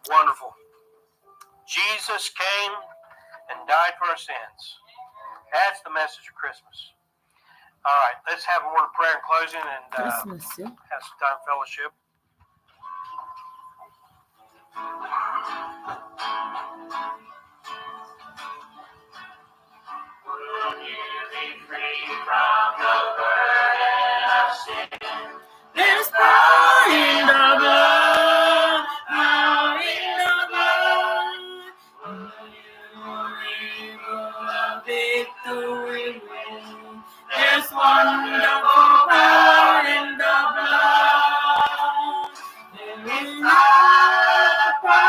Wonderful. Jesus came and died for our sins. That's the message of Christmas. All right, let's have a word of prayer in closing and Christmas, yeah. have some time fellowship. Will you be free from the burden of sin? There's power in the blood, power in the blood. Victory win. There's wonderful power in the blood. There is power,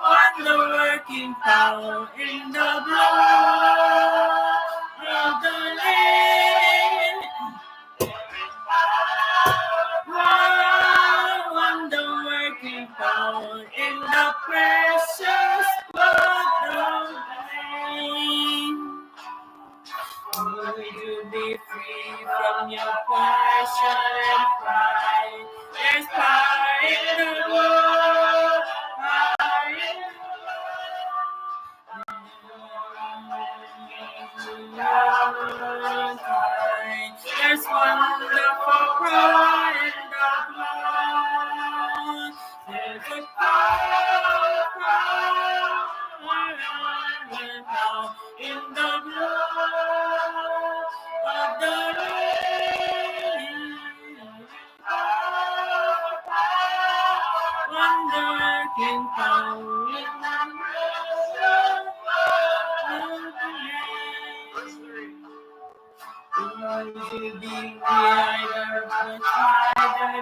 wonder-working power in the blood of the Lamb. Wonder-working power in the precious blood of the Lamb. Will you be free from your passion and pride? There's power in the blood, power in the blood. There's wonderful power in the blood. There's a power in the blood of the Lamb. Wonder-working power in the blood of the Lamb. Will you be whiter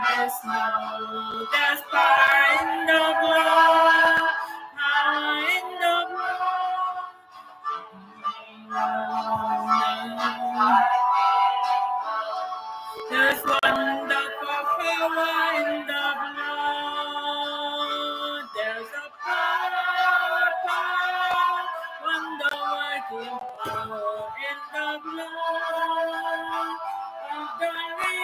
than snow? There's power in the blood, power in the blood. There's wonderful power in the blood. There's a power, wonder-working power in the blood of the Lamb.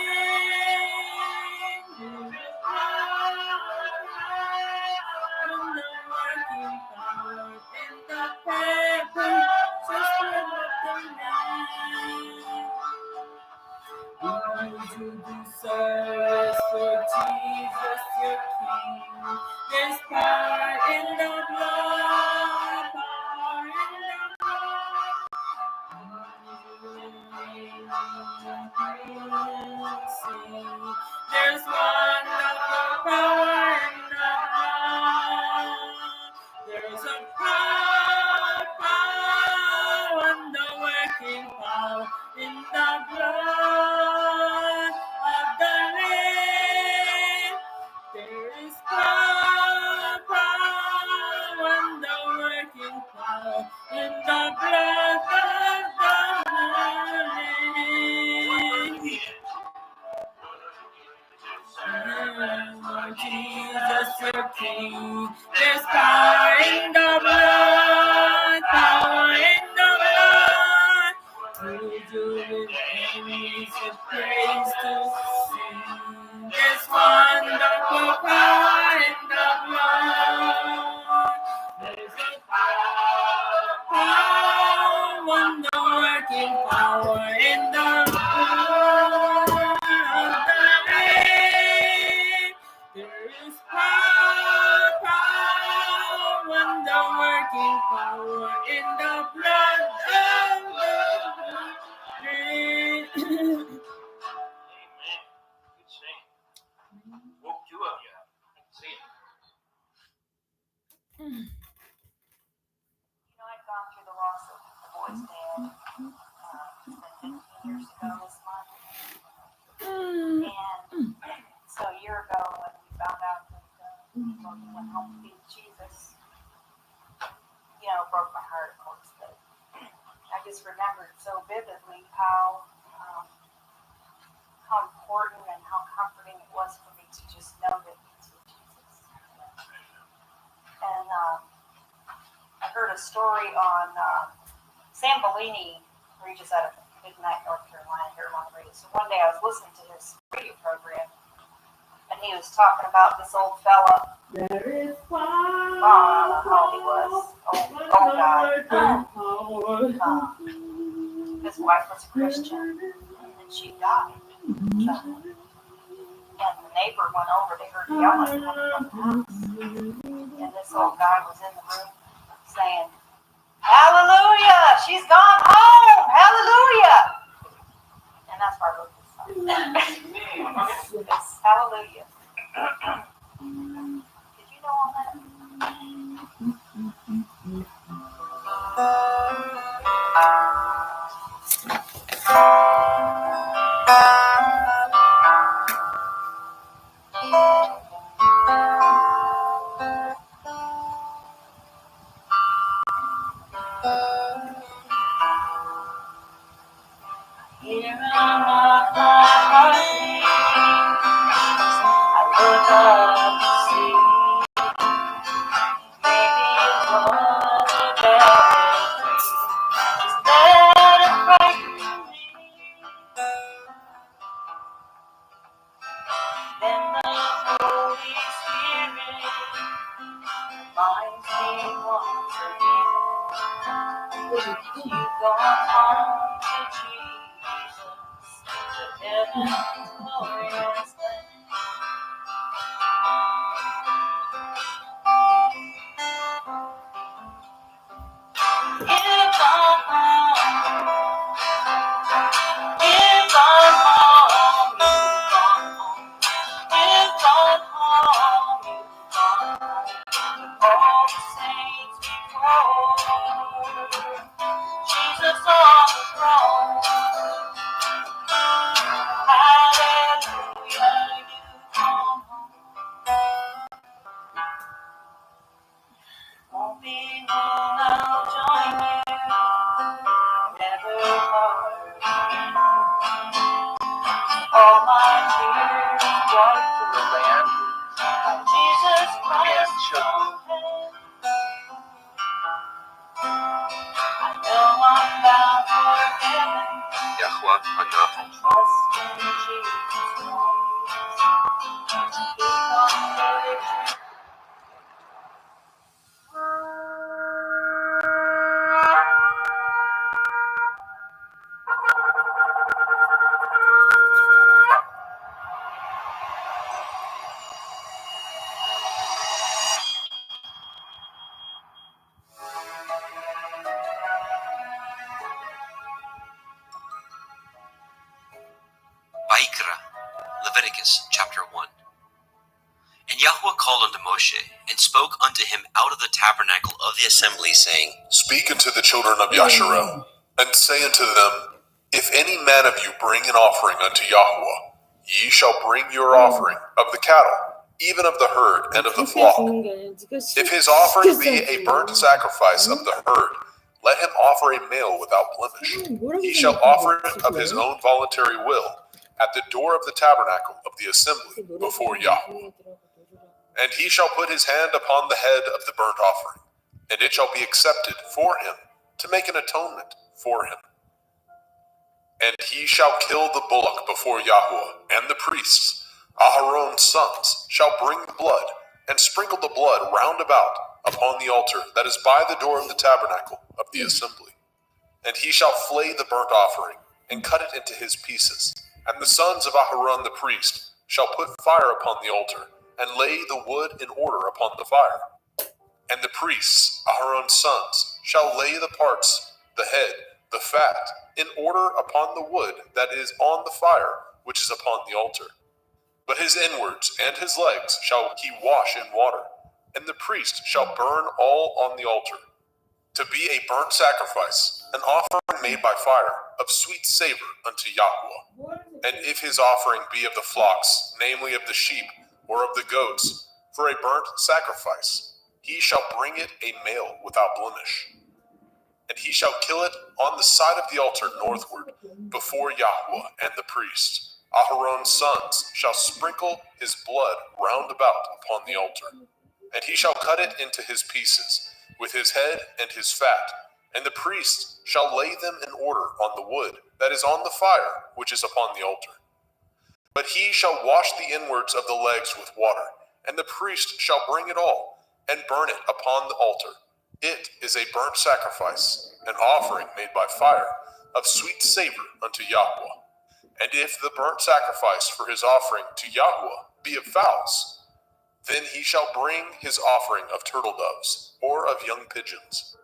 Wonder-working power in the precious blood of the Lamb. Will you do service for Jesus your King? There's power in the blood, power in the blood. There's wonderful power in the blood. There's a power, wonder-working power in the blood of the Lamb. There is power, wonder-working power in the blood of the Lamb. Jesus, your King, there's power in the blood, power in the blood. Will you with enemies of praise to sing? There's wonderful power in the blood. There's a power, wonder-working power in the blood of the Lamb. There is power, wonder-working power in the blood of the Lamb. Amen. Good singing. Woke two of you up. I can see it. I'd gone through the loss of the boy's dad. It's been 15 years ago this month. And so a year ago, when we found out that he went home to be with Jesus, it broke my heart, of course. But I just remembered so vividly how important and how comforting it was for me to just know that he was with Jesus. And I heard a story on Sam Bellini preaches out of Midnight, North Carolina, here on the radio. So one day I was listening to his radio program, and he was talking about this old fella. There is power wife was a Christian, and she died. And the neighbor went over to her yelling from the house. And this old guy was in the room saying, "Hallelujah! She's gone home! Hallelujah!" And that's why I wrote this song. It's Hallelujah. Did you know all that? Here on my heart I look up to see. Maybe it was a bad dream. Just let it frighten me. Then the Holy Spirit reminds me once again. You've gone home to Jesus, to heaven's glorious land. You've gone home, you've gone home, you've gone home, you've gone home, you've gone home. All the saints before, Jesus on the throne. Hallelujah, you've gone home. Won't be long, I'll join you. Never part again. All my tears wiped away. Jesus Christ don't hand. I know I'm bound for heaven. Trust in Jesus Christ. He comforts. Vaikra, Leviticus chapter 1. And Yahweh called unto Moshe, and spoke unto him out of the tabernacle of the assembly, saying, Speak unto the children of Yasharel, and say unto them, If any man of you bring an offering unto Yahweh, ye shall bring your offering of the cattle, even of the herd and of the flock. If his offering be a burnt sacrifice of the herd, let him offer a male without blemish. He shall offer it of his own voluntary will, at the door of the tabernacle of the assembly before Yahweh. And he shall put his hand upon the head of the burnt offering, and it shall be accepted for him, to make an atonement for him. And he shall kill the bullock before Yahweh, and the priests, Aharon's sons, shall bring the blood, and sprinkle the blood round about upon the altar that is by the door of the tabernacle of the assembly. And he shall flay the burnt offering, and cut it into his pieces. And the sons of Aharon the priest shall put fire upon the altar, and lay the wood in order upon the fire. And the priests, Aharon's sons, shall lay the parts, the head, the fat, in order upon the wood that is on the fire, which is upon the altar. But his inwards and his legs shall he wash in water, and the priest shall burn all on the altar, to be a burnt sacrifice, an offering made by fire, of sweet savor unto Yahweh. And if his offering be of the flocks, namely of the sheep, or of the goats, for a burnt sacrifice, he shall bring it a male without blemish. And he shall kill it on the side of the altar northward, before Yahweh and the priest. Aharon's sons shall sprinkle his blood round about upon the altar. And he shall cut it into his pieces, with his head and his fat, and the priest shall lay them in order on the wood that is on the fire, which is upon the altar. But he shall wash the inwards of the legs with water, and the priest shall bring it all, and burn it upon the altar. It is a burnt sacrifice, an offering made by fire, of sweet savor unto Yahweh. And if the burnt sacrifice for his offering to Yahweh be of fowls, then he shall bring his offering of turtle doves, or of young pigeons.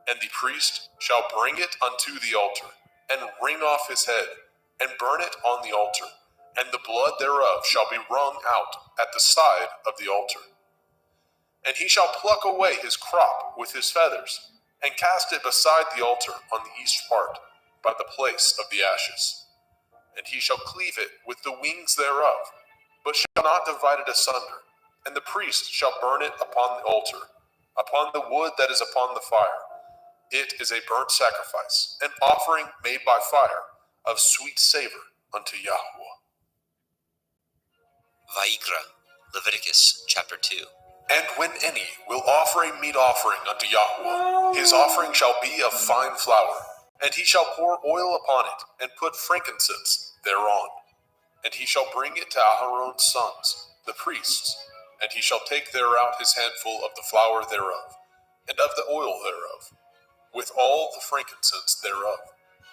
And the priest shall bring it unto the altar, and wring off his head, and burn it on the altar, and the blood thereof shall be wrung out at the side of the altar. And he shall pluck away his crop with his feathers, and cast it beside the altar on the east part, by the place of the ashes. And he shall cleave it with the wings thereof, but shall not divide it asunder. And the priest shall burn it upon the altar, upon the wood that is upon the fire. It is a burnt sacrifice, an offering made by fire, of sweet savor unto Yahweh. Vayikra, Leviticus chapter 2. And when any will offer a meat offering unto Yahweh, his offering shall be of fine flour, and he shall pour oil upon it, and put frankincense thereon. And he shall bring it to Aaron's sons, the priests, and he shall take thereout his handful of the flour thereof, and of the oil thereof, with all the frankincense thereof.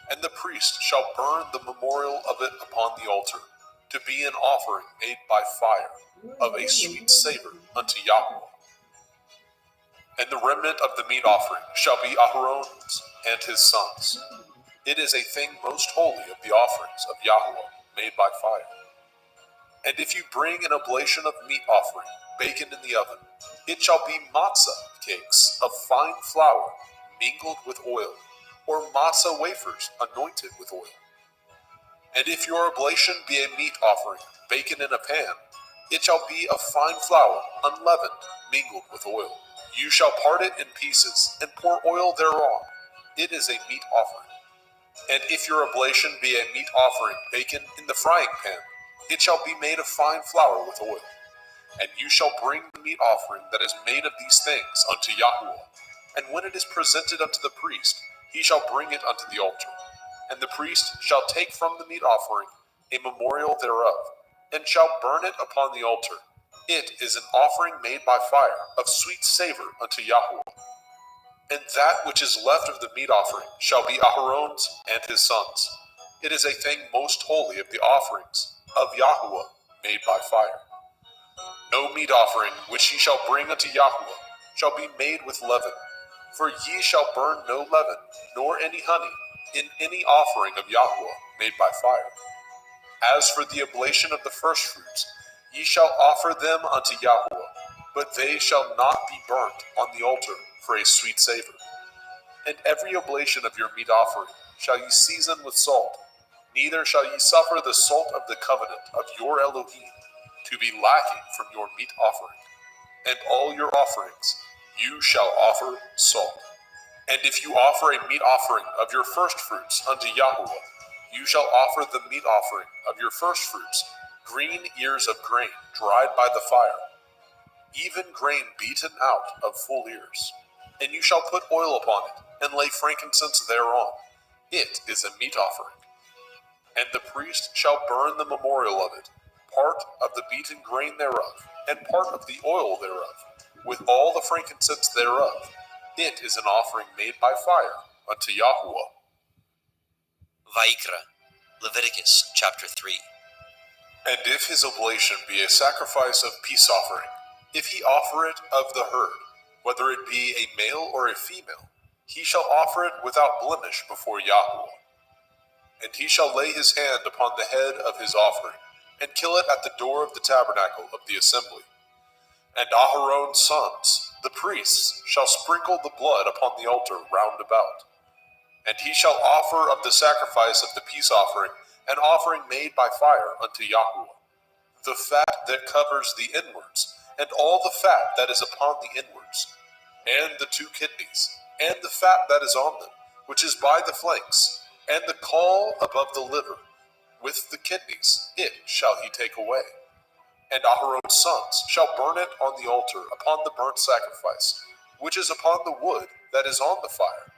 And the priest shall burn the memorial of it upon the altar, to be an offering made by fire, of a sweet savor unto Yahweh. And the remnant of the meat offering shall be Aaron's and his sons. It is a thing most holy of the offerings of Yahweh, made by fire. And if you bring an oblation of meat offering, baken in the oven, it shall be matzah cakes of fine flour, mingled with oil, or matzah wafers anointed with oil. And if your oblation be a meat offering, baken in a pan, it shall be of fine flour, unleavened, mingled with oil. You shall part it in pieces, and pour oil thereon. It is a meat offering. And if your oblation be a meat offering, baken in the frying pan, it shall be made of fine flour with oil. And you shall bring the meat offering that is made of these things unto Yahweh. And when it is presented unto the priest, he shall bring it unto the altar. And the priest shall take from the meat offering a memorial thereof, and shall burn it upon the altar. It is an offering made by fire, of sweet savor unto Yahweh. And that which is left of the meat offering shall be Aaron's and his sons. It is a thing most holy of the offerings of Yahweh made by fire. No meat offering which ye shall bring unto Yahweh shall be made with leaven, for ye shall burn no leaven, nor any honey, in any offering of Yahweh made by fire. As for the oblation of the firstfruits, ye shall offer them unto Yahweh, but they shall not be burnt on the altar for a sweet savor. And every oblation of your meat offering shall ye season with salt, neither shall ye suffer the salt of the covenant of your Elohim to be lacking from your meat offering. And all your offerings you shall offer salt. And if you offer a meat offering of your firstfruits unto Yahweh, you shall offer the meat offering of your firstfruits, green ears of grain dried by the fire, even grain beaten out of full ears. And you shall put oil upon it, and lay frankincense thereon. It is a meat offering. And the priest shall burn the memorial of it, part of the beaten grain thereof, and part of the oil thereof, with all the frankincense thereof. It is an offering made by fire unto Yahweh. Vayikra, Leviticus chapter 3. And if his oblation be a sacrifice of peace offering, if he offer it of the herd, whether it be a male or a female, he shall offer it without blemish before Yahweh. And he shall lay his hand upon the head of his offering, and kill it at the door of the tabernacle of the assembly. And Aaron's sons, the priests, shall sprinkle the blood upon the altar round about. And he shall offer of the sacrifice of the peace offering an offering made by fire unto Yahweh, the fat that covers the inwards, and all the fat that is upon the inwards, and the 2 kidneys, and the fat that is on them, which is by the flanks, and the caul above the liver, with the kidneys, it shall he take away. And Aaron's sons shall burn it on the altar upon the burnt sacrifice, which is upon the wood that is on the fire.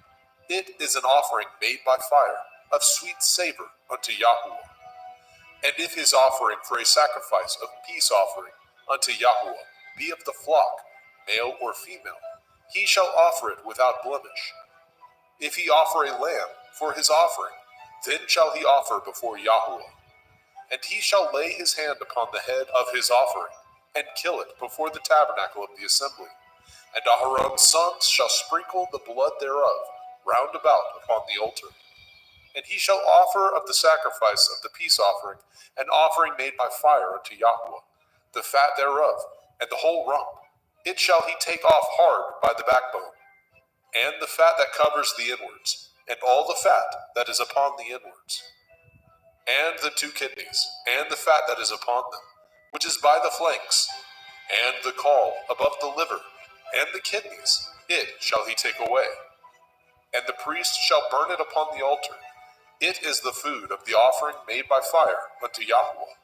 It is an offering made by fire, of sweet savor unto Yahweh. And if his offering for a sacrifice of peace offering unto Yahweh be of the flock, male or female, he shall offer it without blemish. If he offer a lamb, for his offering, then shall he offer before Yahweh. And he shall lay his hand upon the head of his offering, and kill it before the tabernacle of the assembly. And Aharon's sons shall sprinkle the blood thereof round about upon the altar. And he shall offer of the sacrifice of the peace offering an offering made by fire unto Yahweh, the fat thereof, and the whole rump. It shall he take off hard by the backbone, and the fat that covers the inwards, and all the fat that is upon the inwards, and the 2 kidneys, and the fat that is upon them, which is by the flanks, and the caul above the liver, and the kidneys, it shall he take away. And the priest shall burn it upon the altar. It is the food of the offering made by fire unto Yahweh.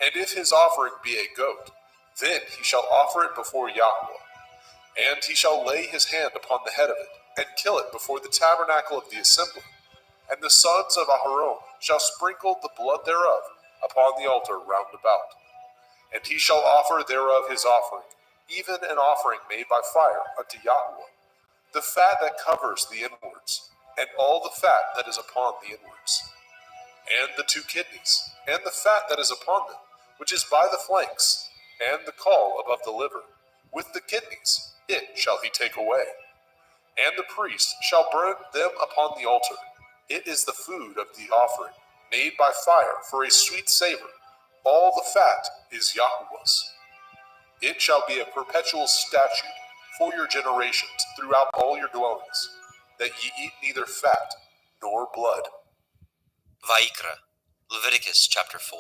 And if his offering be a goat, then he shall offer it before Yahweh. And he shall lay his hand upon the head of it, and kill it before the tabernacle of the assembly. And the sons of Aharon shall sprinkle the blood thereof upon the altar round about. And he shall offer thereof his offering, even an offering made by fire unto Yahweh, the fat that covers the inwards, and all the fat that is upon the inwards, and the 2 kidneys, and the fat that is upon them, which is by the flanks, and the caul above the liver, with the kidneys, it shall he take away. And the priest shall burn them upon the altar. It is the food of the offering, made by fire for a sweet savor. All the fat is Yahweh's. It shall be a perpetual statute for your generations throughout all your dwellings, that ye eat neither fat nor blood. Vayikra, Leviticus chapter 4.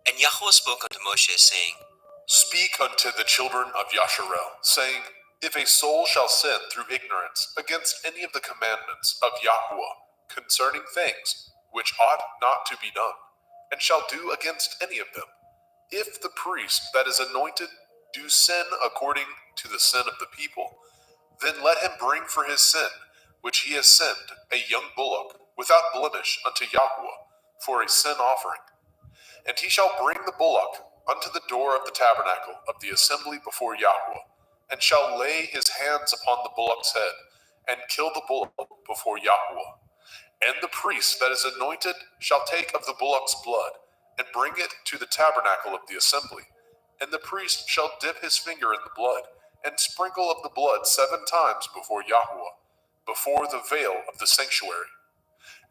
And Yahweh spoke unto Moshe, saying, Speak unto the children of Yasharel, saying, If a soul shall sin through ignorance against any of the commandments of Yahweh concerning things which ought not to be done, and shall do against any of them, if the priest that is anointed do sin according to the sin of the people, then let him bring for his sin, which he has sinned, a young bullock, without blemish unto Yahweh, for a sin offering. And he shall bring the bullock unto the door of the tabernacle of the assembly before Yahweh, and shall lay his hands upon the bullock's head, and kill the bullock before Yahweh. And the priest that is anointed shall take of the bullock's blood, and bring it to the tabernacle of the assembly. And the priest shall dip his finger in the blood, and sprinkle of the blood 7 times before Yahweh, before the veil of the sanctuary.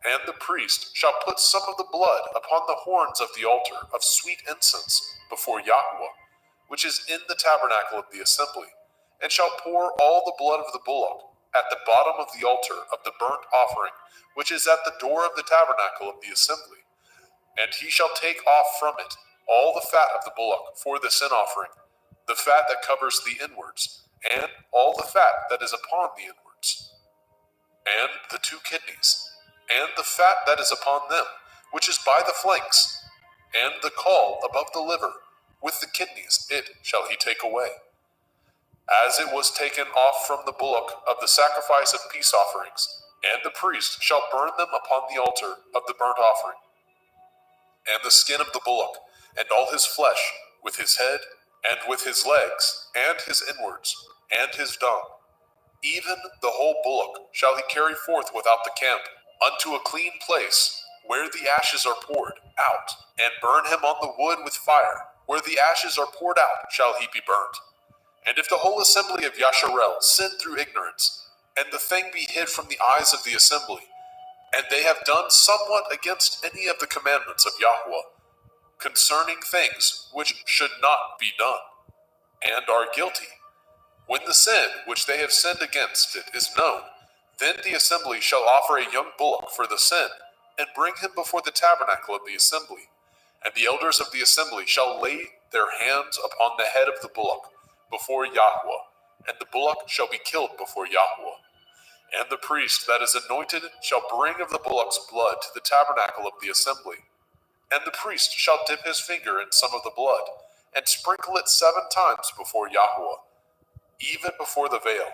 And the priest shall put some of the blood upon the horns of the altar of sweet incense before Yahweh, which is in the tabernacle of the assembly, and shall pour all the blood of the bullock at the bottom of the altar of the burnt offering, which is at the door of the tabernacle of the assembly. And he shall take off from it all the fat of the bullock for the sin offering, the fat that covers the inwards, and all the fat that is upon the inwards, and the 2 kidneys, and the fat that is upon them, which is by the flanks, and the caul above the liver, with the kidneys, it shall he take away. As it was taken off from the bullock of the sacrifice of peace offerings, and the priest shall burn them upon the altar of the burnt offering. And the skin of the bullock, and all his flesh, with his head, and with his legs, and his inwards, and his dung, even the whole bullock shall he carry forth without the camp, unto a clean place, where the ashes are poured out, and burn him on the wood with fire. Where the ashes are poured out shall he be burnt. And if the whole assembly of Yasharel sin through ignorance, and the thing be hid from the eyes of the assembly, and they have done somewhat against any of the commandments of Yahweh, concerning things which should not be done, and are guilty, when the sin which they have sinned against it is known, then the assembly shall offer a young bullock for the sin, and bring him before the tabernacle of the assembly. And the elders of the assembly shall lay their hands upon the head of the bullock before Yahweh, and the bullock shall be killed before Yahweh. And the priest that is anointed shall bring of the bullock's blood to the tabernacle of the assembly. And the priest shall dip his finger in some of the blood, and sprinkle it 7 times before Yahweh, even before the veil.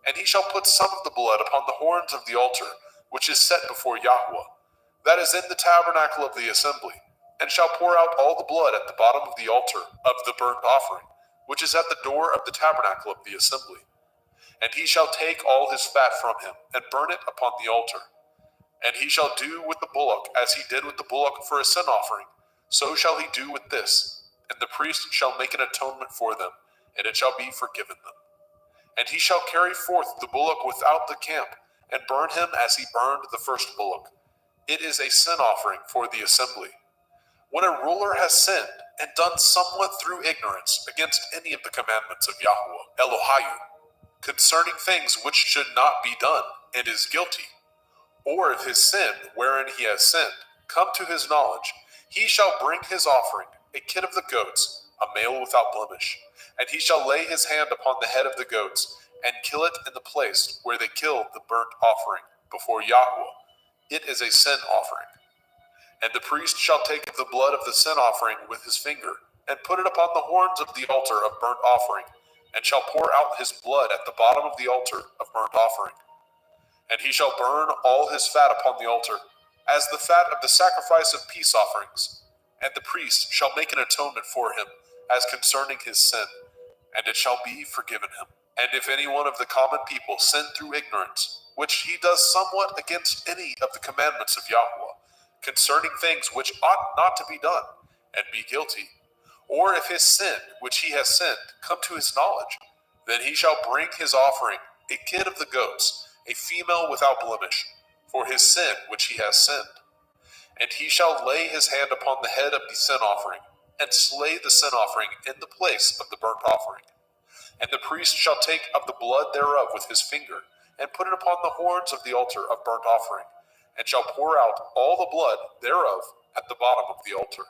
And he shall put some of the blood upon the horns of the altar, which is set before Yahweh, that is in the tabernacle of the assembly, and shall pour out all the blood at the bottom of the altar of the burnt offering, which is at the door of the tabernacle of the assembly. And he shall take all his fat from him, and burn it upon the altar. And he shall do with the bullock as he did with the bullock for a sin offering, so shall he do with this. And the priest shall make an atonement for them, and it shall be forgiven them. And he shall carry forth the bullock without the camp, and burn him as he burned the first bullock. It is a sin offering for the assembly. When a ruler has sinned and done somewhat through ignorance against any of the commandments of Yahweh, Elohayu, concerning things which should not be done, and is guilty, or if his sin, wherein he has sinned, come to his knowledge, he shall bring his offering, a kid of the goats, a male without blemish, and he shall lay his hand upon the head of the goats, and kill it in the place where they killed the burnt offering before Yahweh. It is a sin offering. And the priest shall take the blood of the sin offering with his finger, and put it upon the horns of the altar of burnt offering, and shall pour out his blood at the bottom of the altar of burnt offering. And he shall burn all his fat upon the altar, as the fat of the sacrifice of peace offerings. And the priest shall make an atonement for him, as concerning his sin, and it shall be forgiven him. And if any one of the common people sin through ignorance, which he does somewhat against any of the commandments of Yahweh, concerning things which ought not to be done, and be guilty, or if his sin, which he has sinned, come to his knowledge, then he shall bring his offering, a kid of the goats, a female without blemish, for his sin which he has sinned. And he shall lay his hand upon the head of the sin offering, and slay the sin offering in the place of the burnt offering. And the priest shall take of the blood thereof with his finger, and put it upon the horns of the altar of burnt offering, and shall pour out all the blood thereof at the bottom of the altar.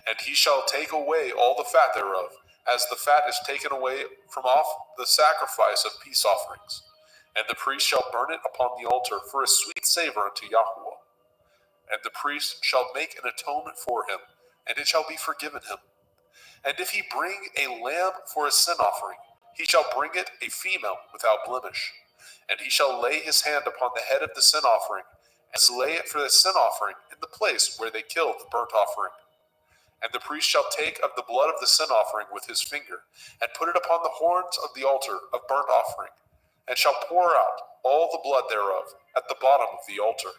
And he shall take away all the fat thereof, as the fat is taken away from off the sacrifice of peace offerings. And the priest shall burn it upon the altar for a sweet savor unto Yahweh. And the priest shall make an atonement for him, and it shall be forgiven him. And if he bring a lamb for a sin offering, he shall bring it a female without blemish. And he shall lay his hand upon the head of the sin offering, and slay it for the sin offering in the place where they killed the burnt offering. And the priest shall take of the blood of the sin offering with his finger, and put it upon the horns of the altar of burnt offering, and shall pour out all the blood thereof at the bottom of the altar.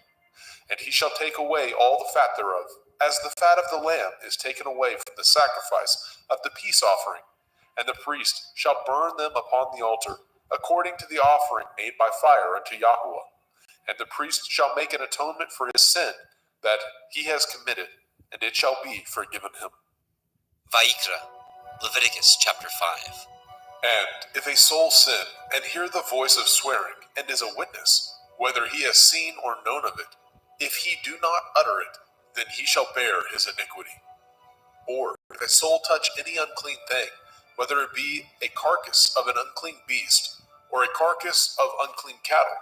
And he shall take away all the fat thereof, as the fat of the lamb is taken away from the sacrifice of the peace offering. And the priest shall burn them upon the altar, according to the offering made by fire unto Yahweh. And the priest shall make an atonement for his sin that he has committed, and it shall be forgiven him. Vayikra, Leviticus chapter 5. And if a soul sin, and hear the voice of swearing, and is a witness, whether he has seen or known of it, if he do not utter it, then he shall bear his iniquity. Or if a soul touch any unclean thing, whether it be a carcass of an unclean beast, or a carcass of unclean cattle,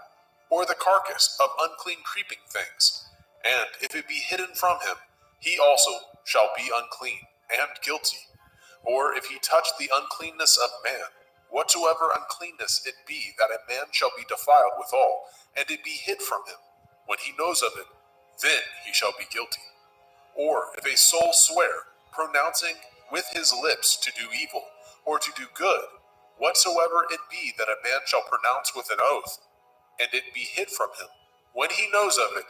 or the carcass of unclean creeping things, and if it be hidden from him, he also shall be unclean and guilty. Or if he touch the uncleanness of man, whatsoever uncleanness it be that a man shall be defiled withal, and it be hid from him, when he knows of it, then he shall be guilty. Or if a soul swear, pronouncing with his lips to do evil, or to do good, whatsoever it be that a man shall pronounce with an oath, and it be hid from him, when he knows of it,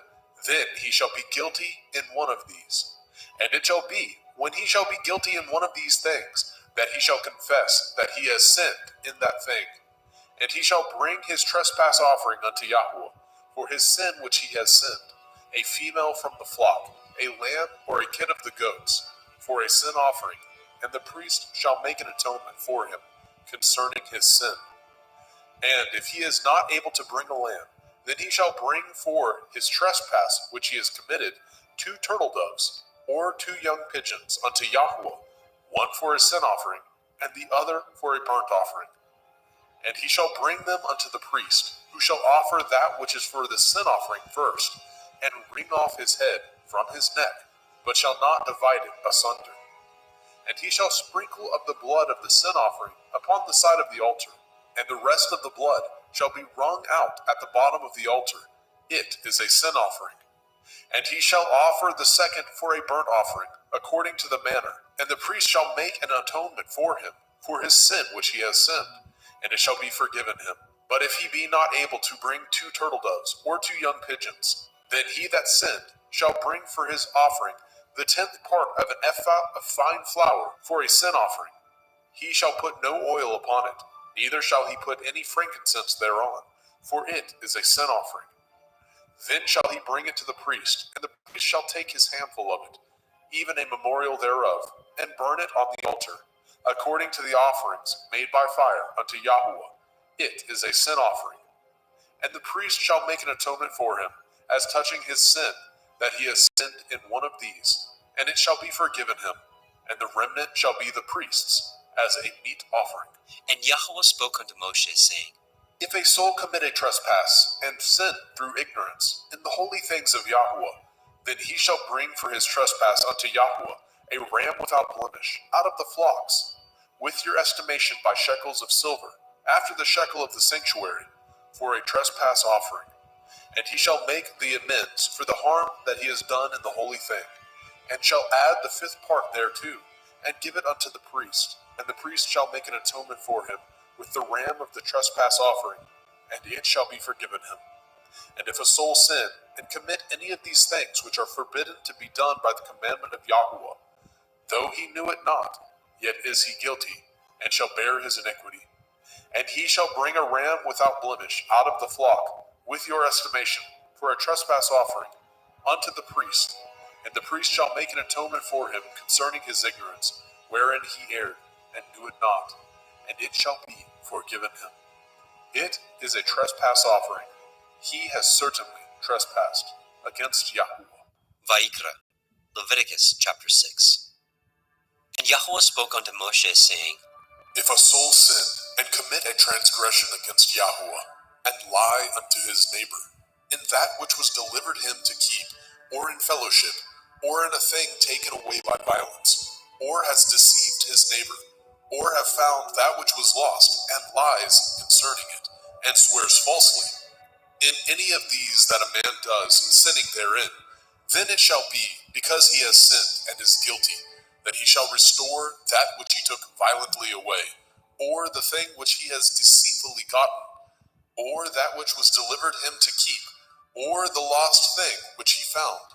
then he shall be guilty in one of these. And it shall be, when he shall be guilty in one of these things, that he shall confess that he has sinned in that thing. And he shall bring his trespass offering unto Yahweh, for his sin which he has sinned, a female from the flock, a lamb or a kid of the goats, for a sin offering, and the priest shall make an atonement for him concerning his sin. And if he is not able to bring a lamb, then he shall bring for his trespass which he has committed 2 turtle doves, or 2 young pigeons unto Yahweh, one for a sin offering, and the other for a burnt offering. And he shall bring them unto the priest, who shall offer that which is for the sin offering first, and wring off his head from his neck, but shall not divide it asunder. And he shall sprinkle of the blood of the sin offering upon the side of the altar, and the rest of the blood shall be wrung out at the bottom of the altar. It is a sin offering. And he shall offer the second for a burnt offering, according to the manner, and the priest shall make an atonement for him, for his sin which he has sinned, and it shall be forgiven him. But if he be not able to bring 2 turtle doves, or 2 young pigeons, Then he that sinned shall bring for his offering the 10th part of an ephah of fine flour for a sin offering. He shall put no oil upon it, neither shall he put any frankincense thereon, for it is a sin offering. Then shall he bring it to the priest, and the priest shall take his handful of it, even a memorial thereof, and burn it on the altar, according to the offerings made by fire unto Yahuwah. It is a sin offering. And the priest shall make an atonement for him, as touching his sin, that he has sinned in one of these, and it shall be forgiven him, and the remnant shall be the priest's, as a meat offering. And Yahweh spoke unto Moshe, saying, If a soul commit a trespass, and sin through ignorance, in the holy things of Yahuwah, then he shall bring for his trespass unto Yahuwah a ram without blemish, out of the flocks, with your estimation by shekels of silver, after the shekel of the sanctuary, for a trespass offering. And he shall make the amends for the harm that he has done in the holy thing, and shall add the 5th part thereto, and give it unto the priest. And the priest shall make an atonement for him with the ram of the trespass offering, and it shall be forgiven him. And if a soul sin, and commit any of these things which are forbidden to be done by the commandment of Yahuwah, though he knew it not, yet is he guilty, and shall bear his iniquity. And he shall bring a ram without blemish out of the flock, with your estimation, for a trespass offering, unto the priest. And the priest shall make an atonement for him concerning his ignorance, wherein he erred, and knew it not, and it shall be forgiven him. It is a trespass offering. He has certainly trespassed against Yahuwah. Vayikra, Leviticus chapter 6. And Yahweh spoke unto Moshe, saying, If a soul sin, and commit a transgression against Yahuwah, and lie unto his neighbor, in that which was delivered him to keep, or in fellowship, or in a thing taken away by violence, or has deceived his neighbor, or have found that which was lost, and lies concerning it, and swears falsely, in any of these that a man does, sinning therein, then it shall be, because he has sinned and is guilty, that he shall restore that which he took violently away, or the thing which he has deceitfully gotten, or that which was delivered him to keep, or the lost thing which he found,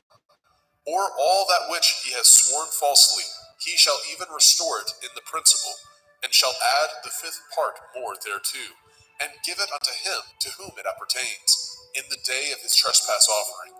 or all that which he has sworn falsely, he shall even restore it in the principal, and shall add the 5th part more thereto, and give it unto him to whom it appertains, in the day of his trespass offering.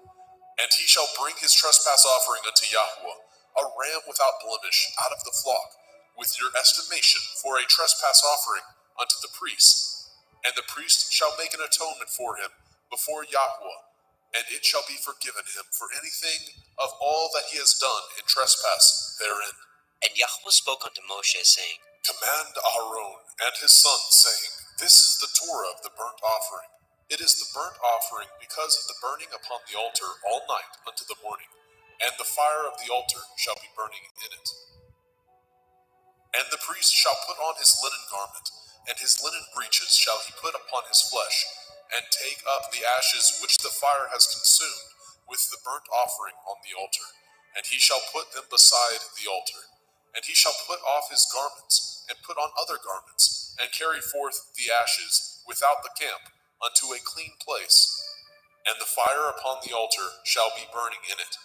And he shall bring his trespass offering unto Yahuwah, a ram without blemish out of the flock, with your estimation for a trespass offering unto the priest. And the priest shall make an atonement for him before Yahuwah, and it shall be forgiven him for anything of all that he has done in trespass therein. And Yahweh spoke unto Moshe, saying, Command Aharon and his sons, saying, This is the Torah of the burnt offering. It is the burnt offering because of the burning upon the altar all night unto the morning, and the fire of the altar shall be burning in it. And the priest shall put on his linen garment, and his linen breeches shall he put upon his flesh, and take up the ashes which the fire has consumed with the burnt offering on the altar, and he shall put them beside the altar. And he shall put off his garments, and put on other garments, and carry forth the ashes without the camp unto a clean place. And the fire upon the altar shall be burning in it.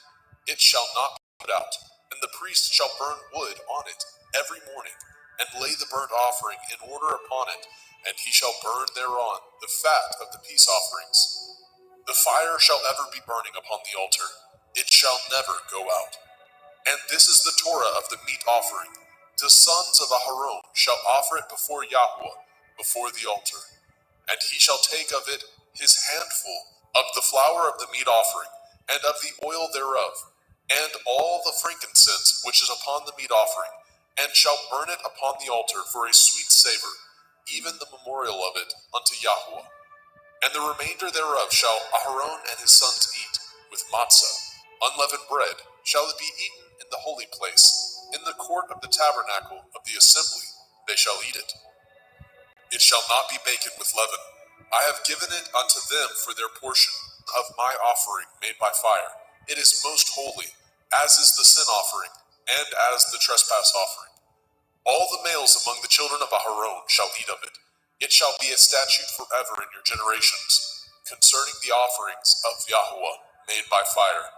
It shall not be put out. And the priest shall burn wood on it every morning, and lay the burnt offering in order upon it, and he shall burn thereon the fat of the peace offerings. The fire shall ever be burning upon the altar. It shall never go out. And this is the Torah of the meat offering. The sons of Aharon shall offer it before Yahuwah, before the altar. And he shall take of it his handful of the flour of the meat offering, and of the oil thereof, and all the frankincense which is upon the meat offering, and shall burn it upon the altar for a sweet savor, even the memorial of it unto Yahuwah. And the remainder thereof shall Aharon and his sons eat, with matzah, unleavened bread, shall it be eaten in the holy place, in the court of the tabernacle of the assembly, they shall eat it. It shall not be baken with leaven. I have given it unto them for their portion of my offering made by fire. It is most holy, as is the sin offering, and as the trespass offering. All the males among the children of Aharon shall eat of it. It shall be a statute forever in your generations, concerning the offerings of Yahuwah made by fire.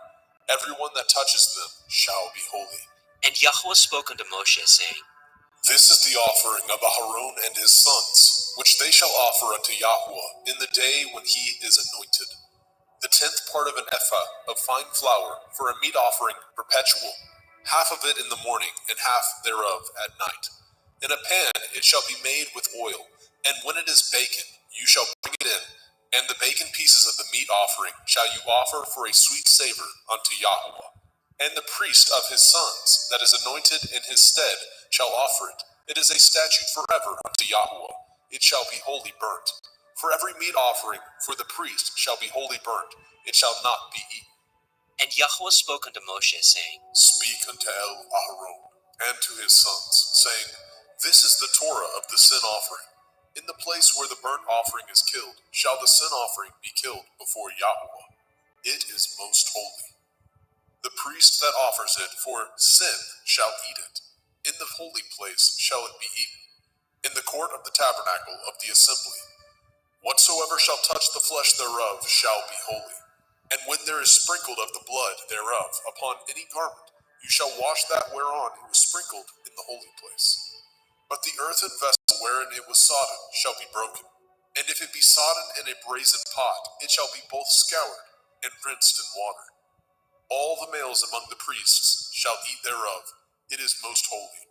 Everyone that touches them shall be holy. And Yahweh spoke unto Moshe, saying, This is the offering of Aharon and his sons, which they shall offer unto Yahweh in the day when he is anointed. The 10th part of an ephah of fine flour for a meat offering perpetual, half of it in the morning, and half thereof at night. In a pan it shall be made with oil, and when it is baken, you shall bring it in, and the baken pieces of the meat offering shall you offer for a sweet savor unto Yahweh. And the priest of his sons, that is anointed in his stead, shall offer it. It is a statute forever unto Yahweh. It shall be wholly burnt. For every meat offering for the priest shall be wholly burnt. It shall not be eaten. And Yahweh spoke unto Moshe, saying, Speak unto Aharon and to his sons, saying, This is the Torah of the sin offering. In the place where the burnt offering is killed, shall the sin offering be killed before Yahweh. It is most holy. The priest that offers it for sin shall eat it. In the holy place shall it be eaten, in the court of the tabernacle of the assembly. Whatsoever shall touch the flesh thereof shall be holy. And when there is sprinkled of the blood thereof upon any garment, you shall wash that whereon it was sprinkled in the holy place. But the earthen vessel wherein it was sodden shall be broken. And if it be sodden in a brazen pot, it shall be both scoured and rinsed in water. All the males among the priests shall eat thereof. It is most holy.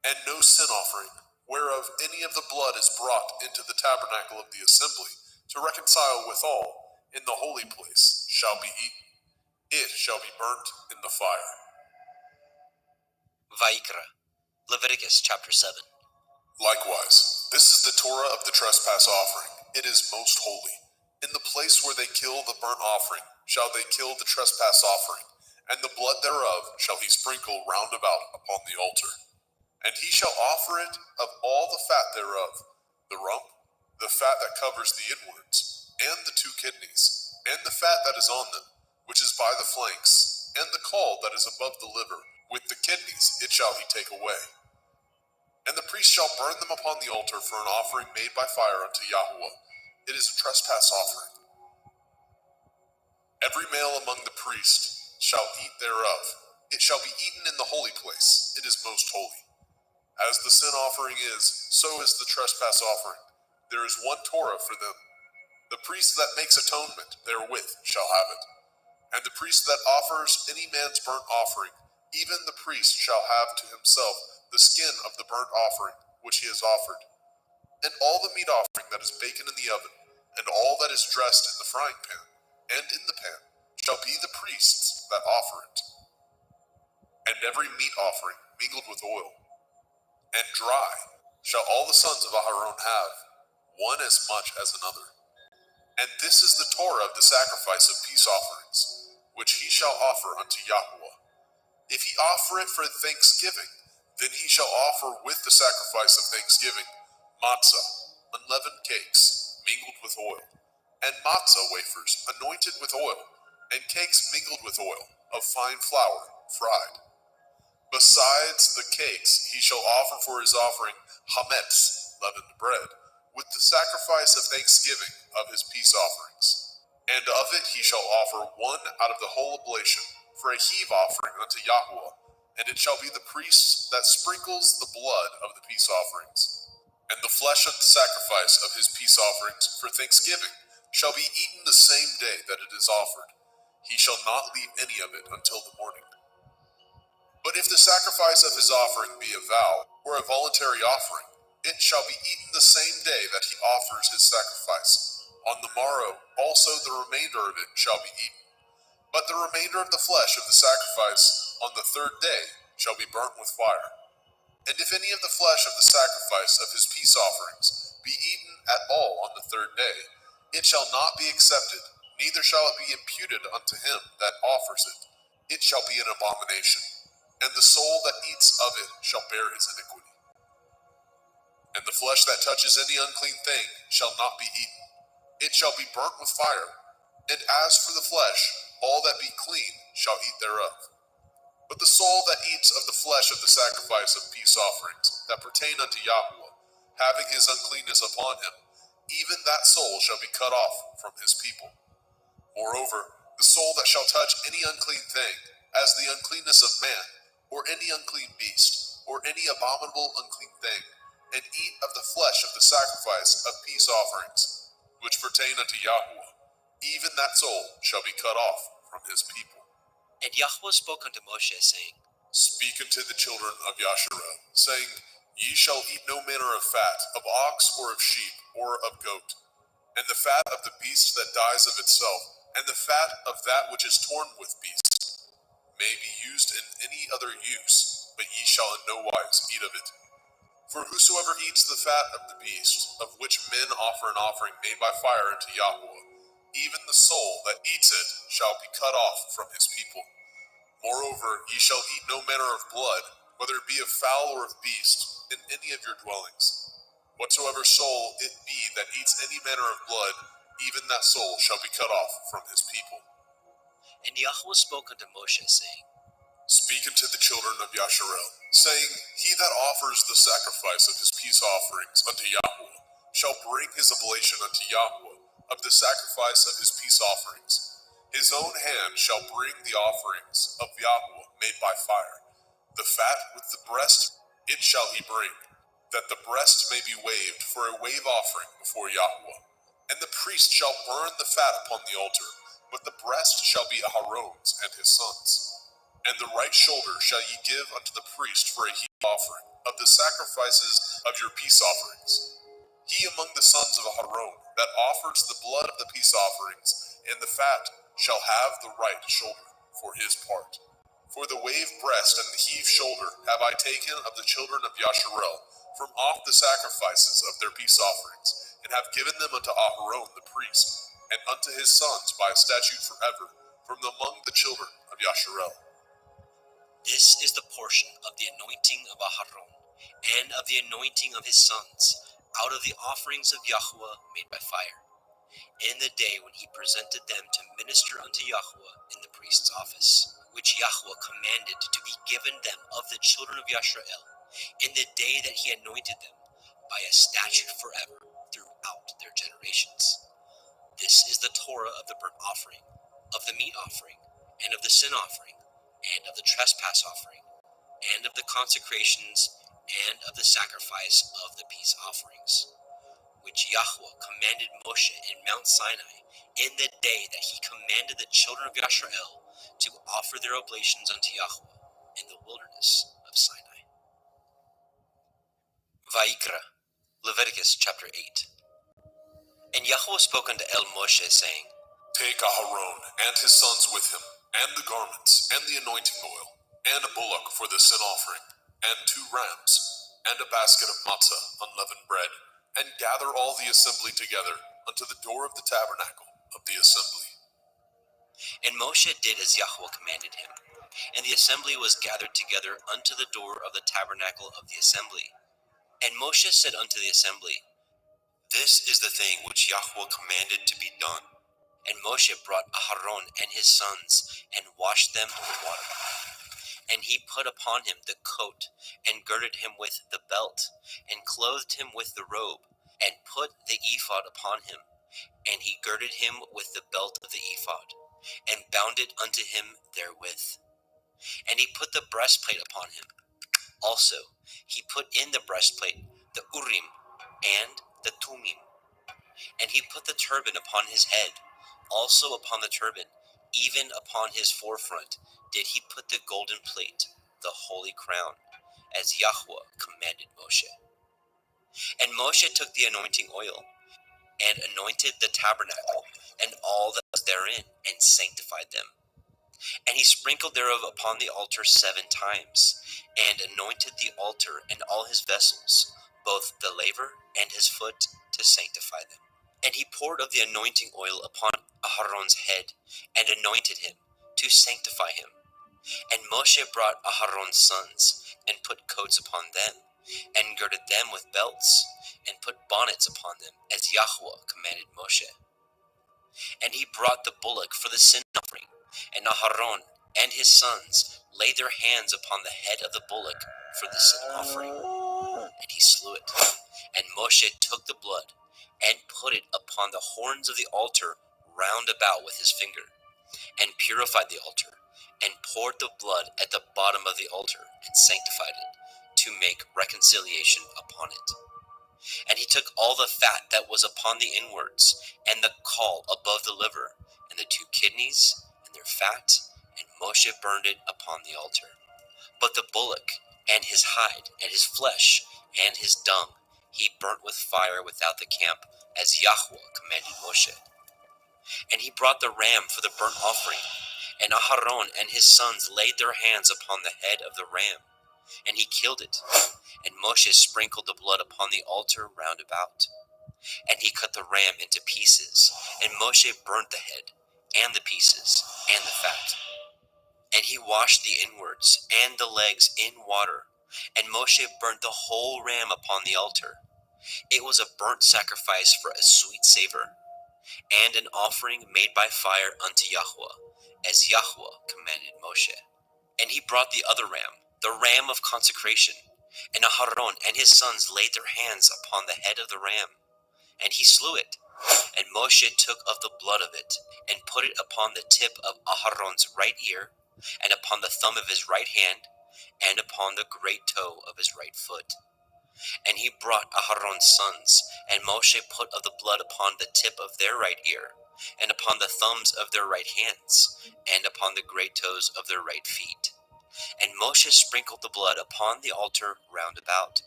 And no sin offering, whereof any of the blood is brought into the tabernacle of the assembly, to reconcile withal, in the holy place, shall be eaten. It shall be burnt in the fire. Vayikra, Leviticus chapter 7. Likewise, this is the Torah of the trespass offering. It is most holy. In the place where they kill the burnt offering, shall they kill the trespass offering, and the blood thereof shall he sprinkle round about upon the altar. And he shall offer it of all the fat thereof, the rump, the fat that covers the inwards, and the 2 kidneys, and the fat that is on them, which is by the flanks, and the caul that is above the liver, with the kidneys it shall he take away. And the priest shall burn them upon the altar for an offering made by fire unto Yahweh. It is a trespass offering. Every male among the priests shall eat thereof. It shall be eaten in the holy place. It is most holy. As the sin offering is, so is the trespass offering. There is one Torah for them. The priest that makes atonement therewith shall have it. And the priest that offers any man's burnt offering, even the priest shall have to himself the skin of the burnt offering which he has offered. And all the meat offering that is baken in the oven, and all that is dressed in the frying pan, and in the pan, shall be the priest's that offer it. And every meat offering mingled with oil, and dry, shall all the sons of Aharon have, one as much as another. And this is the Torah of the sacrifice of peace offerings, which he shall offer unto Yahweh. If he offer it for thanksgiving, then he shall offer with the sacrifice of thanksgiving matzah, unleavened cakes, mingled with oil, and matzah wafers, anointed with oil, and cakes mingled with oil, of fine flour, fried. Besides the cakes, he shall offer for his offering hametz, leavened bread, with the sacrifice of thanksgiving of his peace offerings. And of it he shall offer one out of the whole oblation, for a heave offering unto Yahweh, and it shall be the priest that sprinkles the blood of the peace offerings. And the flesh of the sacrifice of his peace offerings for thanksgiving shall be eaten the same day that it is offered. He shall not leave any of it until the morning. But if the sacrifice of his offering be a vow, or a voluntary offering, it shall be eaten the same day that he offers his sacrifice. On the morrow also the remainder of it shall be eaten. But the remainder of the flesh of the sacrifice on the 3rd day shall be burnt with fire. And if any of the flesh of the sacrifice of his peace offerings be eaten at all on the 3rd day, it shall not be accepted, neither shall it be imputed unto him that offers it. It shall be an abomination. And the soul that eats of it shall bear his iniquity. And the flesh that touches any unclean thing shall not be eaten. It shall be burnt with fire. And as for the flesh, all that be clean shall eat thereof. But the soul that eats of the flesh of the sacrifice of peace offerings that pertain unto Yahweh, having his uncleanness upon him, even that soul shall be cut off from his people. Moreover, The soul that shall touch any unclean thing, as the uncleanness of man, or any unclean beast, or any abominable unclean thing, and eat of the flesh of the sacrifice of peace offerings, which pertain unto Yahweh, even that soul shall be cut off from his people. And Yahweh spoke unto Moshe, saying, Speak unto the children of Yasharel, saying, Ye shall eat no manner of fat, of ox, or of sheep, or of goat, and the fat of the beast that dies of itself, and the fat of that which is torn with beasts, may be used in any other use, but ye shall in no wise eat of it. For whosoever eats the fat of the beast, of which men offer an offering made by fire unto Yahweh, even the soul that eats it shall be cut off from his people. Moreover, ye shall eat no manner of blood, whether it be of fowl or of beast, in any of your dwellings. Whatsoever soul it be that eats any manner of blood, even that soul shall be cut off from his people. And Yahweh spoke unto Moshe, saying, Speak unto the children of Yasharel, saying, He that offers the sacrifice of his peace offerings unto Yahweh shall bring his oblation unto Yahweh of the sacrifice of his peace offerings. His own hand shall bring the offerings of Yahweh made by fire. The fat with the breast it shall he bring, that the breast may be waved for a wave offering before Yahweh. And the priest shall burn the fat upon the altar, but the breast shall be Aharon's and his sons'. And the right shoulder shall ye give unto the priest for a heap offering of the sacrifices of your peace offerings. He among the sons of Aaron that offers the blood of the peace offerings and the fat shall have the right shoulder for his part. For the wave breast and the heave shoulder have I taken of the children of Yasharel from off the sacrifices of their peace offerings, and have given them unto Aharon the priest, and unto his sons by a statute forever, from among the children of Yasharel. This is the portion of the anointing of Aharon, and of the anointing of his sons, out of the offerings of Yahweh made by fire, in the day when he presented them to minister unto Yahweh in the priest's office, which Yahweh commanded to be given them of the children of Yasharel, in the day that he anointed them, by a statute forever throughout their generations. This is the Torah of the burnt offering, of the meat offering, and of the sin offering, and of the trespass offering, and of the consecrations, and of the sacrifice of the peace offerings, which Yahweh commanded Moshe in Mount Sinai, in the day that he commanded the children of Yasharel to offer their oblations unto Yahweh in the wilderness of Sinai. Vayikra, Leviticus chapter 8. And Yahweh spoke unto Moshe, saying, Take Aharon and his sons with him, and the garments, and the anointing oil, and a bullock for the sin offering, and 2 rams, and a basket of matzah, unleavened bread, and gather all the assembly together unto the door of the tabernacle of the assembly. And Moshe did as Yahweh commanded him, and the assembly was gathered together unto the door of the tabernacle of the assembly. And Moshe said unto the assembly, This is the thing which Yahweh commanded to be done. And Moshe brought Aharon and his sons, and washed them with water. And he put upon him the coat, and girded him with the belt, and clothed him with the robe, and put the ephod upon him. And he girded him with the belt of the ephod, and bound it unto him therewith. And he put the breastplate upon him. Also he put in the breastplate the Urim and the Tumim. And he put the turban upon his head. Also upon the turban, even upon his forefront, did he put the golden plate, the holy crown, as Yahweh commanded Moshe. And Moshe took the anointing oil, and anointed the tabernacle, and all that was therein, and sanctified them. And he sprinkled thereof upon the altar 7 times, and anointed the altar and all his vessels, both the laver and his foot, to sanctify them. And he poured of the anointing oil upon Aharon's head, and anointed him, to sanctify him. And Moshe brought Aharon's sons, and put coats upon them, and girded them with belts, and put bonnets upon them, as Yahweh commanded Moshe. And he brought the bullock for the sin offering, and Aharon and his sons laid their hands upon the head of the bullock for the sin offering, and he slew it. And Moshe took the blood, and put it upon the horns of the altar round about with his finger. and purified the altar, and poured the blood at the bottom of the altar, and sanctified it, to make reconciliation upon it. And he took all the fat that was upon the inwards, and the caul above the liver, and the 2 kidneys, and their fat, and Moshe burned it upon the altar. But the bullock, and his hide, and his flesh, and his dung, he burnt with fire without the camp, as Yahweh commanded Moshe. And he brought the ram for the burnt offering, and Aharon and his sons laid their hands upon the head of the ram, and he killed it. And Moshe sprinkled the blood upon the altar round about. And he cut the ram into pieces, and Moshe burnt the head, and the pieces, and the fat. And he washed the inwards and the legs in water, and Moshe burnt the whole ram upon the altar. It was a burnt sacrifice for a sweet savor, and an offering made by fire unto Yahweh, as Yahweh commanded Moshe. And he brought the other ram, the ram of consecration, and Aharon and his sons laid their hands upon the head of the ram, and he slew it. And Moshe took of the blood of it, and put it upon the tip of Aharon's right ear, and upon the thumb of his right hand, and upon the great toe of his right foot. And he brought Aharon's sons, and Moshe put of the blood upon the tip of their right ear, and upon the thumbs of their right hands, and upon the great toes of their right feet. And Moshe sprinkled the blood upon the altar round about.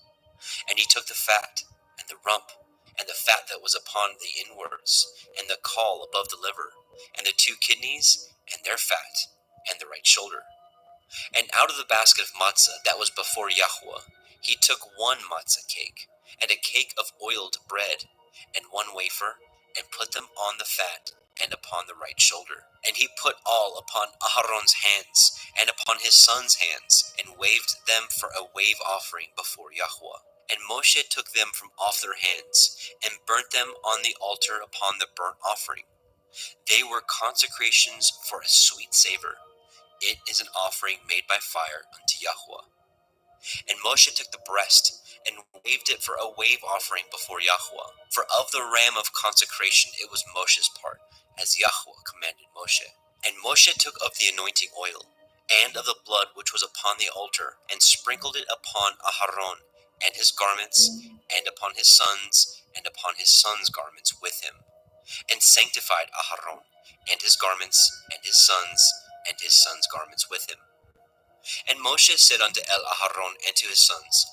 And he took the fat, and the rump, and the fat that was upon the inwards, and the caul above the liver, and the 2 kidneys, and their fat, and the right shoulder. And out of the basket of matzah that was before Yahweh, he took 1 matzah cake, and a cake of oiled bread, and 1 wafer, and put them on the fat, and upon the right shoulder. And he put all upon Aharon's hands, and upon his sons' hands, and waved them for a wave offering before Yahweh. And Moshe took them from off their hands, and burnt them on the altar upon the burnt offering. They were consecrations for a sweet savor. It is an offering made by fire unto Yahweh. And Moshe took the breast, and waved it for a wave offering before Yahweh. For of the ram of consecration it was Moshe's part, as Yahweh commanded Moshe. And Moshe took of the anointing oil, and of the blood which was upon the altar, and sprinkled it upon Aharon, and his garments, and upon his sons, and upon his sons' garments with him, and sanctified Aharon, and his garments, and his sons' garments with him. And Moshe said unto Aharon and to his sons,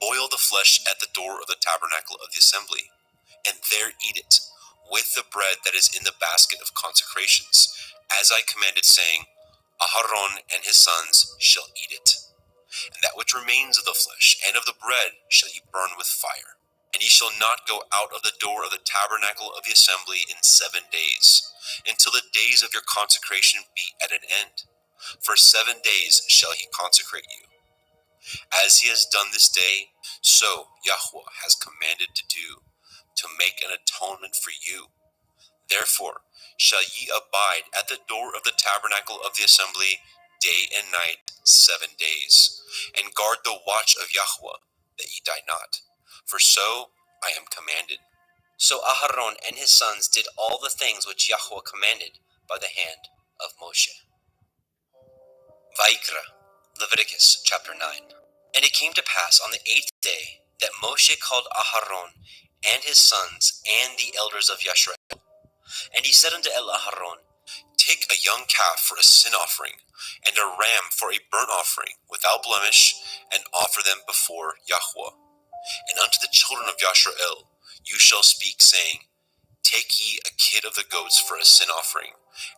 Boil the flesh at the door of the tabernacle of the assembly, and there eat it, with the bread that is in the basket of consecrations, as I commanded, saying, Aharon and his sons shall eat it. And that which remains of the flesh and of the bread shall ye burn with fire. And ye shall not go out of the door of the tabernacle of the assembly in 7 days, until the days of your consecration be at an end. For 7 days shall he consecrate you. As he has done this day, so Yahweh has commanded to do, to make an atonement for you. Therefore shall ye abide at the door of the tabernacle of the assembly day and night 7 days, and guard the watch of Yahweh, that ye die not. For so I am commanded. So Aharon and his sons did all the things which Yahweh commanded by the hand of Moshe. Vaikra, Leviticus chapter 9. And it came to pass on the 8th day that Moshe called Aharon and his sons and the elders of Yisrael. And he said unto Aharon, Take a young calf for a sin offering, and a ram for a burnt offering, without blemish, and offer them before Yahweh. And unto the children of Yisrael you shall speak, saying, Take ye a kid of the goats for a sin offering,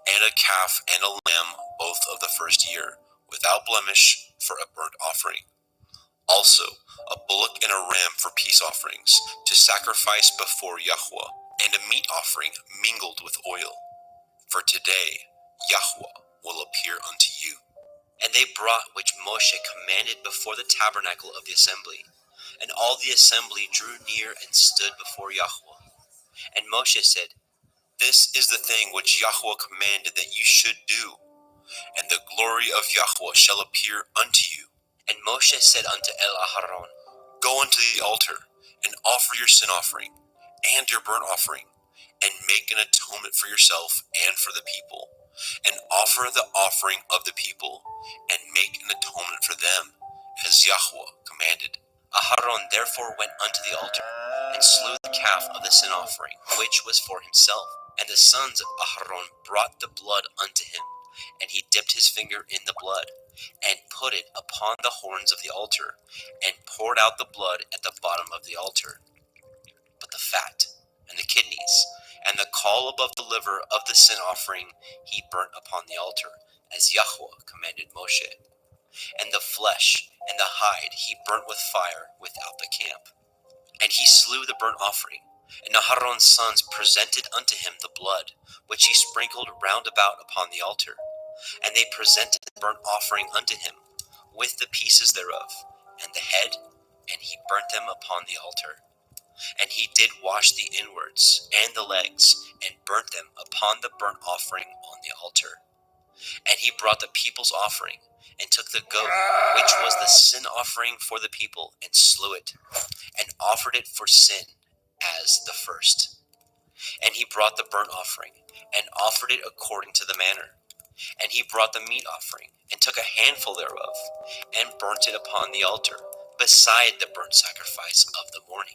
and a calf and a lamb both of the first year, without blemish, for a burnt offering. Also a bullock and a ram for peace offerings, to sacrifice before Yahweh, and a meat offering mingled with oil. For today Yahweh will appear unto you. And they brought which Moshe commanded before the tabernacle of the assembly. And all the assembly drew near and stood before Yahweh. And Moshe said, This is the thing which Yahweh commanded that you should do, and the glory of Yahweh shall appear unto you. And Moshe said unto Aharon, Go unto the altar, and offer your sin offering, and your burnt offering, and make an atonement for yourself and for the people, and offer the offering of the people, and make an atonement for them, as Yahweh commanded. Aharon therefore went unto the altar, and slew the calf of the sin offering, which was for himself. And the sons of Aharon brought the blood unto him, and he dipped his finger in the blood, and put it upon the horns of the altar, and poured out the blood at the bottom of the altar. But the fat, and the kidneys, and the caul above the liver of the sin offering he burnt upon the altar, as Yahweh commanded Moshe. And the flesh and the hide he burnt with fire without the camp. And he slew the burnt offering, and Aharon's sons presented unto him the blood, which he sprinkled round about upon the altar. And they presented the burnt offering unto him, with the pieces thereof, and the head, and he burnt them upon the altar. And he did wash the inwards and the legs, and burnt them upon the burnt offering on the altar. And he brought the people's offering, and took the goat, which was the sin offering for the people, and slew it, and offered it for sin as the first. And he brought the burnt offering, and offered it according to the manner. And he brought the meat offering, and took a handful thereof, and burnt it upon the altar, beside the burnt sacrifice of the morning.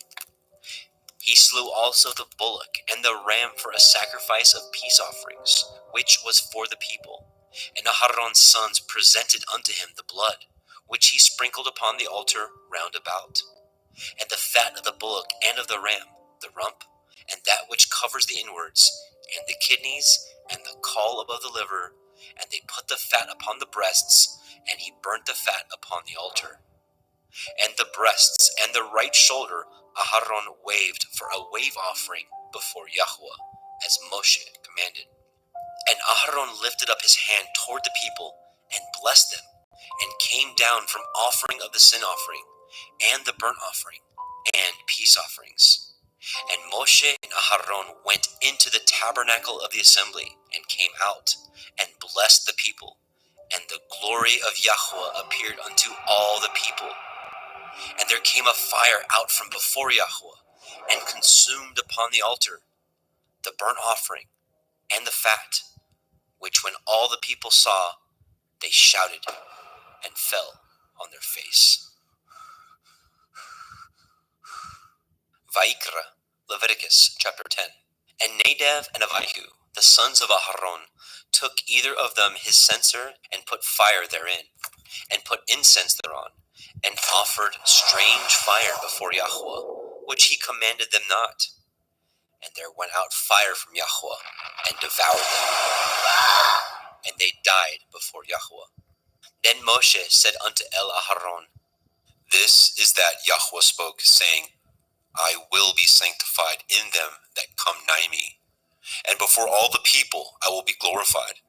He slew also the bullock and the ram for a sacrifice of peace offerings, which was for the people. And Aharon's sons presented unto him the blood, which he sprinkled upon the altar round about. And the fat of the bullock and of the ram, the rump, and that which covers the inwards, and the kidneys, and the caul above the liver, and they put the fat upon the breasts, and he burnt the fat upon the altar. And the breasts and the right shoulder Aharon waved for a wave offering before Yahweh, as Moshe commanded. And Aharon lifted up his hand toward the people, and blessed them, and came down from offering of the sin offering, and the burnt offering, and peace offerings. And Moshe and Aharon went into the tabernacle of the assembly, and came out, and blessed the people. And the glory of Yahweh appeared unto all the people. And there came a fire out from before Yahweh, and consumed upon the altar the burnt offering and the fat, which when all the people saw, they shouted and fell on their face. Vaikra, Leviticus chapter 10. And Nadab and Abihu, the sons of Aharon, took either of them his censer, and put fire therein, and put incense thereon, and offered strange fire before Yahweh, which he commanded them not. And there went out fire from Yahweh, and devoured them, and they died before Yahweh. Then Moshe said unto Aharon, This is that Yahweh spoke, saying, I will be sanctified in them that come nigh me, and before all the people I will be glorified.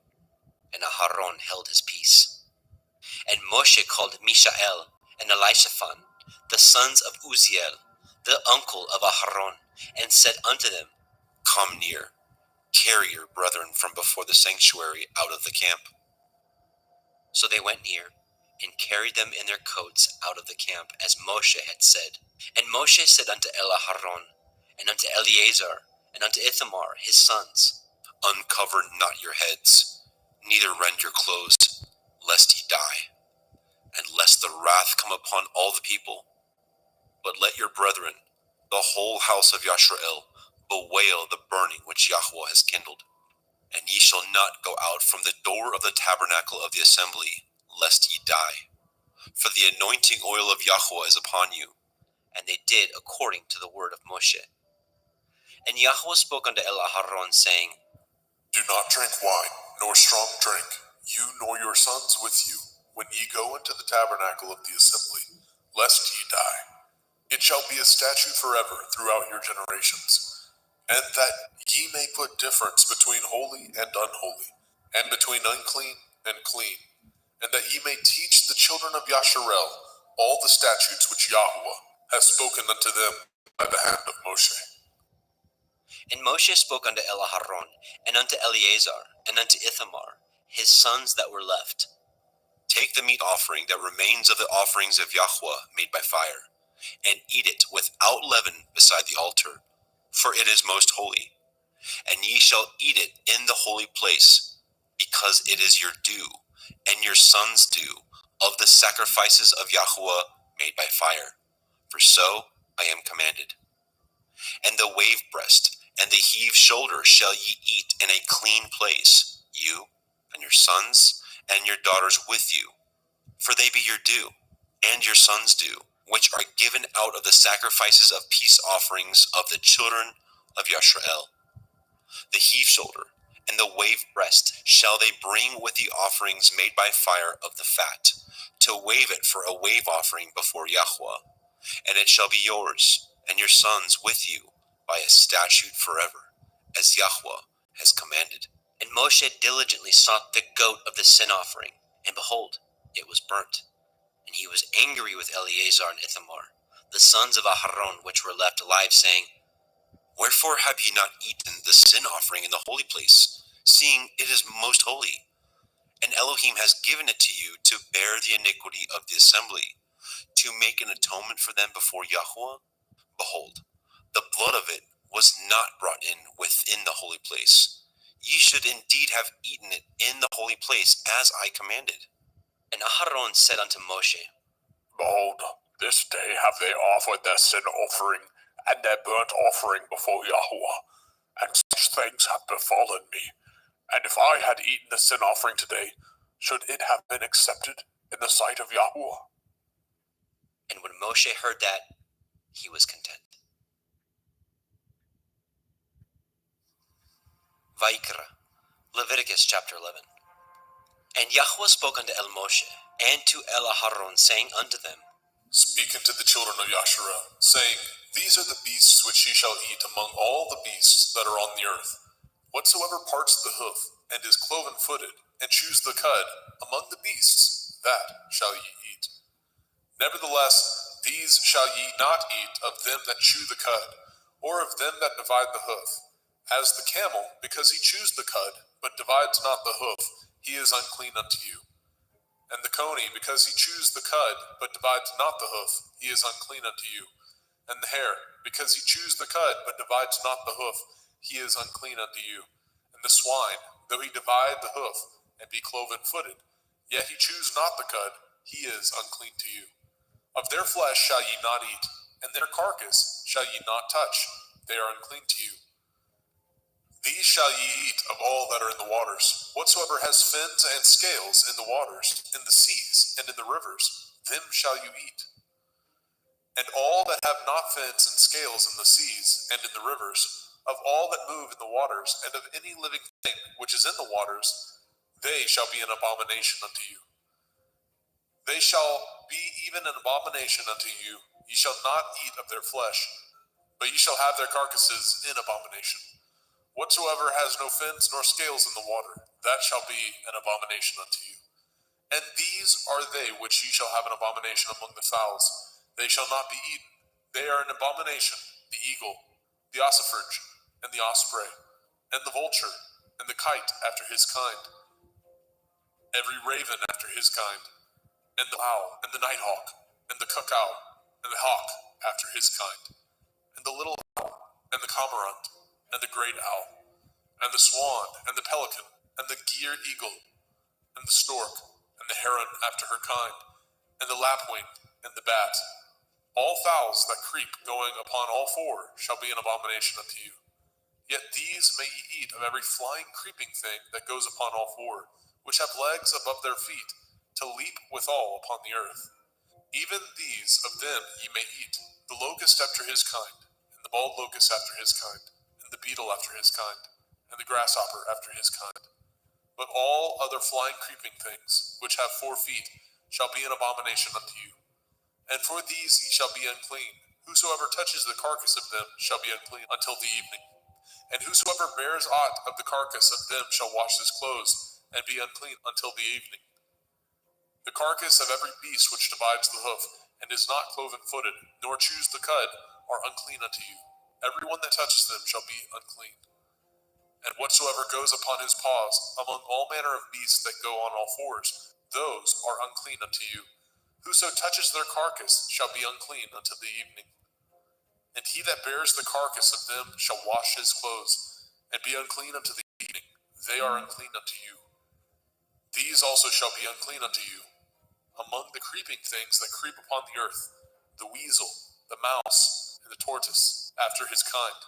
And Aharon held his peace. And Moshe called Mishael and Elishaphan, the sons of Uzziel, the uncle of Aharon, and said unto them, Come near, carry your brethren from before the sanctuary out of the camp. So they went near, and carried them in their coats out of the camp, as Moshe had said. And Moshe said unto Aharon, and unto Eleazar, and unto Ithamar his sons, Uncover not your heads, neither rend your clothes, lest ye die, and lest the wrath come upon all the people. But let your brethren, the whole house of Yashrael, bewail the burning which Yahweh has kindled. And ye shall not go out from the door of the tabernacle of the assembly, lest ye die. For the anointing oil of Yahweh is upon you. And they did according to the word of Moshe. And Yahweh spoke unto Aharon, saying, Do not drink wine, nor strong drink, you nor your sons with you, when ye go into the tabernacle of the assembly, lest ye die. It shall be a statute forever throughout your generations, and that ye may put difference between holy and unholy, and between unclean and clean, and that ye may teach the children of Yasharel all the statutes which Yahweh has spoken unto them by the hand of Moshe. And Moshe spoke unto Aharon, and unto Eleazar, and unto Ithamar, his sons that were left, Take the meat offering that remains of the offerings of Yahweh made by fire, and eat it without leaven beside the altar, for it is most holy. And ye shall eat it in the holy place. because it is your due, and your sons' due, of the sacrifices of Yahuwah made by fire. For so I am commanded. And the wave breast and the heave shoulder shall ye eat in a clean place, you and your sons and your daughters with you, for they be your due, and your sons' due, which are given out of the sacrifices of peace offerings of the children of Yashrael. The heave shoulder and the wave breast shall they bring with the offerings made by fire of the fat, to wave it for a wave offering before Yahweh. And it shall be yours and your sons with you by a statute forever, as Yahweh has commanded. And Moshe diligently sought the goat of the sin offering, and behold, it was burnt. And he was angry with Eleazar and Ithamar, the sons of Aharon, which were left alive, saying, Wherefore have ye not eaten the sin offering in the holy place, seeing it is most holy? And Elohim has given it to you to bear the iniquity of the assembly, to make an atonement for them before Yahweh? Behold, the blood of it was not brought in within the holy place. Ye should indeed have eaten it in the holy place, as I commanded. And Aharon said unto Moshe, Behold, this day have they offered their sin offering and their burnt offering before Yahweh, and such things have befallen me. And if I had eaten the sin offering today, should it have been accepted in the sight of Yahweh? And when Moshe heard that, he was content. Vaikra, Leviticus chapter 11. And Yahweh spoke unto El Moshe, and to El Aharon, saying unto them, Speak unto the children of Yasharel, saying, These are the beasts which ye shall eat among all the beasts that are on the earth. Whatsoever parts the hoof, and is cloven-footed, and chews the cud, among the beasts, that shall ye eat. Nevertheless, these shall ye not eat of them that chew the cud, or of them that divide the hoof. As the camel, because he chews the cud, but divides not the hoof, he is unclean unto you. And the coney, because he chews the cud, but divides not the hoof, he is unclean unto you. And the hare, because he chews the cud, but divides not the hoof, he is unclean unto you. And the swine, though he divide the hoof, and be cloven-footed, yet he chews not the cud, he is unclean to you. Of their flesh shall ye not eat, and their carcass shall ye not touch, they are unclean to you. These shall ye eat of all that are in the waters. Whatsoever has fins and scales in the waters, in the seas, and in the rivers, them shall you eat. And all that have not fins and scales in the seas, and in the rivers, of all that move in the waters, and of any living thing which is in the waters, they shall be an abomination unto you. They shall be even an abomination unto you. Ye shall not eat of their flesh, but ye shall have their carcasses in abomination. Whatsoever has no fins nor scales in the water, that shall be an abomination unto you. And these are they which ye shall have an abomination among the fowls. They shall not be eaten. They are an abomination, the eagle, the ossifrage, and the osprey, and the vulture, and the kite after his kind, every raven after his kind, and the owl, and the nighthawk, and the cuckow, and the hawk after his kind, and the little owl, and the cormorant, and the great owl, and the swan, and the pelican, and the gier eagle, and the stork, and the heron after her kind, and the lapwing, and the bat. All fowls that creep going upon all four shall be an abomination unto you. Yet these may ye eat of every flying creeping thing that goes upon all four, which have legs above their feet, to leap withal upon the earth. Even these of them ye may eat, the locust after his kind, and the bald locust after his kind, and the beetle after his kind, and the grasshopper after his kind. But all other flying creeping things, which have 4 feet, shall be an abomination unto you. And for these ye shall be unclean. Whosoever touches the carcass of them shall be unclean until the evening. And whosoever bears aught of the carcass of them shall wash his clothes, and be unclean until the evening. The carcass of every beast which divides the hoof, and is not cloven-footed, nor chews the cud, are unclean unto you. Every one that touches them shall be unclean. And whatsoever goes upon his paws, among all manner of beasts that go on all fours, those are unclean unto you. Whoso touches their carcass shall be unclean until the evening. And he that bears the carcass of them shall wash his clothes, and be unclean unto the evening. They are unclean unto you. These also shall be unclean unto you. Among the creeping things that creep upon the earth, the weasel, the mouse, and the tortoise, after his kind,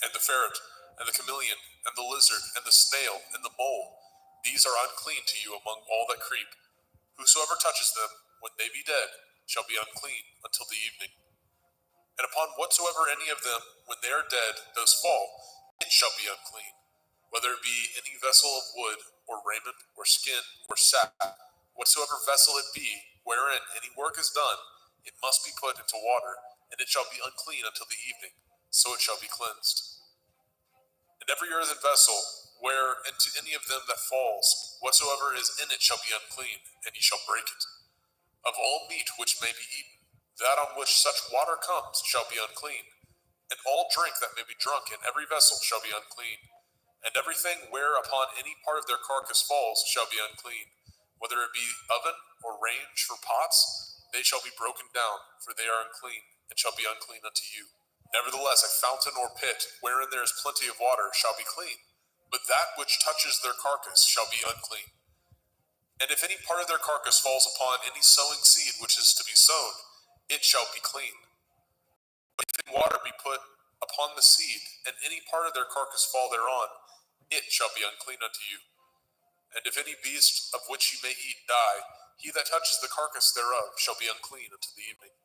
and the ferret, and the chameleon, and the lizard, and the snail, and the mole, these are unclean to you among all that creep. Whosoever touches them, when they be dead, shall be unclean until the evening. And upon whatsoever any of them, when they are dead, does fall, it shall be unclean, whether it be any vessel of wood, or raiment, or skin, or sack, whatsoever vessel it be, wherein any work is done, it must be put into water, and it shall be unclean until the evening, so it shall be cleansed. And every earthen vessel, where into any of them that falls, whatsoever is in it shall be unclean, and ye shall break it. Of all meat which may be eaten, that on which such water comes shall be unclean, and all drink that may be drunk in every vessel shall be unclean, and everything whereupon any part of their carcass falls shall be unclean, whether it be oven or range for pots, they shall be broken down, for they are unclean, and shall be unclean unto you. Nevertheless, a fountain or pit, wherein there is plenty of water, shall be clean, but that which touches their carcass shall be unclean. And if any part of their carcass falls upon any sowing seed which is to be sown, it shall be clean. But if any water be put upon the seed, and any part of their carcass fall thereon, it shall be unclean unto you. And if any beast of which ye may eat die, he that touches the carcass thereof shall be unclean until the evening.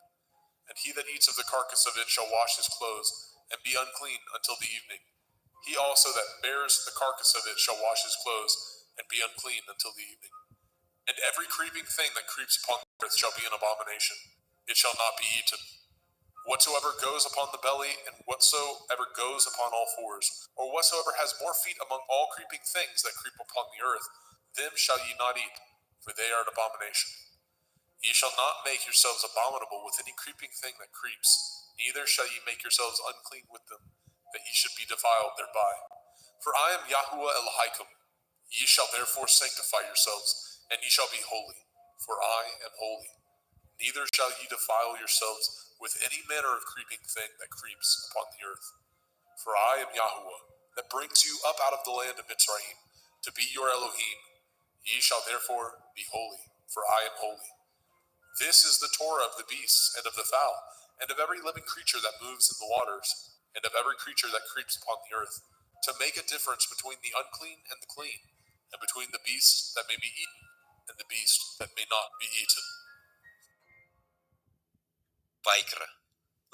And he that eats of the carcass of it shall wash his clothes, and be unclean until the evening. He also that bears the carcass of it shall wash his clothes, and be unclean until the evening. And every creeping thing that creeps upon the earth shall be an abomination. It shall not be eaten. Whatsoever goes upon the belly, and whatsoever goes upon all fours, or whatsoever has more feet among all creeping things that creep upon the earth, them shall ye not eat, for they are an abomination. Ye shall not make yourselves abominable with any creeping thing that creeps, neither shall ye make yourselves unclean with them, that ye should be defiled thereby. For I am Yahuwah Elohim. Ye shall therefore sanctify yourselves, and ye shall be holy, for I am holy. Neither shall ye defile yourselves with any manner of creeping thing that creeps upon the earth. For I am Yahuwah, that brings you up out of the land of Mitzrayim, to be your Elohim. Ye shall therefore be holy, for I am holy. This is the Torah of the beasts, and of the fowl, and of every living creature that moves in the waters, and of every creature that creeps upon the earth, to make a difference between the unclean and the clean, and between the beast that may be eaten and the beast that may not be eaten. Vaikra,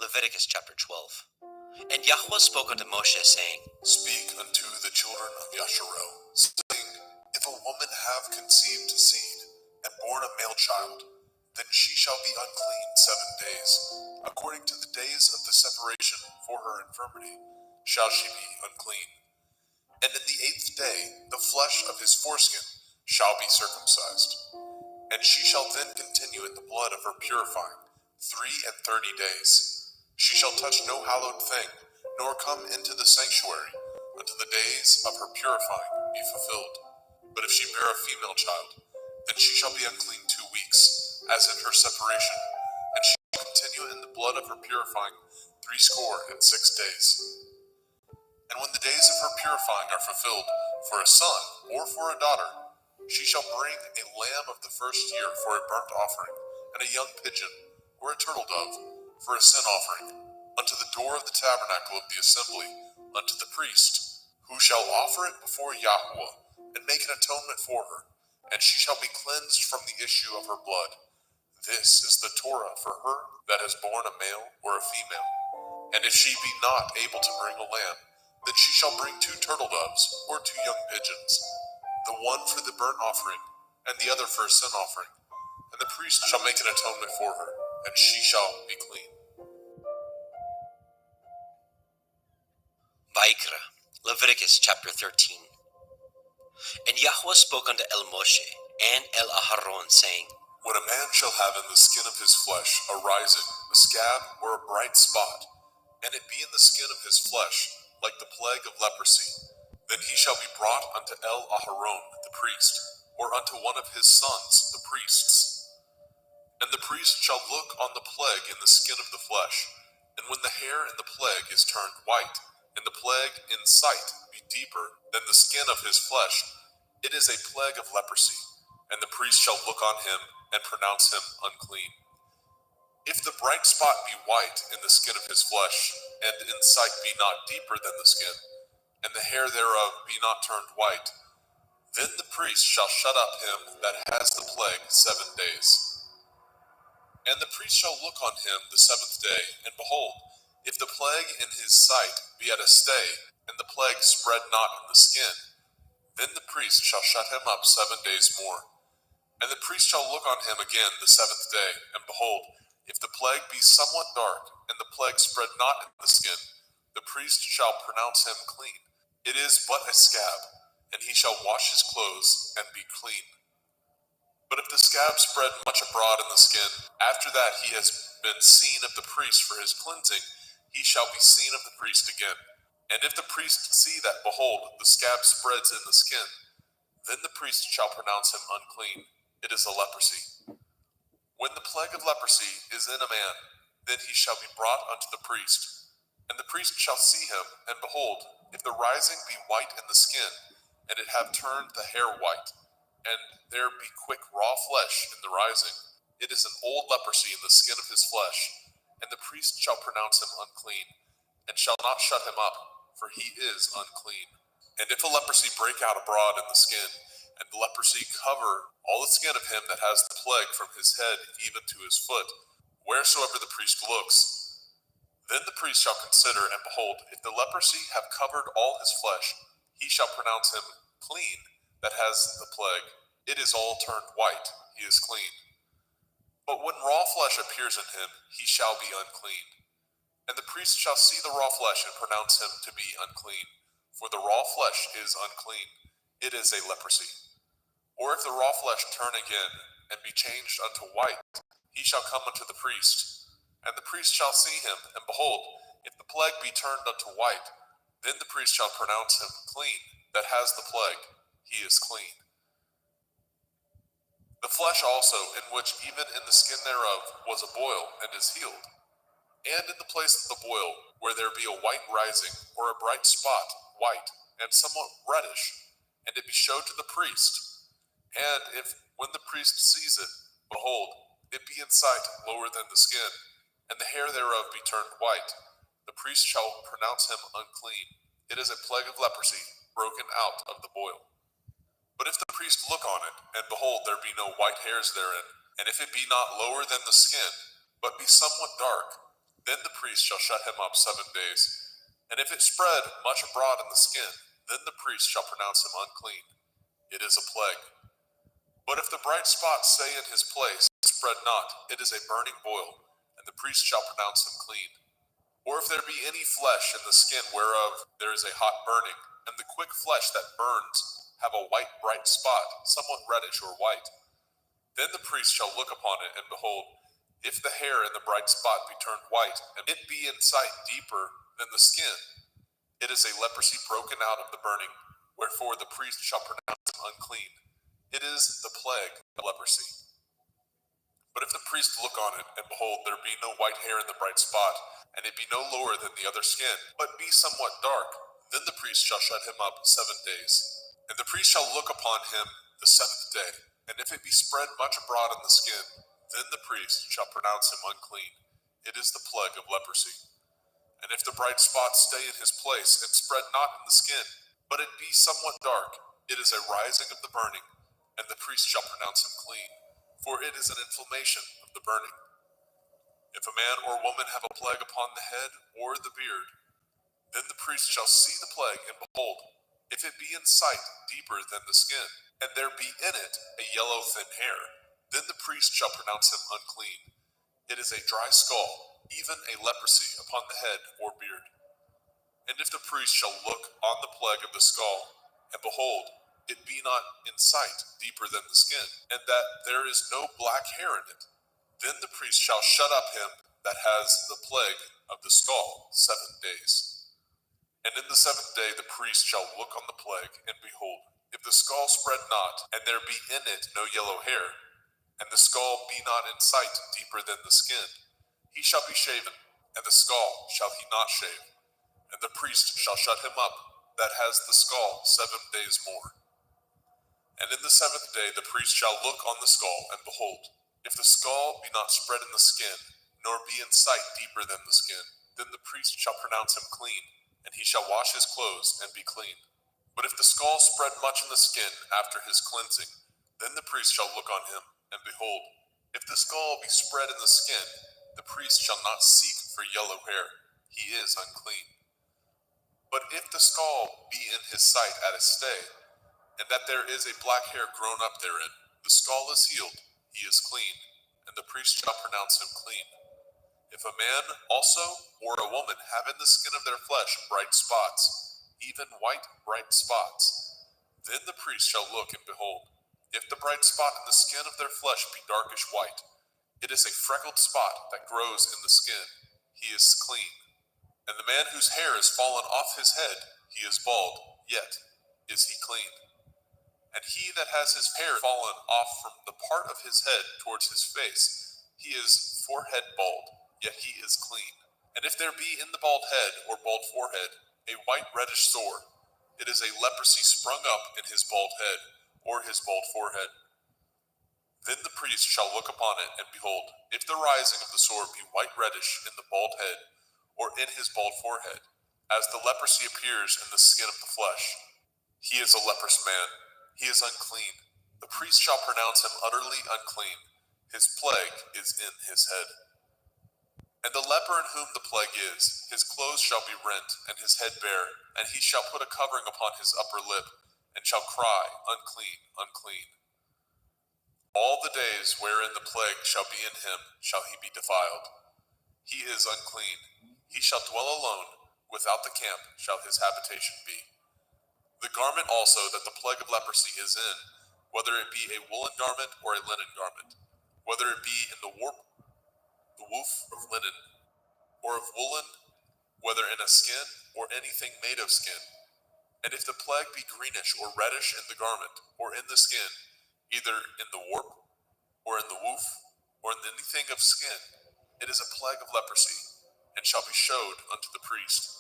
Leviticus chapter 12. And Yahweh spoke unto Moshe, saying, Speak unto the children of Yasharel, saying, If a woman have conceived seed, and born a male child, then she shall be unclean 7 days. According to the days of the separation for her infirmity, shall she be unclean. And in the 8th day, the flesh of his foreskin shall be circumcised. And she shall then continue in the blood of her purifying 33 days. She shall touch no hallowed thing, nor come into the sanctuary, until the days of her purifying be fulfilled. But if she bear a female child, then she shall be unclean 2 weeks, as in her separation, and she shall continue in the blood of her purifying 66 days. And when the days of her purifying are fulfilled, for a son or for a daughter, she shall bring a lamb of the first year for a burnt offering, and a young pigeon, or a turtle dove, for a sin offering, unto the door of the tabernacle of the assembly, unto the priest, who shall offer it before Yahuwah, and make an atonement for her, and she shall be cleansed from the issue of her blood. This is the Torah for her that has borne a male or a female. And if she be not able to bring a lamb, then she shall bring 2 turtle doves, or 2 young pigeons, the one for the burnt offering, and the other for a sin offering. And the priest shall make an atonement for her, and she shall be clean. Vaikra, Leviticus chapter 13. And Yahweh spoke unto El Moshe and El Aharon, saying, When a man shall have in the skin of his flesh a rising, a scab, or a bright spot, and it be in the skin of his flesh, like the plague of leprosy, then he shall be brought unto El Aharon the priest, or unto one of his sons the priests. And the priest shall look on the plague in the skin of the flesh, and when the hair in the plague is turned white, and the plague in sight be deeper than the skin of his flesh, It is a plague of leprosy, and the priest shall look on him and pronounce him unclean. If the bright spot be white in the skin of his flesh, and in sight be not deeper than the skin, and the hair thereof be not turned white, then the priest shall shut up him that has the plague 7 days. And the priest shall look on him the 7th day, and behold, if the plague in his sight be at a stay, and the plague spread not in the skin, then the priest shall shut him up 7 days more. And the priest shall look on him again the 7th day, and behold, if the plague be somewhat dark, and the plague spread not in the skin, the priest shall pronounce him clean. It is but a scab, and he shall wash his clothes and be clean. But if the scab spread much abroad in the skin, after that he has been seen of the priest for his cleansing, he shall be seen of the priest again. And if the priest see that, behold, the scab spreads in the skin, then the priest shall pronounce him unclean. It is a leprosy. When the plague of leprosy is in a man, then he shall be brought unto the priest. And the priest shall see him, and behold, if the rising be white in the skin, and it have turned the hair white, and there be quick raw flesh in the rising, it is an old leprosy in the skin of his flesh, and the priest shall pronounce him unclean, and shall not shut him up, for he is unclean. And if a leprosy break out abroad in the skin, and the leprosy cover all the skin of him that has the plague from his head even to his foot, wheresoever the priest looks, then the priest shall consider, and behold, if the leprosy have covered all his flesh, he shall pronounce him clean that has the plague. It is all turned white, he is clean. But when raw flesh appears in him, he shall be unclean. And the priest shall see the raw flesh and pronounce him to be unclean. For the raw flesh is unclean, it is a leprosy. Or if the raw flesh turn again, and be changed unto white, he shall come unto the priest. And the priest shall see him, and behold, if the plague be turned unto white, then the priest shall pronounce him clean that has the plague, he is clean. The flesh also, in which even in the skin thereof was a boil, and is healed. And in the place of the boil, where there be a white rising, or a bright spot, white, and somewhat reddish, and it be showed to the priest. And if, when the priest sees it, behold, it be in sight lower than the skin, and the hair thereof be turned white, the priest shall pronounce him unclean. It is a plague of leprosy, broken out of the boil. But if the priest look on it, and behold, there be no white hairs therein, and if it be not lower than the skin, but be somewhat dark, then the priest shall shut him up 7 days. And if it spread much abroad in the skin, then the priest shall pronounce him unclean. It is a plague. But if the bright spot stay in his place, and spread not, it is a burning boil, and the priest shall pronounce him clean. Or if there be any flesh in the skin whereof there is a hot burning, and the quick flesh that burns have a white bright spot, somewhat reddish or white, then the priest shall look upon it, and behold, if the hair in the bright spot be turned white, and it be in sight deeper than the skin, it is a leprosy broken out of the burning, wherefore the priest shall pronounce him unclean. It is the plague of leprosy. But if the priest look on it, and behold, there be no white hair in the bright spot, and it be no lower than the other skin, but be somewhat dark, then the priest shall shut him up 7 days. And the priest shall look upon him the 7th day, and if it be spread much abroad in the skin, then the priest shall pronounce him unclean. It is the plague of leprosy. And if the bright spot stay in his place, and spread not in the skin, but it be somewhat dark, it is a rising of the burning, and the priest shall pronounce him clean, for it is an inflammation of the burning. If a man or woman have a plague upon the head or the beard, then the priest shall see the plague, and behold, if it be in sight deeper than the skin, and there be in it a yellow thin hair, then the priest shall pronounce him unclean. It is a dry skull, even a leprosy upon the head or beard. And if the priest shall look on the plague of the skull, and behold, it be not in sight deeper than the skin, and that there is no black hair in it, then the priest shall shut up him that has the plague of the skull 7 days. And in the 7th day the priest shall look on the plague, and behold, if the skull spread not, and there be in it no yellow hair, and the skull be not in sight deeper than the skin, he shall be shaven, and the skull shall he not shave, and the priest shall shut him up that has the skull 7 days more. And in the seventh day the priest shall look on the skull, and behold, if the skull be not spread in the skin, nor be in sight deeper than the skin, then the priest shall pronounce him clean, and he shall wash his clothes and be clean. But if the skull spread much in the skin after his cleansing, then the priest shall look on him, and behold, if the skull be spread in the skin, the priest shall not seek for yellow hair, he is unclean. But if the skull be in his sight at a stay, and that there is a black hair grown up therein, the skull is healed, he is clean, and the priest shall pronounce him clean. If a man also or a woman have in the skin of their flesh bright spots, even white bright spots, then the priest shall look and behold, if the bright spot in the skin of their flesh be darkish white, it is a freckled spot that grows in the skin, he is clean. And the man whose hair is fallen off his head, he is bald, yet is he clean. And he that has his hair fallen off from the part of his head towards his face, he is forehead bald, yet he is clean. And if there be in the bald head or bald forehead a white reddish sore, it is a leprosy sprung up in his bald head or his bald forehead. Then the priest shall look upon it, and behold, if the rising of the sore be white reddish in the bald head or in his bald forehead, as the leprosy appears in the skin of the flesh, he is a leprous man, he is unclean. The priest shall pronounce him utterly unclean. His plague is in his head. And the leper in whom the plague is, his clothes shall be rent, and his head bare, and he shall put a covering upon his upper lip, and shall cry, Unclean, unclean. All the days wherein the plague shall be in him shall he be defiled. He is unclean. He shall dwell alone, without the camp shall his habitation be. The garment also that the plague of leprosy is in, whether it be a woolen garment or a linen garment, whether it be in the warp, the woof of linen, or of woolen, whether in a skin or anything made of skin. And if the plague be greenish or reddish in the garment or in the skin, either in the warp or in the woof or in anything of skin, it is a plague of leprosy, and shall be showed unto the priest.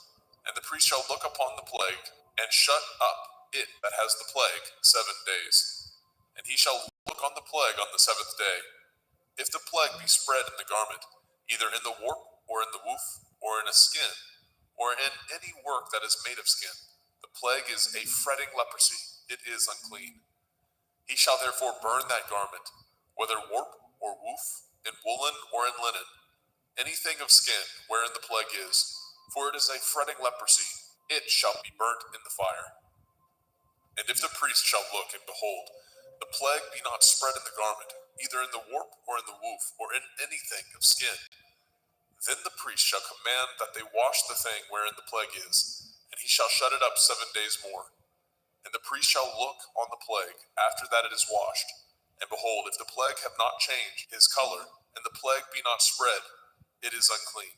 And the priest shall look upon the plague, and shut up it that has the plague 7 days. And he shall look on the plague on the 7th day. If the plague be spread in the garment, either in the warp or in the woof or in a skin, or in any work that is made of skin, the plague is a fretting leprosy, it is unclean. He shall therefore burn that garment, whether warp or woof, in woolen or in linen, anything of skin wherein the plague is, for it is a fretting leprosy, it shall be burnt in the fire. And if the priest shall look and behold, the plague be not spread in the garment, either in the warp or in the woof, or in anything of skin, then the priest shall command that they wash the thing wherein the plague is, and he shall shut it up 7 days more. And the priest shall look on the plague after that it is washed, and behold, if the plague have not changed his color, and the plague be not spread, it is unclean.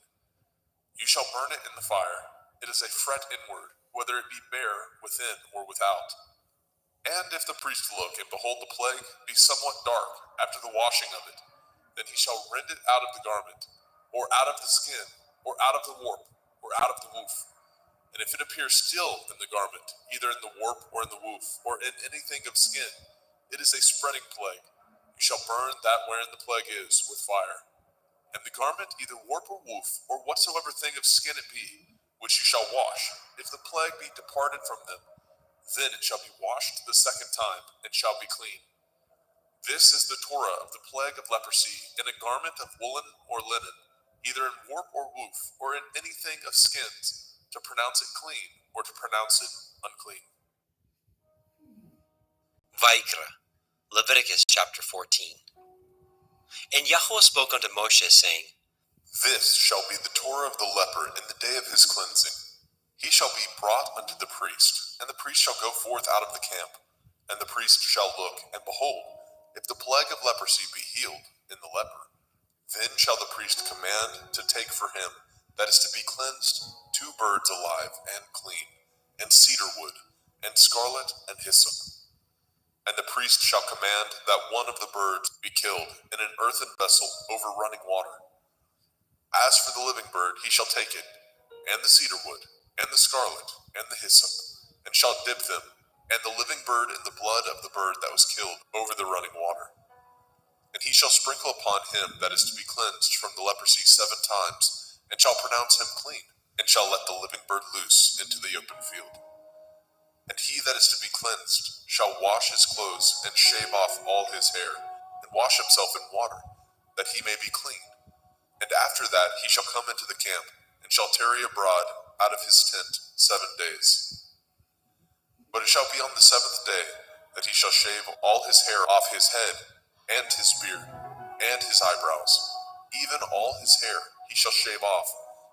You shall burn it in the fire. It is a fret inward, whether it be bare within or without. And if the priest look and behold the plague be somewhat dark after the washing of it, then he shall rend it out of the garment, or out of the skin, or out of the warp, or out of the woof. And if it appear still in the garment, either in the warp or in the woof, or in anything of skin, it is a spreading plague. You shall burn that wherein the plague is with fire. And the garment, either warp or woof, or whatsoever thing of skin it be, which you shall wash, if the plague be departed from them, then it shall be washed the 2nd time, and shall be clean. This is the Torah of the plague of leprosy, in a garment of woolen or linen, either in warp or woof, or in anything of skins, to pronounce it clean, or to pronounce it unclean. Vaikra, Leviticus chapter 14. And Yahweh spoke unto Moshe, saying, This shall be the Torah of the leper in the day of his cleansing. He shall be brought unto the priest, and the priest shall go forth out of the camp. And the priest shall look, and behold, if the plague of leprosy be healed in the leper, then shall the priest command to take for him that is to be cleansed 2 birds alive and clean, and cedar wood, and scarlet, and hyssop. And the priest shall command that one of the birds be killed in an earthen vessel over running water. As for the living bird, he shall take it, and the cedar wood, and the scarlet, and the hyssop, and shall dip them, and the living bird in the blood of the bird that was killed over the running water. And he shall sprinkle upon him that is to be cleansed from the leprosy 7 times, and shall pronounce him clean, and shall let the living bird loose into the open field. And he that is to be cleansed shall wash his clothes, and shave off all his hair, and wash himself in water, that he may be clean. And after that he shall come into the camp, and shall tarry abroad out of his tent 7 days. But it shall be on the 7th day that he shall shave all his hair off his head, and his beard, and his eyebrows, even all his hair he shall shave off,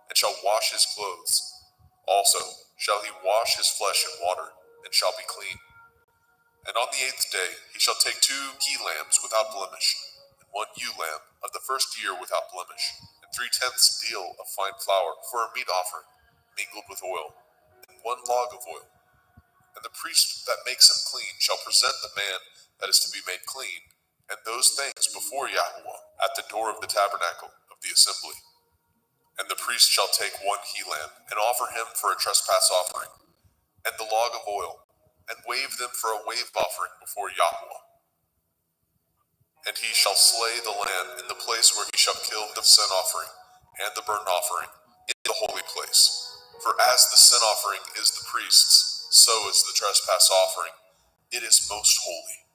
and shall wash his clothes. Also shall he wash his flesh in water, and shall be clean. And on the 8th day he shall take 2 he-lambs without blemish, and 1 ewe-lamb of the first year without blemish, and 3/10 deal of fine flour for a meat offering, mingled with oil, and 1 log of oil. And the priest that makes him clean shall present the man that is to be made clean, and those things before Yahweh at the door of the tabernacle of the assembly. And the priest shall take 1 he-lamb, and offer him for a trespass offering, and the log of oil, and wave them for a wave offering before Yahweh. And he shall slay the lamb in the place where he shall kill the sin offering and the burnt offering in the holy place. For as the sin offering is the priest's, so is the trespass offering. It is most holy.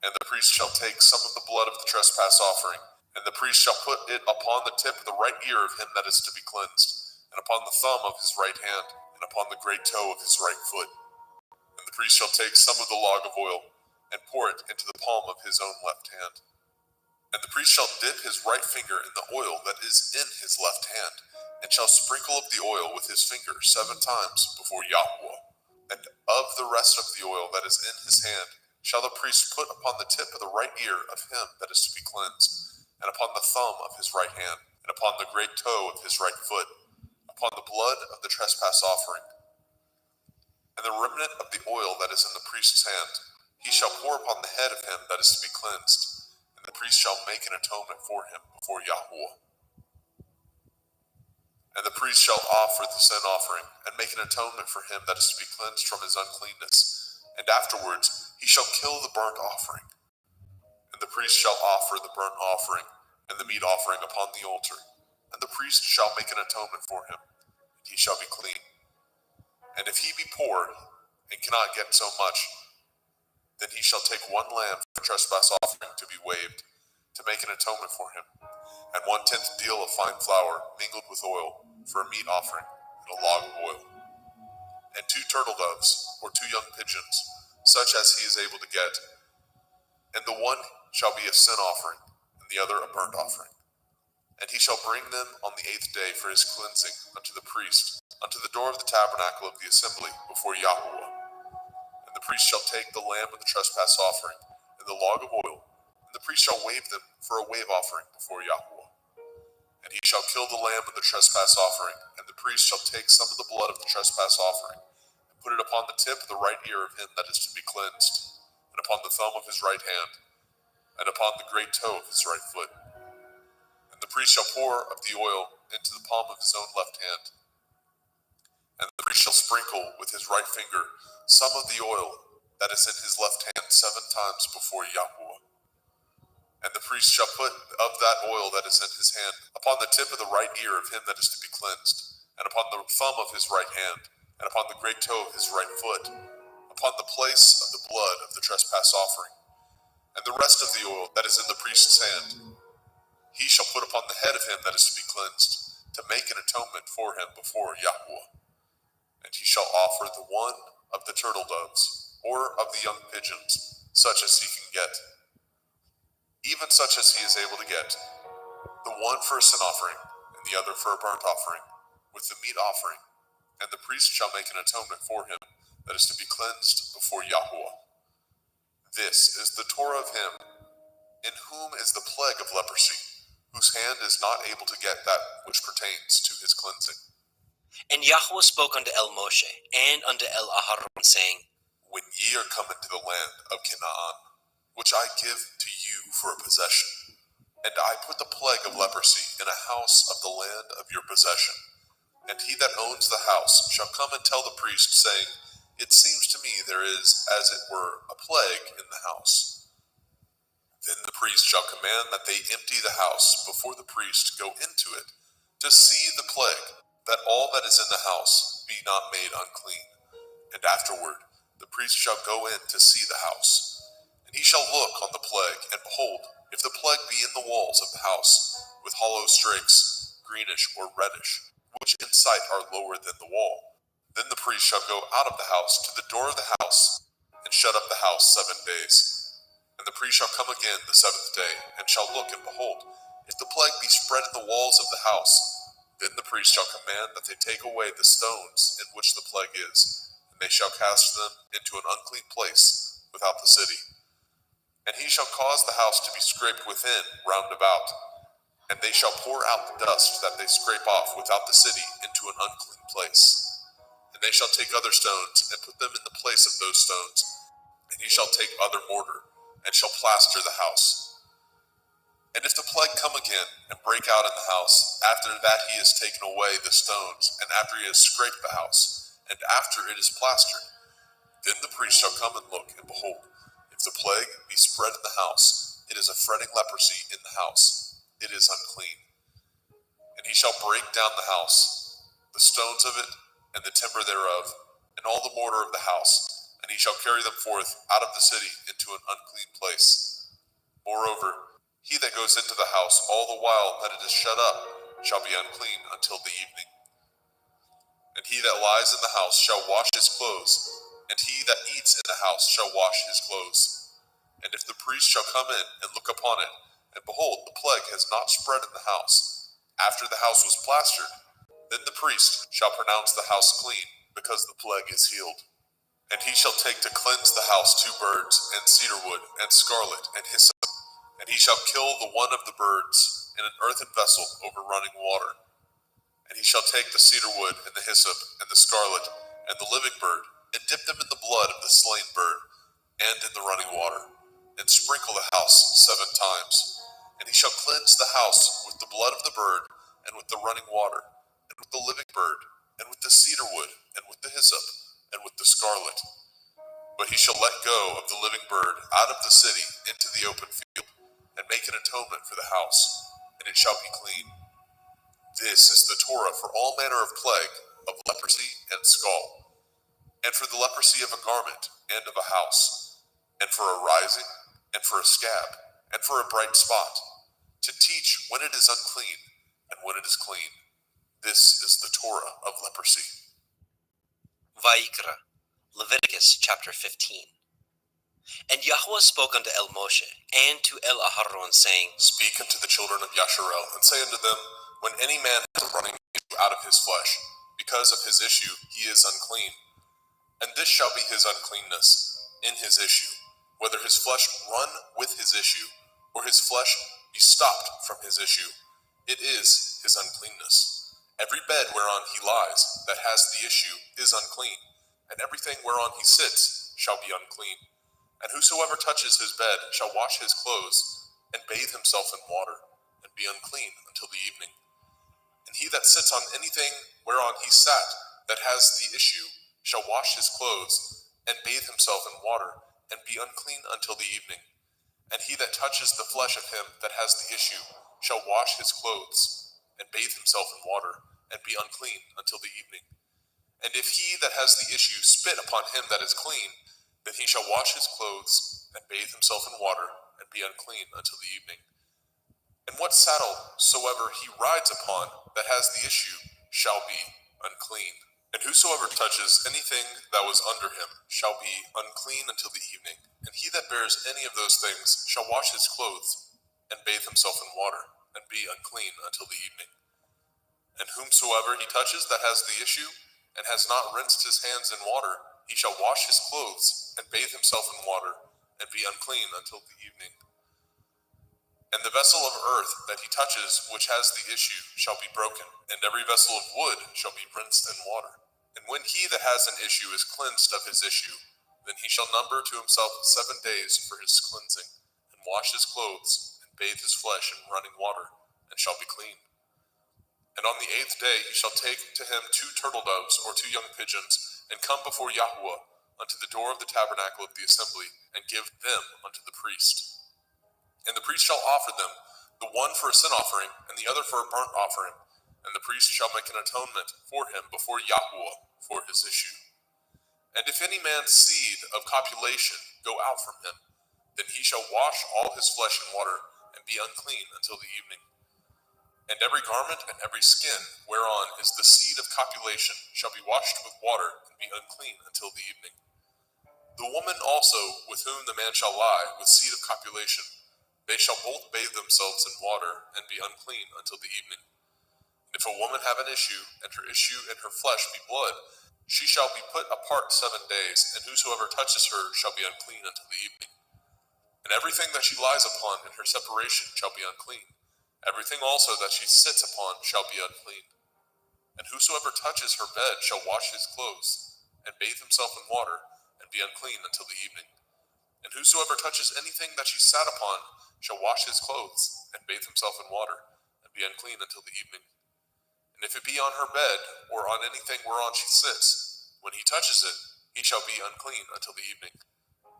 And the priest shall take some of the blood of the trespass offering, and the priest shall put it upon the tip of the right ear of him that is to be cleansed, and upon the thumb of his right hand, and upon the great toe of his right foot. And the priest shall take some of the log of oil, and pour it into the palm of his own left hand. And the priest shall dip his right finger in the oil that is in his left hand, and shall sprinkle up the oil with his finger 7 times before Yahweh. And of the rest of the oil that is in his hand shall the priest put upon the tip of the right ear of him that is to be cleansed, and upon the thumb of his right hand, and upon the great toe of his right foot, upon the blood of the trespass offering. And the remnant of the oil that is in the priest's hand he shall pour upon the head of him that is to be cleansed, and the priest shall make an atonement for him before Yahweh. And the priest shall offer the sin offering, and make an atonement for him that is to be cleansed from his uncleanness, and afterwards he shall kill the burnt offering. And the priest shall offer the burnt offering and the meat offering upon the altar, and the priest shall make an atonement for him, and he shall be clean. And if he be poor, and cannot get so much, then he shall take 1 lamb for trespass offering to be waved, to make an atonement for him, and 1/10 deal of fine flour mingled with oil for a meat offering, and a log of oil, and 2 turtle doves or 2 young pigeons, such as he is able to get, and the one shall be a sin offering, and the other a burnt offering. And he shall bring them on the 8th day for his cleansing unto the priest, unto the door of the tabernacle of the assembly before Yahweh. And the priest shall take the lamb of the trespass offering, and the log of oil, and the priest shall wave them for a wave offering before Yahweh. And he shall kill the lamb of the trespass offering, and the priest shall take some of the blood of the trespass offering, and put it upon the tip of the right ear of him that is to be cleansed, and upon the thumb of his right hand, and upon the great toe of his right foot. And the priest shall pour of the oil into the palm of his own left hand. And the priest shall sprinkle with his right finger some of the oil that is in his left hand 7 times before Yahweh. And the priest shall put of that oil that is in his hand upon the tip of the right ear of him that is to be cleansed, and upon the thumb of his right hand, and upon the great toe of his right foot, upon the place of the blood of the trespass offering. And the rest of the oil that is in the priest's hand he shall put upon the head of him that is to be cleansed, to make an atonement for him before Yahweh. And he shall offer the 1 of the turtle doves, or of the young pigeons, such as he can get, even such as he is able to get, the one for a sin offering, and the other for a burnt offering, with the meat offering. And the priest shall make an atonement for him that is to be cleansed before Yahweh. This is the Torah of him in whom is the plague of leprosy, whose hand is not able to get that which pertains to his cleansing. And Yahweh spoke unto El Moshe, and unto El Aharon, saying, When ye are come into the land of Canaan, which I give to you for a possession, and I put the plague of leprosy in a house of the land of your possession, and he that owns the house shall come and tell the priest, saying, It seems to me there is, as it were, a plague in the house. Then the priest shall command that they empty the house before the priest go into it to see the plague, that all that is in the house be not made unclean. And afterward the priest shall go in to see the house. And he shall look on the plague, and behold, if the plague be in the walls of the house, with hollow strakes, greenish or reddish, which in sight are lower than the wall, then the priest shall go out of the house to the door of the house, and shut up the house 7 days. And the priest shall come again the 7th day, and shall look, and behold, if the plague be spread in the walls of the house, then the priest shall command that they take away the stones in which the plague is, and they shall cast them into an unclean place without the city. And he shall cause the house to be scraped within round about, and they shall pour out the dust that they scrape off without the city into an unclean place. And they shall take other stones, and put them in the place of those stones. And he shall take other mortar, and shall plaster the house. And if the plague come again, and break out in the house, after that he has taken away the stones, and after he has scraped the house, and after it is plastered, then the priest shall come and look, and behold, if the plague be spread in the house, it is a fretting leprosy in the house, it is unclean. And he shall break down the house, the stones of it, and the timber thereof, and all the mortar of the house, and he shall carry them forth out of the city into an unclean place. Moreover, he that goes into the house all the while that it is shut up shall be unclean until the evening. And he that lies in the house shall wash his clothes, and he that eats in the house shall wash his clothes. And if the priest shall come in and look upon it, and behold, the plague has not spread in the house, after the house was plastered, then the priest shall pronounce the house clean, because the plague is healed. And he shall take to cleanse the house 2 birds, and cedar wood, and scarlet, and hyssop. And he shall kill the one of the birds in an earthen vessel over running water. And he shall take the cedar wood, and the hyssop, and the scarlet, and the living bird, and dip them in the blood of the slain bird, and in the running water, and sprinkle the house 7 times. And he shall cleanse the house with the blood of the bird, and with the running water, and with the living bird, and with the cedar wood, and with the hyssop, and with the scarlet. But he shall let go of the living bird out of the city into the open field, and make an atonement for the house, and it shall be clean. This is the Torah for all manner of plague, of leprosy and scald, and for the leprosy of a garment, and of a house, and for a rising, and for a scab, and for a bright spot, to teach when it is unclean, and when it is clean. This is the Torah of leprosy. Vayikra, Leviticus chapter 15. And Yahweh spoke unto El Moshe, and to El Aharon, saying, Speak unto the children of Yasharel, and say unto them, when any man has a running issue out of his flesh, because of his issue he is unclean. And this shall be his uncleanness in his issue, whether his flesh run with his issue, or his flesh be stopped from his issue, it is his uncleanness. Every bed whereon he lies that has the issue is unclean, and everything whereon he sits shall be unclean. And whosoever touches his bed shall wash his clothes, and bathe himself in water, and be unclean until the evening. And he that sits on anything whereon he sat that has the issue shall wash his clothes, and bathe himself in water, and be unclean until the evening. And he that touches the flesh of him that has the issue shall wash his clothes, and bathe himself in water, and be unclean until the evening. And if he that has the issue spit upon him that is clean, then he shall wash his clothes, and bathe himself in water, and be unclean until the evening. And what saddle soever he rides upon that has the issue shall be unclean. And whosoever touches anything that was under him shall be unclean until the evening. And he that bears any of those things shall wash his clothes, and bathe himself in water, and be unclean until the evening. And whomsoever he touches that has the issue, and has not rinsed his hands in water, he shall wash his clothes, and bathe himself in water, and be unclean until the evening. And the vessel of earth that he touches which has the issue shall be broken, and every vessel of wood shall be rinsed in water. And when he that has an issue is cleansed of his issue, then he shall number to himself 7 days for his cleansing, and wash his clothes, and bathe his flesh in running water, and shall be clean. And on the 8th day he shall take to him 2 turtle doves or 2 young pigeons, and come before Yahuwah unto the door of the tabernacle of the assembly, and give them unto the priest. And the priest shall offer them, the one for a sin offering, and the other for a burnt offering. And the priest shall make an atonement for him before Yahuwah for his issue. And if any man's seed of copulation go out from him, then he shall wash all his flesh in water, and be unclean until the evening. And every garment and every skin whereon is the seed of copulation shall be washed with water, and be unclean until the evening. The woman also with whom the man shall lie with seed of copulation, they shall both bathe themselves in water, and be unclean until the evening. And if a woman have an issue, and her issue in her flesh be blood, she shall be put apart 7 days, and whosoever touches her shall be unclean until the evening. And everything that she lies upon in her separation shall be unclean. Everything also that she sits upon shall be unclean. And whosoever touches her bed shall wash his clothes, and bathe himself in water, and be unclean until the evening. And whosoever touches anything that she sat upon shall wash his clothes, and bathe himself in water, and be unclean until the evening. And if it be on her bed, or on anything whereon she sits, when he touches it, he shall be unclean until the evening.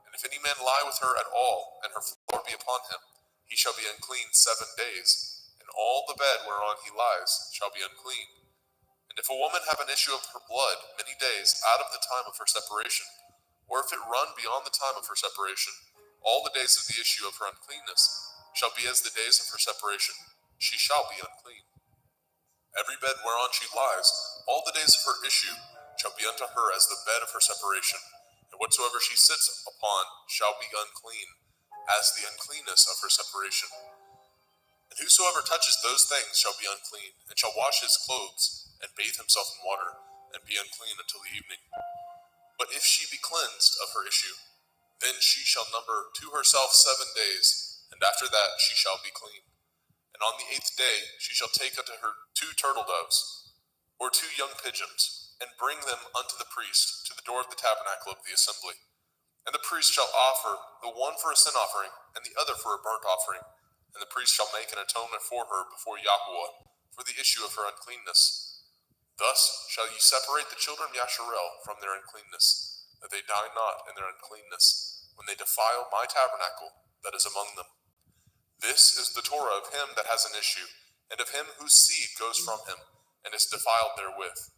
And if any man lie with her at all, and her floor be upon him, he shall be unclean 7 days, and all the bed whereon he lies shall be unclean. And if a woman have an issue of her blood many days out of the time of her separation, or if it run beyond the time of her separation, all the days of the issue of her uncleanness shall be as the days of her separation. She shall be unclean. Every bed whereon she lies, all the days of her issue shall be unto her as the bed of her separation, and whatsoever she sits upon shall be unclean, as the uncleanness of her separation. And whosoever touches those things shall be unclean, and shall wash his clothes, and bathe himself in water, and be unclean until the evening. But if she be cleansed of her issue, then she shall number to herself 7 days, and after that she shall be clean. And on the 8th day she shall take unto her 2 turtle doves, or 2 young pigeons, and bring them unto the priest to the door of the tabernacle of the assembly. And the priest shall offer the one for a sin offering, and the other for a burnt offering. And the priest shall make an atonement for her before Yahuwah for the issue of her uncleanness. Thus shall ye separate the children of Yasharel from their uncleanness, that they die not in their uncleanness, when they defile my tabernacle that is among them. This is the Torah of him that has an issue, and of him whose seed goes from him, and is defiled therewith,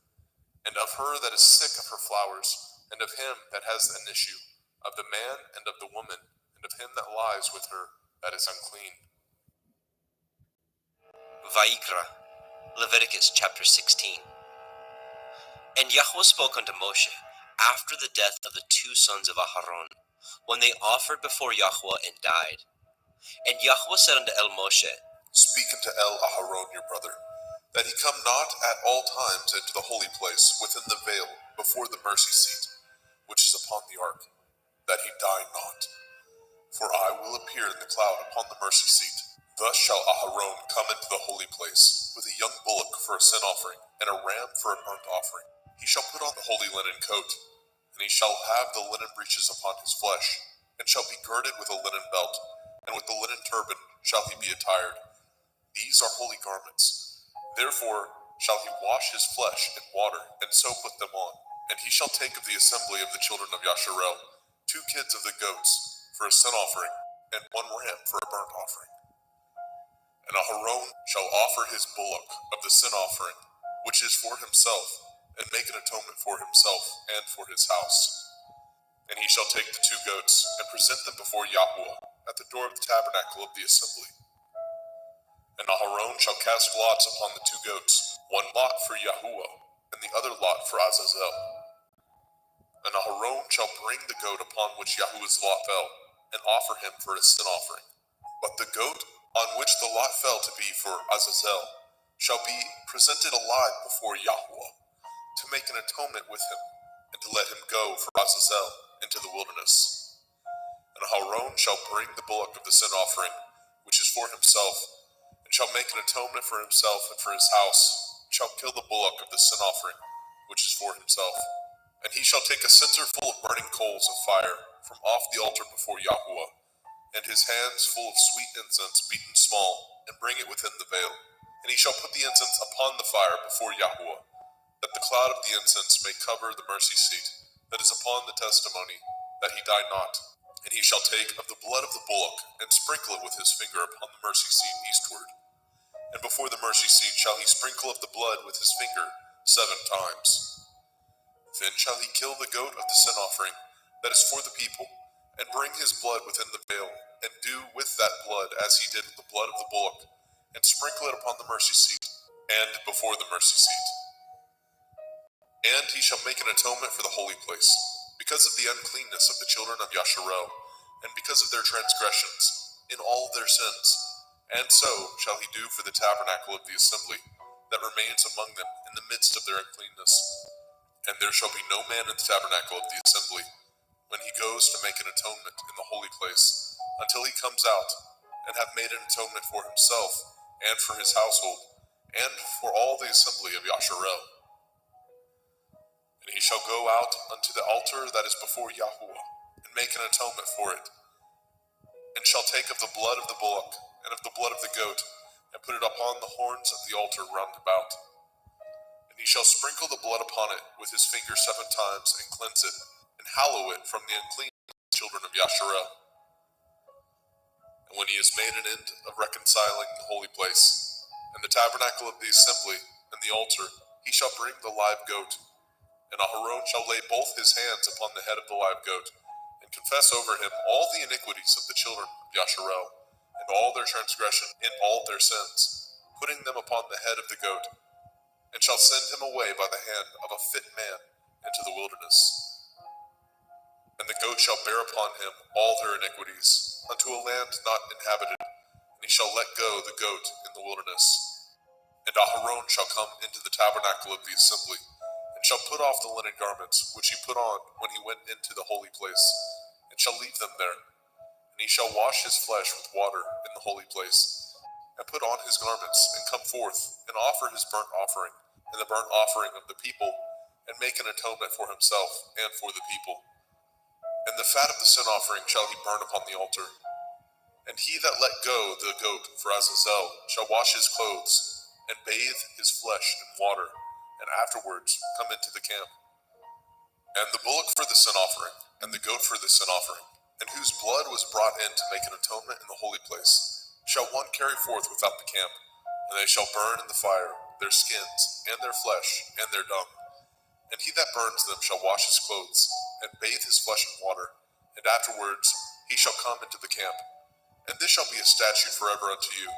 and of her that is sick of her flowers, and of him that has an issue, of the man and of the woman, and of him that lies with her that is unclean. Vayikra, Leviticus chapter 16. And Yahweh spoke unto Moshe after the death of the 2 sons of Aharon, when they offered before Yahweh and died. And Yahweh said unto El Moshe, Speak unto El Aharon your brother, that he come not at all times into the holy place within the veil before the mercy seat, which is upon the ark, that he die not. For I will appear in the cloud upon the mercy seat. Thus shall Aharon come into the holy place, with a young bullock for a sin offering, and a ram for a burnt offering. He shall put on the holy linen coat, and he shall have the linen breeches upon his flesh, and shall be girded with a linen belt, and with the linen turban shall he be attired. These are holy garments. Therefore shall he wash his flesh in water, and so put them on. And he shall take of the assembly of the children of Yasharel 2 kids of the goats for a sin offering, and 1 ram for a burnt offering. And Aharon shall offer his bullock of the sin offering, which is for himself, and make an atonement for himself and for his house. And he shall take the 2 goats, and present them before Yahuwah at the door of the tabernacle of the assembly. And Aharon shall cast lots upon the 2 goats, 1 lot for Yahuwah, and the other lot for Azazel. And Aharon shall bring the goat upon which Yahuwah's lot fell, and offer him for a sin offering. But the goat on which the lot fell to be for Azazel shall be presented alive before Yahuwah, to make an atonement with him, and to let him go for Azazel into the wilderness. And Aharon shall bring the bullock of the sin offering, which is for himself, and shall make an atonement for himself and for his house, and shall kill the bullock of the sin offering, which is for himself. And he shall take a censer full of burning coals of fire from off the altar before Yahuwah, and his hands full of sweet incense beaten small, and bring it within the veil. And he shall put the incense upon the fire before Yahuwah, that the cloud of the incense may cover the mercy seat that is upon the testimony that he died not. And he shall take of the blood of the bullock, and sprinkle it with his finger upon the mercy seat eastward. And before the mercy seat shall he sprinkle of the blood with his finger 7 times. Then shall he kill the goat of the sin offering that is for the people, and bring his blood within the veil, and do with that blood as he did with the blood of the bullock, and sprinkle it upon the mercy seat, and before the mercy seat. And he shall make an atonement for the holy place, because of the uncleanness of the children of Yasharel, and because of their transgressions, in all their sins. And so shall he do for the tabernacle of the assembly, that remains among them in the midst of their uncleanness. And there shall be no man in the tabernacle of the assembly, when he goes to make an atonement in the holy place, until he comes out, and have made an atonement for himself, and for his household, and for all the assembly of Yasharel. And he shall go out unto the altar that is before Yahuwah, and make an atonement for it, and shall take of the blood of the bullock, and of the blood of the goat, and put it upon the horns of the altar round about. And he shall sprinkle the blood upon it with his finger 7 times, and cleanse it, and hallow it from the unclean children of Yasharel. And when he has made an end of reconciling the holy place, and the tabernacle of the assembly, and the altar, he shall bring the live goat. And Aharon shall lay both his hands upon the head of the live goat, and confess over him all the iniquities of the children of Yasharel, and all their transgression in all their sins, putting them upon the head of the goat, and shall send him away by the hand of a fit man into the wilderness. And the goat shall bear upon him all their iniquities, unto a land not inhabited, and he shall let go the goat in the wilderness. And Aharon shall come into the tabernacle of the assembly, and shall put off the linen garments which he put on when he went into the holy place, and shall leave them there. And he shall wash his flesh with water in the holy place, and put on his garments, and come forth, and offer his burnt offering, and the burnt offering of the people, and make an atonement for himself and for the people. And the fat of the sin offering shall he burn upon the altar. And he that let go the goat for Azazel shall wash his clothes, and bathe his flesh in water, and afterwards come into the camp. And the bullock for the sin offering, and the goat for the sin offering, and whose blood was brought in to make an atonement in the holy place, shall one carry forth without the camp, and they shall burn in the fire their skins, and their flesh, and their dung. And he that burns them shall wash his clothes, and bathe his flesh in water, and afterwards he shall come into the camp. And this shall be a statute forever unto you,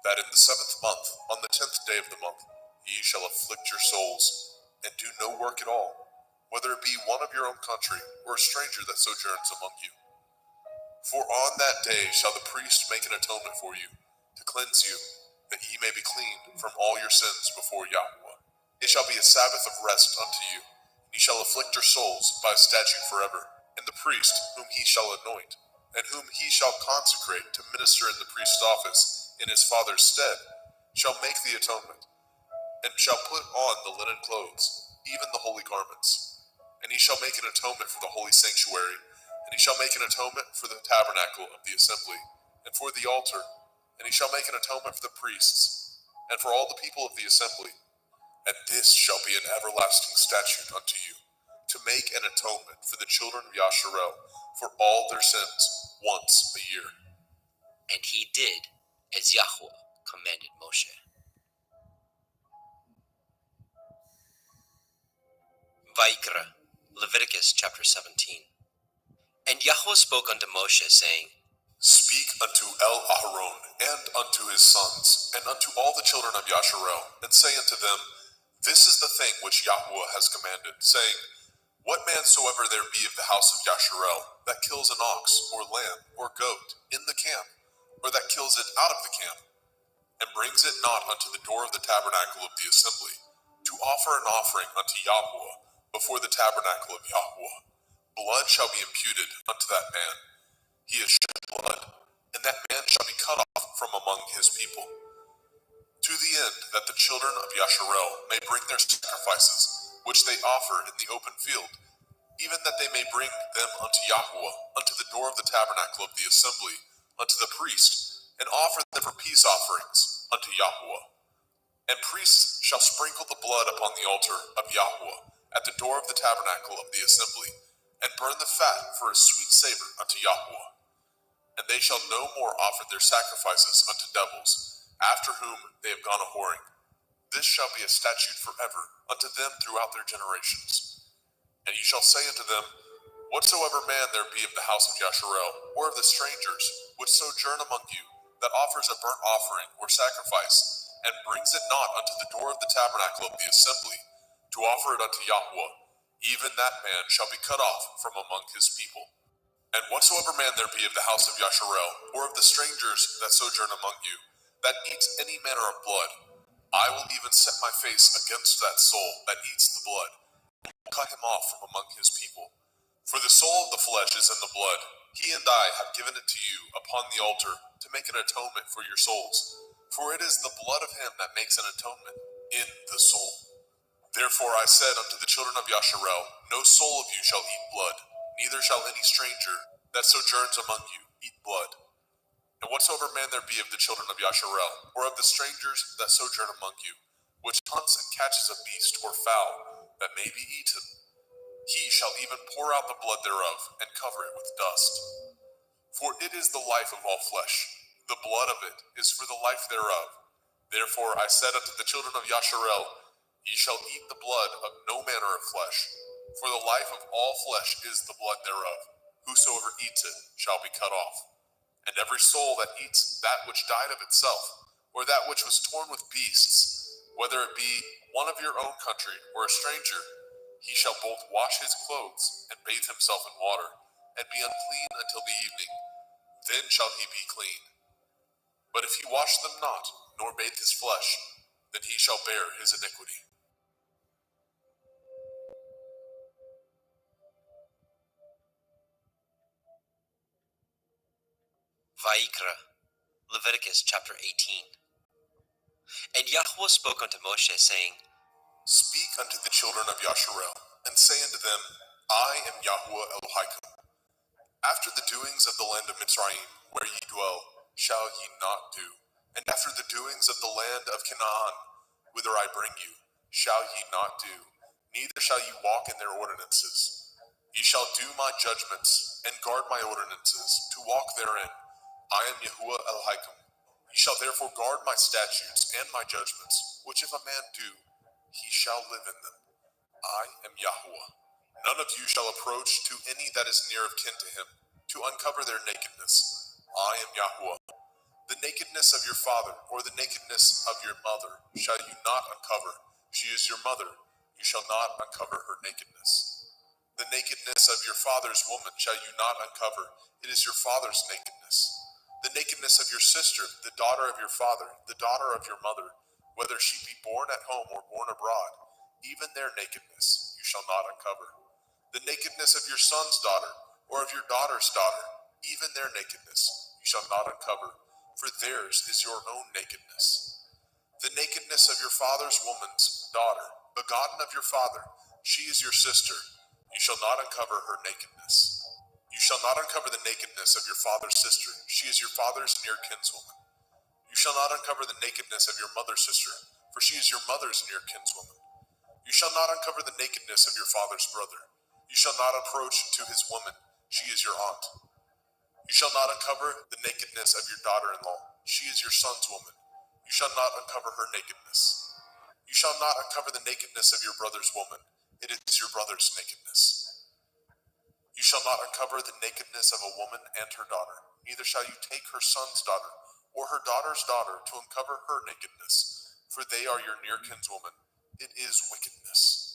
that in the 7th month, on the 10th day of the month, ye shall afflict your souls, and do no work at all, whether it be one of your own country, or a stranger that sojourns among you. For on that day shall the priest make an atonement for you, to cleanse you, that ye may be clean from all your sins before Yahuwah. It shall be a Sabbath of rest unto you, and ye shall afflict your souls by a statute forever. And the priest, whom he shall anoint, and whom he shall consecrate to minister in the priest's office in his father's stead, shall make the atonement, and shall put on the linen clothes, even the holy garments. And he shall make an atonement for the holy sanctuary, and he shall make an atonement for the tabernacle of the assembly, and for the altar, and he shall make an atonement for the priests, and for all the people of the assembly. And this shall be an everlasting statute unto you, to make an atonement for the children of Yasharel for all their sins once a year. And he did as Yahweh commanded Moshe. Vaikra, Leviticus chapter 17. And Yahweh spoke unto Moshe, saying, Speak unto Aharon, and unto his sons, and unto all the children of Yasharel, and say unto them, This is the thing which Yahuwah has commanded, saying, What man soever there be of the house of Yasharel, that kills an ox, or lamb, or goat, in the camp, or that kills it out of the camp, and brings it not unto the door of the tabernacle of the assembly, to offer an offering unto Yahuwah before the tabernacle of Yahuwah, blood shall be imputed unto that man. He has shed blood, and that man shall be cut off from among his people, to the end that the children of Yasharel may bring their sacrifices, which they offer in the open field, even that they may bring them unto Yahuwah, unto the door of the tabernacle of the assembly, unto the priest, and offer them for peace offerings unto Yahuwah. And priests shall sprinkle the blood upon the altar of Yahweh at the door of the tabernacle of the assembly, and burn the fat for a sweet savor unto Yahweh. And they shall no more offer their sacrifices unto devils, after whom they have gone a whoring. This shall be a statute forever unto them throughout their generations. And ye shall say unto them, Whatsoever man there be of the house of Yasharel, or of the strangers, which sojourn among you, that offers a burnt offering or sacrifice, and brings it not unto the door of the tabernacle of the assembly, to offer it unto Yahweh, even that man shall be cut off from among his people. And whatsoever man there be of the house of Yasharel, or of the strangers that sojourn among you, that eats any manner of blood, I will even set my face against that soul that eats the blood, and cut him off from among his people. For the soul of the flesh is in the blood. He and I have given it to you upon the altar to make an atonement for your souls. For it is the blood of him that makes an atonement in the soul. Therefore I said unto the children of Yasharel, No soul of you shall eat blood, neither shall any stranger that sojourns among you eat blood. And whatsoever man there be of the children of Yasharel, or of the strangers that sojourn among you, which hunts and catches a beast or fowl that may be eaten, he shall even pour out the blood thereof, and cover it with dust. For it is the life of all flesh. The blood of it is for the life thereof. Therefore I said unto the children of Yasharel, Ye shall eat the blood of no manner of flesh. For the life of all flesh is the blood thereof. Whosoever eats it shall be cut off. And every soul that eats that which died of itself, or that which was torn with beasts, whether it be one of your own country or a stranger, he shall both wash his clothes and bathe himself in water, and be unclean until the evening. Then shall he be clean. But if he wash them not, nor bathe his flesh, then he shall bear his iniquity. Vayikra, Leviticus chapter 18. And Yahweh spoke unto Moshe, saying, Speak unto the children of Yasharel, and say unto them, I am Yahweh Elohim. After the doings of the land of Mitzrayim, where ye dwell, shall ye not do. And after the doings of the land of Canaan, whither I bring you, shall ye not do. Neither shall ye walk in their ordinances. Ye shall do my judgments, and guard my ordinances, to walk therein. I am Yahuwah Elohim. Ye shall therefore guard my statutes and my judgments, which if a man do, he shall live in them. I am Yahweh. None of you shall approach to any that is near of kin to him, to uncover their nakedness. I am Yahweh. The nakedness of your father, or the nakedness of your mother, shall you not uncover. She is your mother. You shall not uncover her nakedness. The nakedness of your father's woman shall you not uncover. It is your father's nakedness. The nakedness of your sister, the daughter of your father, the daughter of your mother, whether she be born at home or born abroad, even their nakedness you shall not uncover. The nakedness of your son's daughter, or of your daughter's daughter, even their nakedness you shall not uncover, for theirs is your own nakedness. The nakedness of your father's woman's daughter, begotten of your father, she is your sister. You shall not uncover her nakedness. You shall not uncover the nakedness of your father's sister. She is your father's near kinswoman. You shall not uncover the nakedness of your mother's sister, for she is your mother's near kinswoman. You shall not uncover the nakedness of your father's brother. You shall not approach to his woman. She is your aunt. You shall not uncover the nakedness of your daughter-in-law. She is your son's woman. You shall not uncover her nakedness. You shall not uncover the nakedness of your brother's woman. It is your brother's nakedness. You shall not uncover the nakedness of a woman and her daughter. Neither shall you take her son's daughter or her daughter's daughter to uncover her nakedness, for they are your near kinswoman. It is wickedness.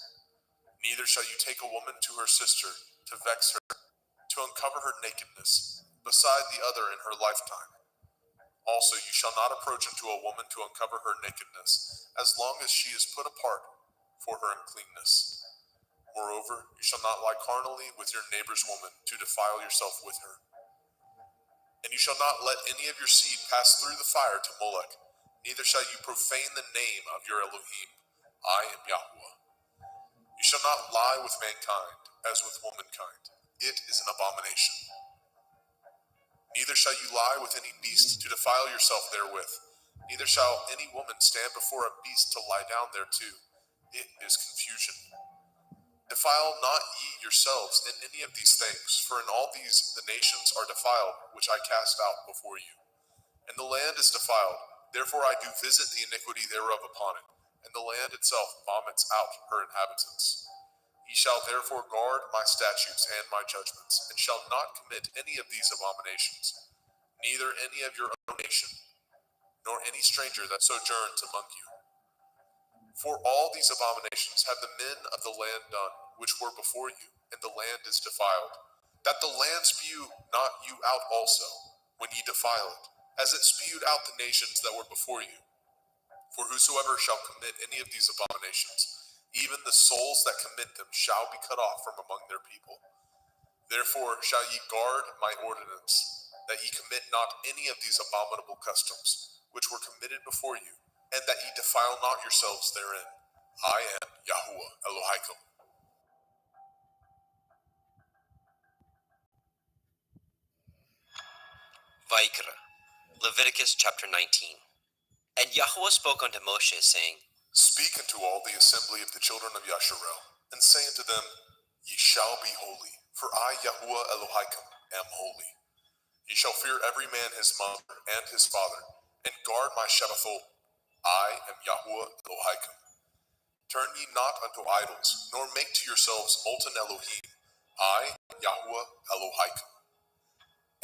Neither shall you take a woman to her sister to vex her, to uncover her nakedness, beside the other in her lifetime. Also you shall not approach unto a woman to uncover her nakedness, as long as she is put apart for her uncleanness. Moreover, you shall not lie carnally with your neighbor's woman to defile yourself with her. And you shall not let any of your seed pass through the fire to Molech, neither shall you profane the name of your Elohim. I am Yahweh. You shall not lie with mankind as with womankind. It is an abomination. Neither shall you lie with any beast to defile yourself therewith. Neither shall any woman stand before a beast to lie down thereto. It is confusion. Defile not ye yourselves in any of these things, for in all these the nations are defiled, which I cast out before you. And the land is defiled, therefore I do visit the iniquity thereof upon it, and the land itself vomits out her inhabitants. Ye shall therefore guard my statutes and my judgments, and shall not commit any of these abominations, neither any of your own nation, nor any stranger that sojourns among you. For all these abominations have the men of the land done, which were before you, and the land is defiled. That the land spew not you out also, when ye defile it, as it spewed out the nations that were before you. For whosoever shall commit any of these abominations, even the souls that commit them shall be cut off from among their people. Therefore shall ye guard my ordinance, that ye commit not any of these abominable customs, which were committed before you, and that ye defile not yourselves therein. I am Yahuwah Elohaikum. Vaikra, Leviticus chapter 19. And Yahweh spoke unto Moshe, saying, Speak unto all the assembly of the children of Yasharel, and say unto them, Ye shall be holy, for I, Yahuwah Elohaikum, am holy. Ye shall fear every man his mother and his father, and guard my Shabbathot. I am Yahuwah Elohaikum. Turn ye not unto idols, nor make to yourselves molten Elohim. I am Yahuwah Elohaikum.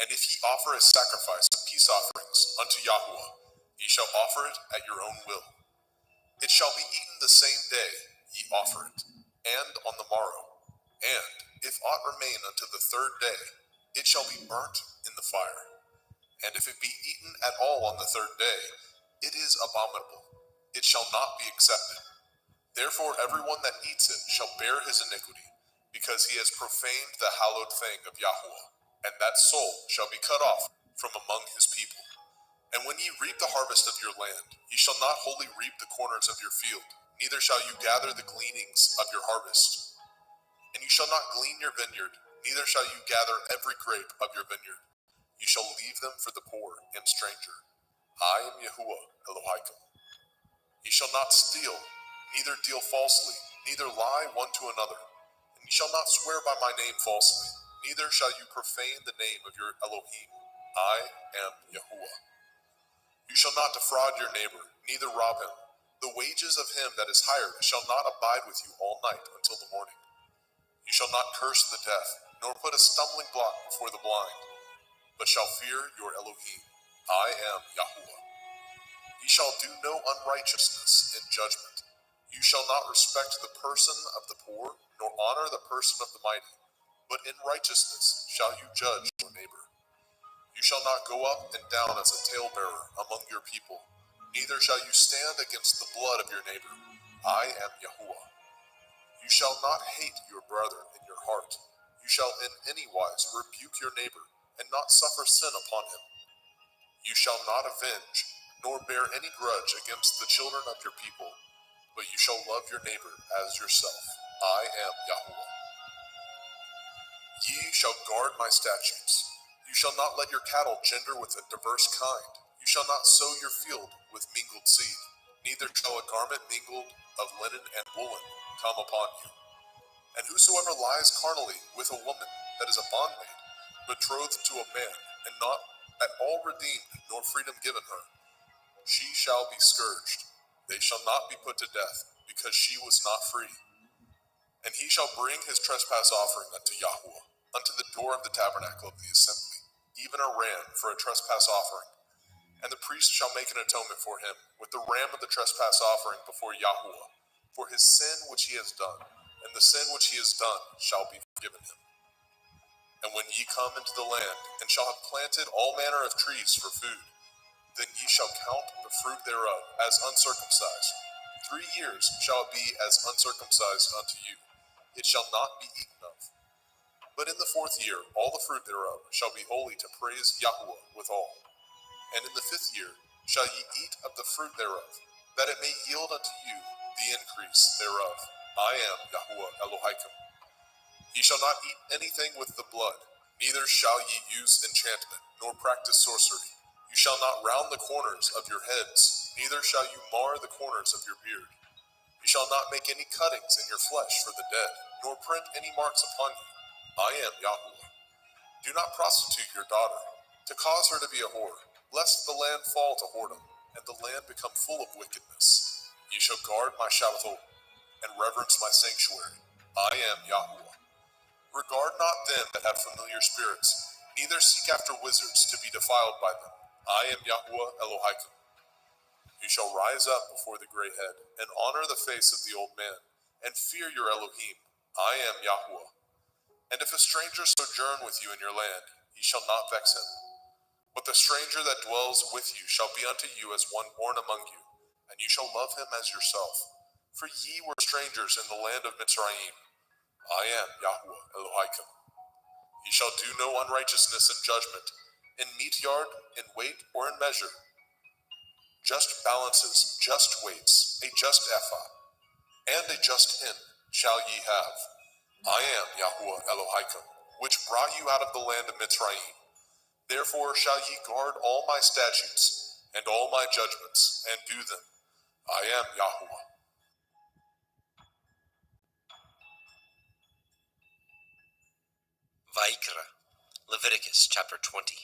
And if ye offer a sacrifice of peace offerings unto Yahuwah, ye shall offer it at your own will. It shall be eaten the same day ye offer it, and on the morrow. And if aught remain unto the third day, it shall be burnt in the fire. And if it be eaten at all on the third day, it is abominable. It shall not be accepted. Therefore everyone that eats it shall bear his iniquity, because he has profaned the hallowed thing of Yahuwah, and that soul shall be cut off from among his people. And when ye reap the harvest of your land, ye shall not wholly reap the corners of your field, neither shall you gather the gleanings of your harvest. And you shall not glean your vineyard, neither shall you gather every grape of your vineyard. You shall leave them for the poor and stranger. I am Yahuwah Elohaikum. Ye shall not steal, neither deal falsely, neither lie one to another. And ye shall not swear by my name falsely, neither shall you profane the name of your Elohim. I am Yahuwah. You shall not defraud your neighbor, neither rob him. The wages of him that is hired shall not abide with you all night until the morning. You shall not curse the deaf, nor put a stumbling block before the blind, but shall fear your Elohim. I am Yahuwah. Ye shall do no unrighteousness in judgment. You shall not respect the person of the poor, nor honor the person of the mighty, but in righteousness shall you judge your neighbor. You shall not go up and down as a talebearer among your people, neither shall you stand against the blood of your neighbor. I am Yahuwah. You shall not hate your brother in your heart. You shall in any wise rebuke your neighbor, and not suffer sin upon him. You shall not avenge, nor bear any grudge against the children of your people, but you shall love your neighbor as yourself. I am Yahuwah. Ye shall guard my statutes. You shall not let your cattle gender with a diverse kind. You shall not sow your field with mingled seed, neither shall a garment mingled of linen and woolen come upon you. And whosoever lies carnally with a woman that is a bondmaid, betrothed to a man, and not at all redeemed, nor freedom given her, she shall be scourged. They shall not be put to death, because she was not free. And he shall bring his trespass offering unto Yahuwah, unto the door of the tabernacle of the assembly, even a ram for a trespass offering. And the priest shall make an atonement for him with the ram of the trespass offering before Yahuwah, for his sin which he has done, and the sin which he has done shall be forgiven him. And when ye come into the land, and shall have planted all manner of trees for food, then ye shall count the fruit thereof as uncircumcised. 3 years shall it be as uncircumcised unto you. It shall not be eaten of. But in the 4th year, all the fruit thereof shall be holy to praise Yahuwah withal. And in the 5th year shall ye eat of the fruit thereof, that it may yield unto you the increase thereof. I am Yahuwah Elohaikum. Ye shall not eat anything with the blood, neither shall ye use enchantment, nor practice sorcery. You shall not round the corners of your heads, neither shall you mar the corners of your beard. You shall not make any cuttings in your flesh for the dead, nor print any marks upon you. I am Yahweh. Do not prostitute your daughter, to cause her to be a whore, lest the land fall to whoredom, and the land become full of wickedness. You shall guard my Shabbatot, and reverence my sanctuary. I am Yahweh. Regard not them that have familiar spirits, neither seek after wizards to be defiled by them. I am Yahweh Elohim. You shall rise up before the gray head, and honor the face of the old man, and fear your Elohim. I am Yahweh. And if a stranger sojourn with you in your land, ye shall not vex him. But the stranger that dwells with you shall be unto you as one born among you, and you shall love him as yourself. For ye were strangers in the land of Mitzrayim. I am Yahweh Elohim. Ye shall do no unrighteousness in judgment, in meat yard, in weight, or in measure. Just balances, just weights, a just ephah, and a just hin shall ye have. I am Yahweh Elohim, which brought you out of the land of Mitzrayim. Therefore shall ye guard all my statutes, and all my judgments, and do them. I am Yahweh. Vaikra, Leviticus chapter 20.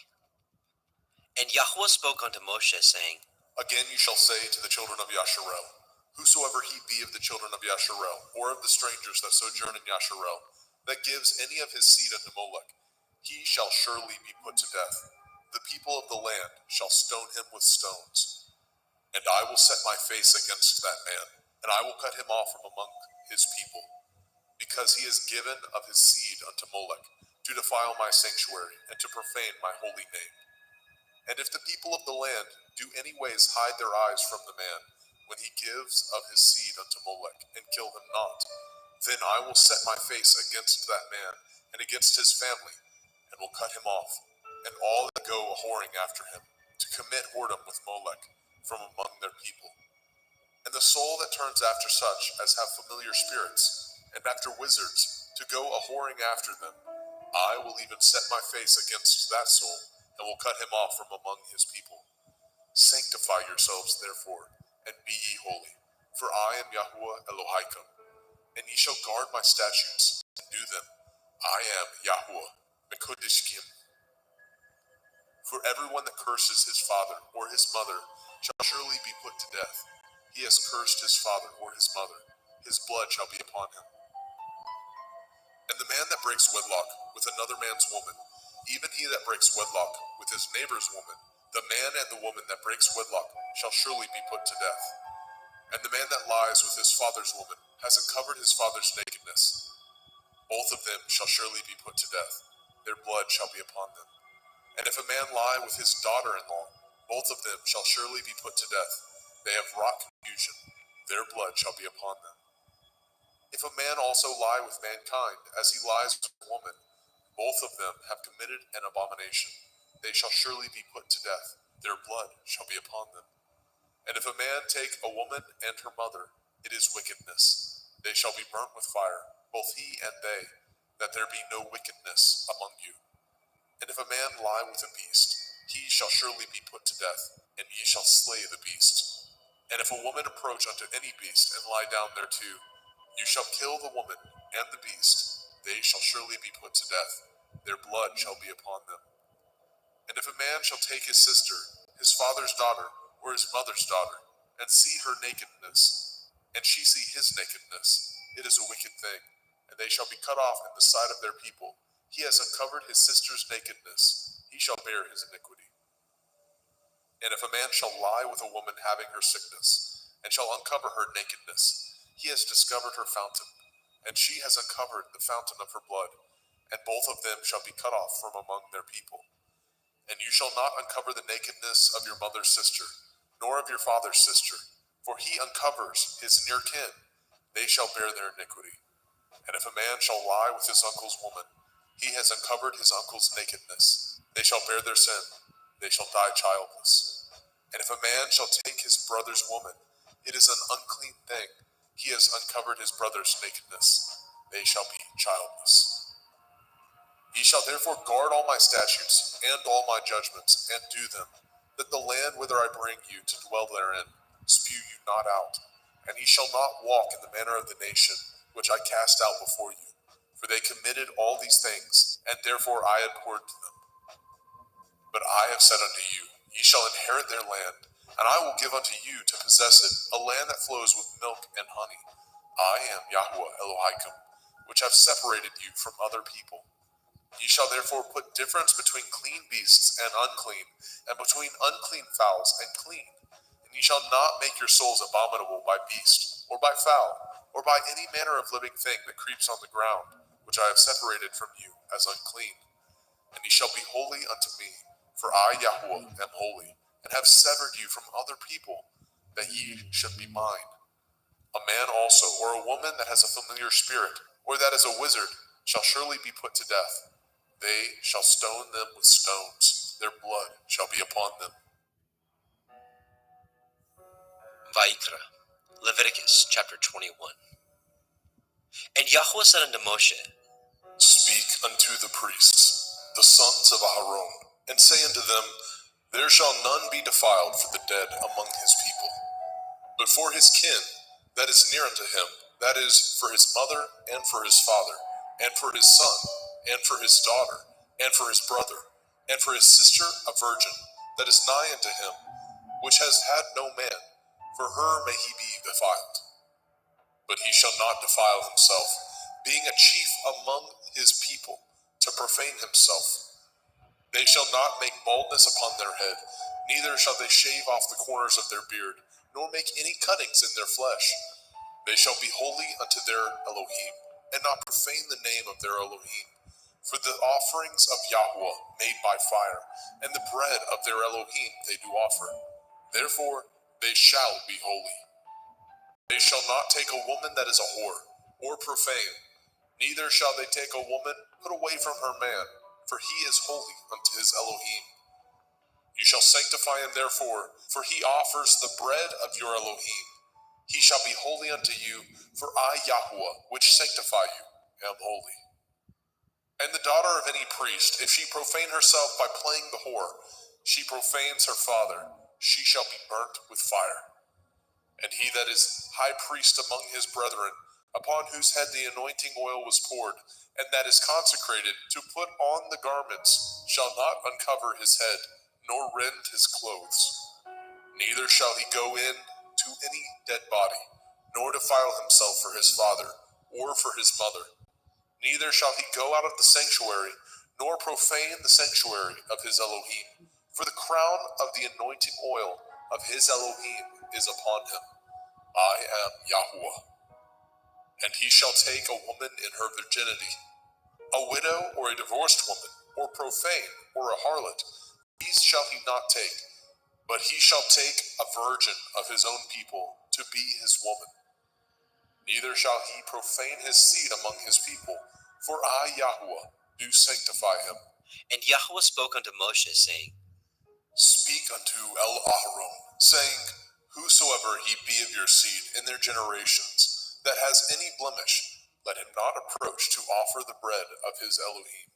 And Yahweh spoke unto Moshe, saying, Again you shall say to the children of Yasharel, whosoever he be of the children of Yasharel, or of the strangers that sojourn in Yasharel, that gives any of his seed unto Molech, he shall surely be put to death. The people of the land shall stone him with stones. And I will set my face against that man, and I will cut him off from among his people, because he has given of his seed unto Molech, to defile my sanctuary, and to profane my holy name. And if the people of the land do any ways hide their eyes from the man, when he gives of his seed unto Molech, and kill him not, then I will set my face against that man, and against his family, and will cut him off, and all that go a whoring after him, to commit whoredom with Molech, from among their people. And the soul that turns after such as have familiar spirits, and after wizards, to go a whoring after them, I will even set my face against that soul, and will cut him off from among his people. Sanctify yourselves, therefore, and be ye holy, for I am Yahweh Elohim, and ye shall guard my statutes, and do them. I am Yahweh Mekodishkim. For everyone that curses his father or his mother shall surely be put to death. He has cursed his father or his mother, his blood shall be upon him. And the man that breaks wedlock with another man's woman, even he that breaks wedlock with his neighbor's woman, the man and the woman that breaks wedlock shall surely be put to death. And the man that lies with his father's woman has uncovered his father's nakedness. Both of them shall surely be put to death. Their blood shall be upon them. And if a man lie with his daughter-in-law, both of them shall surely be put to death. They have wrought confusion. Their blood shall be upon them. If a man also lie with mankind, as he lies with a woman, both of them have committed an abomination. They shall surely be put to death. Their blood shall be upon them. And if a man take a woman and her mother, it is wickedness. They shall be burnt with fire, both he and they, that there be no wickedness among you. And if a man lie with a beast, he shall surely be put to death, and ye shall slay the beast. And if a woman approach unto any beast, and lie down thereto, you shall kill the woman and the beast. They shall surely be put to death. Their blood shall be upon them. And if a man shall take his sister, his father's daughter, or his mother's daughter, and see her nakedness, and she see his nakedness, it is a wicked thing, and they shall be cut off in the sight of their people. He has uncovered his sister's nakedness, he shall bear his iniquity. And if a man shall lie with a woman having her sickness, and shall uncover her nakedness, he has discovered her fountain, and she has uncovered the fountain of her blood, and both of them shall be cut off from among their people. And you shall not uncover the nakedness of your mother's sister, nor of your father's sister, for he uncovers his near kin. They shall bear their iniquity. And if a man shall lie with his uncle's woman, he has uncovered his uncle's nakedness. They shall bear their sin. They shall die childless. And if a man shall take his brother's woman, it is an unclean thing. He has uncovered his brother's nakedness. They shall be childless. Ye shall therefore guard all my statutes and all my judgments, and do them. that the land whither I bring you to dwell therein spew you not out, and ye shall not walk in the manner of the nation which I cast out before you. For they committed all these things, and therefore I abhorred them. But I have said unto you, ye shall inherit their land, and I will give unto you to possess it, a land that flows with milk and honey. I am Yahweh Elohim, which have separated you from other people. Ye shall therefore put difference between clean beasts and unclean, and between unclean fowls and clean. And ye shall not make your souls abominable by beast, or by fowl, or by any manner of living thing that creeps on the ground, which I have separated from you as unclean. And ye shall be holy unto me, for I, Yahweh, am holy, and have severed you from other people, that ye should be mine. A man also, or a woman that has a familiar spirit, or that is a wizard, shall surely be put to death. They shall stone them with stones, their blood shall be upon them. Vayikra, Leviticus chapter 21. And Yahweh said unto Moshe, Speak unto the priests, the sons of Aharon, and say unto them, There shall none be defiled for the dead among his people, but for his kin that is near unto him, that is, for his mother, and for his father, and for his son, and for his daughter, and for his brother, and for his sister a virgin, that is nigh unto him, which has had no man, for her may he be defiled. But he shall not defile himself, being a chief among his people, to profane himself. They shall not make baldness upon their head, neither shall they shave off the corners of their beard, nor make any cuttings in their flesh. They shall be holy unto their Elohim, and not profane the name of their Elohim. For the offerings of Yahweh made by fire, and the bread of their Elohim they do offer. Therefore they shall be holy. They shall not take a woman that is a whore, or profane, neither shall they take a woman put away from her man, for he is holy unto his Elohim. You shall sanctify him therefore, for he offers the bread of your Elohim. He shall be holy unto you, for I, Yahweh, which sanctify you, am holy. And the daughter of any priest, if she profane herself by playing the whore, she profanes her father, she shall be burnt with fire. And he that is high priest among his brethren, upon whose head the anointing oil was poured, and that is consecrated to put on the garments, shall not uncover his head, nor rend his clothes. Neither shall he go in to any dead body, nor defile himself for his father, or for his mother. Neither shall he go out of the sanctuary, nor profane the sanctuary of his Elohim. For the crown of the anointing oil of his Elohim is upon him. I am Yahweh. And he shall take a woman in her virginity, a widow or a divorced woman, or profane, or a harlot. These shall he not take, but he shall take a virgin of his own people to be his woman. Neither shall he profane his seed among his people, for I, Yahweh, do sanctify him. And Yahweh spoke unto Moshe, saying, Speak unto El-Aharon, saying, Whosoever he be of your seed in their generations, that has any blemish, let him not approach to offer the bread of his Elohim.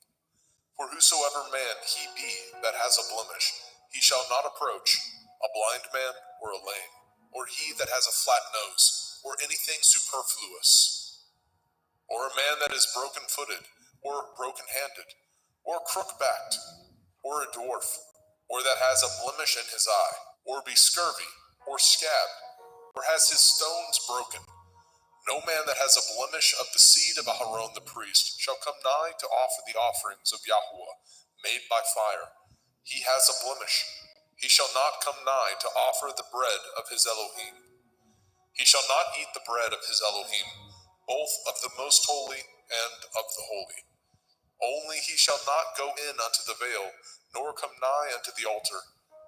For whosoever man he be that has a blemish, he shall not approach, a blind man or a lame, or he that has a flat nose, or anything superfluous, or a man that is broken-footed, or broken-handed, or crook-backed, or a dwarf, or that has a blemish in his eye, or be scurvy, or scabbed, or has his stones broken. No man that has a blemish of the seed of Aharon the priest shall come nigh to offer the offerings of Yahweh, made by fire. He has a blemish. He shall not come nigh to offer the bread of his Elohim. He shall not eat the bread of his Elohim, both of the most holy and of the holy. Only he shall not go in unto the veil, nor come nigh unto the altar,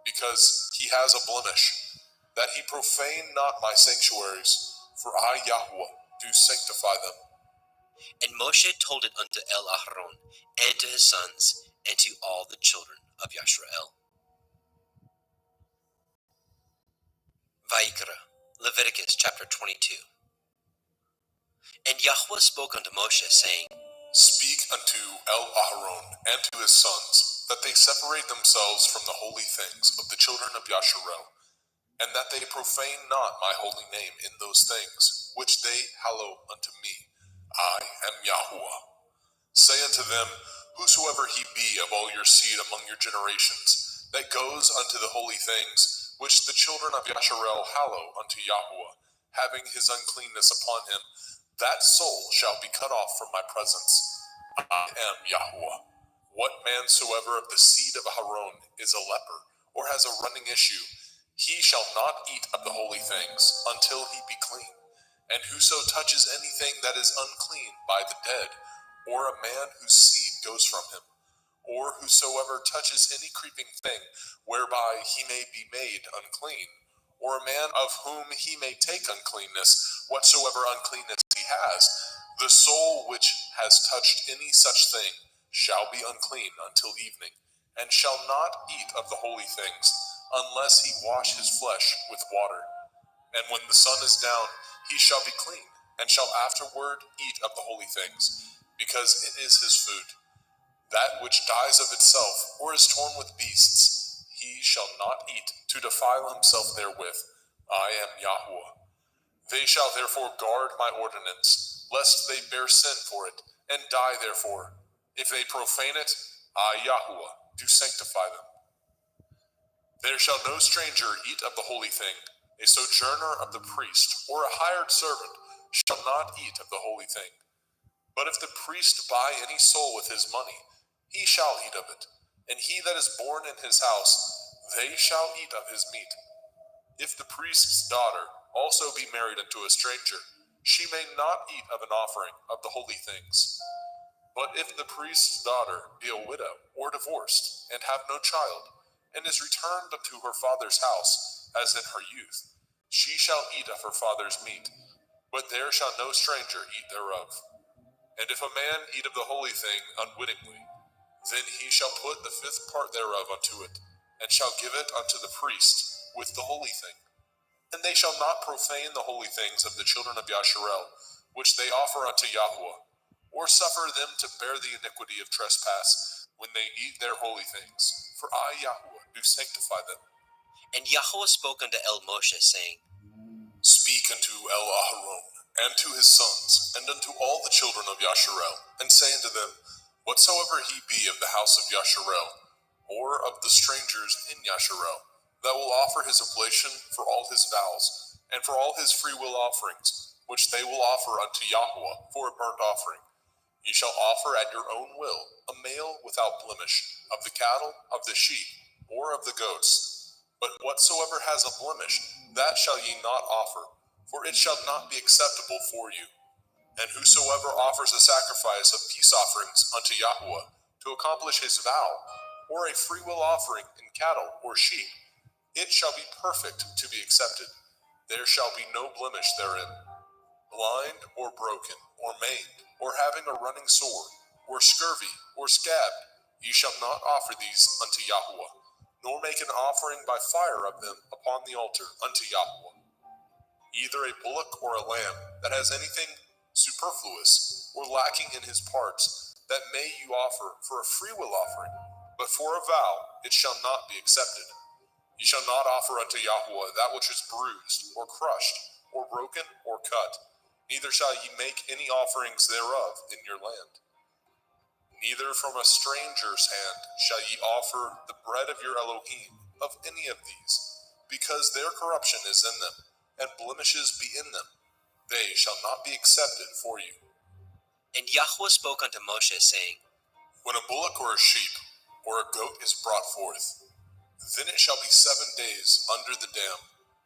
because he has a blemish, that he profane not my sanctuaries, for I, Yahweh, do sanctify them. And Moshe told it unto El-Aharon, and to his sons, and to all the children of Yashrael. Vayikra, Leviticus chapter 22. And Yahweh spoke unto Moshe, saying, Speak unto El-Aharon and to his sons, that they separate themselves from the holy things of the children of Yasharel, and that they profane not my holy name in those things which they hallow unto me. I am Yahuwah. Say unto them, whosoever he be of all your seed among your generations, that goes unto the holy things which the children of Yasharel hallow unto Yahuwah, having his uncleanness upon him, that soul shall be cut off from my presence. I am Yahuwah. What man soever of the seed of Aaron is a leper, or has a running issue, he shall not eat of the holy things until he be clean. And whoso touches anything that is unclean by the dead, or a man whose seed goes from him, or whosoever touches any creeping thing whereby he may be made unclean, or a man of whom he may take uncleanness, whatsoever uncleanness he has, the soul which has touched any such thing shall be unclean until evening, and shall not eat of the holy things, unless he wash his flesh with water. And when the sun is down, he shall be clean, and shall afterward eat of the holy things, because it is his food. That which dies of itself, or is torn with beasts, he shall not eat, to defile himself therewith. I am Yahuwah. They shall therefore guard my ordinance, lest they bear sin for it, and die therefore. If they profane it, I, Yahuwah, do sanctify them. There shall no stranger eat of the holy thing. A sojourner of the priest, or a hired servant, shall not eat of the holy thing. But if the priest buy any soul with his money, he shall eat of it. And he that is born in his house, they shall eat of his meat. If the priest's daughter also be married unto a stranger, she may not eat of an offering of the holy things. But if the priest's daughter be a widow, or divorced, and have no child, and is returned unto her father's house, as in her youth, she shall eat of her father's meat, but there shall no stranger eat thereof. And if a man eat of the holy thing unwittingly, then he shall put the fifth part thereof unto it, and shall give it unto the priest with the holy thing. And they shall not profane the holy things of the children of Yasharel, which they offer unto Yahuwah, or suffer them to bear the iniquity of trespass when they eat their holy things. For I, Yahuwah, do sanctify them. And Yahuwah spoke unto El Moshe, saying, Speak unto El Aharon, and to his sons, and unto all the children of Yasharel, and say unto them, whatsoever he be of the house of Yasharel, or of the strangers in Yasharel, that will offer his oblation for all his vows, and for all his freewill offerings, which they will offer unto Yahuwah for a burnt offering, ye shall offer at your own will a male without blemish, of the cattle, of the sheep, or of the goats. But whatsoever has a blemish, that shall ye not offer, for it shall not be acceptable for you. And whosoever offers a sacrifice of peace offerings unto Yahuwah to accomplish his vow, or a freewill offering in cattle or sheep, it shall be perfect to be accepted. There shall be no blemish therein. Blind or broken, or maimed, or having a running sore, or scurvy, or scabbed, ye shall not offer these unto Yahuwah, nor make an offering by fire of them upon the altar unto Yahuwah. Either a bullock or a lamb that has anything superfluous or lacking in his parts, that may you offer for a freewill offering, but for a vow it shall not be accepted. Ye shall not offer unto Yahuwah that which is bruised, or crushed, or broken, or cut, neither shall ye make any offerings thereof in your land. Neither from a stranger's hand shall ye offer the bread of your Elohim of any of these, because their corruption is in them, and blemishes be in them. They shall not be accepted for you. And Yahuwah spoke unto Moshe, saying, When a bullock or a sheep or a goat is brought forth, then it shall be 7 days under the dam,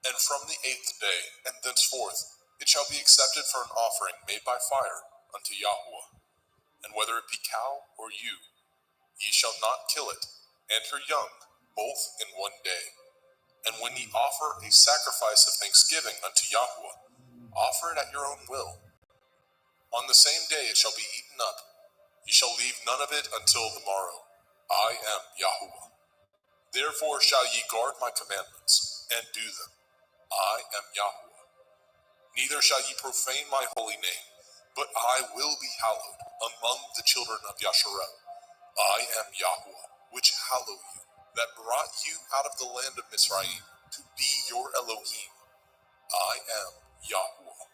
and from the 8th day, and thenceforth, it shall be accepted for an offering made by fire unto Yahuwah. And whether it be cow or ewe, ye shall not kill it, and her young, both in 1 day. And when ye offer a sacrifice of thanksgiving unto Yahuwah, offer it at your own will. On the same day it shall be eaten up. Ye shall leave none of it until the morrow. I am Yahuwah. Therefore shall ye guard my commandments, and do them. I am Yahuwah. Neither shall ye profane my holy name, but I will be hallowed among the children of Yasharel. I am Yahuwah, which hallow you, that brought you out of the land of Mizraim, to be your Elohim. I am Yahweh.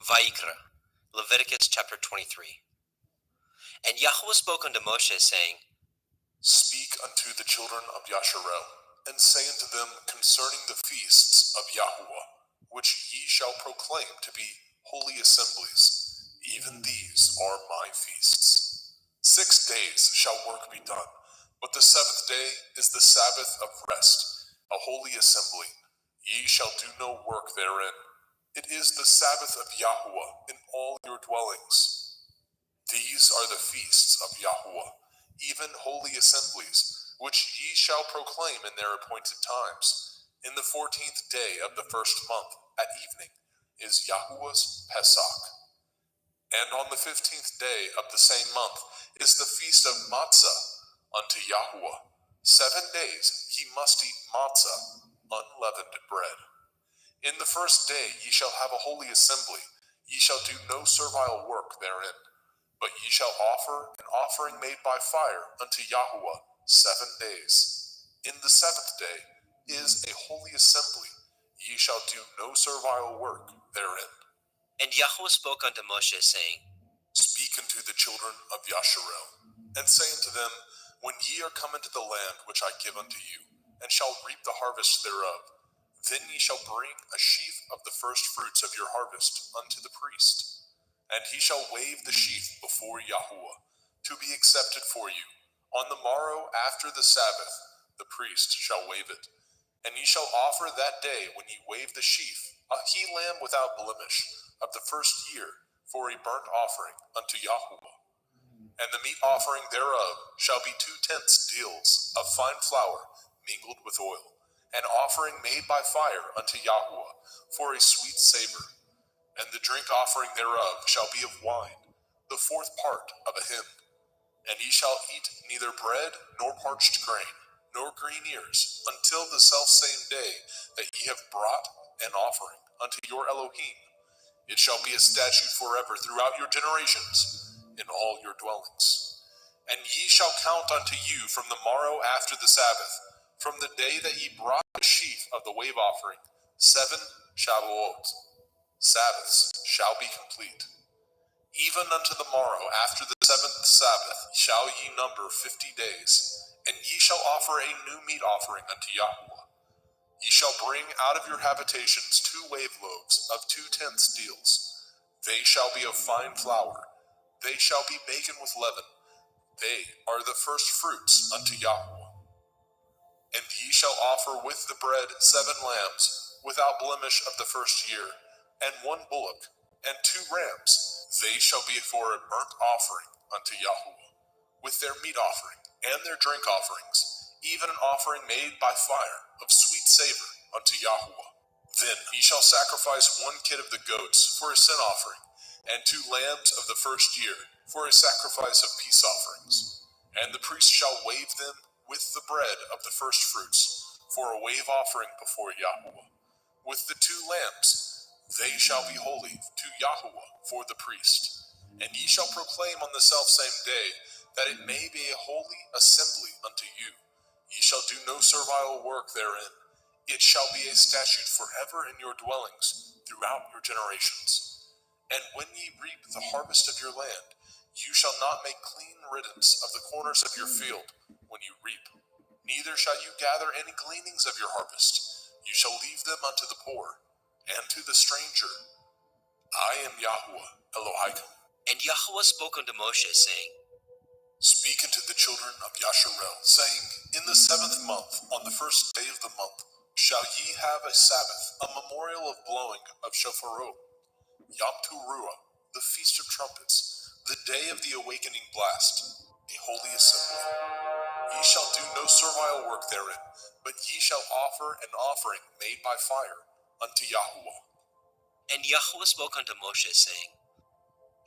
Vayikra, Leviticus chapter 23. And Yahweh spoke unto Moshe, saying, Speak unto the children of Yasharel, and say unto them concerning the feasts of Yahweh, which ye shall proclaim to be holy assemblies. Even these are my feasts. 6 days shall work be done, but the 7th day is the Sabbath of rest, a holy assembly. Ye shall do no work therein. It is the Sabbath of Yahweh in all your dwellings. These are the feasts of Yahweh, even holy assemblies, which ye shall proclaim in their appointed times. In the 14th day of the 1st month, at evening, is Yahweh's Pesach. And on the 15th day of the same month is the feast of Matzah unto Yahweh. 7 days ye must eat matzah, unleavened bread. In the 1st day ye shall have a holy assembly. Ye shall do no servile work therein. But ye shall offer an offering made by fire unto Yahweh 7 days. In the 7th day is a holy assembly. Ye shall do no servile work therein. And Yahweh spoke unto Moshe, saying, Speak unto the children of Yasharel, and say unto them, When ye are come into the land which I give unto you, and shall reap the harvest thereof, then ye shall bring a sheaf of the first fruits of your harvest unto the priest. And he shall wave the sheaf before Yahweh, to be accepted for you. On the morrow after the Sabbath, the priest shall wave it. And ye shall offer that day, when ye wave the sheaf, a he-lamb without blemish, of the 1st year, for a burnt offering unto Yahweh. And the meat offering thereof shall be 2/10 deals of fine flour mingled with oil, an offering made by fire unto Yahweh, for a sweet savor. And the drink offering thereof shall be of wine, the 4th part of a hin. And ye shall eat neither bread, nor parched grain, nor green ears, until the selfsame day that ye have brought an offering unto your Elohim. It shall be a statute forever throughout your generations, in all your dwellings. And ye shall count unto you from the morrow after the Sabbath, from the day that ye brought the sheaf of the wave offering, 7 Shavuot. Sabbaths shall be complete. Even unto the morrow after the 7th Sabbath shall ye number 50 days, and ye shall offer a new meat offering unto Yahweh. Ye shall bring out of your habitations 2 wave loaves of 2/10 deals. They shall be of fine flour. They shall be baken with leaven. They are the first fruits unto Yahweh. And ye shall offer with the bread 7 lambs, without blemish of the 1st year, and 1 bullock, and 2 rams. They shall be for a burnt offering unto Yahweh, with their meat offering, and their drink offerings, even an offering made by fire of sweet savor unto Yahweh. Then ye shall sacrifice 1 kid of the goats for a sin offering, and 2 lambs of the 1st year for a sacrifice of peace offerings. And the priest shall wave them with the bread of the first fruits for a wave offering before Yahweh. With the 2 lambs, they shall be holy to Yahweh for the priest. And ye shall proclaim on the selfsame day that it may be a holy assembly unto you. Ye shall do no servile work therein. It shall be a statute forever in your dwellings throughout your generations. And when ye reap the harvest of your land, you shall not make clean riddance of the corners of your field when you reap. Neither shall you gather any gleanings of your harvest. You shall leave them unto the poor and to the stranger. I am Yahweh Elohim. And Yahweh spoke unto Moshe, saying, Speak unto the children of Yasharel, saying, In the 7th month, on the 1st day of the month, shall ye have a Sabbath, a memorial of blowing of shofarot, Yom Teruah, the feast of trumpets, the day of the awakening blast, a holy assembly. Ye shall do no servile work therein, but ye shall offer an offering made by fire unto Yahweh. And Yahweh spoke unto Moshe, saying,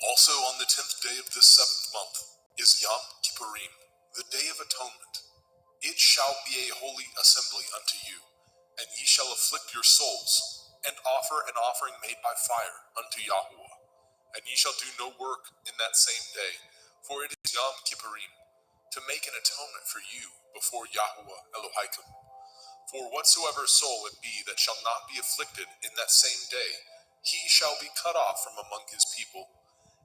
Also on the 10th day of this 7th month is Yom Kippurim, the day of atonement. It shall be a holy assembly unto you, and ye shall afflict your souls, and offer an offering made by fire unto Yahweh. And ye shall do no work in that same day, for it is Yom Kippurim, to make an atonement for you before Yahuwah Elohaikum. For whatsoever soul it be that shall not be afflicted in that same day, he shall be cut off from among his people.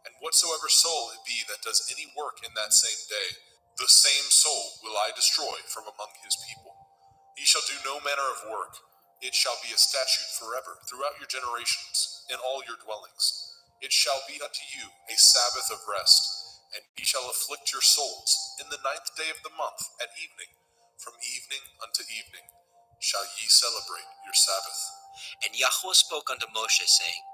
And whatsoever soul it be that does any work in that same day, the same soul will I destroy from among his people. Ye shall do no manner of work. It shall be a statute forever throughout your generations in all your dwellings. It shall be unto you a Sabbath of rest, and ye shall afflict your souls in the 9th day of the month at evening. From evening unto evening shall ye celebrate your Sabbath. And Yahweh spoke unto Moshe, saying,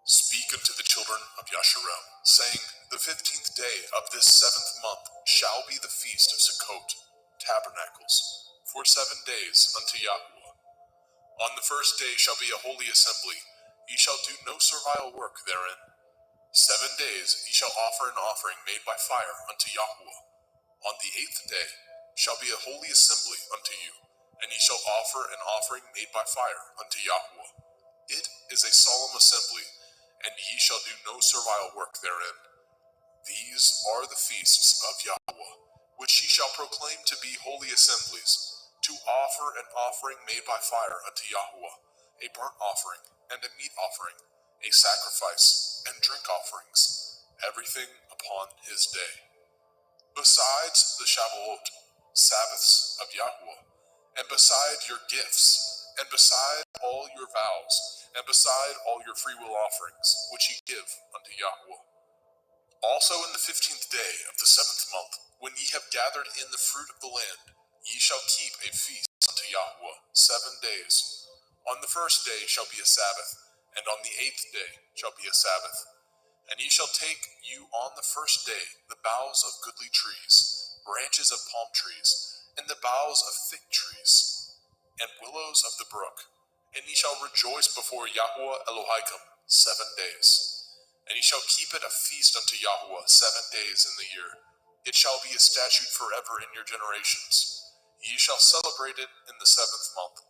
Speak unto the children of Yasharel, saying, The 15th day of this 7th month shall be the feast of Sukkot, tabernacles, for 7 days unto Yahuwah. On the first day shall be a holy assembly. Ye shall do no servile work therein. 7 days ye shall offer an offering made by fire unto Yahuwah. On the 8th day shall be a holy assembly unto you, and ye shall offer an offering made by fire unto Yahuwah. It is a solemn assembly, and ye shall do no servile work therein. These are the feasts of Yahuwah, which ye shall proclaim to be holy assemblies, to offer an offering made by fire unto Yahuwah, a burnt offering and a meat offering, a sacrifice and drink offerings, everything upon his day. Besides the Shavuot, Sabbaths of Yahuwah, and beside your gifts, and beside all your vows, and beside all your freewill offerings, which ye give unto Yahuwah. Also in the 15th day of the 7th month, when ye have gathered in the fruit of the land, ye shall keep a feast unto Yahuwah 7 days. On the first day shall be a Sabbath, and on the 8th day shall be a Sabbath. And ye shall take you on the first day the boughs of goodly trees, branches of palm trees, and the boughs of thick trees, and willows of the brook. And ye shall rejoice before Yahuwah Elohaikum 7 days. And ye shall keep it a feast unto Yahuwah 7 days in the year. It shall be a statute forever in your generations. Ye shall celebrate it in the 7th month.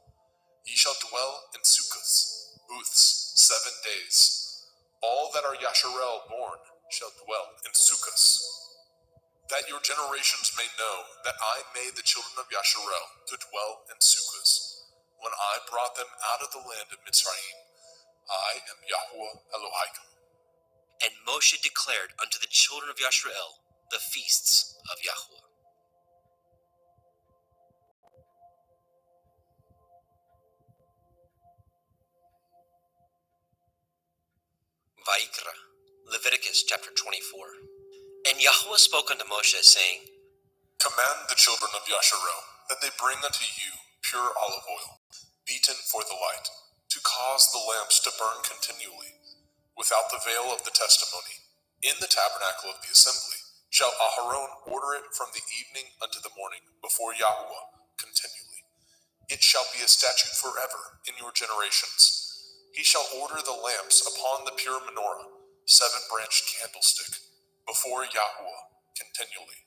Ye shall dwell in sukkahs, booths, 7 days. All that are Yasharel born shall dwell in sukkahs, that your generations may know that I made the children of Yasharel to dwell in sukkahs, when I brought them out of the land of Mitzrayim. I am Yahuwah Elohaikum. And Moshe declared unto the children of Yasharel the feasts of Yahweh. Vaikra, Leviticus chapter 24. And Yahweh spoke unto Moshe, saying, Command the children of Yasharel that they bring unto you pure olive oil, beaten for the light, to cause the lamps to burn continually, without the veil of the testimony. In the tabernacle of the assembly shall Aharon order it from the evening unto the morning before Yahuwah continually. It shall be a statute forever in your generations. He shall order the lamps upon the pure menorah, 7-branched candlestick, before Yahuwah continually.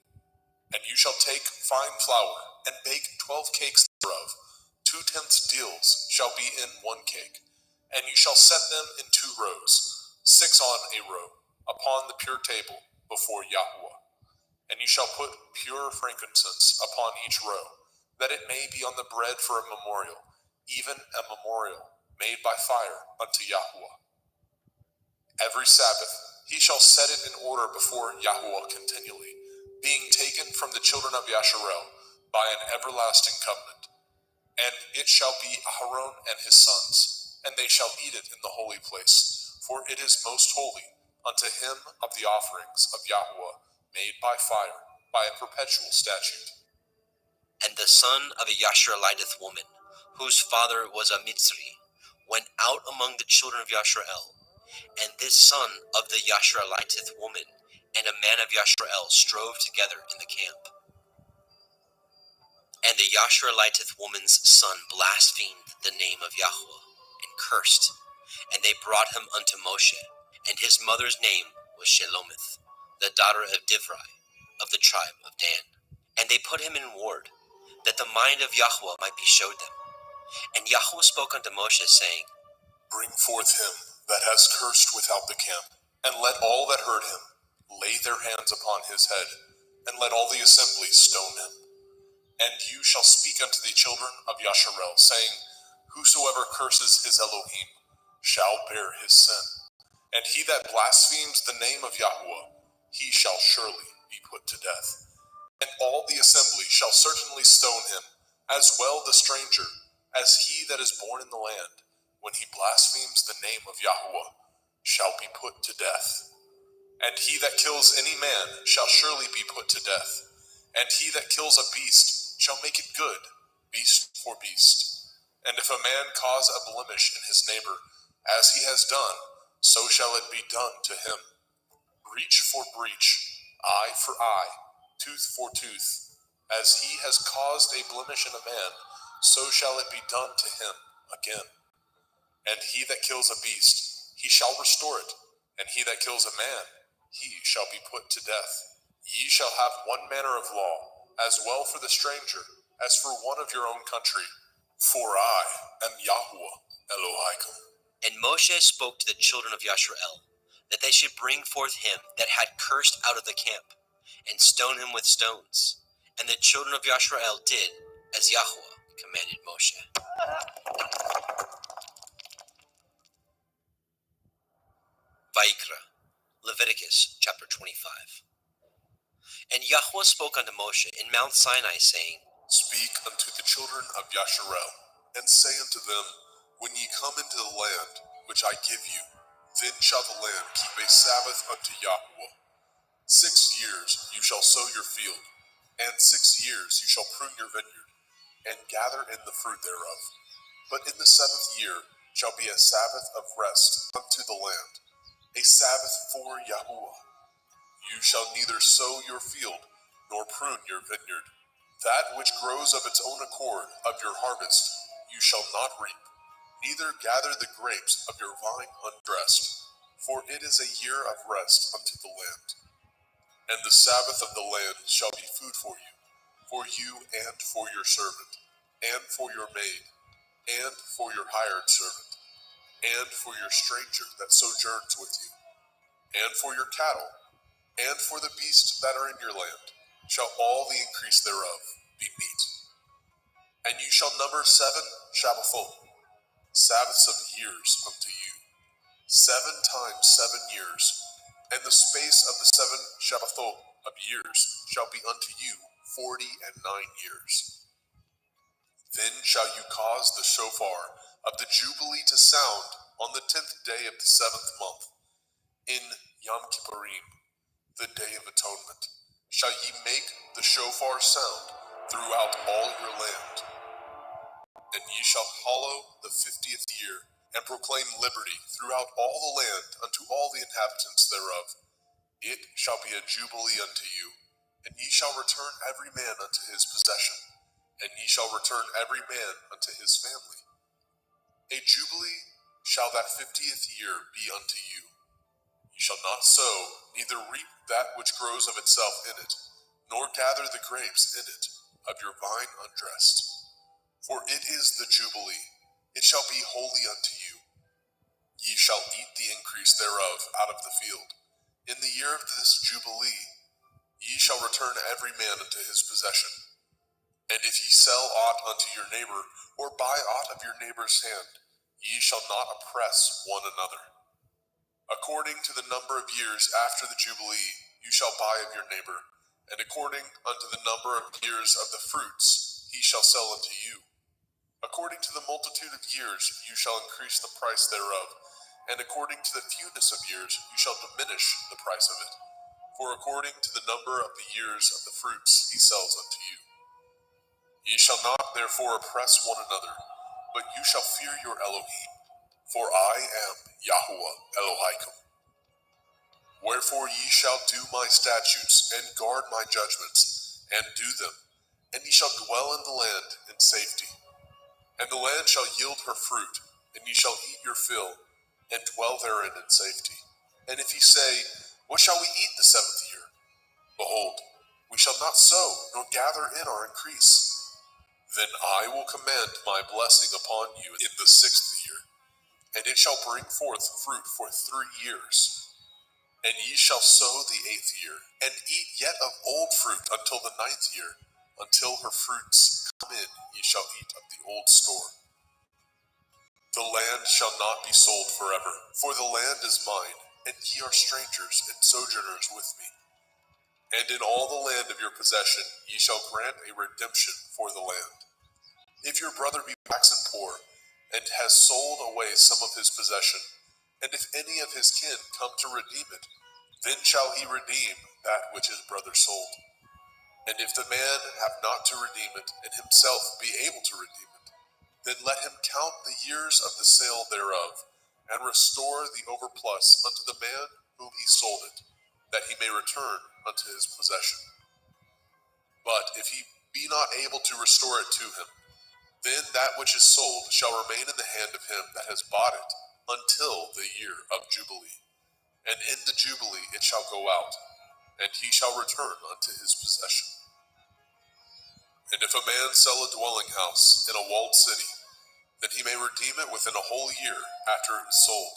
And you shall take fine flour, and bake 12 cakes thereof. 2/10 deals shall be in 1 cake. And you shall set them in 2 rows, 6 on a row, upon the pure table before Yahuwah. And you shall put pure frankincense upon each row, that it may be on the bread for a memorial, even a memorial made by fire unto Yahuwah. Every Sabbath he shall set it in order before Yahuwah continually, being taken from the children of Yasharel by an everlasting covenant. And it shall be Aharon and his sons, and they shall eat it in the holy place, for it is most holy unto him of the offerings of Yahuwah made by fire, by a perpetual statute. And the son of a Yashareliteth woman, whose father was a Mitzri, went out among the children of Yasharel. And this son of the Yashareliteth woman and a man of Yasharel strove together in the camp. And the Yashareliteth woman's son blasphemed the name of Yahweh, and cursed. And they brought him unto Moshe, and his mother's name was Shelomith, the daughter of Divri, of the tribe of Dan. And they put him in ward, that the mind of Yahweh might be showed them. And Yahweh spoke unto Moshe, saying, Bring forth him that has cursed without the camp, And let all that heard him lay their hands upon his head, and let all the assembly stone him. And you shall speak unto the children of Yasharel, saying, Whosoever curses his Elohim shall bear his sin. And he that blasphemes the name of Yahuwah, he shall surely be put to death. And all the assembly shall certainly stone him, as well the stranger, as he that is born in the land, when he blasphemes the name of Yahuwah, shall be put to death. And he that kills any man shall surely be put to death. And he that kills a beast shall make it good, beast for beast. And if a man cause a blemish in his neighbor, as he has done, so shall it be done to him. Breach for breach, eye for eye, tooth for tooth. As he has caused a blemish in a man, so shall it be done to him again. And he that kills a beast, he shall restore it. And he that kills a man, he shall be put to death. Ye shall have one manner of law, as well for the stranger, as for one of your own country. For I am Yahuwah Elohim. And Moshe spoke to the children of Yasharel, that they should bring forth him that had cursed out of the camp, and stone him with stones. And the children of Yasharel did as Yahuwah commanded Moshe. Vayikra, Leviticus chapter 25. And Yahuwah spoke unto Moshe in Mount Sinai, saying, Speak unto the children of Yasharel, and say unto them, When ye come into the land which I give you, then shall the land keep a Sabbath unto Yahuwah. 6 years you shall sow your field, and 6 years you shall prune your vineyard, and gather in the fruit thereof. But in the 7th year shall be a Sabbath of rest unto the land, a Sabbath for Yahuwah. You shall neither sow your field, nor prune your vineyard. That which grows of its own accord of your harvest you shall not reap, neither gather the grapes of your vine undressed, for it is a year of rest unto the land. And the Sabbath of the land shall be food for you and for your servant, and for your maid, and for your hired servant, and for your stranger that sojourns with you, and for your cattle, and for the beasts that are in your land, shall all the increase thereof be meat. And you shall number 7 Shabbathot, Sabbaths of years unto you, 7 times 7 years, and the space of the 7 Shabbathot of years shall be unto you 49 years. Then shall you cause the shofar of the Jubilee to sound on the 10th day of the 7th month, in Yom Kippurim, the Day of Atonement, shall ye make the shofar sound throughout all your land. And ye shall hallow the 50th year, and proclaim liberty throughout all the land unto all the inhabitants thereof. It shall be a jubilee unto you, and ye shall return every man unto his possession, and ye shall return every man unto his family. A jubilee shall that 50th year be unto you. Ye shall not sow, neither reap that which grows of itself in it, nor gather the grapes in it of your vine undressed. For it is the Jubilee, it shall be holy unto you. Ye shall eat the increase thereof out of the field. In the year of this Jubilee, ye shall return every man unto his possession. And if ye sell aught unto your neighbor, or buy aught of your neighbor's hand, ye shall not oppress one another. According to the number of years after the Jubilee, you shall buy of your neighbor, and according unto the number of years of the fruits, he shall sell unto you. According to the multitude of years, you shall increase the price thereof, and according to the fewness of years, you shall diminish the price of it. For according to the number of the years of the fruits, he sells unto you. Ye shall not therefore oppress one another, but you shall fear your Elohim, for I am Yahuwah Elohim. Wherefore ye shall do my statutes, and guard my judgments, and do them, and ye shall dwell in the land in safety. And the land shall yield her fruit, and ye shall eat your fill, and dwell therein in safety. And if ye say, What shall we eat the 7th year? Behold, we shall not sow, nor gather in our increase. Then I will command my blessing upon you in the 6th year, and it shall bring forth fruit for 3 years. And ye shall sow the 8th year, and eat yet of old fruit until the 9th year. Until her fruits come in, ye shall eat of the old store. The land shall not be sold forever, for the land is mine, and ye are strangers and sojourners with me. And in all the land of your possession ye shall grant a redemption for the land. If your brother be waxen poor, and has sold away some of his possession, and if any of his kin come to redeem it, then shall he redeem that which his brother sold. And if the man have not to redeem it, and himself be able to redeem it, then let him count the years of the sale thereof, and restore the overplus unto the man whom he sold it, that he may return unto his possession. But if he be not able to restore it to him, then that which is sold shall remain in the hand of him that has bought it until the year of Jubilee. And in the Jubilee it shall go out, and he shall return unto his possession. And if a man sell a dwelling house in a walled city, then he may redeem it within a whole year after it is sold.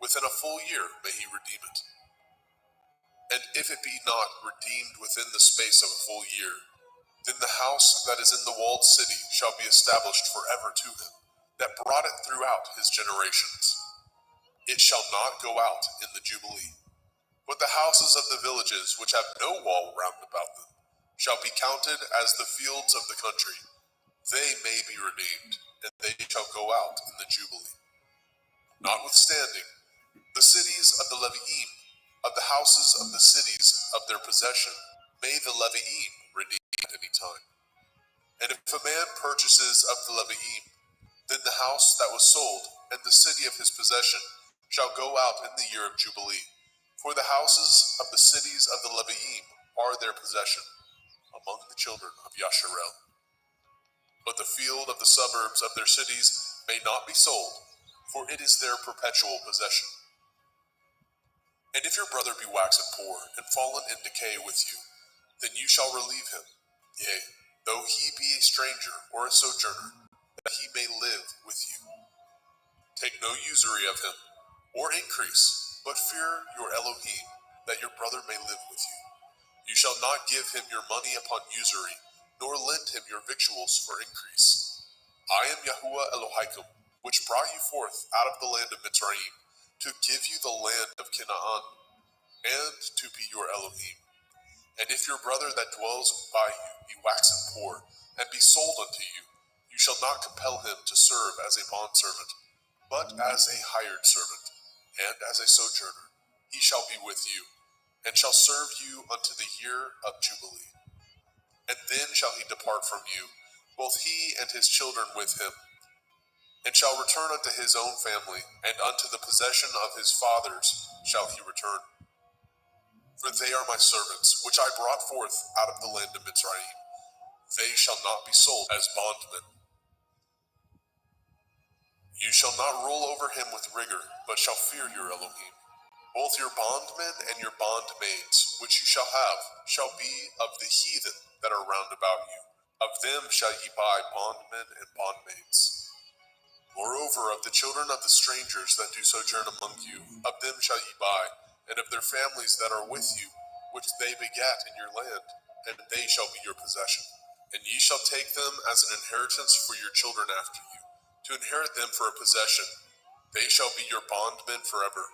Within a full year may he redeem it. And if it be not redeemed within the space of a full year, then the house that is in the walled city shall be established forever to him, that brought it throughout his generations. It shall not go out in the Jubilee. But the houses of the villages which have no wall round about them shall be counted as the fields of the country. They may be redeemed, and they shall go out in the Jubilee. Notwithstanding, the cities of the Leviim, of the houses of the cities of their possession, may the Leviim redeem at any time. And if a man purchases of the Leviim, then the house that was sold and the city of his possession shall go out in the year of Jubilee. For the houses of the cities of the Leviim are their possession among the children of Yasharel. But the field of the suburbs of their cities may not be sold, for it is their perpetual possession. And if your brother be waxen poor and fallen in decay with you, then you shall relieve him, yea, though he be a stranger or a sojourner, that he may live with you. Take no usury of him, or increase, but fear your Elohim, that your brother may live with you. You shall not give him your money upon usury, nor lend him your victuals for increase. I am Yahuwah Elohaikum, which brought you forth out of the land of Mitzrayim, to give you the land of Canaan, and to be your Elohim. And if your brother that dwells by you be waxen poor, and be sold unto you, you shall not compel him to serve as a bondservant, but as a hired servant, and as a sojourner. He shall be with you, and shall serve you unto the year of Jubilee. And then shall he depart from you, both he and his children with him, and shall return unto his own family, and unto the possession of his fathers shall he return. For they are my servants, which I brought forth out of the land of Mitzrayim. They shall not be sold as bondmen. You shall not rule over him with rigor, but shall fear your Elohim. Both your bondmen and your bondmaids, which you shall have, shall be of the heathen that are round about you. Of them shall ye buy bondmen and bondmaids. Moreover, of the children of the strangers that do sojourn among you, of them shall ye buy, and of their families that are with you, which they begat in your land, and they shall be your possession. And ye shall take them as an inheritance for your children after you, to inherit them for a possession. They shall be your bondmen forever.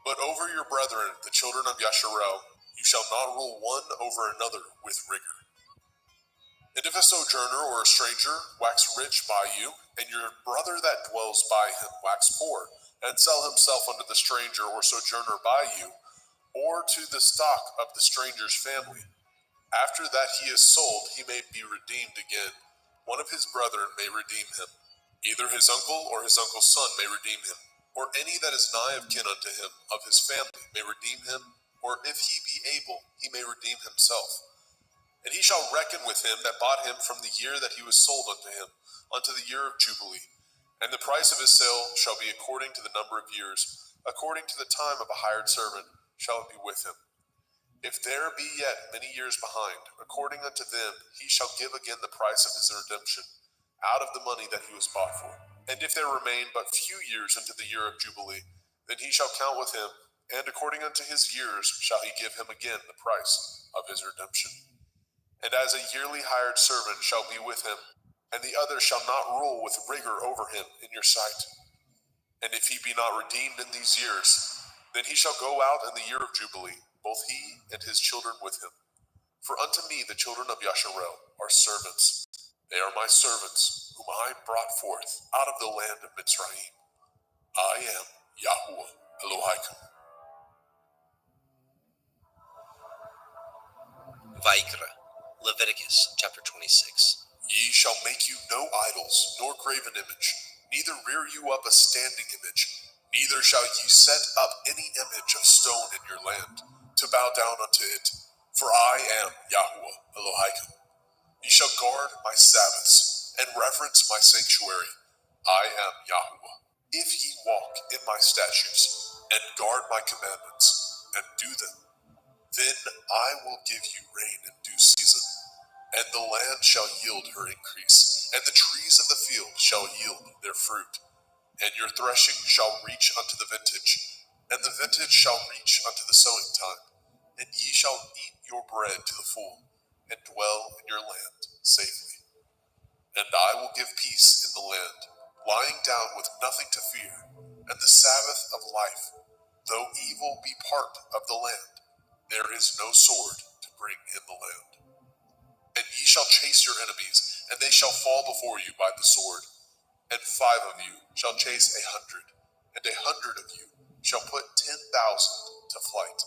But over your brethren, the children of Yasharel, you shall not rule one over another with rigor. And if a sojourner or a stranger wax rich by you, and your brother that dwells by him wax poor, and sell himself unto the stranger or sojourner by you, or to the stock of the stranger's family, after that he is sold, he may be redeemed again. One of his brethren may redeem him. Either his uncle or his uncle's son may redeem him, or any that is nigh of kin unto him of his family may redeem him, or if he be able, he may redeem himself. And he shall reckon with him that bought him from the year that he was sold unto him, unto the year of Jubilee. And the price of his sale shall be according to the number of years, according to the time of a hired servant shall it be with him. If there be yet many years behind, according unto them he shall give again the price of his redemption, out of the money that he was bought for. And if there remain but few years unto the year of Jubilee, then he shall count with him and according unto his years shall he give him again the price of his redemption. And as a yearly hired servant shall be with him, and the other shall not rule with rigor over him in your sight. And if he be not redeemed in these years, then he shall go out in the year of Jubilee, both he and his children with him. For unto me the children of Yasharel are servants. They are my servants, whom I brought forth out of the land of Mitzrayim. I am Yahuwah Elohaikum. Vaikra, Leviticus chapter 26. Ye shall make you no idols, nor graven image, neither rear you up a standing image, neither shall ye set up any image of stone in your land, to bow down unto it. For I am Yahuwah Elohaikum. Ye shall guard my Sabbaths, and reverence my sanctuary. I am Yahuwah. If ye walk in my statutes, and guard my commandments, and do them, then I will give you rain in due season, and the land shall yield her increase, and the trees of the field shall yield their fruit. And your threshing shall reach unto the vintage, and the vintage shall reach unto the sowing time, and ye shall eat your bread to the full, and dwell in your land safely. And I will give peace in the land, lying down with nothing to fear, and the Sabbath of life, though evil be part of the land, there is no sword to bring in the land. And ye shall chase your enemies, and they shall fall before you by the sword. And 5 of you shall chase 100, and 100 of you shall put 10,000 to flight.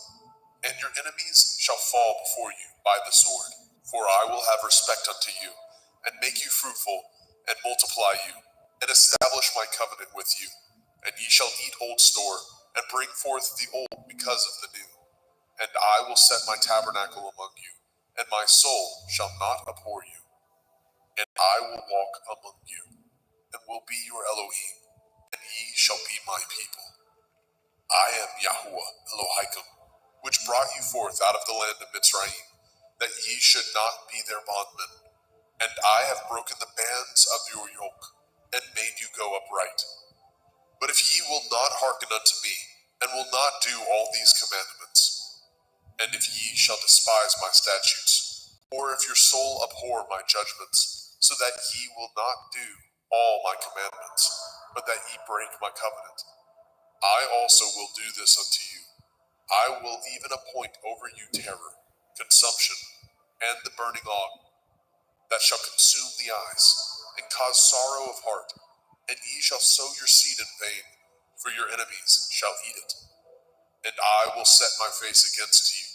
And your enemies shall fall before you by the sword. For I will have respect unto you, and make you fruitful, and multiply you, and establish my covenant with you. And ye shall eat old store, and bring forth the old because of the new. And I will set my tabernacle among you, and my soul shall not abhor you. And I will walk among you, and will be your Elohim, and ye shall be my people. I am Yahuwah Elohaikum, which brought you forth out of the land of Mitzrayim, that ye should not be their bondmen. And I have broken the bands of your yoke, and made you go upright. But if ye will not hearken unto me, and will not do all these commandments, and if ye shall despise my statutes, or if your soul abhor my judgments, so that ye will not do all my commandments, but that ye break my covenant, I also will do this unto you. I will even appoint over you terror, consumption, and the burning ague, that shall consume the eyes, and cause sorrow of heart, and ye shall sow your seed in vain, for your enemies shall eat it. And I will set my face against you,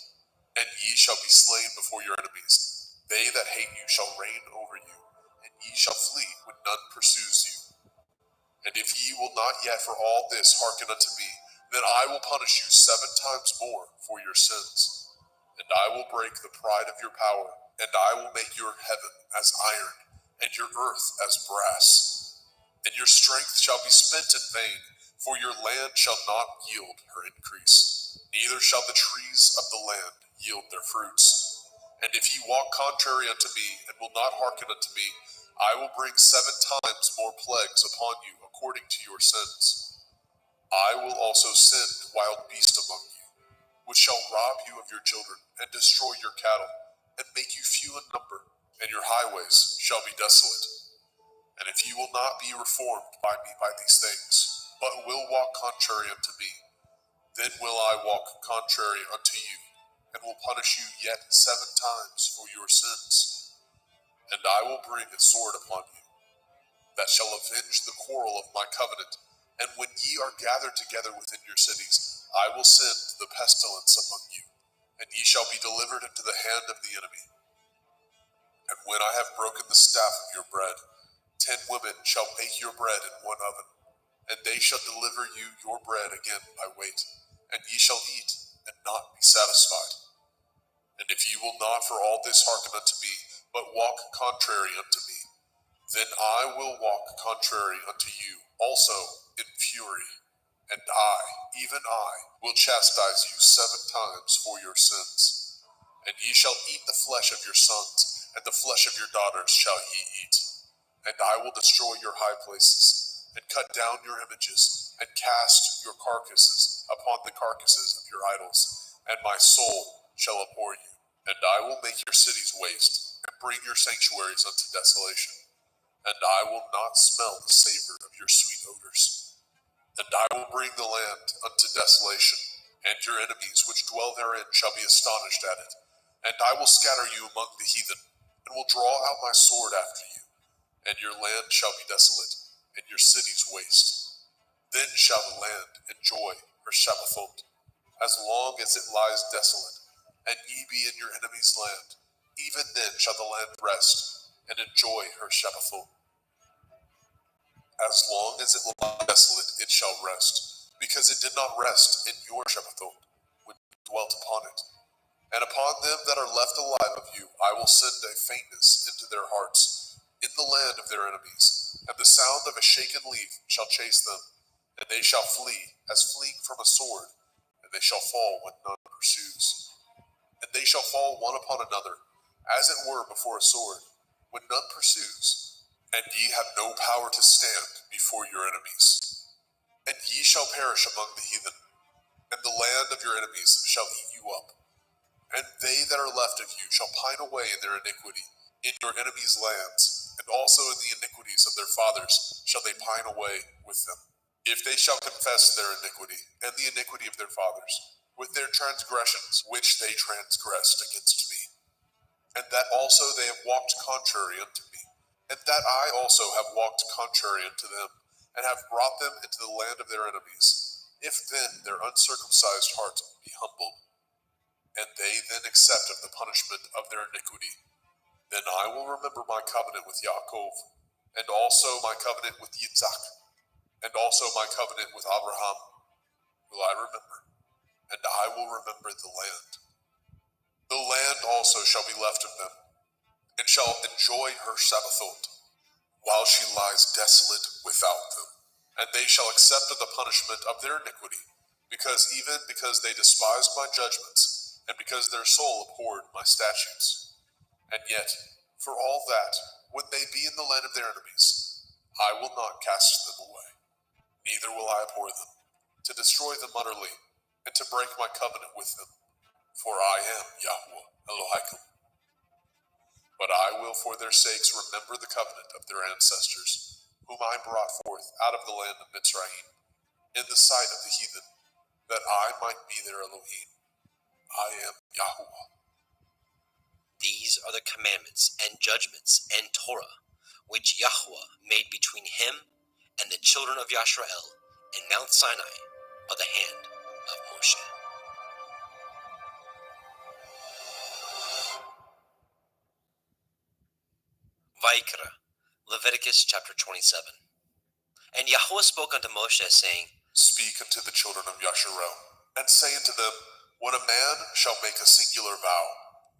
and ye shall be slain before your enemies. They that hate you shall reign over you, and ye shall flee when none pursues you. And if ye will not yet for all this hearken unto me, then I will punish you 7 times more for your sins. And I will break the pride of your power, and I will make your heaven as iron, and your earth as brass. And your strength shall be spent in vain, for your land shall not yield her increase, neither shall the trees of the land yield their fruits. And if ye walk contrary unto me, and will not hearken unto me, I will bring 7 times more plagues upon you according to your sins. I will also send wild beasts among you, which shall rob you of your children, and destroy your cattle, and make you few in number, and your highways shall be desolate. And if ye will not be reformed by me by these things, but will walk contrary unto me, then will I walk contrary unto you, and will punish you yet 7 times for your sins. And I will bring a sword upon you, that shall avenge the quarrel of my covenant. And when ye are gathered together within your cities, I will send the pestilence among you, and ye shall be delivered into the hand of the enemy. And when I have broken the staff of your bread, 10 women shall bake your bread in one oven, and they shall deliver you your bread again by weight, and ye shall eat and not be satisfied. And if ye will not for all this hearken unto me, but walk contrary unto me, then I will walk contrary unto you also in fury, and I, even I, will chastise you 7 times for your sins. And ye shall eat the flesh of your sons, and the flesh of your daughters shall ye eat. And I will destroy your high places, and cut down your images, and cast your carcasses, upon the carcasses of your idols, and my soul shall abhor you. And I will make your cities waste, and bring your sanctuaries unto desolation. And I will not smell the savor of your sweet odors. And I will bring the land unto desolation, and your enemies which dwell therein shall be astonished at it. And I will scatter you among the heathen, and will draw out my sword after you. And your land shall be desolate, and your cities waste. Then shall the land enjoy her Shabbathot, as long as it lies desolate, and ye be in your enemy's land. Even then shall the land rest, and enjoy her Shabbathot. As long as it lies desolate, it shall rest, because it did not rest in your Shabbathot, which dwelt upon it. And upon them that are left alive of you, I will send a faintness into their hearts, in the land of their enemies, and the sound of a shaken leaf shall chase them, and they shall flee as fleeing from a sword, and they shall fall when none pursues. And they shall fall one upon another, as it were before a sword, when none pursues, and ye have no power to stand before your enemies. And ye shall perish among the heathen, and the land of your enemies shall eat you up. And they that are left of you shall pine away in their iniquity, in your enemies' lands, and also in the iniquities of their fathers shall they pine away with them. If they shall confess their iniquity, and the iniquity of their fathers, with their transgressions which they transgressed against me, and that also they have walked contrary unto me, and that I also have walked contrary unto them, and have brought them into the land of their enemies, if then their uncircumcised heart be humbled, and they then accept of the punishment of their iniquity, then I will remember my covenant with Yaakov, and also my covenant with Yitzhak, and also my covenant with Abraham will I remember, and I will remember the land. The land also shall be left of them, and shall enjoy her Sabbathot, while she lies desolate without them. And they shall accept of the punishment of their iniquity, because they despised my judgments, and because their soul abhorred my statutes. And yet, for all that, when they be in the land of their enemies, I will not cast them away, neither will I abhor them, to destroy them utterly, and to break my covenant with them. For I am Yahweh Elohim. But I will for their sakes remember the covenant of their ancestors, whom I brought forth out of the land of Mitzrayim, in the sight of the heathen, that I might be their Elohim. I am Yahweh. These are the commandments and judgments and Torah, which Yahweh made between him and the children of Yasharel in Mount Sinai by the hand of Moshe. Vayikra, Leviticus chapter 27. And Yahweh spoke unto Moshe, saying, Speak unto the children of Yasharel, and say unto them, when a man shall make a singular vow,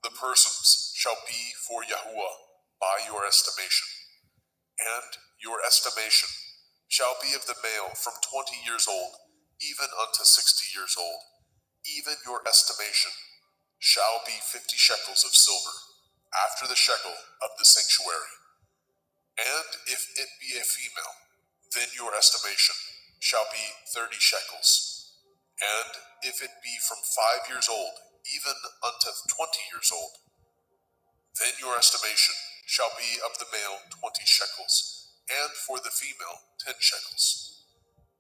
the persons shall be for Yahuwah by your estimation. And your estimation shall be of the male from 20 years old, even unto 60 years old. Even your estimation shall be 50 shekels of silver, after the shekel of the sanctuary. And if it be a female, then your estimation shall be 30 shekels. And if it be from 5 years old, even unto 20 years old, then your estimation shall be of the male 20 shekels, and for the female 10 shekels.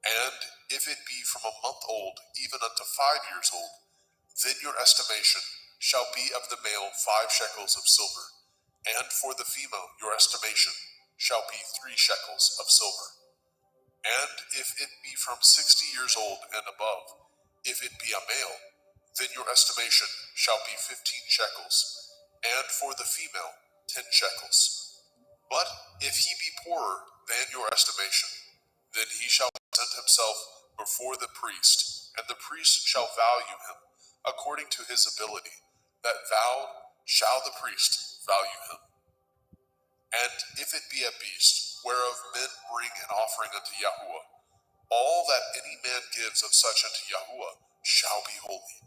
And if it be from a month old, even unto 5 years old, then your estimation shall be of the male 5 shekels of silver, and for the female your estimation shall be 3 shekels of silver. And if it be from 60 years old and above, if it be a male, then your estimation shall be 15 shekels, and for the female 10 shekels. But if he be poorer than your estimation, then he shall present himself before the priest, and the priest shall value him according to his ability. That vowed shall the priest value him. And if it be a beast, whereof men bring an offering unto Yahuwah, all that any man gives of such unto Yahuwah shall be holy.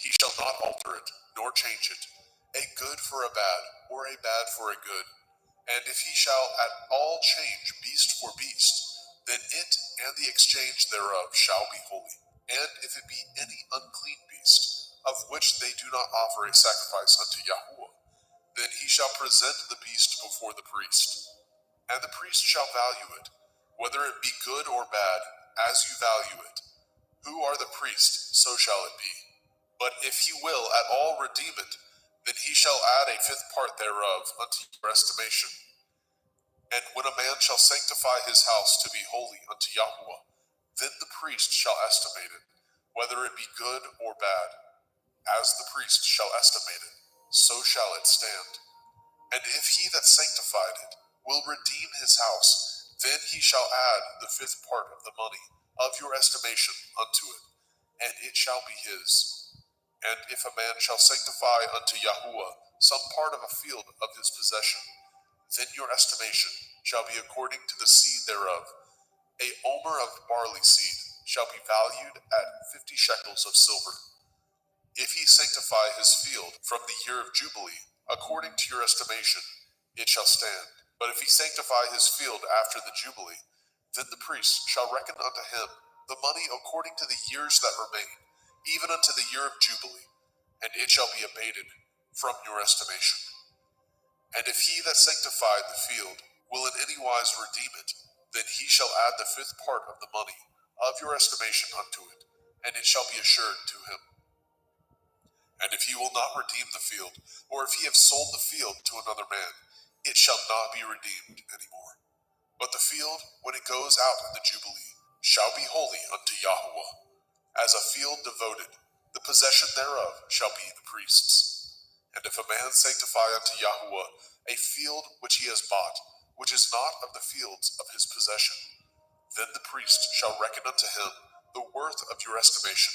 He shall not alter it, nor change it, a good for a bad, or a bad for a good. And if he shall at all change beast for beast, then it and the exchange thereof shall be holy. And if it be any unclean beast, of which they do not offer a sacrifice unto Yahuwah, then he shall present the beast before the priest. And the priest shall value it, whether it be good or bad, as you value it. Who are the priest, so shall it be. But if he will at all redeem it, then he shall add a fifth part thereof unto your estimation. And when a man shall sanctify his house to be holy unto Yahuwah, then the priest shall estimate it, whether it be good or bad. As the priest shall estimate it, so shall it stand. And if he that sanctified it will redeem his house, then he shall add the fifth part of the money of your estimation unto it, and it shall be his. And if a man shall sanctify unto Yahuwah some part of a field of his possession, then your estimation shall be according to the seed thereof. A omer of barley seed shall be valued at 50 shekels of silver. If he sanctify his field from the year of Jubilee, according to your estimation, it shall stand. But if he sanctify his field after the Jubilee, then the priest shall reckon unto him the money according to the years that remain, even unto the year of Jubilee, and it shall be abated from your estimation. And if he that sanctified the field will in any wise redeem it, then he shall add the fifth part of the money of your estimation unto it, and it shall be assured to him. And if he will not redeem the field, or if he have sold the field to another man, it shall not be redeemed any more. But the field, when it goes out in the Jubilee, shall be holy unto Yahuwah. As a field devoted, the possession thereof shall be the priest's. And if a man sanctify unto Yahuwah a field which he has bought, which is not of the fields of his possession, then the priest shall reckon unto him the worth of your estimation,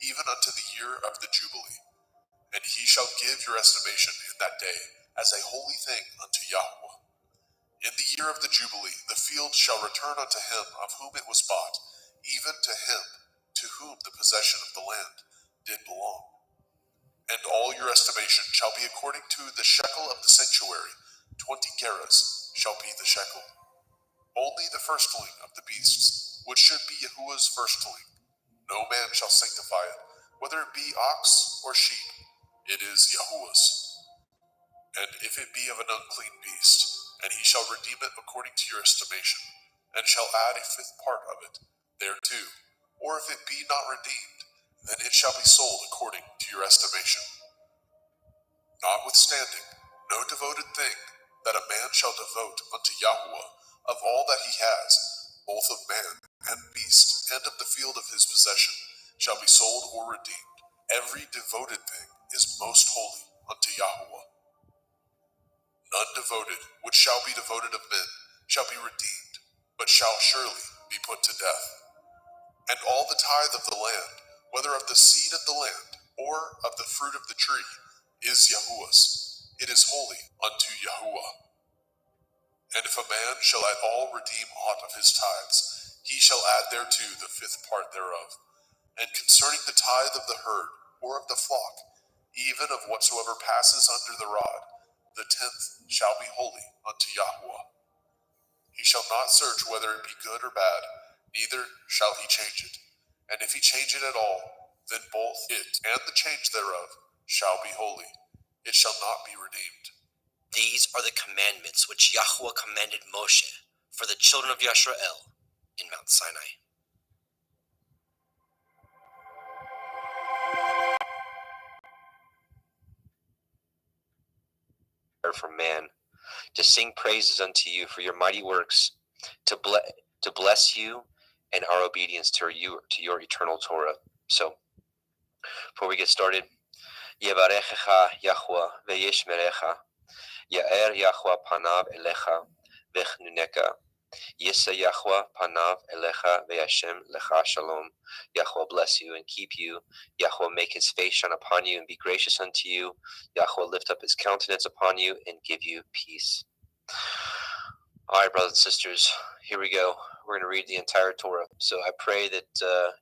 even unto the year of the Jubilee. And he shall give your estimation in that day as a holy thing unto Yahuwah. In the year of the Jubilee, the field shall return unto him of whom it was bought, even to him to whom the possession of the land did belong. And all your estimation shall be according to the shekel of the sanctuary. 20 gerahs shall be the shekel. Only the firstling of the beasts, which should be Yahuwah's firstling. No man shall sanctify it, whether it be ox or sheep. It is Yahuwah's. And if it be of an unclean beast, and he shall redeem it according to your estimation, and shall add a fifth part of it thereto, or if it be not redeemed, then it shall be sold according to your estimation. Notwithstanding, no devoted thing that a man shall devote unto Yahuwah of all that he has, both of man and beast, and of the field of his possession, shall be sold or redeemed. Every devoted thing is most holy unto Yahuwah. None devoted, which shall be devoted of men, shall be redeemed, but shall surely be put to death. And all the tithe of the land, whether of the seed of the land, or of the fruit of the tree, is Yahuwah's. It is holy unto Yahuwah. And if a man shall at all redeem aught of his tithes, he shall add thereto the fifth part thereof. And concerning the tithe of the herd, or of the flock, even of whatsoever passes under the rod, the 10th shall be holy unto Yahuwah. He shall not search whether it be good or bad, neither shall he change it. And if he change it at all, then both it and the change thereof shall be holy. It shall not be redeemed. These are the commandments which Yahuwah commanded Moshe for the children of Yisrael in Mount Sinai. For man, to sing praises unto you for your mighty works, to bless you and our obedience to your eternal Torah. So, before we get started, Yevarechecha Yahuwah ve'yishmerecha, Ya'er Yahuwah panav elecha v'chnuneka, Yisa Yahuwah panav elecha ve'yashem lecha shalom. Yahuwah bless you and keep you. Yahuwah make his face shine upon you and be gracious unto you. Yahuwah lift up his countenance upon you and give you peace. All right, brothers and sisters, here we go. We're going to read the entire Torah. So I pray that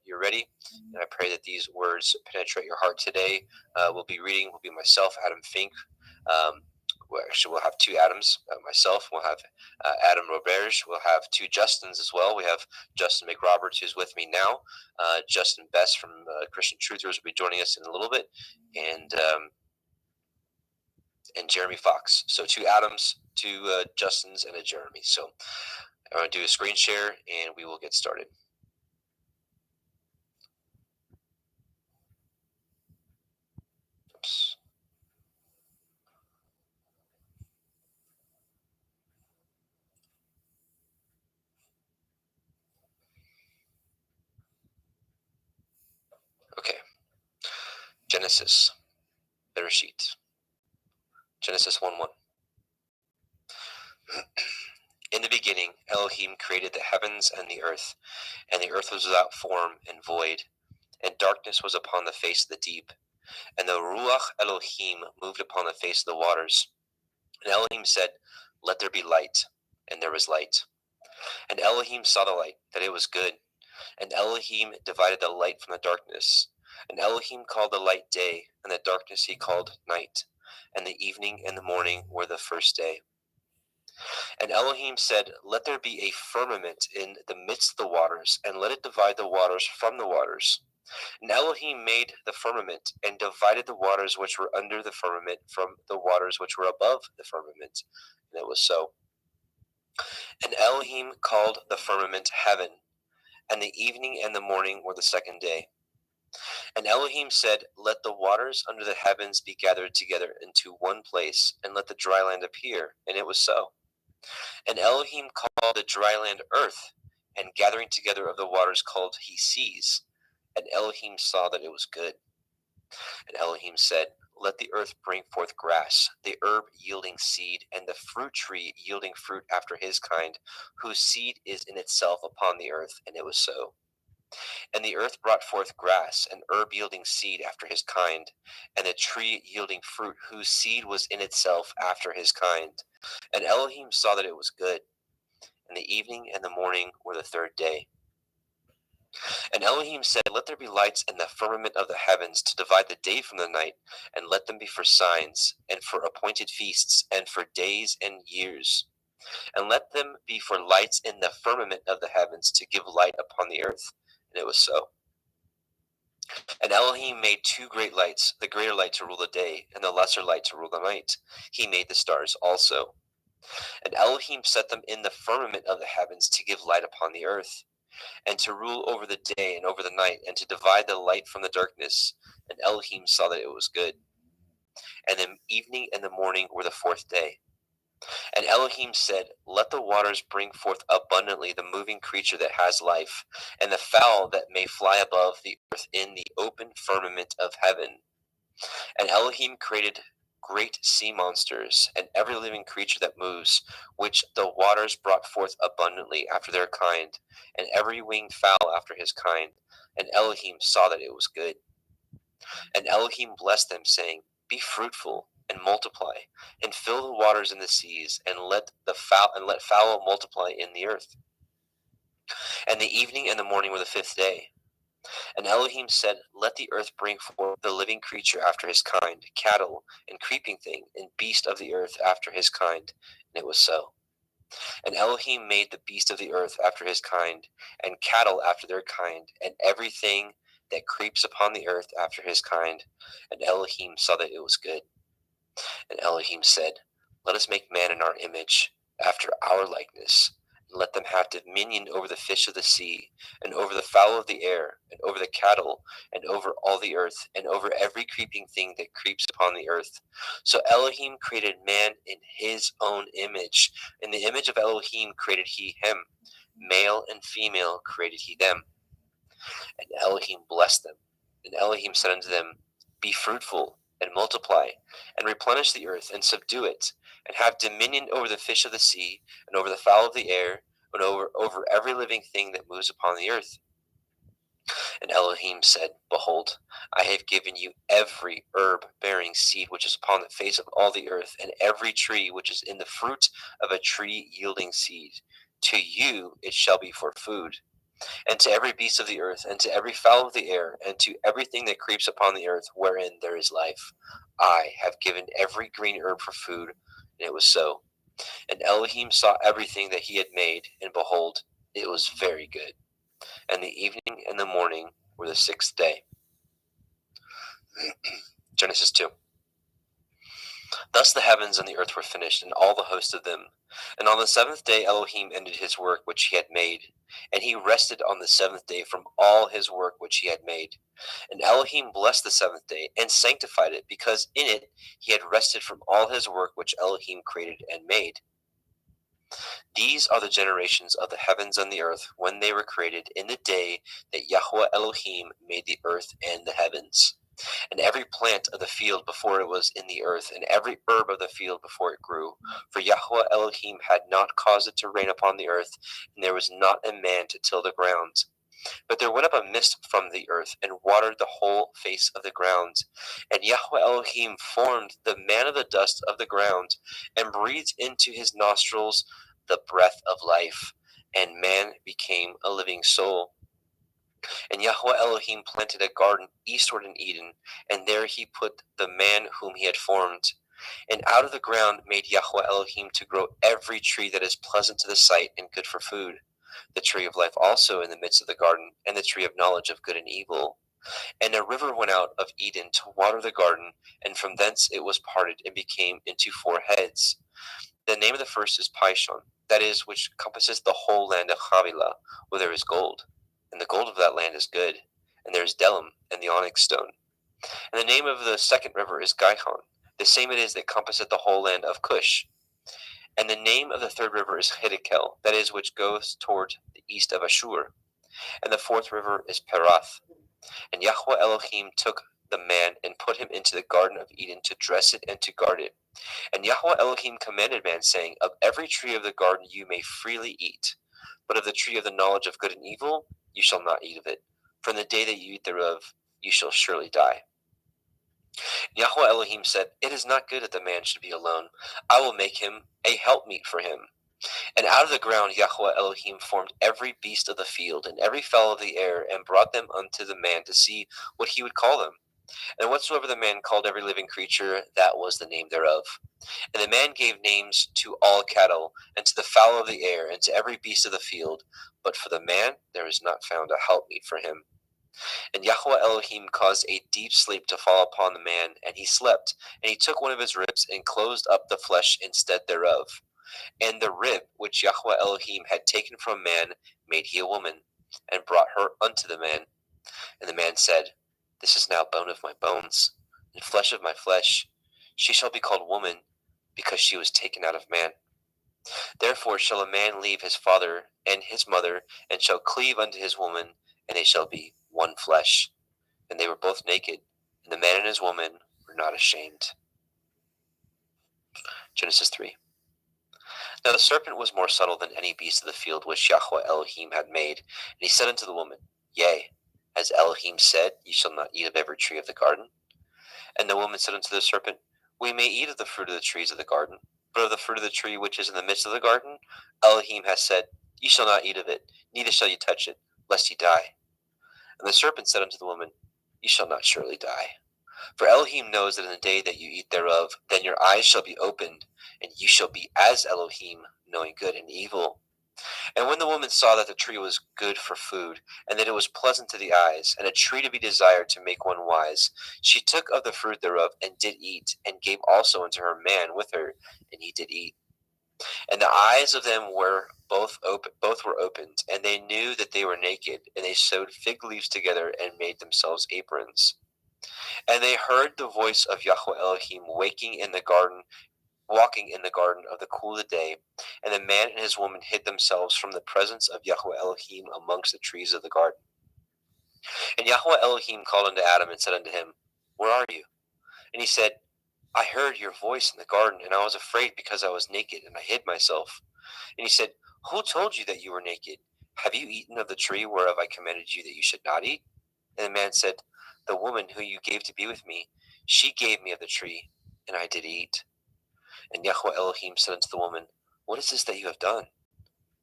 you're ready, and I pray that these words penetrate your heart today. We'll be reading, will be myself, Adam Fink, we'll have two Adams, myself. We'll have Adam Roberge. We'll have two Justins as well. We have Justin McRoberts, who's with me now. Justin Best from Christian Truthers will be joining us in a little bit, and Jeremy Fox. So two Adams, two Justins, and a Jeremy. So I'm going to do a screen share, and we will get started. Oops. Okay. Genesis. Bereshit. Genesis 1:1. In the beginning, Elohim created the heavens and the earth was without form and void, and darkness was upon the face of the deep, and the Ruach Elohim moved upon the face of the waters. And Elohim said, "Let there be light," and there was light. And Elohim saw the light, that it was good, and Elohim divided the light from the darkness. And Elohim called the light day, and the darkness he called night, and the evening and the morning were the first day. And Elohim said, "Let there be a firmament in the midst of the waters, and let it divide the waters from the waters." And Elohim made the firmament, and divided the waters which were under the firmament from the waters which were above the firmament. And it was so. And Elohim called the firmament heaven, and the evening and the morning were the second day. And Elohim said, "Let the waters under the heavens be gathered together into one place, and let the dry land appear." And it was so. And Elohim called the dry land earth, and gathering together of the waters called he seas. And Elohim saw that it was good. And Elohim said, "Let the earth bring forth grass, the herb yielding seed, and the fruit tree yielding fruit after his kind, whose seed is in itself upon the earth." And it was so. And the earth brought forth grass, and herb yielding seed after his kind, and the tree yielding fruit, whose seed was in itself after his kind. And Elohim saw that it was good. And the evening and the morning were the third day. And Elohim said, "Let there be lights in the firmament of the heavens to divide the day from the night, and let them be for signs, and for appointed feasts, and for days and years. And let them be for lights in the firmament of the heavens to give light upon the earth." And it was so. And Elohim made two great lights, the greater light to rule the day, and the lesser light to rule the night. He made the stars also. And Elohim set them in the firmament of the heavens to give light upon the earth, and to rule over the day and over the night, and to divide the light from the darkness. And Elohim saw that it was good. And the evening and the morning were the fourth day. And Elohim said, "Let the waters bring forth abundantly the moving creature that has life, and the fowl that may fly above the earth in the open firmament of heaven." And Elohim created great sea monsters, and every living creature that moves, which the waters brought forth abundantly after their kind, and every winged fowl after his kind. And Elohim saw that it was good. And Elohim blessed them, saying, "Be fruitful and multiply, and fill the waters in the seas, and let fowl multiply in the earth." And the evening and the morning were the fifth day. And Elohim said, "Let the earth bring forth the living creature after his kind, cattle, and creeping thing, and beast of the earth after his kind." And it was so. And Elohim made the beast of the earth after his kind, and cattle after their kind, and everything that creeps upon the earth after his kind. And Elohim saw that it was good. And Elohim said, "Let us make man in our image, after our likeness, and let them have dominion over the fish of the sea, and over the fowl of the air, and over the cattle, and over all the earth, and over every creeping thing that creeps upon the earth." So Elohim created man in his own image. In the image of Elohim created he him. Male and female created he them. And Elohim blessed them. And Elohim said unto them, "Be fruitful, and multiply, and replenish the earth, and subdue it, and have dominion over the fish of the sea, and over the fowl of the air, and over every living thing that moves upon the earth." And Elohim said, "Behold, I have given you every herb bearing seed which is upon the face of all the earth, and every tree which is in the fruit of a tree yielding seed. To you it shall be for food. And to every beast of the earth, and to every fowl of the air, and to everything that creeps upon the earth wherein there is life, I have given every green herb for food. And it was so. And Elohim saw everything that he had made, and behold, it was very good. And the evening and the morning were the sixth day. Genesis 2. Thus the heavens and the earth were finished, and all the host of them. And on the seventh day Elohim ended his work which he had made, and he rested on the seventh day from all his work which he had made. And Elohim blessed the seventh day, and sanctified it, because in it he had rested from all his work which Elohim created and made. These are the generations of the heavens and the earth when they were created in the day that Yahweh Elohim made the earth and the heavens. And every plant of the field before it was in the earth, and every herb of the field before it grew. For Yahweh Elohim had not caused it to rain upon the earth, and there was not a man to till the ground. But there went up a mist from the earth, and watered the whole face of the ground. And Yahweh Elohim formed the man of the dust of the ground, and breathed into his nostrils the breath of life, and man became a living soul. And Yahweh Elohim planted a garden eastward in Eden, and there he put the man whom he had formed. And out of the ground made Yahweh Elohim to grow every tree that is pleasant to the sight and good for food, the tree of life also in the midst of the garden, and the tree of knowledge of good and evil. And a river went out of Eden to water the garden, and from thence it was parted and became into 4 heads. The name of the first is Pishon, that is, which compasses the whole land of Havilah, where there is gold. And the gold of that land is good, and there is Delim and the onyx stone. And the name of the second river is Gihon, the same it is that compasseth the whole land of Cush. And the name of the third river is Hiddekel, that is, which goes toward the east of Ashur. And the fourth river is Perath. And Yahweh Elohim took the man and put him into the garden of Eden to dress it and to guard it. And Yahweh Elohim commanded man, saying, Of every tree of the garden you may freely eat, but of the tree of the knowledge of good and evil you shall not eat of it. For in the day that you eat thereof you shall surely die. Yahweh Elohim said, It is not good that the man should be alone. I will make him a helpmeet for him. And out of the ground Yahweh Elohim formed every beast of the field, and every fowl of the air, and brought them unto the man to see what he would call them. And whatsoever the man called every living creature, that was the name thereof. And the man gave names to all cattle, and to the fowl of the air, and to every beast of the field. But for the man there is not found a helpmeet for him. And Yahweh Elohim caused a deep sleep to fall upon the man, and he slept. And he took one of his ribs, and closed up the flesh instead thereof. And the rib which Yahweh Elohim had taken from man made he a woman, and brought her unto the man. And the man said, This is now bone of my bones, and flesh of my flesh. She shall be called woman, because she was taken out of man. Therefore shall a man leave his father and his mother, and shall cleave unto his woman, and they shall be one flesh. And they were both naked, and the man and his woman were not ashamed. Genesis 3. Now the serpent was more subtle than any beast of the field which Yahweh Elohim had made. And he said unto the woman, Yea, as Elohim said, Ye shall not eat of every tree of the garden. And the woman said unto the serpent, We may eat of the fruit of the trees of the garden, but of the fruit of the tree which is in the midst of the garden, Elohim has said, Ye shall not eat of it, neither shall ye touch it, lest ye die. And the serpent said unto the woman, Ye shall not surely die. For Elohim knows that in the day that you eat thereof, then your eyes shall be opened, and you shall be as Elohim, knowing good and evil. And when the woman saw that the tree was good for food, and that it was pleasant to the eyes, and a tree to be desired to make one wise, she took of the fruit thereof, and did eat, and gave also unto her man with her, and he did eat. And the eyes of them were both were opened, and they knew that they were naked, and they sewed fig leaves together, and made themselves aprons. And they heard the voice of Yahweh Elohim walking in the garden of the cool of the day. And the man and his woman hid themselves from the presence of Yahweh Elohim amongst the trees of the garden. And Yahweh Elohim called unto Adam and said unto him, Where are you? And he said, I heard your voice in the garden, and I was afraid because I was naked, and I hid myself. And he said, Who told you that you were naked? Have you eaten of the tree whereof I commanded you that you should not eat? And the man said, The woman who you gave to be with me, she gave me of the tree, and I did eat. And Yahweh Elohim said unto the woman, What is this that you have done?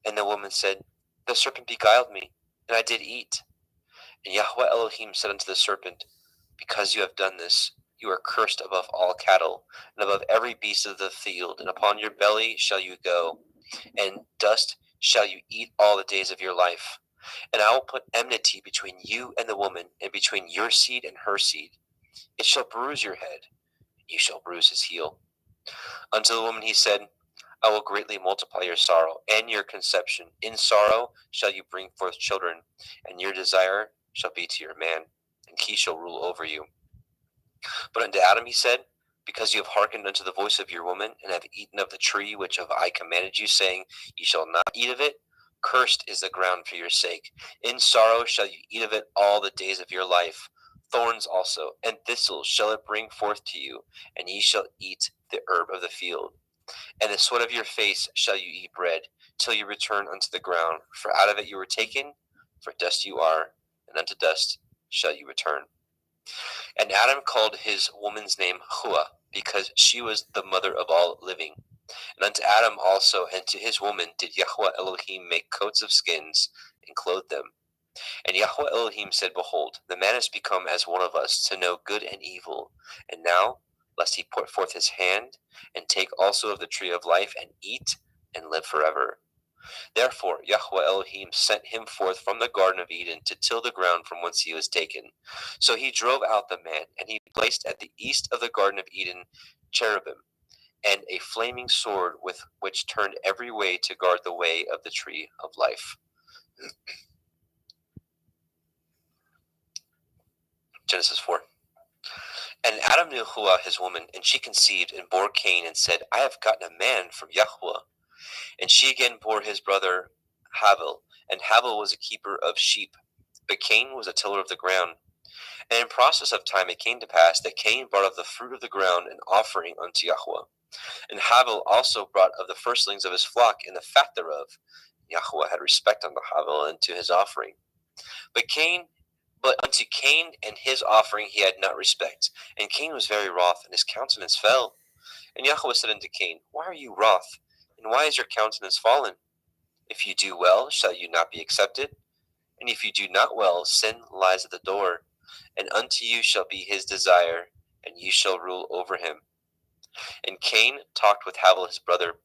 And the woman said, The serpent beguiled me, and I did eat. And Yahweh Elohim said unto the serpent, Because you have done this, You are cursed above all cattle, and above every beast of the field, and upon your belly shall you go, and dust shall you eat all the days of your life. And I will put enmity between you and the woman, and between your seed and her seed. It shall bruise your head, and you shall bruise his heel. Unto the woman he said, I will greatly multiply your sorrow and your conception. In sorrow shall you bring forth children, and your desire shall be to your man, and he shall rule over you. But unto Adam he said, because you have hearkened unto the voice of your woman, and have eaten of the tree which of I commanded you, saying, ye shall not eat of it, cursed is the ground for your sake. In sorrow shall you eat of it all the days of your life. Thorns also and thistles shall it bring forth to you, and ye shall eat the herb of the field. And the sweat of your face shall you eat bread, till you return unto the ground. For out of it you were taken, for dust you are, and unto dust shall you return. And Adam called his woman's name Hua, because she was the mother of all living. And unto Adam also and to his woman did Yahweh Elohim make coats of skins, and clothe them. And Yahweh Elohim said, behold, the man is become as one of us, to know good and evil. And now, lest he put forth his hand, and take also of the tree of life, and eat, and live forever. Therefore Yahweh Elohim sent him forth from the Garden of Eden to till the ground from whence he was taken. So he drove out the man, and he placed at the east of the Garden of Eden cherubim, and a flaming sword with which turned every way to guard the way of the tree of life. Genesis 4. And Adam knew Hua his woman, and she conceived and bore Cain, and said, I have gotten a man from Yahweh. And she again bore his brother Havel, and Havel was a keeper of sheep, but Cain was a tiller of the ground. And in process of time it came to pass that Cain brought of the fruit of the ground an offering unto Yahweh. And Havel also brought of the firstlings of his flock and the fat thereof. Yahweh had respect unto Havel and to his offering. But unto Cain and his offering he had not respect. And Cain was very wroth, and his countenance fell. And Yahweh said unto Cain, why are you wroth? And why is your countenance fallen? If you do well, shall you not be accepted? And if you do not well, sin lies at the door. And unto you shall be his desire, and you shall rule over him. And Cain talked with Havel his brother.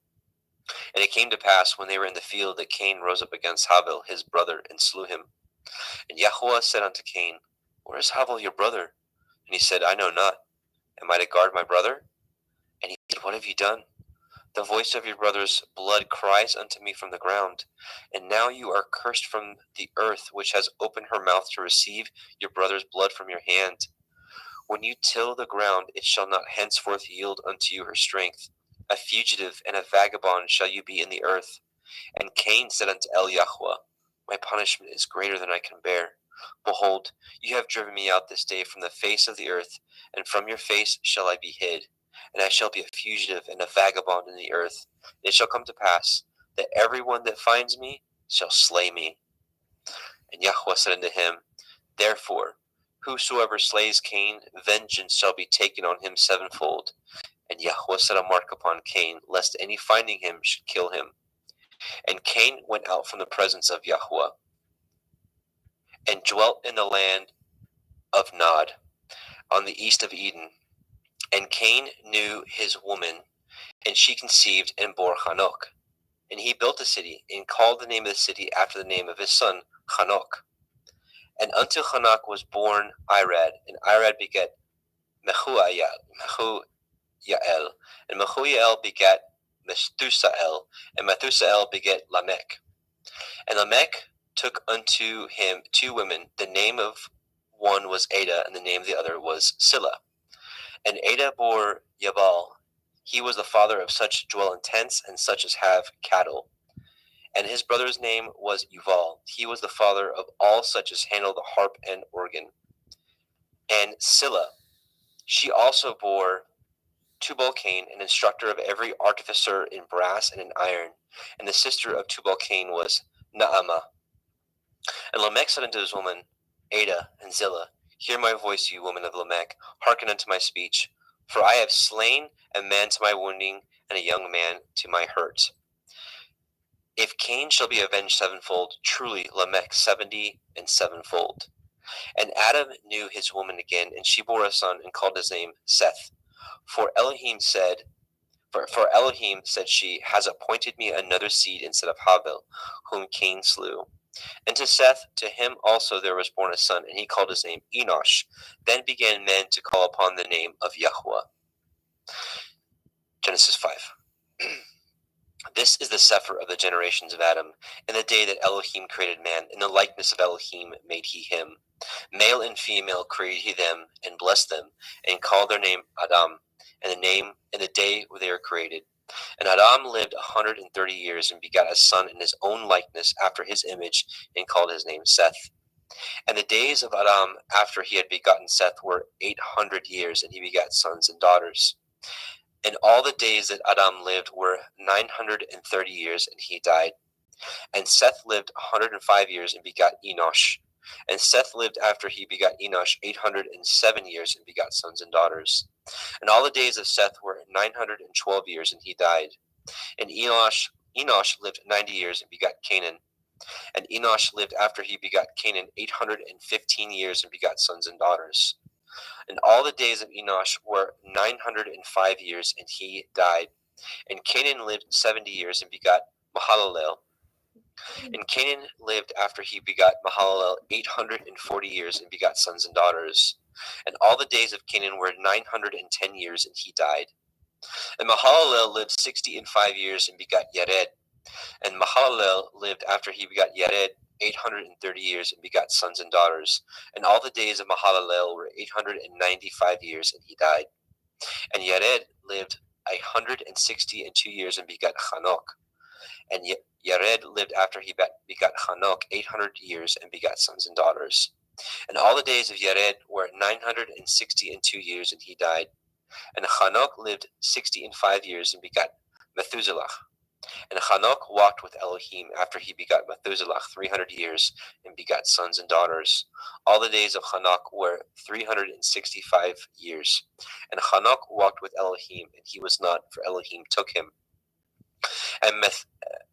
And it came to pass, when they were in the field, that Cain rose up against Havel his brother, and slew him. And Yahweh said unto Cain, where is Havel your brother? And he said, I know not. Am I to guard my brother? And he said, what have you done? The voice of your brother's blood cries unto me from the ground. And now you are cursed from the earth, which has opened her mouth to receive your brother's blood from your hand. When you till the ground, it shall not henceforth yield unto you her strength. A fugitive and a vagabond shall you be in the earth. And Cain said unto Yahweh, my punishment is greater than I can bear. Behold, you have driven me out this day from the face of the earth, and from your face shall I be hid. And I shall be a fugitive and a vagabond in the earth. And it shall come to pass that every one that finds me shall slay me. And Yahweh said unto him, therefore, whosoever slays Cain, vengeance shall be taken on him sevenfold. And Yahweh set a mark upon Cain, lest any finding him should kill him. And Cain went out from the presence of Yahweh, and dwelt in the land of Nod, on the east of Eden. And Cain knew his woman, and she conceived and bore Hanok. And he built a city, and called the name of the city after the name of his son, Hanok. And unto Hanok was born Irad, and Irad begat Mehujael, and Mehujael begat Methusael, and Methusael begat Lamech. And Lamech took unto him 2 women. The name of one was Ada, and the name of the other was Silla. And Ada bore Yabal. He was the father of such dwell in tents, and such as have cattle. And his brother's name was Yuval. He was the father of all such as handle the harp and organ. And Silla, she also bore Tubal-Cain, an instructor of every artificer in brass and in iron. And the sister of Tubal-Cain was Naamah. And Lamech said unto his woman, Ada and Zillah, hear my voice, you woman of Lamech, hearken unto my speech. For I have slain a man to my wounding, and a young man to my hurt. If Cain shall be avenged sevenfold, truly Lamech 70 and sevenfold. And Adam knew his woman again, and she bore a son and called his name Seth. For Elohim said, she has appointed me another seed instead of Havel, whom Cain slew. And to Seth, to him also there was born a son, and he called his name Enosh. Then began men to call upon the name of Yahweh. Genesis 5. This is the Sefer of the generations of Adam. In the day that Elohim created man, in the likeness of Elohim made he him. Male and female created he them, and blessed them, and called their name Adam, and the day they were created. And Adam lived 130 years, and begat a son in his own likeness after his image, and called his name Seth. And the days of Adam after he had begotten Seth were 800 years, and he begat sons and daughters. And all the days that Adam lived were 930 years, and he died. And Seth lived 105 years, and begot Enosh. And Seth lived after he begot Enosh 807 years, and begot sons and daughters. And all the days of Seth were 912 years, and he died. And Enosh lived 90 years, and begot Canaan. And Enosh lived after he begot Canaan 815 years, and begot sons and daughters. And all the days of Enosh were 905 years, and he died. And Canaan lived 70 years, and begot Mahalalel. And Canaan lived after he begot Mahalalel 840 years, and begot sons and daughters. And all the days of Canaan were 910 years, and he died. And Mahalalel lived 65 years, and begot Yared. And Mahalalel lived after he begot Yared 830 years, and begot sons and daughters. And all the days of Mahalalel were 895 years, and he died. And Yared lived 162 years, and begot Hanok. And Yared lived after he begot Hanok 800 years, and begot sons and daughters. And all the days of Yared were 962 years, and he died. And Hanok lived 65 years, and begot Methuselah. And Hanok walked with Elohim after he begot Methuselah 300 years, and begot sons and daughters. All the days of Hanok were 365 years. And Hanok walked with Elohim, and he was not, for Elohim took him. And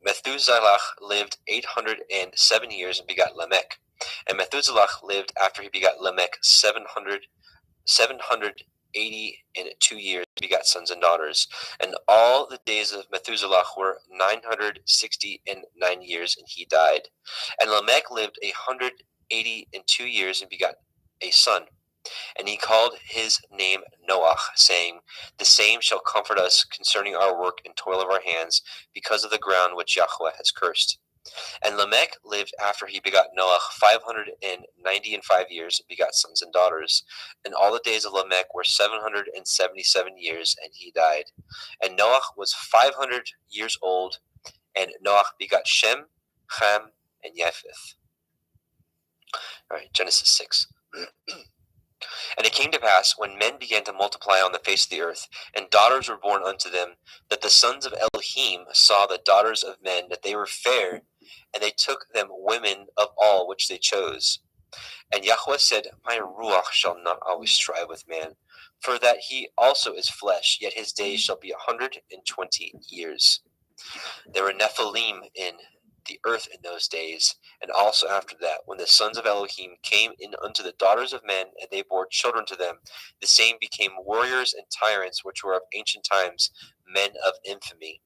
Methuselah lived 807 years, and begot Lamech. And Methuselah lived after he begot Lamech 782 years, begot sons and daughters. And all the days of Methuselah were 969 years, and he died. And Lamech lived 182 years, and begot a son. And he called his name Noah, saying, the same shall comfort us concerning our work and toil of our hands, because of the ground which Yahweh has cursed. And Lamech lived after he begot Noah 595 years, and begot sons and daughters. And all the days of Lamech were 777 years, and he died. And Noah was 500 years old, and Noah begot Shem, Ham, and Japheth. All right, Genesis 6. And it came to pass, when men began to multiply on the face of the earth, and daughters were born unto them, that the sons of Elohim saw the daughters of men, that they were fair, and they took them women of all which they chose. And Yahweh said, my ruach shall not always strive with man, for that he also is flesh, yet his days shall be 120 years. There were Nephilim in the earth in those days, and also after that, when the sons of Elohim came in unto the daughters of men, and they bore children to them, the same became warriors and tyrants, which were of ancient times, men of infamy.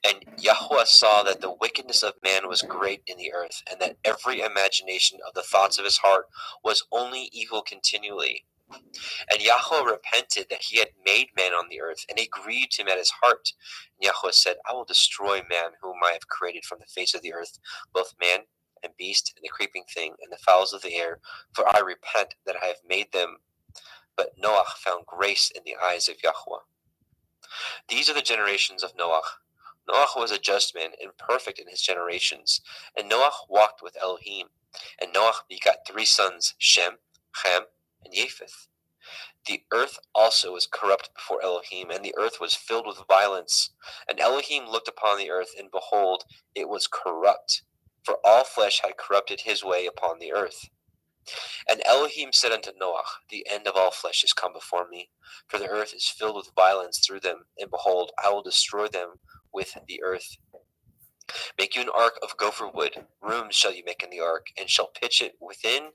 And Yahweh saw that the wickedness of man was great in the earth, and that every imagination of the thoughts of his heart was only evil continually. And Yahweh repented that he had made man on the earth, and it grieved him at his heart. And Yahweh said, I will destroy man whom I have created from the face of the earth, both man and beast, and the creeping thing, and the fowls of the air, for I repent that I have made them. But Noah found grace in the eyes of Yahweh. These are the generations of Noah. Noah was a just man and perfect in his generations. And Noah walked with Elohim. And Noah begot 3 sons, Shem, Ham, and Japheth. The earth also was corrupt before Elohim, and the earth was filled with violence. And Elohim looked upon the earth, and behold, it was corrupt, for all flesh had corrupted his way upon the earth. And Elohim said unto Noah, the end of all flesh is come before me, for the earth is filled with violence through them, and behold, I will destroy them with the earth. Make you an ark of gopher wood. Rooms shall you make in the ark, and shall pitch it within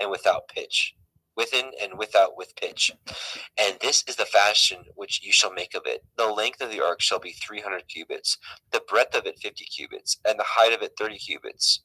and without pitch. Within and without with pitch. And this is the fashion which you shall make of it. The length of the ark shall be 300 cubits, the breadth of it 50 cubits, and the height of it 30 cubits.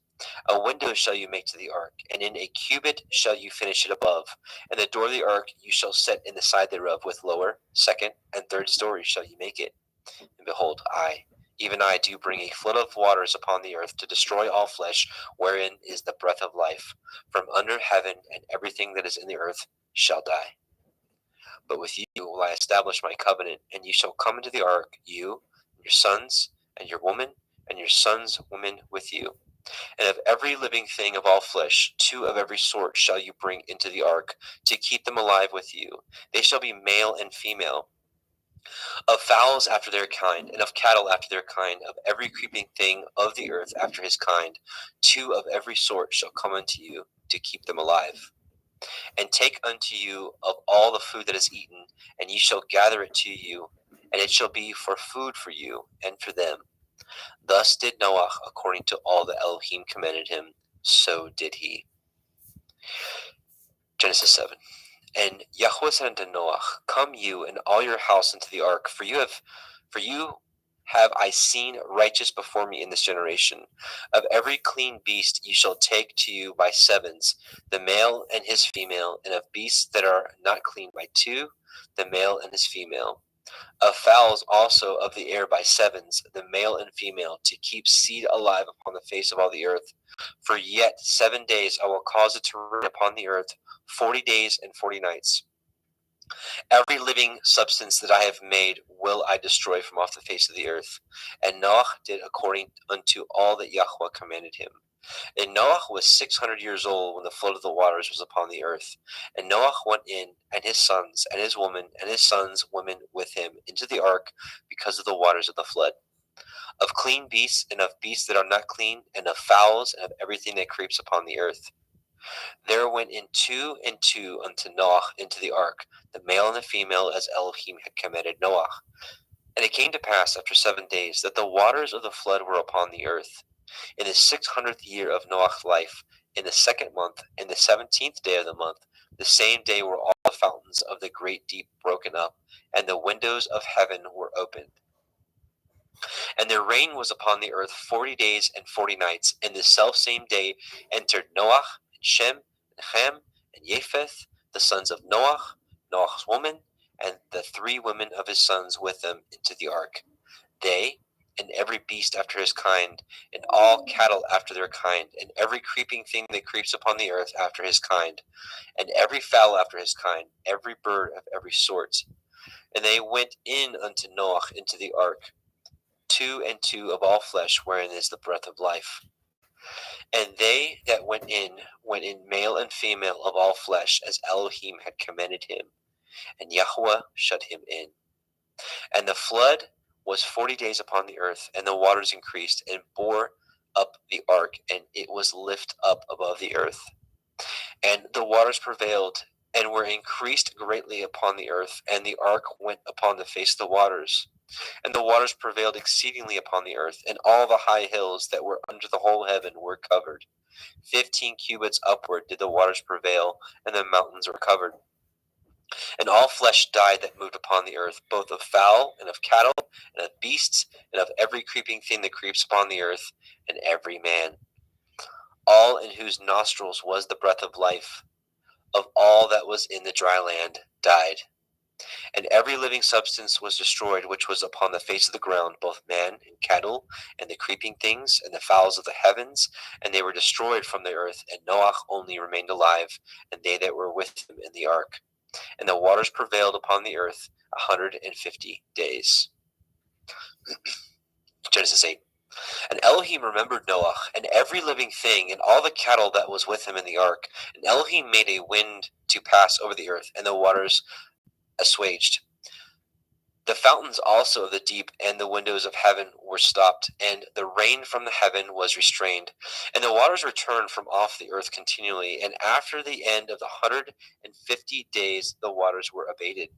A window shall you make to the ark, and in a cubit shall you finish it above. And the door of the ark you shall set in the side thereof, with lower, second, and third stories shall you make it. And behold, I, even I, do bring a flood of waters upon the earth to destroy all flesh, wherein is the breath of life. From under heaven, and everything that is in the earth shall die. But with you will I establish my covenant, and you shall come into the ark, you, and your sons, and your woman, and your sons' women with you. And of every living thing of all flesh, 2 of every sort shall you bring into the ark, to keep them alive with you. They shall be male and female. Of fowls after their kind, and of cattle after their kind, of every creeping thing of the earth after his kind, 2 of every sort shall come unto you, to keep them alive. And take unto you of all the food that is eaten, and ye shall gather it to you, and it shall be for food for you and for them. Thus did Noah according to all that Elohim commanded him, so did he. Genesis 7. And Yahweh said unto Noah, Come you and all your house into the ark, for you have I seen righteous before me in this generation. Of every clean beast ye shall take to you by 7s, the male and his female, and of beasts that are not clean by 2, the male and his female. Of fowls also of the air by 7s, the male and female, to keep seed alive upon the face of all the earth. For yet 7 days I will cause it to rain upon the earth, 40 days and 40 nights. Every living substance that I have made will I destroy from off the face of the earth. And Noah did according unto all that Yahweh commanded him. And Noah was 600 years old when the flood of the waters was upon the earth. And Noah went in, and his sons, and his woman, and his sons' women with him, into the ark, because of the waters of the flood. Of clean beasts, and of beasts that are not clean, and of fowls, and of everything that creeps upon the earth. There went in 2 and 2 unto Noah into the ark, the male and the female, as Elohim had commanded Noah. And it came to pass after 7 days that the waters of the flood were upon the earth. In the 600th year of Noah's life, in the 2nd month, in the 17th day of the month, the same day were all the fountains of the great deep broken up, and the windows of heaven were opened. And there rain was upon the earth 40 days and 40 nights. And the selfsame day entered Noah, and Shem, and Ham, and Japheth, the sons of Noah, Noah's woman, and the 3 women of his sons with them into the ark. They, and every beast after his kind, and all cattle after their kind, and every creeping thing that creeps upon the earth after his kind, and every fowl after his kind, every bird of every sort. And they went in unto Noah into the ark, 2 and 2 of all flesh, wherein is the breath of life. And they that went in male and female of all flesh, as Elohim had commanded him, and Yahweh shut him in. And the flood was 40 days upon the earth, and the waters increased, and bore up the ark, and it was lift up above the earth. And the waters prevailed, and were increased greatly upon the earth, and the ark went upon the face of the waters. And the waters prevailed exceedingly upon the earth, and all the high hills that were under the whole heaven were covered. 15 cubits upward did the waters prevail, and the mountains were covered. And all flesh died that moved upon the earth, both of fowl, and of cattle, and of beasts, and of every creeping thing that creeps upon the earth, and every man. All in whose nostrils was the breath of life, of all that was in the dry land, died. And every living substance was destroyed, which was upon the face of the ground, both man and cattle, and the creeping things, and the fowls of the heavens, and they were destroyed from the earth. And Noah only remained alive, and they that were with him in the ark. And the waters prevailed upon the earth 150 days. Genesis 8. And Elohim remembered Noah, and every living thing, and all the cattle that was with him in the ark. And Elohim made a wind to pass over the earth, and the waters assuaged. The fountains also of the deep and the windows of heaven were stopped, and the rain from the heaven was restrained. And the waters returned from off the earth continually, and after the end of the 150 days the waters were abated.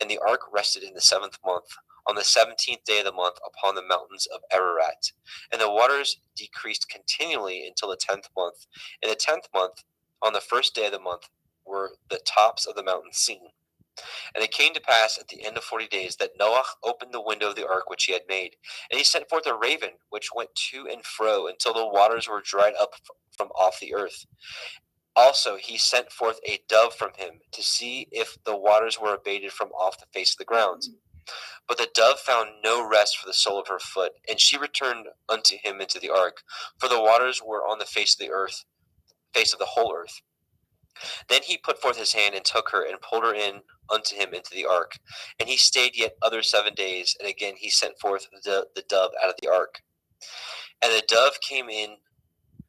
And the ark rested in the 7th month, on the 17th day of the month, upon the mountains of Ararat. And the waters decreased continually until the 10th month. In the 10th month, on the 1st day of the month, were the tops of the mountains seen. And it came to pass at the end of 40 days that Noah opened the window of the ark which he had made, and he sent forth a raven which went to and fro until the waters were dried up from off the earth. Also he sent forth a dove from him to see if the waters were abated from off the face of the ground. But the dove found no rest for the sole of her foot, and she returned unto him into the ark, for the waters were on the face of the earth, face of the whole earth. Then he put forth his hand and took her and pulled her in unto him into the ark. And he stayed yet other 7 days, and again he sent forth the dove out of the ark. And the dove came in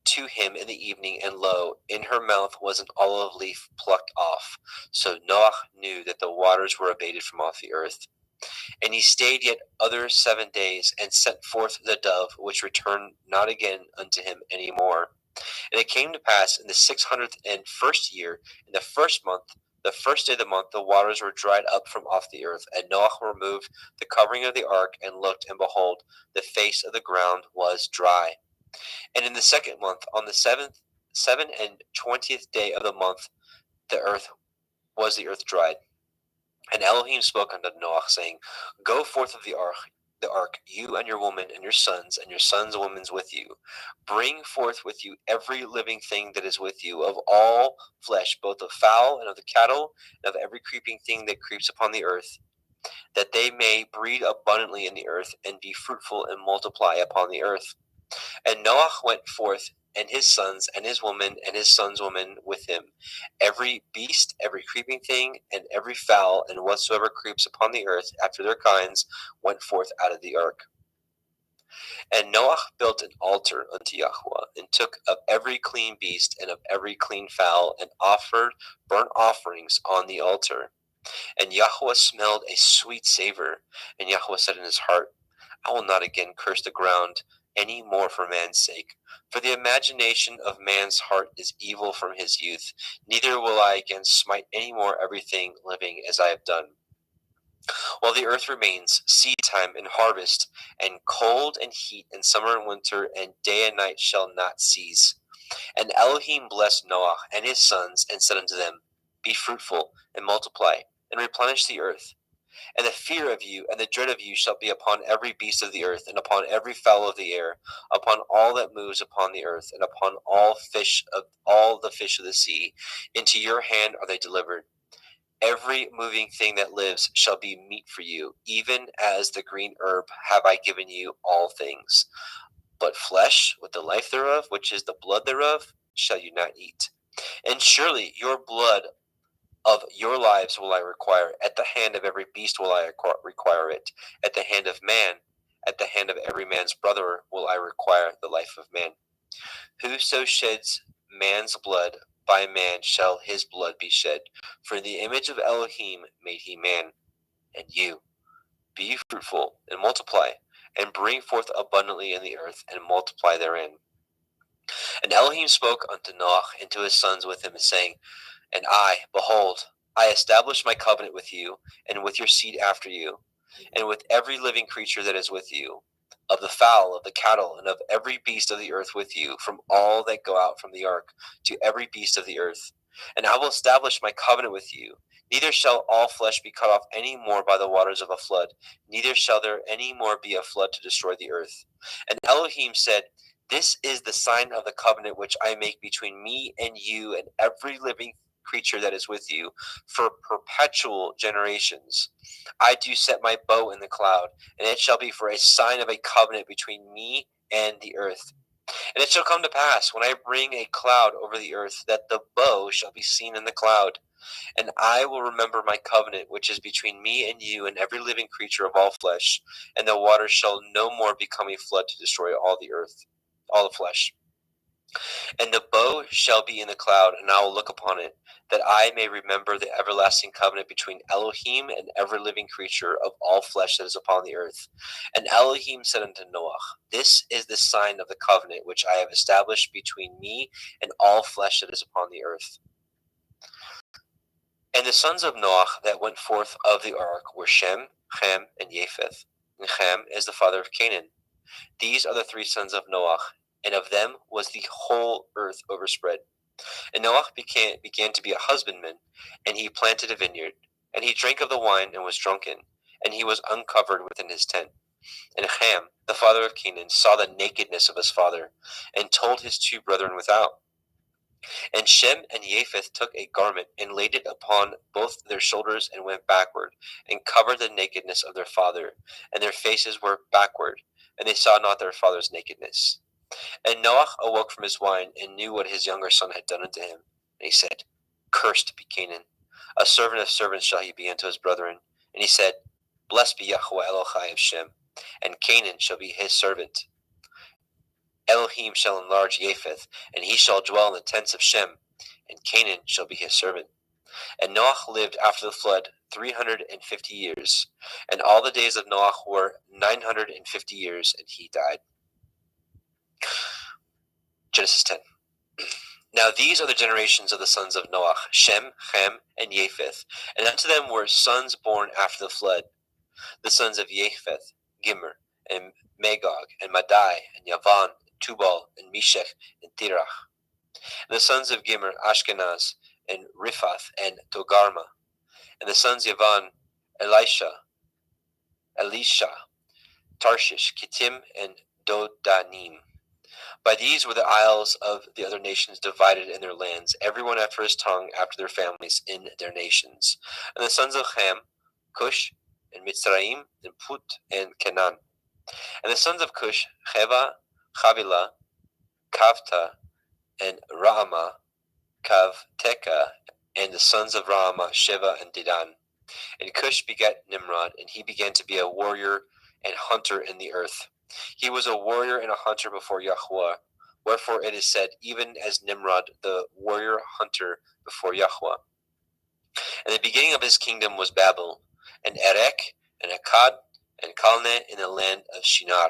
to him in the evening, and lo, in her mouth was an olive leaf plucked off. So Noah knew that the waters were abated from off the earth. And he stayed yet other 7 days, and sent forth the dove, which returned not again unto him any more. And it came to pass in the 601st year, in the 1st month, the 1st day of the month, the waters were dried up from off the earth. And Noah removed the covering of the ark, and looked, and behold, the face of the ground was dry. And in the 2nd month, on the 27th day of the month, the earth dried. And Elohim spoke unto Noah, saying, Go forth of the ark, you and your woman, and your sons women with you. Bring forth with you every living thing that is with you, of all flesh, both of fowl and of the cattle, and of every creeping thing that creeps upon the earth, that they may breed abundantly in the earth, and be fruitful and multiply upon the earth. And Noah went forth, and his sons, and his woman, and his sons' women with him. Every beast, every creeping thing, and every fowl, and whatsoever creeps upon the earth after their kinds, went forth out of the ark. And Noah built an altar unto Yahweh, and took of every clean beast, and of every clean fowl, and offered burnt offerings on the altar. And Yahweh smelled a sweet savor. And Yahweh said in his heart, I will not again curse the ground any more for man's sake. For the imagination of man's heart is evil from his youth. Neither will I again smite any more everything living as I have done. While the earth remains, seed time and harvest, and cold and heat, and summer and winter, and day and night shall not cease. And Elohim blessed Noah and his sons, and said unto them, Be fruitful, and multiply, and replenish the earth. And the fear of you and the dread of you shall be upon every beast of the earth, and upon every fowl of the air, upon all that moves upon the earth, and upon all the fish of the sea. Into your hand are they delivered. Every moving thing that lives shall be meat for you, even as the green herb have I given you all things. But flesh with the life thereof, which is the blood thereof, shall you not eat. And surely your blood of your lives will I require. At the hand of every beast will I require it. At the hand of man, at the hand of every man's brother will I require the life of man. Whoso sheds man's blood, by man shall his blood be shed. For in the image of Elohim made he man. And you, be ye fruitful, and multiply, and bring forth abundantly in the earth, and multiply therein. And Elohim spoke unto Noah and to his sons with him, saying, And I, behold, I establish my covenant with you, and with your seed after you, and with every living creature that is with you, of the fowl, of the cattle, and of every beast of the earth with you, from all that go out from the ark, to every beast of the earth. And I will establish my covenant with you. Neither shall all flesh be cut off any more by the waters of a flood, neither shall there any more be a flood to destroy the earth. And Elohim said, This is the sign of the covenant which I make between me and you and every living creature that is with you for perpetual generations. I do set my bow in the cloud, and it shall be for a sign of a covenant between me and the earth. And it shall come to pass, when I bring a cloud over the earth, that the bow shall be seen in the cloud. And I will remember my covenant which is between me and you and every living creature of all flesh, and the waters shall no more become a flood to destroy all the earth, all the flesh. And the bow shall be in the cloud, and I will look upon it, that I may remember the everlasting covenant between Elohim and every living creature of all flesh that is upon the earth. And Elohim said unto Noah, This is the sign of the covenant which I have established between me and all flesh that is upon the earth. And the sons of Noach that went forth of the ark were Shem, Ham, and Japheth. And Ham is the father of Canaan. These are the three sons of Noach, and of them was the whole earth overspread. And Noach began to be a husbandman, and he planted a vineyard. And he drank of the wine and was drunken, and he was uncovered within his tent. And Ham, the father of Canaan, saw the nakedness of his father, and told his two brethren without. And Shem and Japheth took a garment, and laid it upon both their shoulders, and went backward, and covered the nakedness of their father, and their faces were backward, and they saw not their father's nakedness. And Noach awoke from his wine, and knew what his younger son had done unto him. And he said, Cursed be Canaan, a servant of servants shall he be unto his brethren. And he said, Blessed be Yahweh Elohai of Shem, and Canaan shall be his servant. Elohim shall enlarge Japheth, and he shall dwell in the tents of Shem, and Canaan shall be his servant. And Noach lived after the flood 350 years, and all the days of Noach were 950 years, and he died. Genesis 10. Now these are the generations of the sons of Noach, Shem, Ham, and Japheth, and unto them were sons born after the flood. The sons of Japheth, Gimmer, and Magog, and Madai, and Yavan, and Tubal, and Meshech, and Tirach. And the sons of Gimmer, Ashkenaz, and Riphath, and Togarma. And the sons of Yavan, Elisha, Tarshish, Kittim, and Dodanim. By these were the isles of the other nations divided in their lands, everyone after his tongue, after their families, in their nations. And the sons of Ham, Cush, and Mitzrayim, and Put, and Canaan. And the sons of Cush, Cheva, Chavila, Kavta, and Raama, Kavteka. And the sons of Raama, Sheva, and Dedan. And Cush begat Nimrod, and he began to be a warrior and hunter in the earth. He was a warrior and a hunter before Yahweh. Wherefore it is said, even as Nimrod, the warrior hunter before Yahweh. And the beginning of his kingdom was Babel, and Erech, and Akkad, and Calneh in the land of Shinar.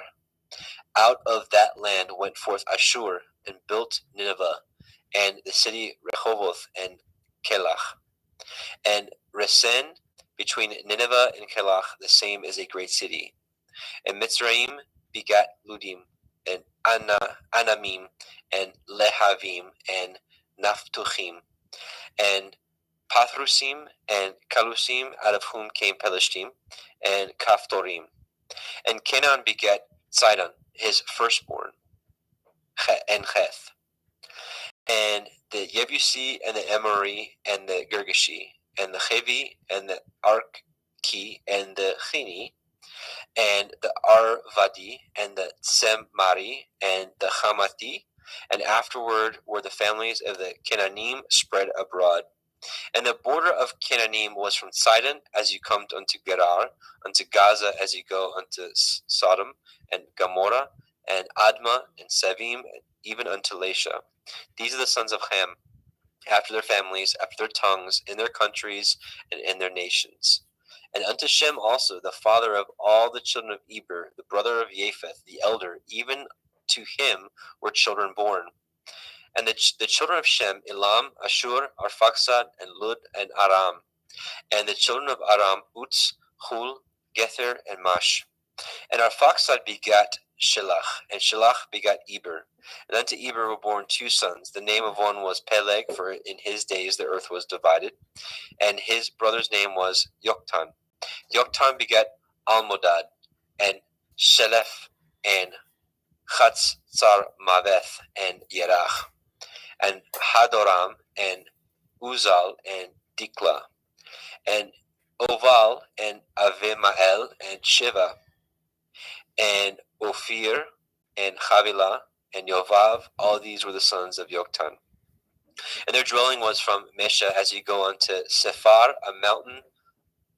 Out of that land went forth Ashur, and built Nineveh, and the city Rehoboth, and Kelach. And Resen, between Nineveh and Kelach, the same is a great city. And Mitzrayim begat Ludim, and Anamim, and Lehavim, and Naphtuchim, and Pathrusim, and Kalusim, out of whom came Pelishtim, and Kaphtorim. And Canaan begat Sidon, his firstborn, and Heth, and the Yebusi, and the Amori, and the Girgashi, and the Chevi, and the Arki, and the Chini, and the Arvadi, and the Tsemari, and the Hamati, and afterward were the families of the Canaanim spread abroad. And the border of Canaanim was from Sidon as you come unto Gerar, unto Gaza as you go unto Sodom, and Gomorrah, and Admah, and Sevim, and even unto Lasha. These are the sons of Ham, after their families, after their tongues, in their countries, and in their nations. And unto Shem also, the father of all the children of Eber, the brother of Japheth, the elder, even to him were children born. And the children of Shem, Elam, Ashur, Arphaxad, and Lud, and Aram. And the children of Aram, Uz, Hul, Gether, and Mash. And Arphaxad begat Shelach, and Shelach begat Eber. And unto Eber were born two sons. The name of one was Peleg, for in his days the earth was divided. And his brother's name was Yoktan. Yoktan begat Almodad, and Shelef, and Chatzar Maveth, and Yerach, and Hadoram, and Uzal, and Dikla, and Oval, and Avemael, and Shiva, and Ophir, and Havilah, and Yovav. All these were the sons of Yoktan. And their dwelling was from Mesha as you go unto Sephar, a mountain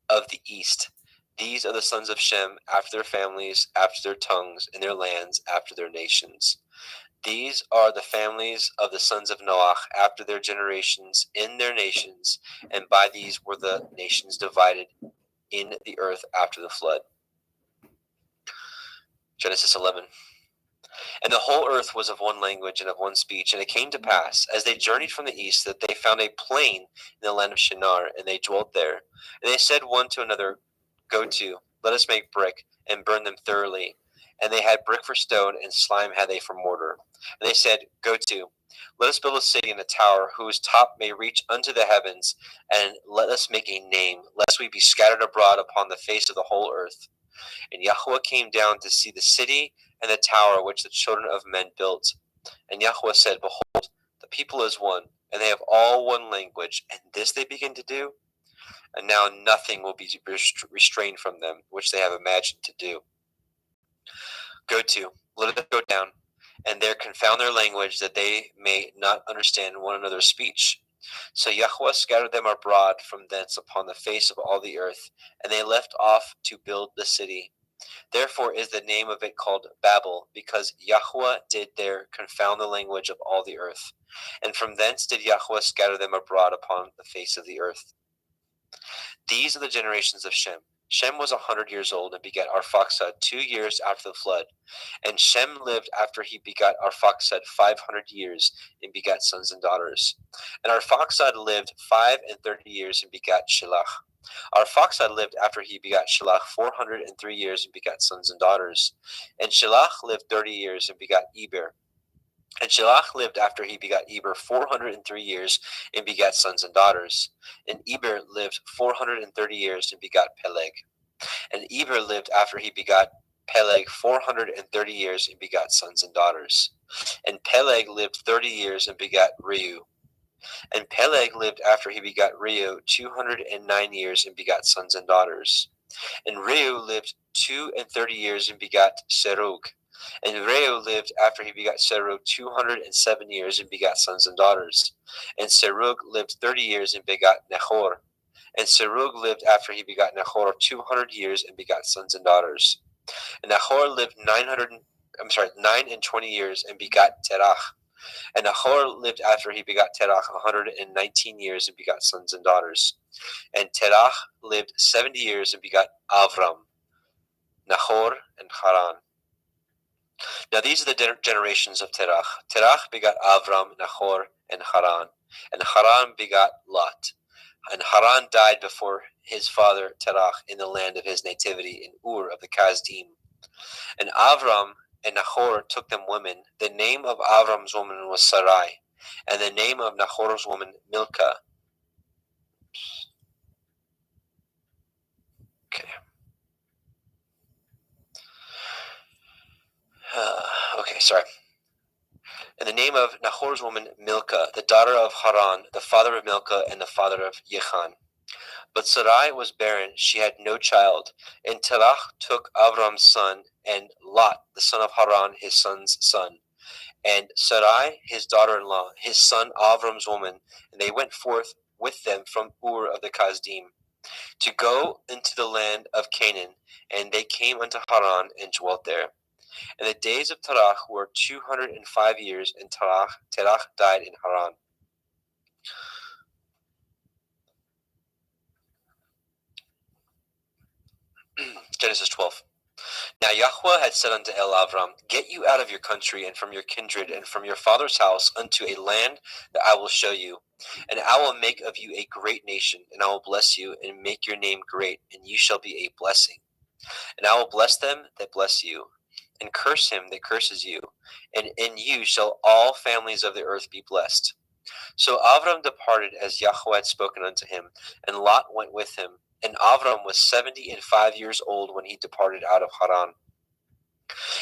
of the east. These are the sons of Shem, after their families, after their tongues, in their lands, after their nations. These are the families of the sons of Noach, after their generations, in their nations, and by these were the nations divided in the earth after the flood. Genesis 11. And the whole earth was of one language and of one speech. And it came to pass, as they journeyed from the east, that they found a plain in the land of Shinar, and they dwelt there. And they said one to another, Go to, let us make brick, and burn them thoroughly. And they had brick for stone, and slime had they for mortar. And they said, Go to, let us build a city and a tower, whose top may reach unto the heavens, and let us make a name, lest we be scattered abroad upon the face of the whole earth. And Yahweh came down to see the city and the tower which the children of men built. And Yahweh said, Behold, the people is one, and they have all one language, and this they begin to do. And now nothing will be restrained from them, which they have imagined to do. Go to, let us go down, and there confound their language, that they may not understand one another's speech. So Yahweh scattered them abroad from thence upon the face of all the earth, and they left off to build the city. Therefore is the name of it called Babel, because Yahweh did there confound the language of all the earth. And from thence did Yahweh scatter them abroad upon the face of the earth. These are the generations of Shem. Shem was 100 years old and begat Arphaxad 2 years after the flood. And Shem lived after he begat Arphaxad 500 years and begat sons and daughters. And Arphaxad lived 35 years and begat Shelah. Arphaxad lived after he begat Shelah 403 years and begat sons and daughters. And Shelah lived 30 years and begat Eber. And Shelah lived after he begat Eber 403 years and begat sons and daughters. And Eber lived 430 years and begat Peleg. And Eber lived after he begat Peleg 430 years and begat sons and daughters. And Peleg lived 30 years and begat Reu. And Peleg lived after he begat Reu 209 years and begat sons and daughters. And Reu lived 32 years and begat Serug. And Reu lived after he begat Serug 207 years and begat sons and daughters. And Serug lived 30 years and begat Nahor. And Serug lived after he begat Nahor 200 years and begat sons and daughters. And Nahor lived 920 years and begat Terach. And Nahor lived after he begat Terach 119 years and begat sons and daughters. And Terach lived 70 years and begat Avram, Nahor, and Haran. Now these are the generations of Terach. Terach begat Avram, Nahor, and Haran. And Haran begat Lot. And Haran died before his father Terach in the land of his nativity in Ur of the Kasdim. And Avram and Nahor took them women. The name of Avram's woman was Sarai, and the name of Nahor's woman Milcah. Okay. Sorry. And the name of Nahor's woman Milcah, the daughter of Haran, the father of Milcah, and the father of Yechan. But Sarai was barren; she had no child. And Terach took Avram's son, and Lot, the son of Haran, his son's son, and Sarai, his daughter-in-law, his son Avram's woman, and they went forth with them from Ur of the Kasdim, to go into the land of Canaan, and they came unto Haran and dwelt there. And the days of Terach were 205 years, and Terach died in Haran. Genesis 12. Now Yahweh had said unto Avram, Get you out of your country and from your kindred and from your father's house unto a land that I will show you. And I will make of you a great nation, and I will bless you and make your name great, and you shall be a blessing. And I will bless them that bless you, and curse him that curses you. And in you shall all families of the earth be blessed. So Avram departed as Yahweh had spoken unto him, and Lot went with him. And Avram was 75 years old when he departed out of Haran.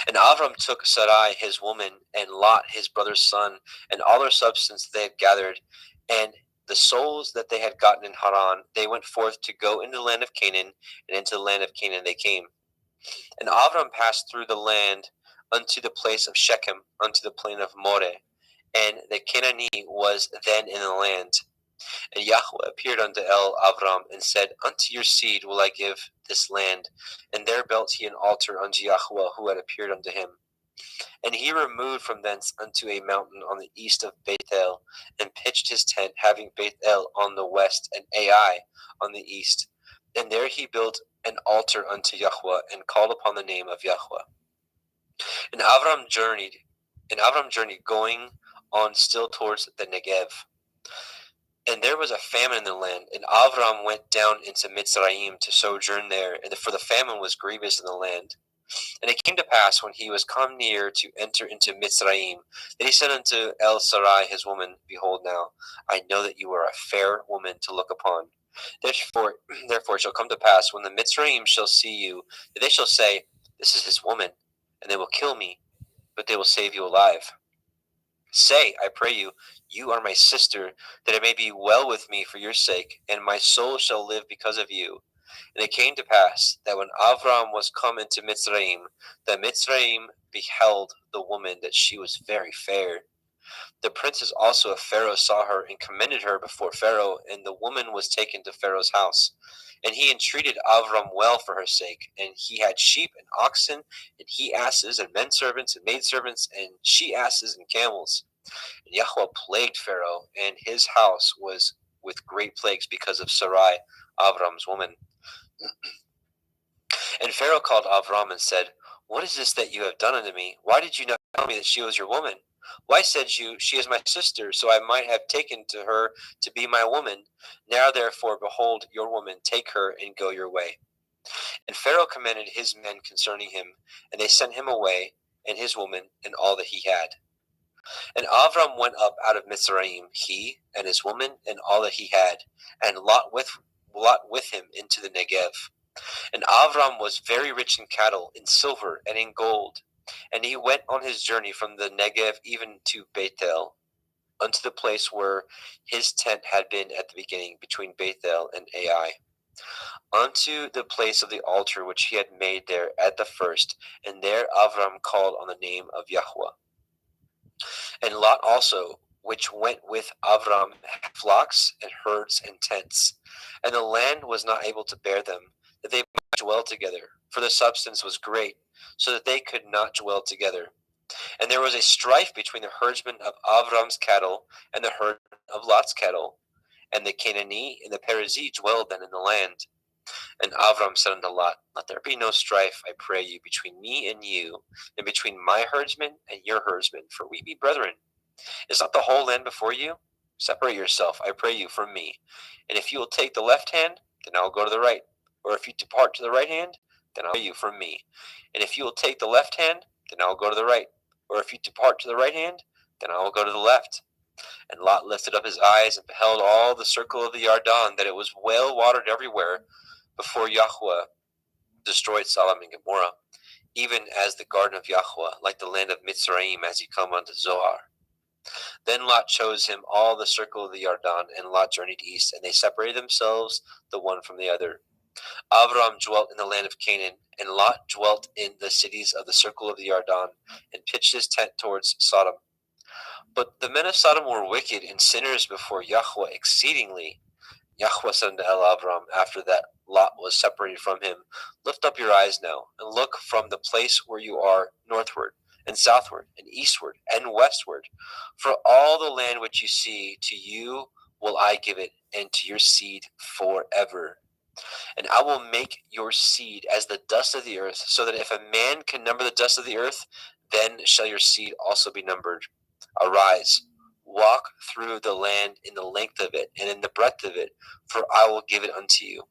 And Avram took Sarai his woman, and Lot his brother's son, and all their substance they had gathered, and the souls that they had gotten in Haran. They went forth to go into the land of Canaan, and into the land of Canaan they came. And Avram passed through the land unto the place of Shechem, unto the plain of Moreh, and the Canaanite was then in the land. And Yahweh appeared unto Avram, and said, Unto your seed will I give this land. And there built he an altar unto Yahweh, who had appeared unto him. And he removed from thence unto a mountain on the east of Bethel, and pitched his tent, having Bethel on the west, and Ai on the east. And there he built an altar unto Yahweh, and called upon the name of Yahweh. And Avram journeyed, going on still towards the Negev. And there was a famine in the land, and Avram went down into Mitzrayim to sojourn there, and for the famine was grievous in the land. And it came to pass, when he was come near to enter into Mitzrayim, that he said unto El Sarai his woman, Behold now, I know that you are a fair woman to look upon. Therefore it shall come to pass, when the Mitzrayim shall see you, that they shall say, This is his woman, and they will kill me, but they will save you alive. Say, I pray you, you are my sister, that it may be well with me for your sake, and my soul shall live because of you. And it came to pass that when Avram was come into Mitzrayim, that Mitzrayim beheld the woman, that she was very fair. The princes also of Pharaoh saw her, and commended her before Pharaoh, and the woman was taken to Pharaoh's house. And he entreated Avram well for her sake, and he had sheep and oxen, and he asses, and men servants, and maid servants, and she asses, and camels. And Yahweh plagued Pharaoh, and his house was with great plagues because of Sarai, Avram's woman. And Pharaoh called Avram and said, What is this that you have done unto me? Why did you not tell me that she was your woman? Why said you, She is my sister, so I might have taken to her to be my woman? Now therefore, behold, your woman, take her and go your way. And Pharaoh commanded his men concerning him, and they sent him away, and his woman, and all that he had. And Avram went up out of Mitzrayim, he and his woman, and all that he had, and Lot with him into the Negev. And Avram was very rich in cattle, in silver, and in gold. And he went on his journey from the Negev even to Bethel, unto the place where his tent had been at the beginning, between Bethel and Ai, unto the place of the altar which he had made there at the first. And there Avram called on the name of Yahweh. And Lot also, which went with Avram, had flocks and herds and tents. And the land was not able to bear them, that they might dwell together, for the substance was great, so that they could not dwell together. And there was a strife between the herdsmen of Avram's cattle and the herd of Lot's cattle. And the Canaanite and the Perizzite dwelled then in the land. And Avram said unto Lot, Let there be no strife, I pray you, between me and you, and between my herdsmen and your herdsmen, for we be brethren. Is not the whole land before you? Separate yourself, I pray you, from me. And if you will take the left hand, then I will go to the right. Or if you depart to the right hand, then I will pray you from me. And if you will take the left hand, then I will go to the right. Or if you depart to the right hand, then I will go to the left. And Lot lifted up his eyes and beheld all the circle of the Yarden, that it was well watered everywhere, before Yahweh destroyed Sodom and Gomorrah, even as the garden of Yahweh, like the land of Mitzrayim, as you come unto Zoar. Then Lot chose him all the circle of the Yarden, and Lot journeyed east, and they separated themselves the one from the other. Avram dwelt in the land of Canaan, and Lot dwelt in the cities of the circle of the Yarden, and pitched his tent towards Sodom. But the men of Sodom were wicked and sinners before Yahweh exceedingly. Yahweh said unto Avram, after that Lot was separated from him, Lift up your eyes now, and look from the place where you are northward, and southward, and eastward, and westward. For all the land which you see, to you will I give it, and to your seed forever. And I will make your seed as the dust of the earth, so that if a man can number the dust of the earth, then shall your seed also be numbered. Arise, walk through the land in the length of it, and in the breadth of it, for I will give it unto you.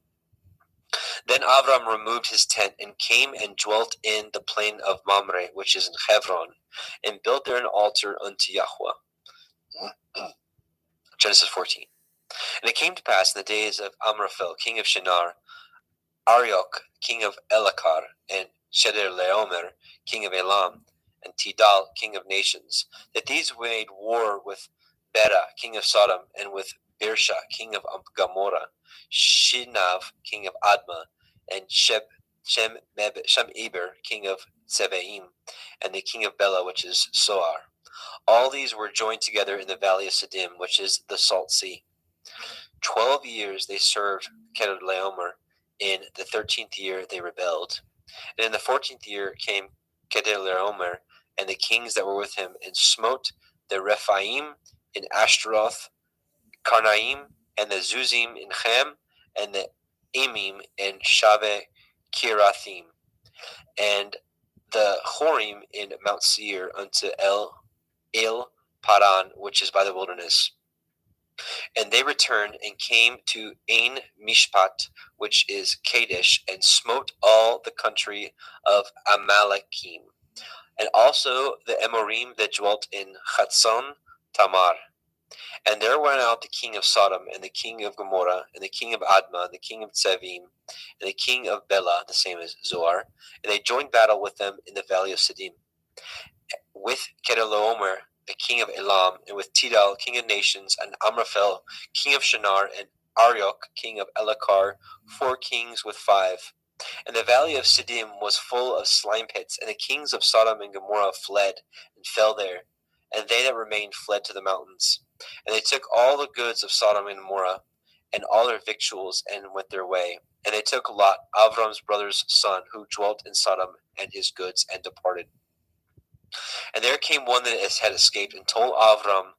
Then Avram removed his tent, and came and dwelt in the plain of Mamre, which is in Hebron, and built there an altar unto Yahweh. Genesis 14. And it came to pass in the days of Amraphel, king of Shinar, Arioch, king of Elakar, and Chedorlaomer, king of Elam, and Tidal, king of nations, that these made war with Bera, king of Sodom, and with Birsha, king of Gomorrah, Shinav, king of Admah, and Shem-Eber, king of Zebaim, and the king of Bela, which is Soar. All these were joined together in the valley of Siddim, which is the Salt Sea. 12 years they served Chedorlaomer. In the 13th year they rebelled. And in the 14th year came Chedorlaomer and the kings that were with him, and smote the Rephaim in Ashtaroth, Karnaim, and the Zuzim in Chem, and the Emim in Shave Kirathim. And the Horim in Mount Seir unto El Paran, which is by the wilderness. And they returned and came to Ain Mishpat, which is Kadesh, and smote all the country of Amalekim, and also the Amorim that dwelt in Chatzon Tamar. And there went out the king of Sodom, and the king of Gomorrah, and the king of Admah, and the king of Tzavim, and the king of Bela, the same as Zoar, and they joined battle with them in the valley of Siddim, with Kedorlaomer, the king of Elam, and with Tidal, king of nations, and Amraphel, king of Shinar, and Arioch, king of Elakar, 4 kings with 5. And the valley of Siddim was full of slime pits, and the kings of Sodom and Gomorrah fled and fell there, and they that remained fled to the mountains. And they took all the goods of Sodom and Gomorrah, and all their victuals, and went their way. And they took Lot, Avram's brother's son, who dwelt in Sodom, and his goods, and departed. And there came one that had escaped, and told Avram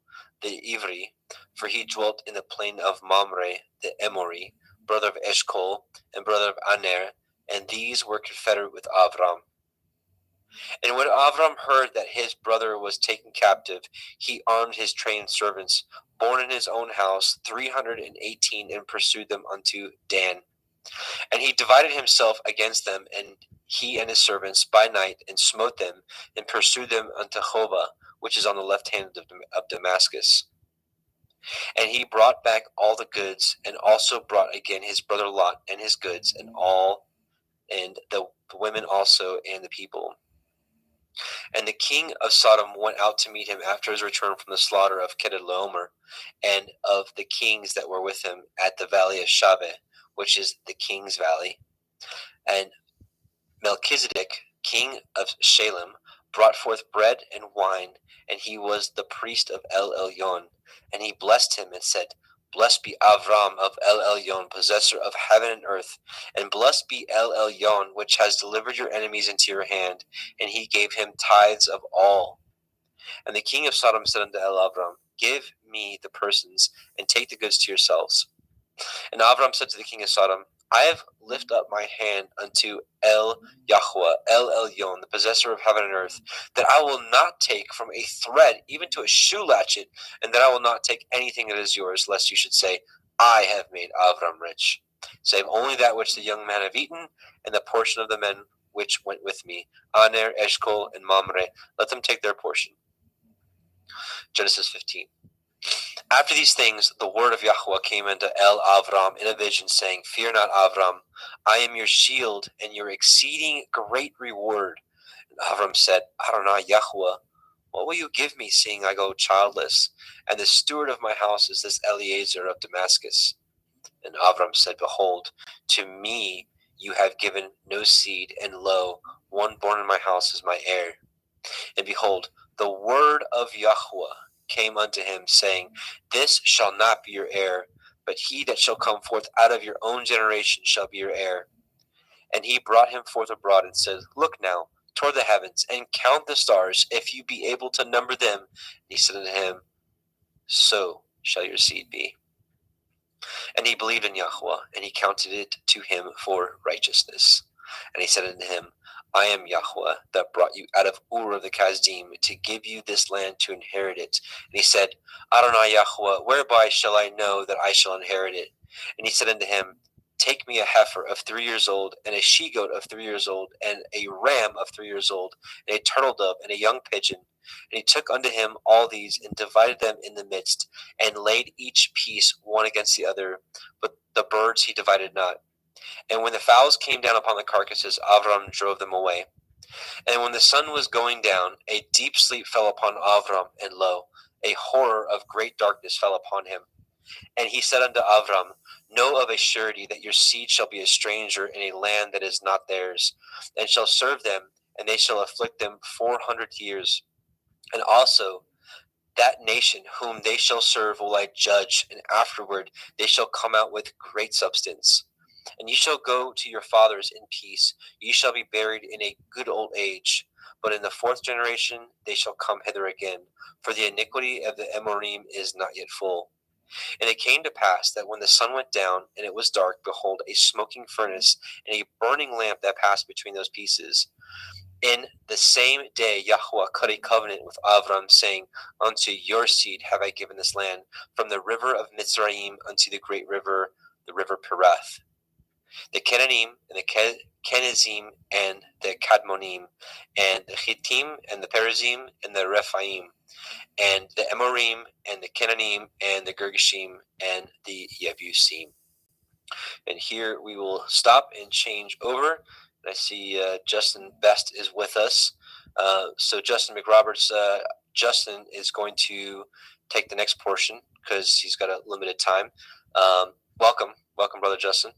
the Ivri, for he dwelt in the plain of Mamre the Emori, brother of Eshcol, and brother of Aner, and these were confederate with Avram. And when Avram heard that his brother was taken captive, he armed his trained servants, born in his own house, 318, and pursued them unto Dan. And he divided himself against them, and he and his servants by night, and smote them, and pursued them unto Hobah, which is on the left hand of Damascus. And he brought back all the goods, and also brought again his brother Lot and his goods, and the women also, and the people. And the king of Sodom went out to meet him after his return from the slaughter of Kedorlaomer, and of the kings that were with him at the valley of Shaveh, which is the king's valley. And Melchizedek, king of Shalem, brought forth bread and wine, and he was the priest of El Elyon. And he blessed him and said, Blessed be Avram of El Elyon, possessor of heaven and earth, and blessed be El Elyon, which has delivered your enemies into your hand. And he gave him tithes of all. And the king of Sodom said unto El Avram, Give me the persons, and take the goods to yourselves. And Avram said to the king of Sodom, I have lifted up my hand unto El Yahweh, El Elyon, the possessor of heaven and earth, that I will not take from a thread even to a shoe latchet, and that I will not take anything that is yours, lest you should say, I have made Avram rich, save only that which the young men have eaten, and the portion of the men which went with me, Aner, Eshcol, and Mamre, let them take their portion. Genesis 15. After these things, the word of Yahweh came unto El Avram in a vision, saying, Fear not, Avram, I am your shield and your exceeding great reward. And Avram said, Adonai Yahweh, what will you give me, seeing I go childless? And the steward of my house is this Eliezer of Damascus. And Avram said, Behold, to me you have given no seed, and lo, one born in my house is my heir. And behold, the word of Yahweh came unto him, saying, This shall not be your heir, but he that shall come forth out of your own generation shall be your heir. And he brought him forth abroad, and said, Look now toward the heavens, and count the stars, if you be able to number them. And he said unto him, So shall your seed be. And he believed in Yahweh, and he counted it to him for righteousness. And he said unto him, I am Yahweh, that brought you out of Ur of the Kasdim, to give you this land to inherit it. And he said, Adonai Yahweh, whereby shall I know that I shall inherit it? And he said unto him, Take me a heifer of 3 years old, and a she-goat of 3 years old, and a ram of 3 years old, and a turtle dove, and a young pigeon. And he took unto him all these, and divided them in the midst, and laid each piece one against the other, but the birds he divided not. And when the fowls came down upon the carcasses, Avram drove them away. And when the sun was going down, a deep sleep fell upon Avram, and lo, a horror of great darkness fell upon him. And he said unto Avram, Know of a surety that your seed shall be a stranger in a land that is not theirs, and shall serve them, and they shall afflict them 400 years. And also that nation whom they shall serve will I judge, and afterward they shall come out with great substance. And ye shall go to your fathers in peace. Ye shall be buried in a good old age. But in the 4th generation they shall come hither again, for the iniquity of the Amorim is not yet full. And it came to pass that when the sun went down, and it was dark, behold, a smoking furnace, and a burning lamp that passed between those pieces. In the same day Yahweh cut a covenant with Avram, saying, Unto your seed have I given this land, from the river of Mitzrayim unto the great river, the river Perath. The Cananim and the Kenizim and the Kadmonim, and the Hittim and the Perizim and the Rephaim, and the Amorim and the Cananim and the Girgashim and the Yebusim. And here we will stop and change over. I see Justin Best is with us. So Justin McRoberts, Justin is going to take the next portion because he's got a limited time. Welcome, Brother Justin.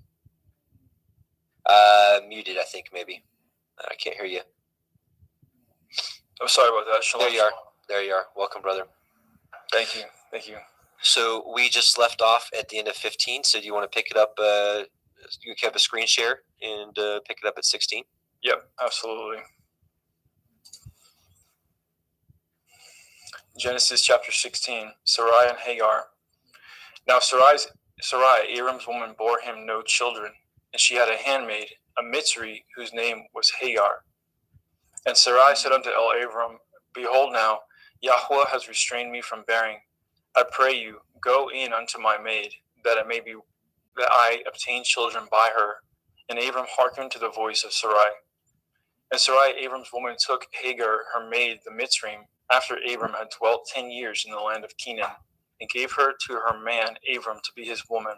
Muted, I think, maybe. I can't hear you. I'm sorry about that. Shalom. There you are. Welcome, brother. Thank you. So we just left off at the end of 15. So do you want to pick it up? You can have a screen share and pick it up at 16. Yep, absolutely. Genesis chapter 16, Sarai and Hagar. Now Sarai, Abram's woman, bore him no children, and she had a handmaid, a Mitzri, whose name was Hagar. And Sarai said unto Abram, Behold now, Yahweh has restrained me from bearing. I pray you, go in unto my maid, that I obtain children by her. And Abram hearkened to the voice of Sarai. And Sarai, Abram's woman, took Hagar, her maid, the Mitzrayim, after Abram had dwelt 10 years in the land of Canaan, and gave her to her man Abram to be his woman.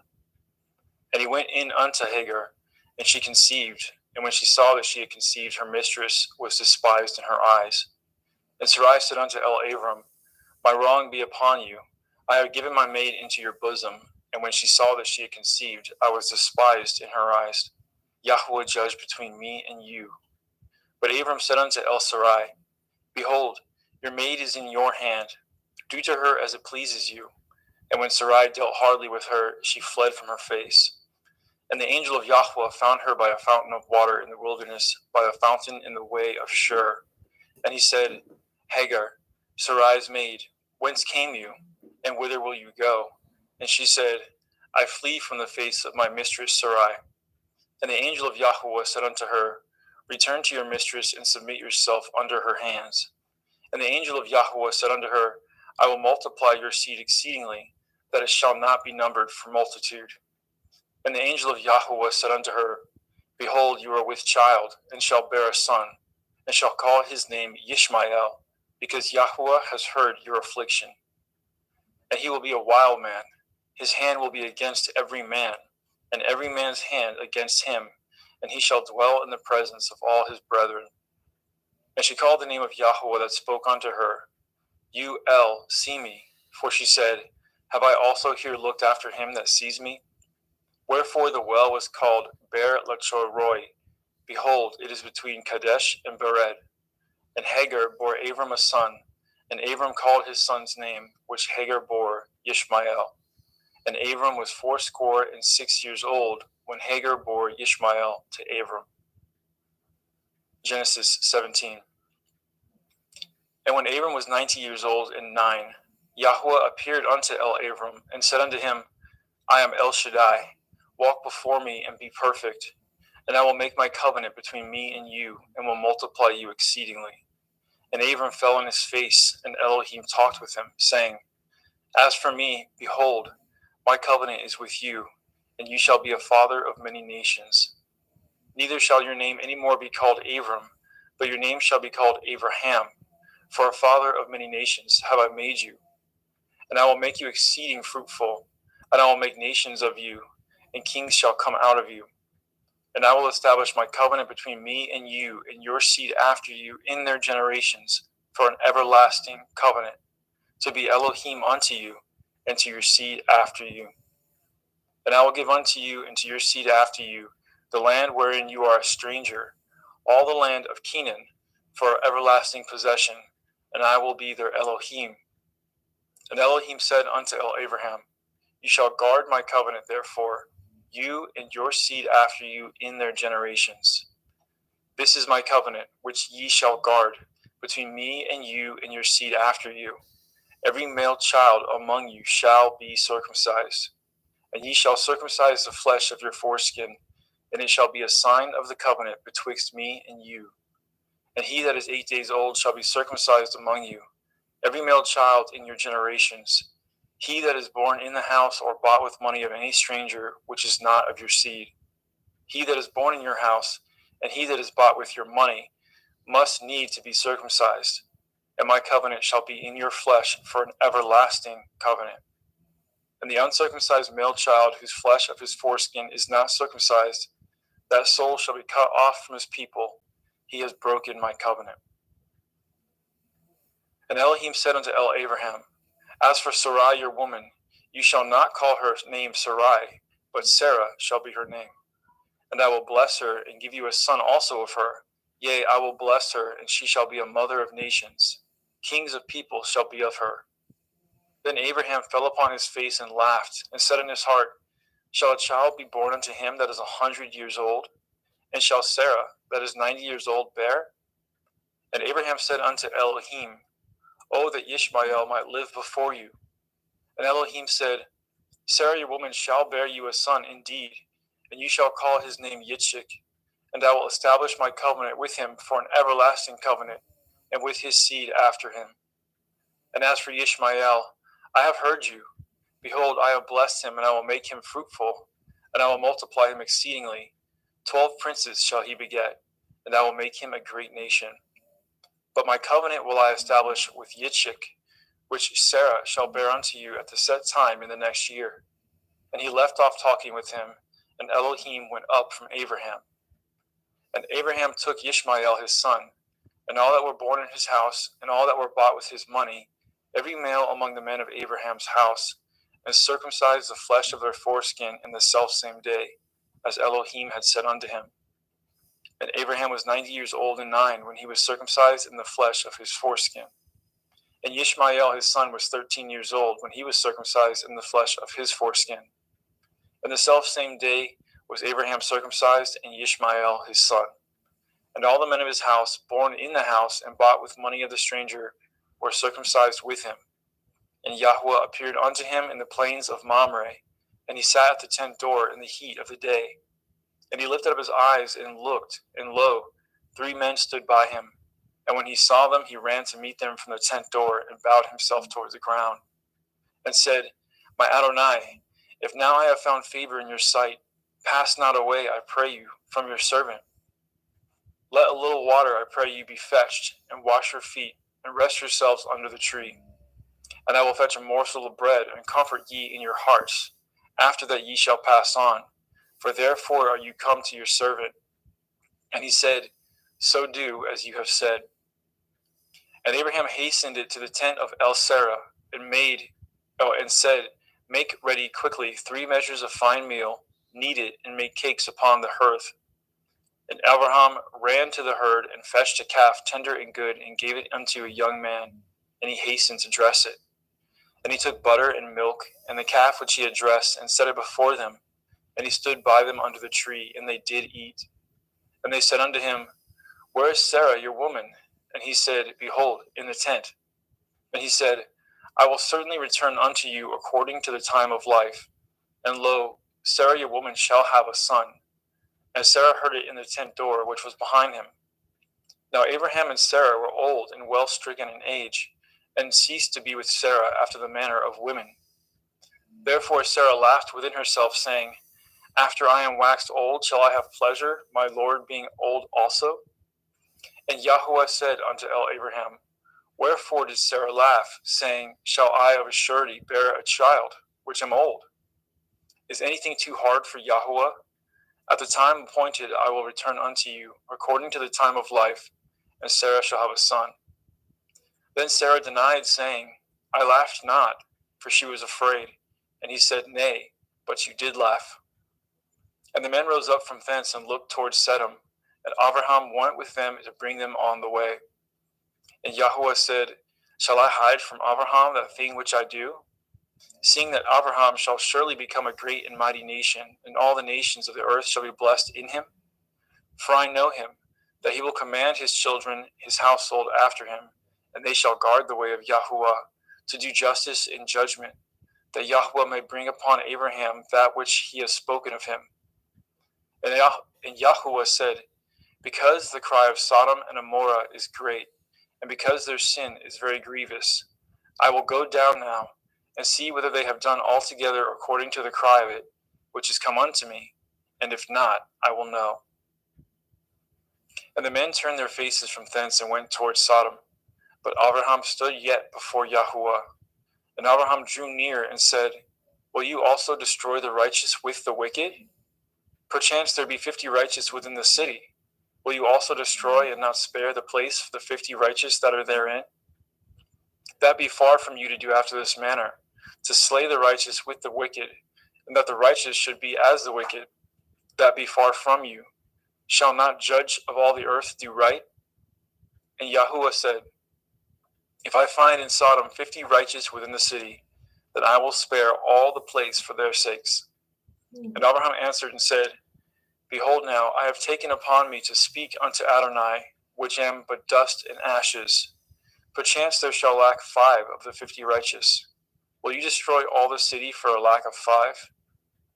And he went in unto Hagar, and she conceived. And when she saw that she had conceived, her mistress was despised in her eyes. And Sarai said unto Abram, My wrong be upon you. I have given my maid into your bosom. And when she saw that she had conceived, I was despised in her eyes. Yahweh judge between me and you. But Abram said unto Sarai, Behold, your maid is in your hand. Do to her as it pleases you. And when Sarai dealt hardly with her, she fled from her face. And the angel of Yahweh found her by a fountain of water in the wilderness, by a fountain in the way of Shur. And he said, Hagar, Sarai's maid, whence came you, and whither will you go? And she said, I flee from the face of my mistress Sarai. And the angel of Yahweh said unto her, Return to your mistress, and submit yourself under her hands. And the angel of Yahweh said unto her, I will multiply your seed exceedingly, that it shall not be numbered for multitude. And the angel of Yahweh said unto her, Behold, you are with child, and shall bear a son, and shall call his name Yishmael, because Yahweh has heard your affliction. And he will be a wild man. His hand will be against every man, and every man's hand against him, and he shall dwell in the presence of all his brethren. And she called the name of Yahweh that spoke unto her, You see me. For she said, Have I also here looked after him that sees me? Wherefore the well was called Ber Lachoroi. Behold, it is between Kadesh and Bered. And Hagar bore Abram a son, and Abram called his son's name, which Hagar bore, Yishmael. And Abram was 86 years old when Hagar bore Yishmael to Abram. Genesis 17. And when Abram was 90 years old and 9, Yahweh appeared unto Abram and said unto him, I am El Shaddai. Walk before me and be perfect, and I will make my covenant between me and you, and will multiply you exceedingly. And Abram fell on his face, and Elohim talked with him, saying, As for me, behold, my covenant is with you, and you shall be a father of many nations. Neither shall your name any more be called Abram, but your name shall be called Abraham, for a father of many nations have I made you. And I will make you exceeding fruitful, and I will make nations of you, and kings shall come out of you. And I will establish my covenant between me and you and your seed after you in their generations for an everlasting covenant, to be Elohim unto you and to your seed after you. And I will give unto you and to your seed after you the land wherein you are a stranger, all the land of Canaan, for everlasting possession, and I will be their Elohim. And Elohim said unto Abraham, You shall guard my covenant, therefore, you and your seed after you in their generations. This is my covenant, which ye shall guard, between me and you and your seed after you. Every male child among you shall be circumcised, and ye shall circumcise the flesh of your foreskin, and it shall be a sign of the covenant betwixt me and you. And he that is 8 days old shall be circumcised among you, every male child in your generations. He that is born in the house or bought with money of any stranger, which is not of your seed. He that is born in your house, and he that is bought with your money, must need to be circumcised. And my covenant shall be in your flesh for an everlasting covenant. And the uncircumcised male child, whose flesh of his foreskin is not circumcised, that soul shall be cut off from his people. He has broken my covenant. And Elohim said unto Abraham, As for Sarai your woman, you shall not call her name Sarai, but Sarah shall be her name. And I will bless her, and give you a son also of her. Yea, I will bless her, and she shall be a mother of nations. Kings of people shall be of her. Then Abraham fell upon his face and laughed, and said in his heart, Shall a child be born unto him that is 100 years old? And shall Sarah, that is 90 years old, bear? And Abraham said unto Elohim, Oh, that Ishmael might live before you. And Elohim said, Sarah your woman shall bear you a son indeed, and you shall call his name Yitzchak, and I will establish my covenant with him for an everlasting covenant, and with his seed after him. And as for Ishmael, I have heard you. Behold, I have blessed him, and I will make him fruitful, and I will multiply him exceedingly. 12 princes shall he beget, and I will make him a great nation. But my covenant will I establish with Yitzchak, which Sarah shall bear unto you at the set time in the next year. And he left off talking with him, and Elohim went up from Abraham. And Abraham took Ishmael his son, and all that were born in his house, and all that were bought with his money, every male among the men of Abraham's house, and circumcised the flesh of their foreskin in the selfsame day, as Elohim had said unto him. And Abraham was 90 years old and 9 when he was circumcised in the flesh of his foreskin. And Ishmael his son was 13 years old when he was circumcised in the flesh of his foreskin. And the selfsame day was Abraham circumcised, and Ishmael his son. And all the men of his house, born in the house and bought with money of the stranger, were circumcised with him. And Yahweh appeared unto him in the plains of Mamre, and he sat at the tent door in the heat of the day. And he lifted up his eyes and looked, and lo, 3 men stood by him. And when he saw them, he ran to meet them from the tent door, and bowed himself towards the ground, and said, My Adonai, if now I have found favor in your sight, pass not away, I pray you, from your servant. Let a little water, I pray you, be fetched, and wash your feet, and rest yourselves under the tree. And I will fetch a morsel of bread, and comfort ye in your hearts. After that ye shall pass on, for therefore are you come to your servant. And he said, So do as you have said. And Abraham hastened it to the tent of El-Sarah, and said, Make ready quickly 3 measures of fine meal, knead it, and make cakes upon the hearth. And Abraham ran to the herd, and fetched a calf tender and good, and gave it unto a young man, and he hastened to dress it. And he took butter and milk, and the calf which he had dressed, and set it before them. And he stood by them under the tree, and they did eat. And they said unto him, Where is Sarah your woman? And he said, Behold, in the tent. And he said, I will certainly return unto you according to the time of life. And lo, Sarah your woman shall have a son. And Sarah heard it in the tent door, which was behind him. Now Abraham and Sarah were old and well stricken in age, and ceased to be with Sarah after the manner of women. Therefore Sarah laughed within herself, saying, After I am waxed old, shall I have pleasure, my Lord being old also? And Yahweh said unto Abraham, Wherefore did Sarah laugh, saying, Shall I of a surety bear a child, which am old? Is anything too hard for Yahweh? At the time appointed I will return unto you, according to the time of life, and Sarah shall have a son. Then Sarah denied, saying, I laughed not, for she was afraid. And he said, Nay, but you did laugh. And the men rose up from thence, and looked towards Sedom. And Abraham went with them to bring them on the way. And Yahweh said, Shall I hide from Abraham that thing which I do? Seeing that Abraham shall surely become a great and mighty nation, and all the nations of the earth shall be blessed in him. For I know him, that he will command his children, his household after him, and they shall guard the way of Yahuwah, to do justice and judgment, that Yahuwah may bring upon Abraham that which he has spoken of him. And Yahuwah said, Because the cry of Sodom and Gomorrah is great, and because their sin is very grievous, I will go down now and see whether they have done altogether according to the cry of it, which is come unto me, and if not, I will know. And the men turned their faces from thence and went towards Sodom. But Abraham stood yet before Yahuwah. And Abraham drew near and said, Will you also destroy the righteous with the wicked? Perchance there be 50 righteous within the city. Will you also destroy and not spare the place for the 50 righteous that are therein? That be far from you to do after this manner, to slay the righteous with the wicked, and that the righteous should be as the wicked. That be far from you. Shall not judge of all the earth do right? And Yahuwah said, If I find in Sodom 50 righteous within the city, then I will spare all the place for their sakes. And Abraham answered and said, Behold now, I have taken upon me to speak unto Adonai, which am but dust and ashes. Perchance there shall lack 5 of the 50 righteous. Will you destroy all the city for a lack of 5?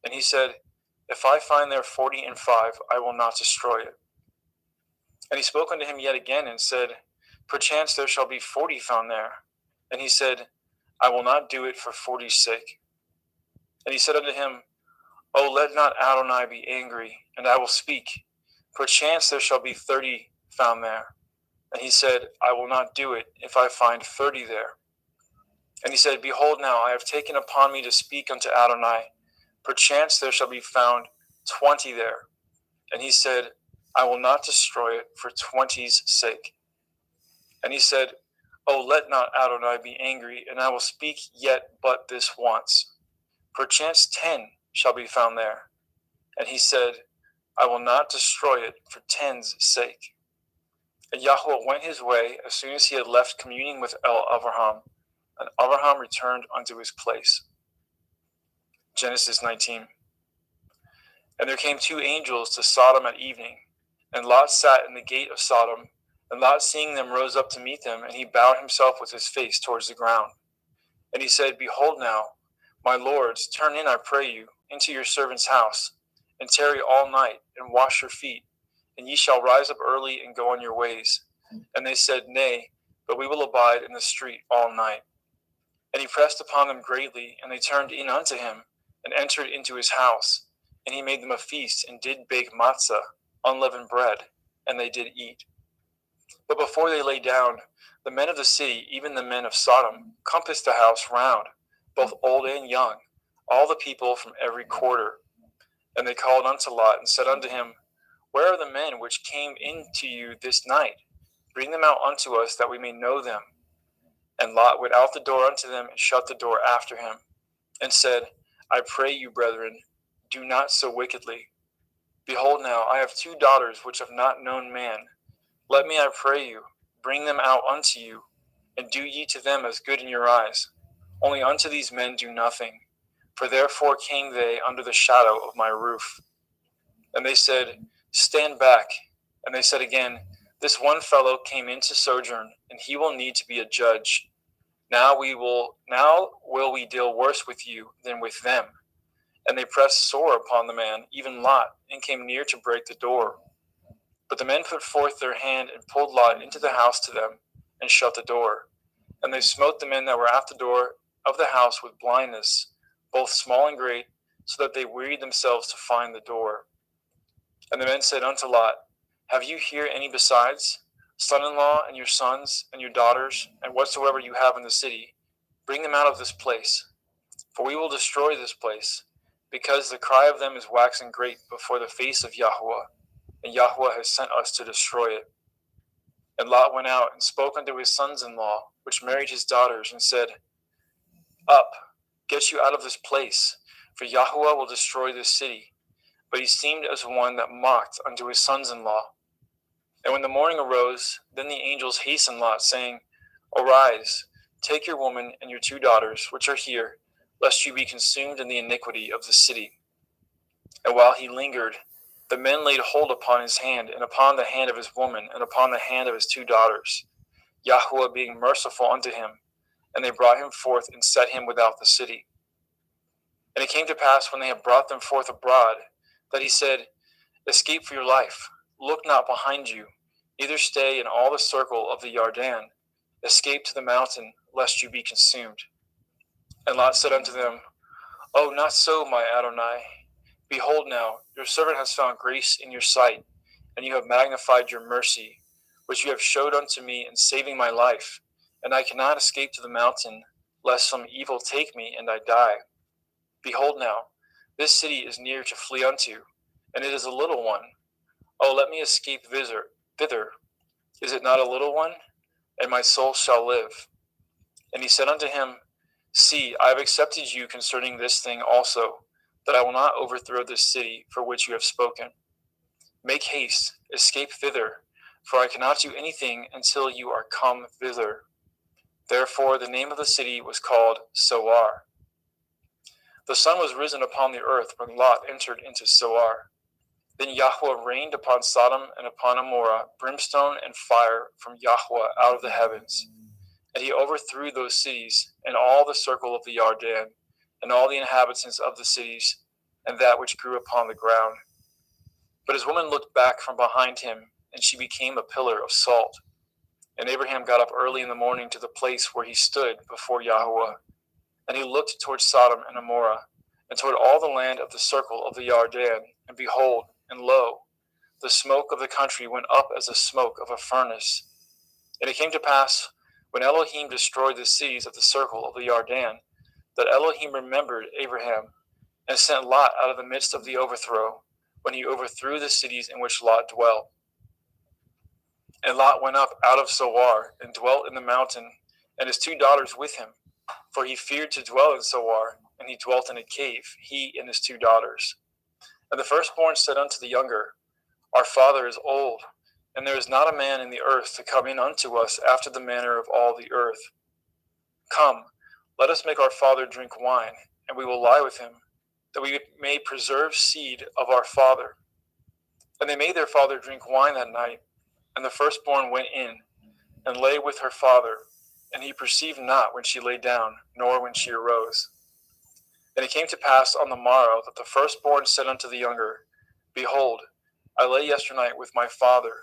And he said, If I find there 40 and 5, I will not destroy it. And he spoke unto him yet again and said, Perchance there shall be 40 found there. And he said, I will not do it for 40's sake. And he said unto him, O let not Adonai be angry, and I will speak. Perchance there shall be 30 found there. And he said, I will not do it if I find 30 there. And he said, Behold now, I have taken upon me to speak unto Adonai. Perchance there shall be found 20 there. And he said, I will not destroy it for 20's sake. And he said, O let not Adonai be angry, and I will speak yet but this once. Perchance 10 shall be found there. And he said, I will not destroy it for 10's sake. And Yahuwah went his way as soon as he had left communing with Abraham, and Abraham returned unto his place. Genesis 19. And there came 2 angels to Sodom at evening, and Lot sat in the gate of Sodom. And Lot, seeing them, rose up to meet them, and he bowed himself with his face towards the ground. And he said, Behold now, my lords, turn in, I pray you, into your servant's house, and tarry all night, and wash your feet, and ye shall rise up early and go on your ways. And they said, Nay, but we will abide in the street all night. And he pressed upon them greatly, and they turned in unto him, and entered into his house. And he made them a feast, and did bake matzah, unleavened bread, and they did eat. But before they lay down, the men of the city, even the men of Sodom, compassed the house round, both old and young, all the people from every quarter. And they called unto Lot, and said unto him, Where are the men which came in to you this night? Bring them out unto us, that we may know them. And Lot went out the door unto them, and shut the door after him, and said, I pray you, brethren, do not so wickedly. Behold now, I have 2 daughters which have not known man. Let me, I pray you, bring them out unto you, and do ye to them as good in your eyes. Only unto these men do nothing, for therefore came they under the shadow of my roof. And they said, Stand back. And they said again, This one fellow came in to sojourn, and he will need to be a judge. Now will we deal worse with you than with them. And they pressed sore upon the man, even Lot, and came near to break the door. But the men put forth their hand and pulled Lot into the house to them, and shut the door. And they smote the men that were at the door of the house with blindness, both small and great, so that they wearied themselves to find the door. And the men said unto Lot, Have you here any besides? Son-in-law, and your sons, and your daughters, and whatsoever you have in the city, bring them out of this place. For we will destroy this place, because the cry of them is waxing great before the face of Yahuwah, and Yahuwah has sent us to destroy it. And Lot went out and spoke unto his sons-in-law, which married his daughters, and said, Up, get you out of this place, for Yahuwah will destroy this city. But he seemed as one that mocked unto his sons-in-law. And when the morning arose, then the angels hastened Lot, saying, Arise, take your woman and your 2 daughters, which are here, lest you be consumed in the iniquity of the city. And while he lingered, the men laid hold upon his hand, and upon the hand of his woman, and upon the hand of his 2 daughters, Yahuwah being merciful unto him. And they brought him forth, and set him without the city. And it came to pass, when they had brought them forth abroad, that he said, Escape for your life. look not behind you, neither stay in all the circle of the Yarden. Escape to the mountain, lest you be consumed. And Lot said unto them, Oh, not so, my Adonai. Behold now, your servant has found grace in your sight, and you have magnified your mercy, which you have showed unto me in saving my life. And I cannot escape to the mountain, lest some evil take me, and I die. Behold now, this city is near to flee unto, and it is a little one. Oh, let me escape thither. Is it not a little one? And my soul shall live. And he said unto him, See, I have accepted you concerning this thing also, that I will not overthrow this city for which you have spoken. Make haste, escape thither, for I cannot do anything until you are come thither. Therefore the name of the city was called Soar. The sun was risen upon the earth when Lot entered into Soar. Then Yahweh rained upon Sodom and upon Amorah brimstone and fire from Yahweh out of the heavens. And he overthrew those cities and all the circle of the Yarden, and all the inhabitants of the cities, and that which grew upon the ground. But his woman looked back from behind him, and she became a pillar of salt. And Abraham got up early in the morning to the place where he stood before Yahweh. And he looked toward Sodom and Amorah, and toward all the land of the circle of the Yarden, and behold, and lo, the smoke of the country went up as the smoke of a furnace. And it came to pass, when Elohim destroyed the cities of the circle of the Yarden, that Elohim remembered Abraham, and sent Lot out of the midst of the overthrow, when he overthrew the cities in which Lot dwelt. And Lot went up out of Soar, and dwelt in the mountain, and his 2 daughters with him, for he feared to dwell in Soar, and he dwelt in a cave, he and his 2 daughters. And the firstborn said unto the younger, Our father is old, and there is not a man in the earth to come in unto us after the manner of all the earth. Come, let us make our father drink wine, and we will lie with him, that we may preserve seed of our father. And they made their father drink wine that night, and the firstborn went in, and lay with her father, and he perceived not when she lay down, nor when she arose. And it came to pass on the morrow that the firstborn said unto the younger, Behold, I lay yesternight with my father.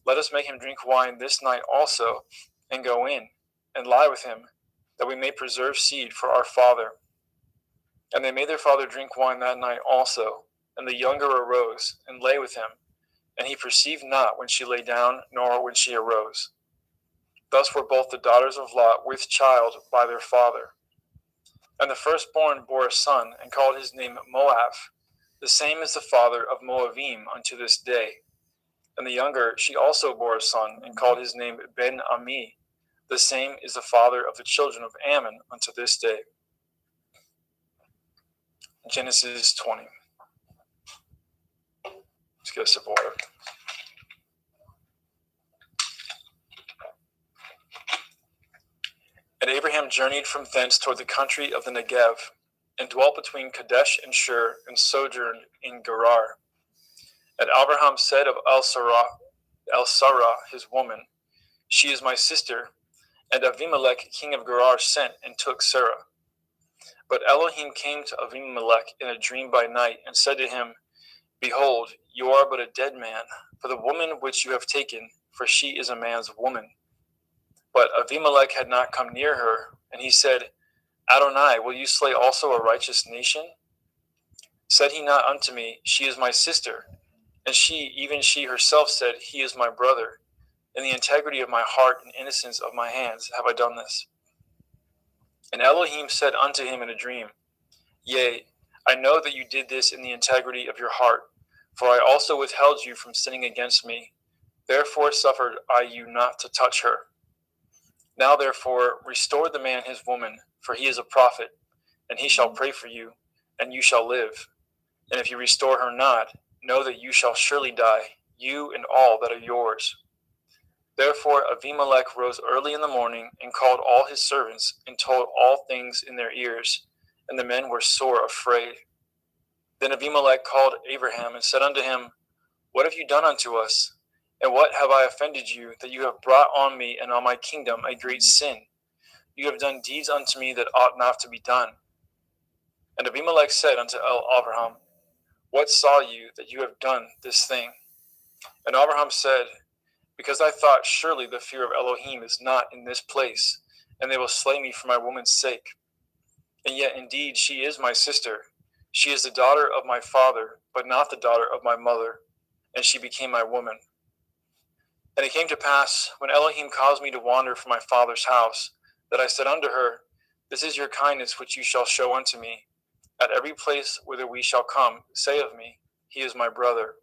Let us make him drink wine this night also, and go in, and lie with him, that we may preserve seed for our father. And they made their father drink wine that night also, and the younger arose, and lay with him, and he perceived not when she lay down, nor when she arose. Thus were both the daughters of Lot with child by their father. And the firstborn bore a son, and called his name Moab. The same is the father of Moabim unto this day. And the younger, she also bore a son, and called his name Ben-Ami. The same is the father of the children of Ammon unto this day. Genesis 20. Let's get a sip of water. And Abraham journeyed from thence toward the country of the Negev, and dwelt between Kadesh and Shur, and sojourned in Gerar. And Abraham said of El-Sarah, his woman, She is my sister. And Avimelech, king of Gerar, sent and took Sarah. But Elohim came to Avimelech in a dream by night, and said to him, Behold, you are but a dead man, for the woman which you have taken, for she is a man's woman. But Avimelech had not come near her, and he said, Adonai, will you slay also a righteous nation? Said he not unto me, She is my sister? And she, even she herself, said, He is my brother. In the integrity of my heart and innocence of my hands have I done this. And Elohim said unto him in a dream, Yea, I know that you did this in the integrity of your heart, for I also withheld you from sinning against me. Therefore suffered I you not to touch her. Now therefore restore the man his woman, for he is a prophet, and he shall pray for you, and you shall live. And if you restore her not, know that you shall surely die, you and all that are yours. Therefore Avimelech rose early in the morning, and called all his servants, and told all things in their ears, and the men were sore afraid. Then Avimelech called Abraham, and said unto him, What have you done unto us? And what have I offended you, that you have brought on me and on my kingdom a great sin? You have done deeds unto me that ought not to be done. And Abimelech said unto Abraham, What saw you that you have done this thing? And Abraham said, because I thought, surely the fear of Elohim is not in this place, and they will slay me for my woman's sake. And yet indeed she is my sister. She is the daughter of my father, but not the daughter of my mother, and she became my woman. And it came to pass, when Elohim caused me to wander from my father's house, that I said unto her, this is your kindness which you shall show unto me. At every place whither we shall come, say of me, he is my brother.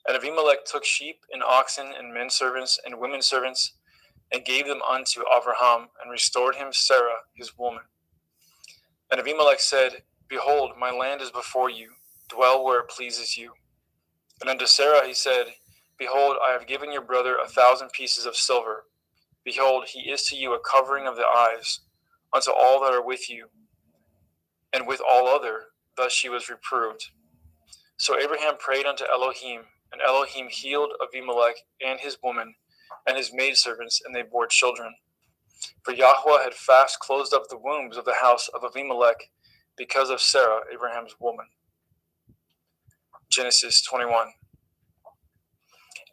And Abimelech took sheep and oxen and men servants and women servants, and gave them unto Abraham, and restored him Sarah his woman. And Abimelech said, behold, my land is before you, dwell where it pleases you. And unto Sarah he said, behold, I have given your brother 1,000 pieces of silver. Behold, he is to you a covering of the eyes, unto all that are with you, and with all other. Thus she was reproved. So Abraham prayed unto Elohim, and Elohim healed Abimelech and his woman, and his maidservants, and they bore children. For Yahweh had fast closed up the wombs of the house of Abimelech, because of Sarah, Abraham's woman. Genesis 21.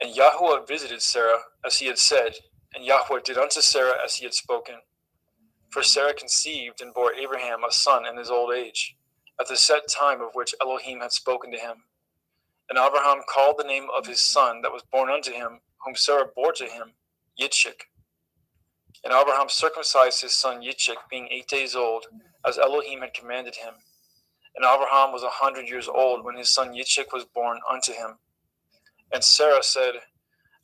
And Yahweh visited Sarah, as he had said, and Yahweh did unto Sarah as he had spoken. For Sarah conceived and bore Abraham a son in his old age, at the set time of which Elohim had spoken to him. And Abraham called the name of his son that was born unto him, whom Sarah bore to him, Yitzchak. And Abraham circumcised his son Yitzchak, being 8 days old, as Elohim had commanded him. And Abraham was 100 years old when his son Yitzchak was born unto him. And Sarah said,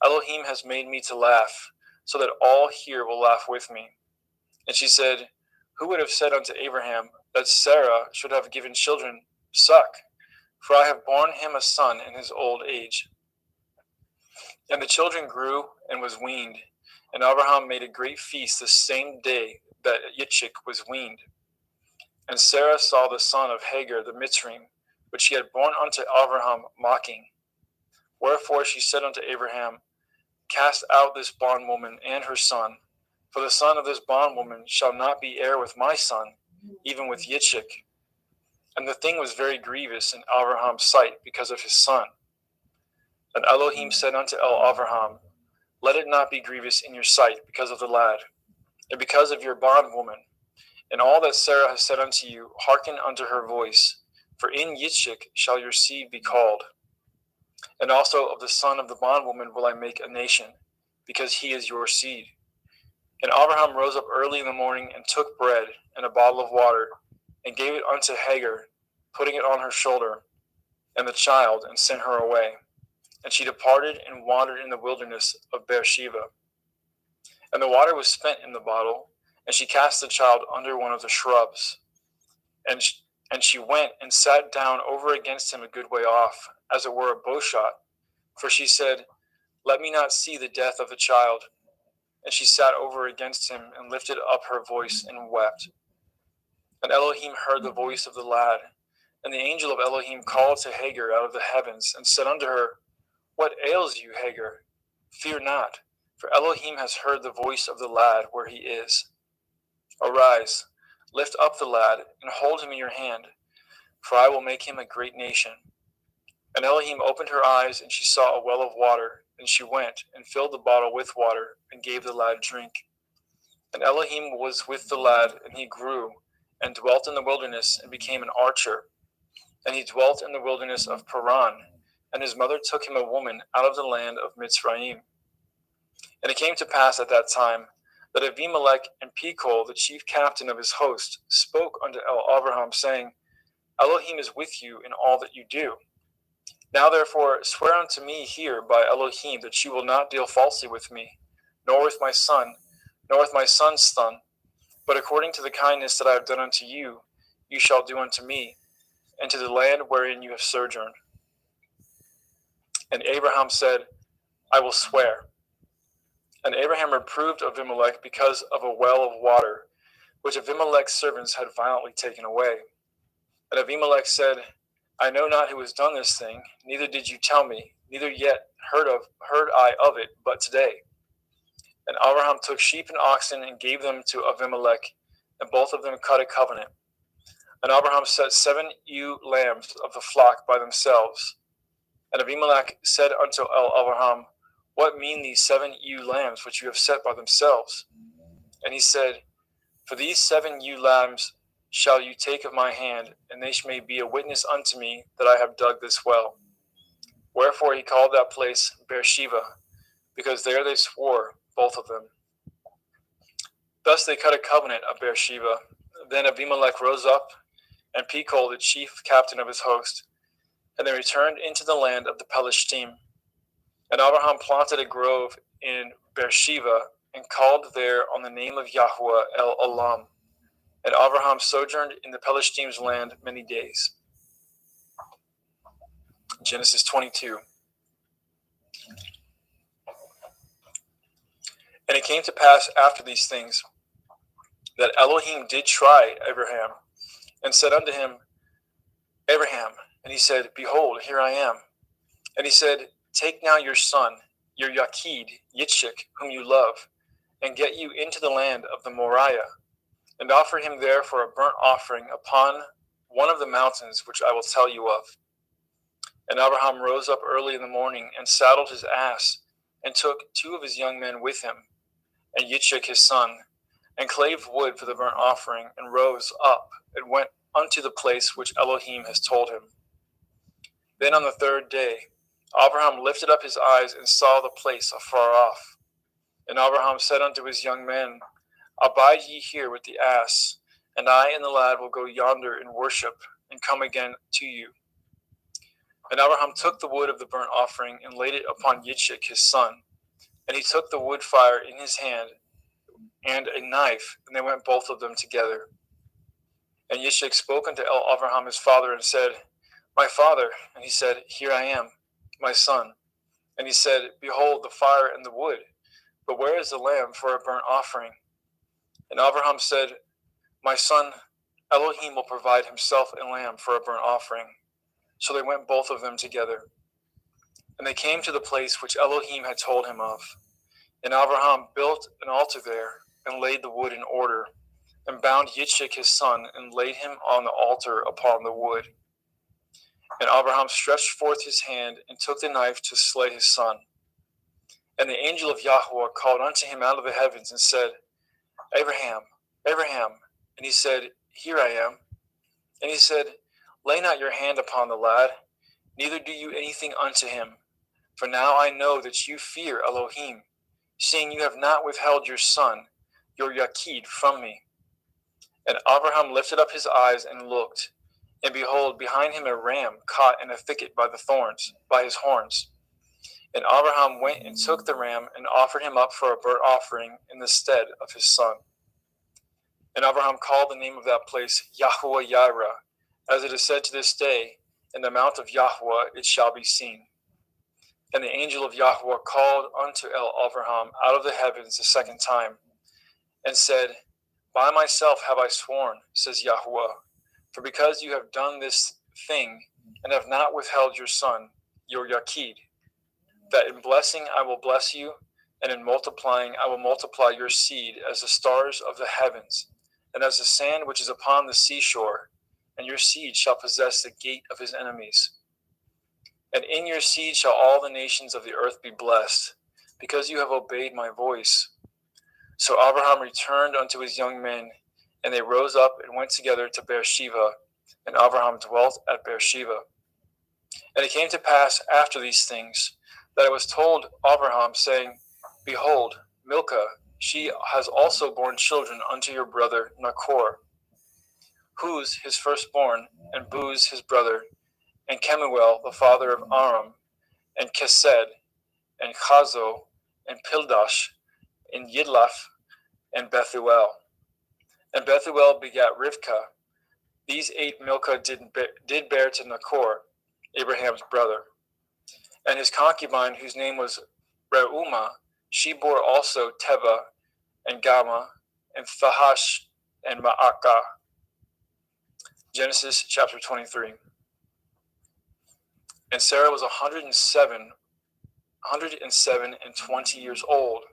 Elohim has made me to laugh, so that all here will laugh with me. And she said, who would have said unto Abraham that Sarah should have given children suck? For I have borne him a son in his old age. And the children grew and was weaned. And Abraham made a great feast the same day that Yitzchak was weaned. And Sarah saw the son of Hagar the Mitzrayim, which she had borne unto Abraham, mocking. Wherefore she said unto Abraham, cast out this bondwoman and her son, for the son of this bondwoman shall not be heir with my son, even with Yitzchak. And the thing was very grievous in Abraham's sight because of his son. And Elohim said unto Abraham, let it not be grievous in your sight because of the lad, and because of your bondwoman. And all that Sarah has said unto you, hearken unto her voice, for in Yitzchak shall your seed be called. And also of the son of the bondwoman will I make a nation, because he is your seed. And Abraham rose up early in the morning, and took bread and a bottle of water, and gave it unto Hagar, putting it on her shoulder, and the child, and sent her away. And she departed and wandered in the wilderness of Beersheba. And the water was spent in the bottle, and she cast the child under one of the shrubs. And she went and sat down over against him a good way off, as it were a bowshot. For she said, let me not see the death of the child. And she sat over against him, and lifted up her voice, and wept. And Elohim heard the voice of the lad. And the angel of Elohim called to Hagar out of the heavens, and said unto her, what ails you, Hagar? Fear not, for Elohim has heard the voice of the lad where he is. Arise, lift up the lad, and hold him in your hand, for I will make him a great nation. And Elohim opened her eyes, and she saw a well of water. And she went, and filled the bottle with water, and gave the lad drink. And Elohim was with the lad, and he grew, and dwelt in the wilderness, and became an archer. And he dwelt in the wilderness of Paran, and his mother took him a woman out of the land of Mitzrayim. And it came to pass at that time, that Abimelech and Pekol, the chief captain of his host, spoke unto Abraham, saying, Elohim is with you in all that you do. Now therefore swear unto me here by Elohim that you will not deal falsely with me, nor with my son, nor with my son's son, but according to the kindness that I have done unto you, you shall do unto me, and to the land wherein you have sojourned. And Abraham said, I will swear. And Abraham reproved Abimelech because of a well of water, which Abimelech's servants had violently taken away. And Abimelech said, I know not who has done this thing, neither did you tell me, neither yet heard I of it, but today. And Abraham took sheep and oxen, and gave them to Abimelech, and both of them cut a covenant. And Abraham set 7 ewe lambs of the flock by themselves, And Abimelech said unto Abraham, What mean these 7 ewe lambs which you have set by themselves? And he said, For these 7 ewe lambs shall you take of my hand, and they may be a witness unto me that I have dug this well. Wherefore he called that place Beersheba, because there they swore, both of them. Thus they cut a covenant of Beersheba. Then Abimelech rose up, and Pekol, the chief captain of his host, and they returned into the land of the Pelishtim. And Abraham planted a grove in Beersheba, and called there on the name of Yahweh El Olam. And Abraham sojourned in the Pelishtim's land many days. Genesis 22. And it came to pass after these things, that Elohim did try Abraham, and said unto him, Abraham. And he said, Behold, here I am. And he said, Take now your son, your Yakid, Yitzchak, whom you love, and get you into the land of the Moriah, and offer him there for a burnt offering upon one of the mountains which I will tell you of. And Abraham rose up early in the morning, and saddled his ass, and took 2 of his young men with him, and Yitzchak his son, and clave wood for the burnt offering, and rose up, and went unto the place which Elohim has told him. Then on the 3rd day, Abraham lifted up his eyes, and saw the place afar off. And Abraham said unto his young men, Abide ye here with the ass, and I and the lad will go yonder and worship, and come again to you. And Abraham took the wood of the burnt offering, and laid it upon Yitzchak his son. And he took the wood fire in his hand, and a knife, and they went both of them together. And Yitzchak spoke unto Abraham his father, and said, My father. And he said, Here I am, my son. And he said, Behold the fire and the wood, but where is the lamb for a burnt offering? And Abraham said, My son, Elohim will provide himself a lamb for a burnt offering. So they went both of them together. And they came to the place which Elohim had told him of. And Abraham built an altar there, and laid the wood in order, and bound Yitzchak his son, and laid him on the altar upon the wood. And Abraham stretched forth his hand, and took the knife to slay his son. And the angel of Yahweh called unto him out of the heavens, and said, Abraham, Abraham. And he said, Here I am. And he said, Lay not your hand upon the lad, neither do you anything unto him. For now I know that you fear Elohim, seeing you have not withheld your son, your Yakid, from me. And Abraham lifted up his eyes and looked, and behold, behind him a ram caught in a thicket by his horns. And Abraham went and took the ram, and offered him up for a burnt offering in the stead of his son. And Abraham called the name of that place Yahweh Yireh, as it is said to this day, In the mount of Yahweh it shall be seen. And the angel of Yahweh called unto Abraham out of the heavens the 2nd time, and said, By myself have I sworn, says Yahweh, for because you have done this thing, and have not withheld your son, your Yakid, that in blessing I will bless you, and in multiplying I will multiply your seed as the stars of the heavens, and as the sand which is upon the seashore, and your seed shall possess the gate of his enemies. And in your seed shall all the nations of the earth be blessed, because you have obeyed my voice. So Abraham returned unto his young men, and they rose up and went together to Beersheba, and Abraham dwelt at Beersheba. And it came to pass after these things, that it was told Abraham, saying, Behold, Milcah, she has also borne children unto your brother Nachor, Huz his firstborn, and Buz his brother, and Kemuel the father of Aram, and Kesed, and Chazo, and Pildash, and Yidlaph, and Bethuel. And Bethuel begat Rivkah. These 8 Milcah did bear to Nachor, Abraham's brother. And his concubine, whose name was Reumah, she bore also Teva, and Gama, and Thahash, and Ma'akah. Genesis chapter 23. And Sarah was 107 and 20 years old.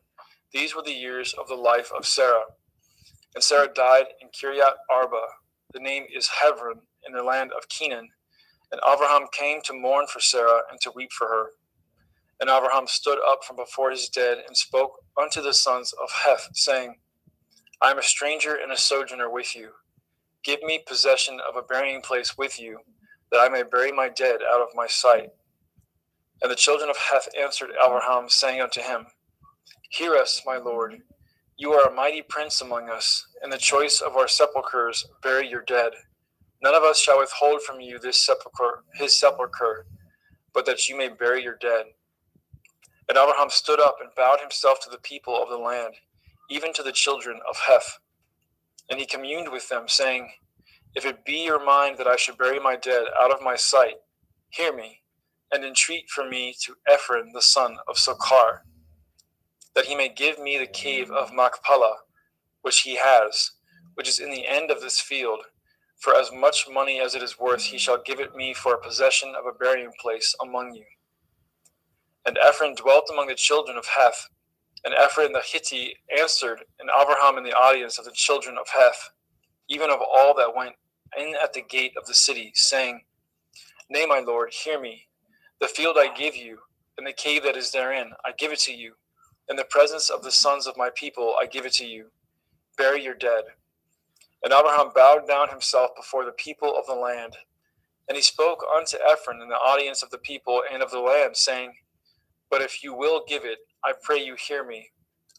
These were the years of the life of Sarah. And Sarah died in Kiryat Arba. The name is Hebron, in the land of Canaan. And Abraham came to mourn for Sarah and to weep for her. And Abraham stood up from before his dead and spoke unto the sons of Heth, saying, I am a stranger and a sojourner with you. Give me possession of a burying place with you, that I may bury my dead out of my sight. And the children of Heth answered Abraham, saying unto him, Hear us, my lord. You are a mighty prince among us. In the choice of our sepulchres bury your dead. None of us shall withhold from you this sepulchre, his sepulchre, but that you may bury your dead. And Abraham stood up and bowed himself to the people of the land, even to the children of Heth. And he communed with them, saying, If it be your mind that I should bury my dead out of my sight, hear me, and entreat for me to Ephron the son of Sochar, that he may give me the cave of Machpelah, which he has, which is in the end of this field. For as much money as it is worth, he shall give it me for a possession of a burying place among you. And Ephron dwelt among the children of Heth. And Ephron the Hittite answered, and Abraham in the audience of the children of Heth, even of all that went in at the gate of the city, saying, Nay, my lord, hear me. The field I give you, and the cave that is therein, I give it to you. In the presence of the sons of my people, I give it to you. Bury your dead. And Abraham bowed down himself before the people of the land. And he spoke unto Ephron in the audience of the people and of the land, saying, But if you will give it, I pray you hear me.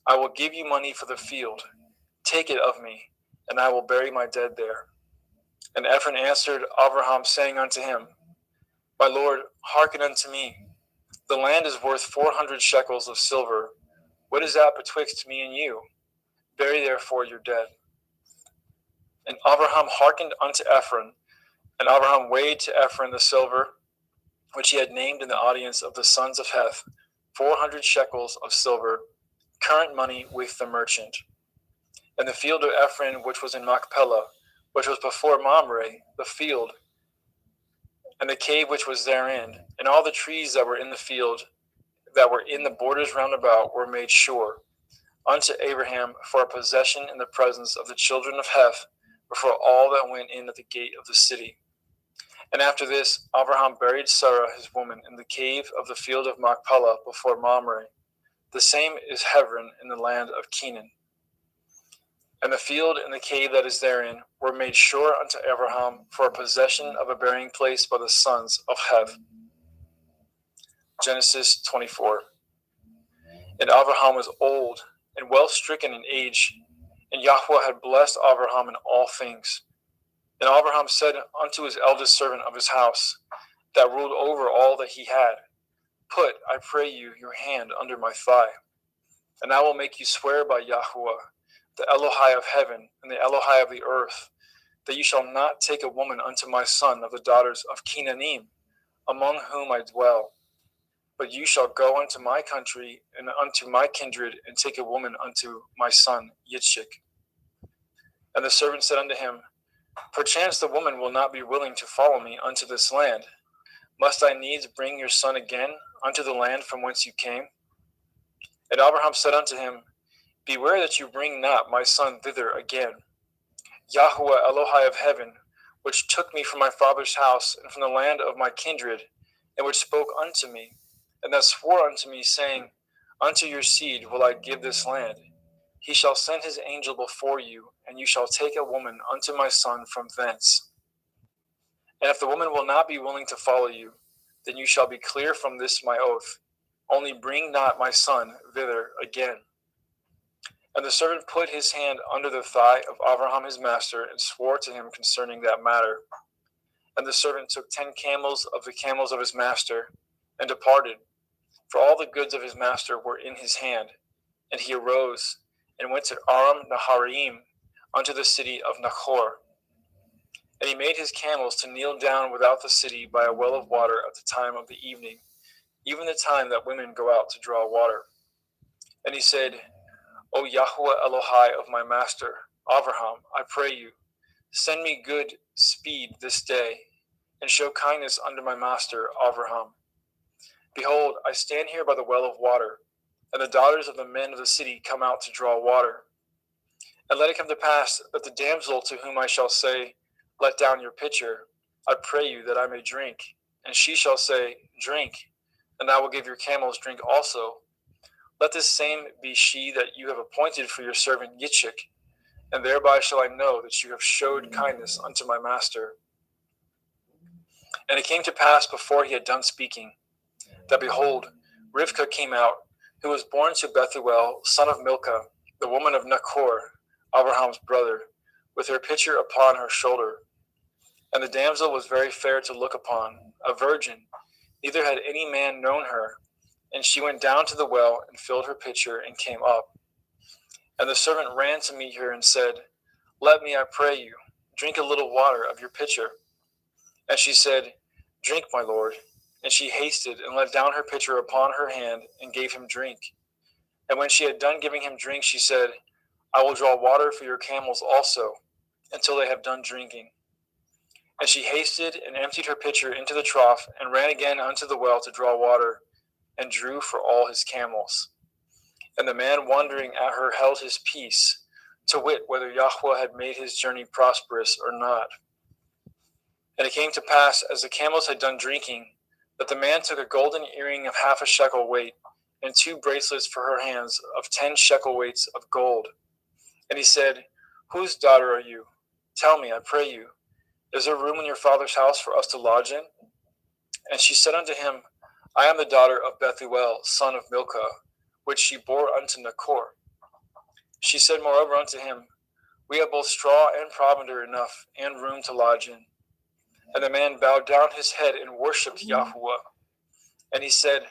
I will give you money for the field. Take it of me, and I will bury my dead there. And Ephron answered Abraham, saying unto him, My lord, hearken unto me. The land is worth 400 shekels of silver. What is that betwixt me and you? Bury therefore your dead. And Abraham hearkened unto Ephron, and Abraham weighed to Ephron the silver, which he had named in the audience of the sons of Heth, 400 shekels of silver, current money with the merchant. And the field of Ephron, which was in Machpelah, which was before Mamre, the field, and the cave which was therein, and all the trees that were in the field, that were in the borders round about, were made sure unto Abraham for a possession in the presence of the children of Heth, before all that went in at the gate of the city. And after this, Abraham buried Sarah his woman in the cave of the field of Machpelah before Mamre. The same is Hebron in the land of Canaan. And the field and the cave that is therein were made sure unto Abraham for a possession of a burying place by the sons of Heth. Genesis 24. And Abraham was old and well stricken in age, and Yahweh had blessed Abraham in all things. And Abraham said unto his eldest servant of his house, that ruled over all that he had, Put, I pray you, your hand under my thigh, and I will make you swear by Yahweh, the Elohai of heaven and the Elohai of the earth, that you shall not take a woman unto my son of the daughters of Canaanim, among whom I dwell. But you shall go unto my country and unto my kindred, and take a woman unto my son Yitzchak. And the servant said unto him, Perchance the woman will not be willing to follow me unto this land. Must I needs bring your son again unto the land from whence you came? And Abraham said unto him, Beware that you bring not my son thither again. Yahweh Elohai of heaven, which took me from my father's house and from the land of my kindred, and which spoke unto me, and that swore unto me, saying, Unto your seed will I give this land. He shall send his angel before you, and you shall take a woman unto my son from thence. And if the woman will not be willing to follow you, then you shall be clear from this my oath. Only bring not my son thither again. And the servant put his hand under the thigh of Abraham his master, and swore to him concerning that matter. And the servant took 10 camels of the camels of his master, and departed, for all the goods of his master were in his hand. And he arose, and went to Aram Naharaim, unto the city of Nachor. And he made his camels to kneel down without the city by a well of water at the time of the evening, even the time that women go out to draw water. And he said, O Yahweh Elohai of my master, Abraham, I pray you, send me good speed this day, and show kindness unto my master, Abraham. Behold, I stand here by the well of water, and the daughters of the men of the city come out to draw water. And let it come to pass that the damsel to whom I shall say, Let down your pitcher, I pray you that I may drink. And she shall say, Drink, and I will give your camels drink also. Let this same be she that you have appointed for your servant Yitzchak, and thereby shall I know that you have showed kindness unto my master. And it came to pass before he had done speaking, that behold, Rivkah came out, who was born to Bethuel, son of Milcah, the woman of Nachor, Abraham's brother, with her pitcher upon her shoulder. And the damsel was very fair to look upon, a virgin, neither had any man known her. And she went down to the well and filled her pitcher and came up. And the servant ran to meet her and said, Let me, I pray you, drink a little water of your pitcher. And she said, Drink, my lord. And she hasted and let down her pitcher upon her hand and gave him drink. And when she had done giving him drink, she said, I will draw water for your camels also, until they have done drinking. And she hasted and emptied her pitcher into the trough and ran again unto the well to draw water, and drew for all his camels. And the man wondering at her held his peace, to wit whether Yahweh had made his journey prosperous or not. And it came to pass, as the camels had done drinking, that the man took a golden earring of half a shekel weight, and 2 bracelets for her hands of 10 shekel weights of gold. And he said, Whose daughter are you? Tell me, I pray you. Is there room in your father's house for us to lodge in? And she said unto him, I am the daughter of Bethuel, son of Milcah, which she bore unto Nachor. She said moreover unto him, We have both straw and provender enough, and room to lodge in. And the man bowed down his head and worshipped Yahweh. And he said,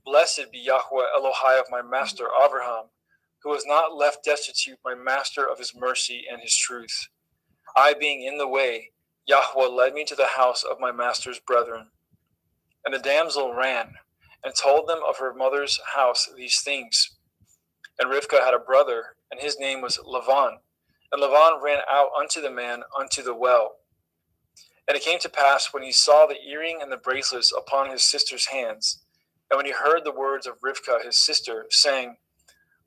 Blessed be Yahweh Elohai of my master Abraham, who has not left destitute my master of his mercy and his truth. I being in the way, Yahweh led me to the house of my master's brethren. And the damsel ran, and told them of her mother's house these things. And Rivkah had a brother, and his name was Lavan. And Lavan ran out unto the man unto the well. And it came to pass, when he saw the earring and the bracelets upon his sister's hands, and when he heard the words of Rivkah his sister, saying,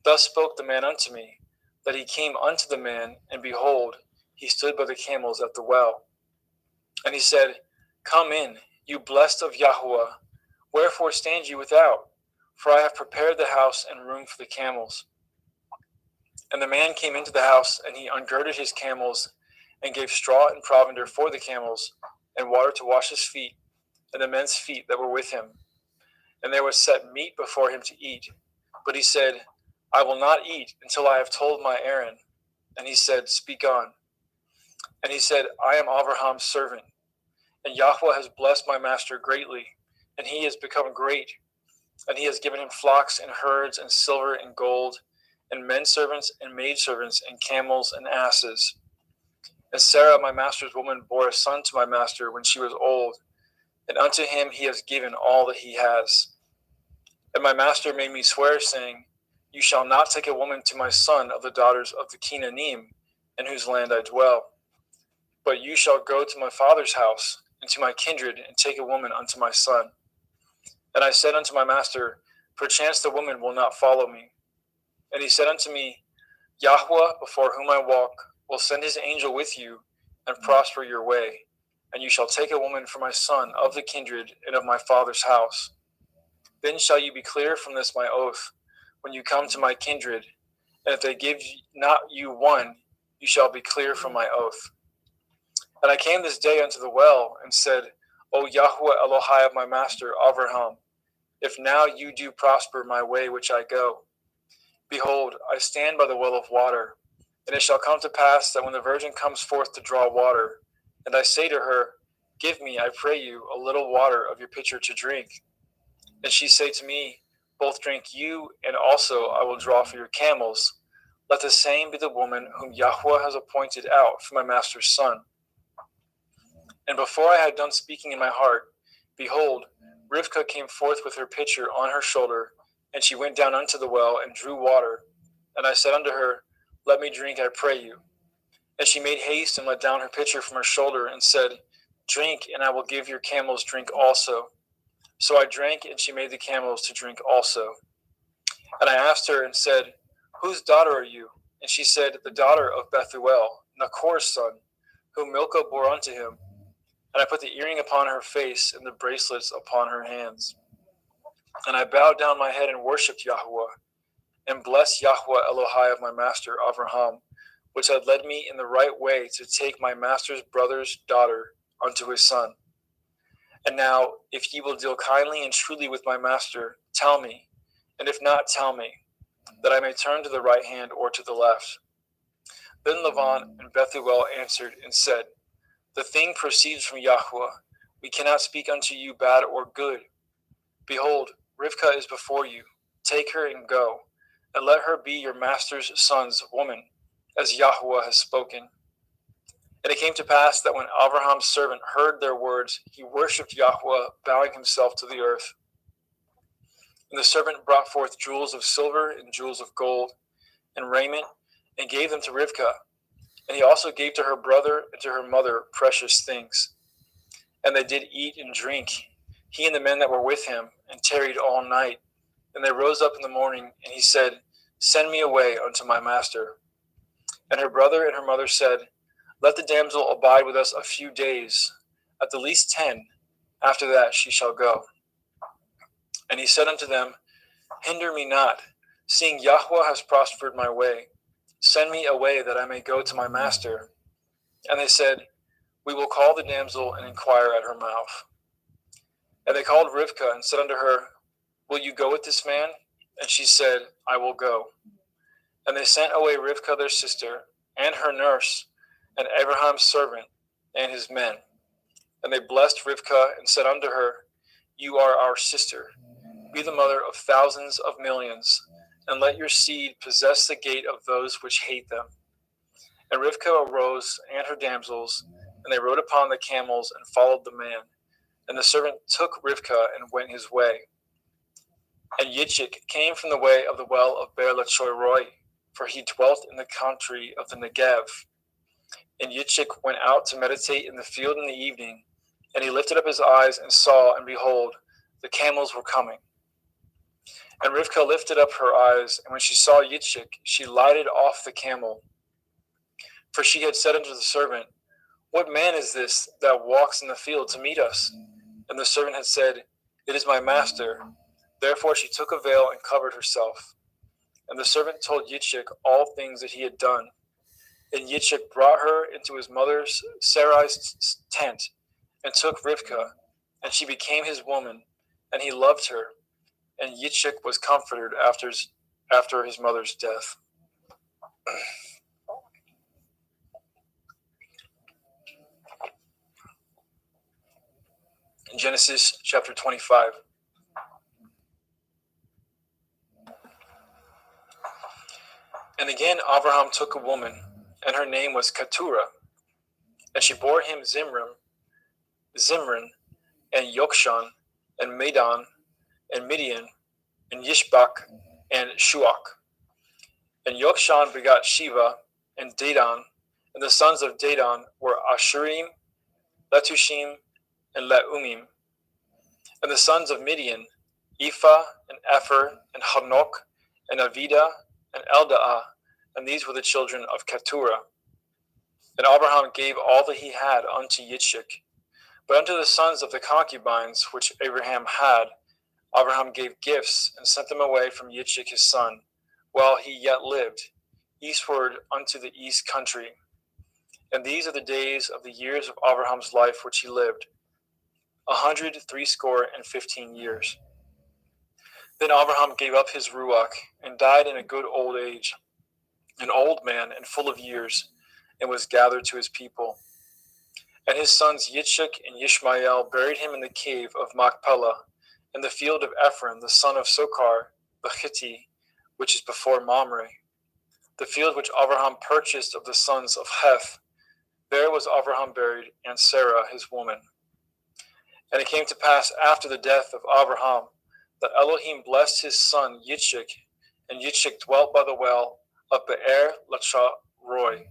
Thus spoke the man unto me, that he came unto the man, and behold, he stood by the camels at the well. And he said, Come in, you blessed of Yahweh, wherefore stand ye without? For I have prepared the house and room for the camels. And the man came into the house, and he ungirded his camels, and gave straw and provender for the camels, and water to wash his feet, and the men's feet that were with him. And there was set meat before him to eat. But he said, I will not eat until I have told my errand. And he said, Speak on. And he said, I am Abraham's servant, and Yahweh has blessed my master greatly, and he has become great. And he has given him flocks and herds and silver and gold, and men servants and maidservants and camels and asses. And Sarah, my master's woman, bore a son to my master when she was old, and unto him he has given all that he has. And my master made me swear, saying, You shall not take a woman to my son of the daughters of the Canaanim, in whose land I dwell. But you shall go to my father's house, and to my kindred, and take a woman unto my son. And I said unto my master, Perchance the woman will not follow me. And he said unto me, Yahweh, before whom I walk, will send his angel with you, and prosper your way. And you shall take a woman for my son of the kindred and of my father's house. Then shall you be clear from this my oath, when you come to my kindred. And if they give not you one, you shall be clear from my oath. And I came this day unto the well, and said, O Yahweh Elohai of my master Abraham, if now you do prosper my way which I go, behold, I stand by the well of water. And it shall come to pass that when the virgin comes forth to draw water, and I say to her, Give me, I pray you, a little water of your pitcher to drink. And she say to me, Both drink you, and also I will draw for your camels. Let the same be the woman whom Yahweh has appointed out for my master's son. And before I had done speaking in my heart, behold, Rivkah came forth with her pitcher on her shoulder, and she went down unto the well and drew water. And I said unto her, Let me drink, I pray you. And she made haste and let down her pitcher from her shoulder, and said, Drink, and I will give your camels drink also. So I drank, and she made the camels to drink also. And I asked her and said, Whose daughter are you? And she said, The daughter of Bethuel, Nachor's son, whom Milcah bore unto him. And I put the earring upon her face and the bracelets upon her hands. And I bowed down my head and worshipped Yahweh, and blessed Yahweh Elohai of my master Avraham, which had led me in the right way to take my master's brother's daughter unto his son. And now, if ye will deal kindly and truly with my master, tell me, and if not, tell me, that I may turn to the right hand or to the left. Then Lavan and Bethuel answered and said, The thing proceeds from Yahweh. We cannot speak unto you bad or good. Behold, Rivkah is before you. Take her and go, and let her be your master's son's woman, as Yahweh has spoken. And it came to pass that when Abraham's servant heard their words, he worshipped Yahweh, bowing himself to the earth. And the servant brought forth jewels of silver and jewels of gold, and raiment, and gave them to Rivkah. And he also gave to her brother and to her mother precious things. And they did eat and drink, he and the men that were with him, and tarried all night. And they rose up in the morning, and he said, Send me away unto my master. And her brother and her mother said, Let the damsel abide with us a few days, at the least 10. After that she shall go. And he said unto them, Hinder me not, seeing Yahweh has prospered my way. Send me away that I may go to my master. And they said, We will call the damsel and inquire at her mouth. And they called Rivkah and said unto her, Will you go with this man? And she said, I will go. And they sent away Rivkah their sister, and her nurse, and Abraham's servant, and his men. And they blessed Rivkah and said unto her, You are our sister. Be the mother of thousands of millions, and let your seed possess the gate of those which hate them. And Rivkah arose, and her damsels, and they rode upon the camels and followed the man. And the servant took Rivkah and went his way. And Yitzchak came from the way of the well of Beer Lachoiroi, for he dwelt in the country of the Negev. And Yitzchak went out to meditate in the field in the evening, and he lifted up his eyes and saw, and behold, the camels were coming. And Rivkah lifted up her eyes, and when she saw Yitzchak, she lighted off the camel. For she had said unto the servant, What man is this that walks in the field to meet us? And the servant had said, It is my master. Therefore she took a veil and covered herself. And the servant told Yitzchak all things that he had done. And Yitzchak brought her into his mother's Sarai's tent, and took Rivkah, and she became his woman, and he loved her. And Yitzchak was comforted after his mother's death. In Genesis chapter 25. And again Abraham took a woman, and her name was Keturah. And she bore him Zimran, and Yokshan, and Medan, and Midian, and Yishbak, and Shuach. And Yokshan begot Shiva, and Dedan, and the sons of Dedan were Ashurim, Letushim, and Leumim. And the sons of Midian, Ephah, and Epher, and Hanok, and Avida, and Eldaah, and these were the children of Keturah. And Abraham gave all that he had unto Yitzchak. But unto the sons of the concubines which Abraham had, Abraham gave gifts, and sent them away from Yitzchak his son, while he yet lived, eastward unto the east country. And these are the days of the years of Abraham's life which he lived, 160 years. Then Abraham gave up his ruach, and died in a good old age, an old man and full of years, and was gathered to his people. And his sons Yitzchak and Yishmael buried him in the cave of Machpelah, in the field of Ephron, the son of Sochar, the Hittite, which is before Mamre, the field which Abraham purchased of the sons of Heth. There was Abraham buried, and Sarah his woman. And it came to pass after the death of Abraham, that Elohim blessed his son Yitzchak, and Yitzchak dwelt by the well of Be'er Lachairoi.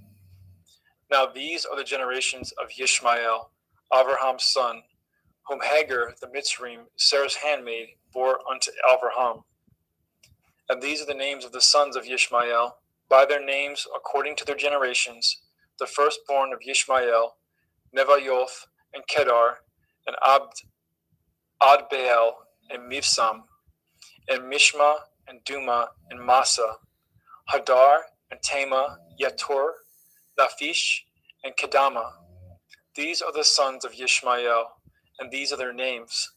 Now these are the generations of Yishmael, Abraham's son, whom Hagar the Mitzrayim, Sarah's handmaid, bore unto Abraham. And these are the names of the sons of Yishmael, by their names according to their generations. The firstborn of Yishmael, Nevayoth, and Kedar, and Adbeel, and Mivsam, and Mishma, and Duma, and Massa, Hadar, and Tema, Yatur, Naphish, and Kedama. These are the sons of Yishmael, and these are their names,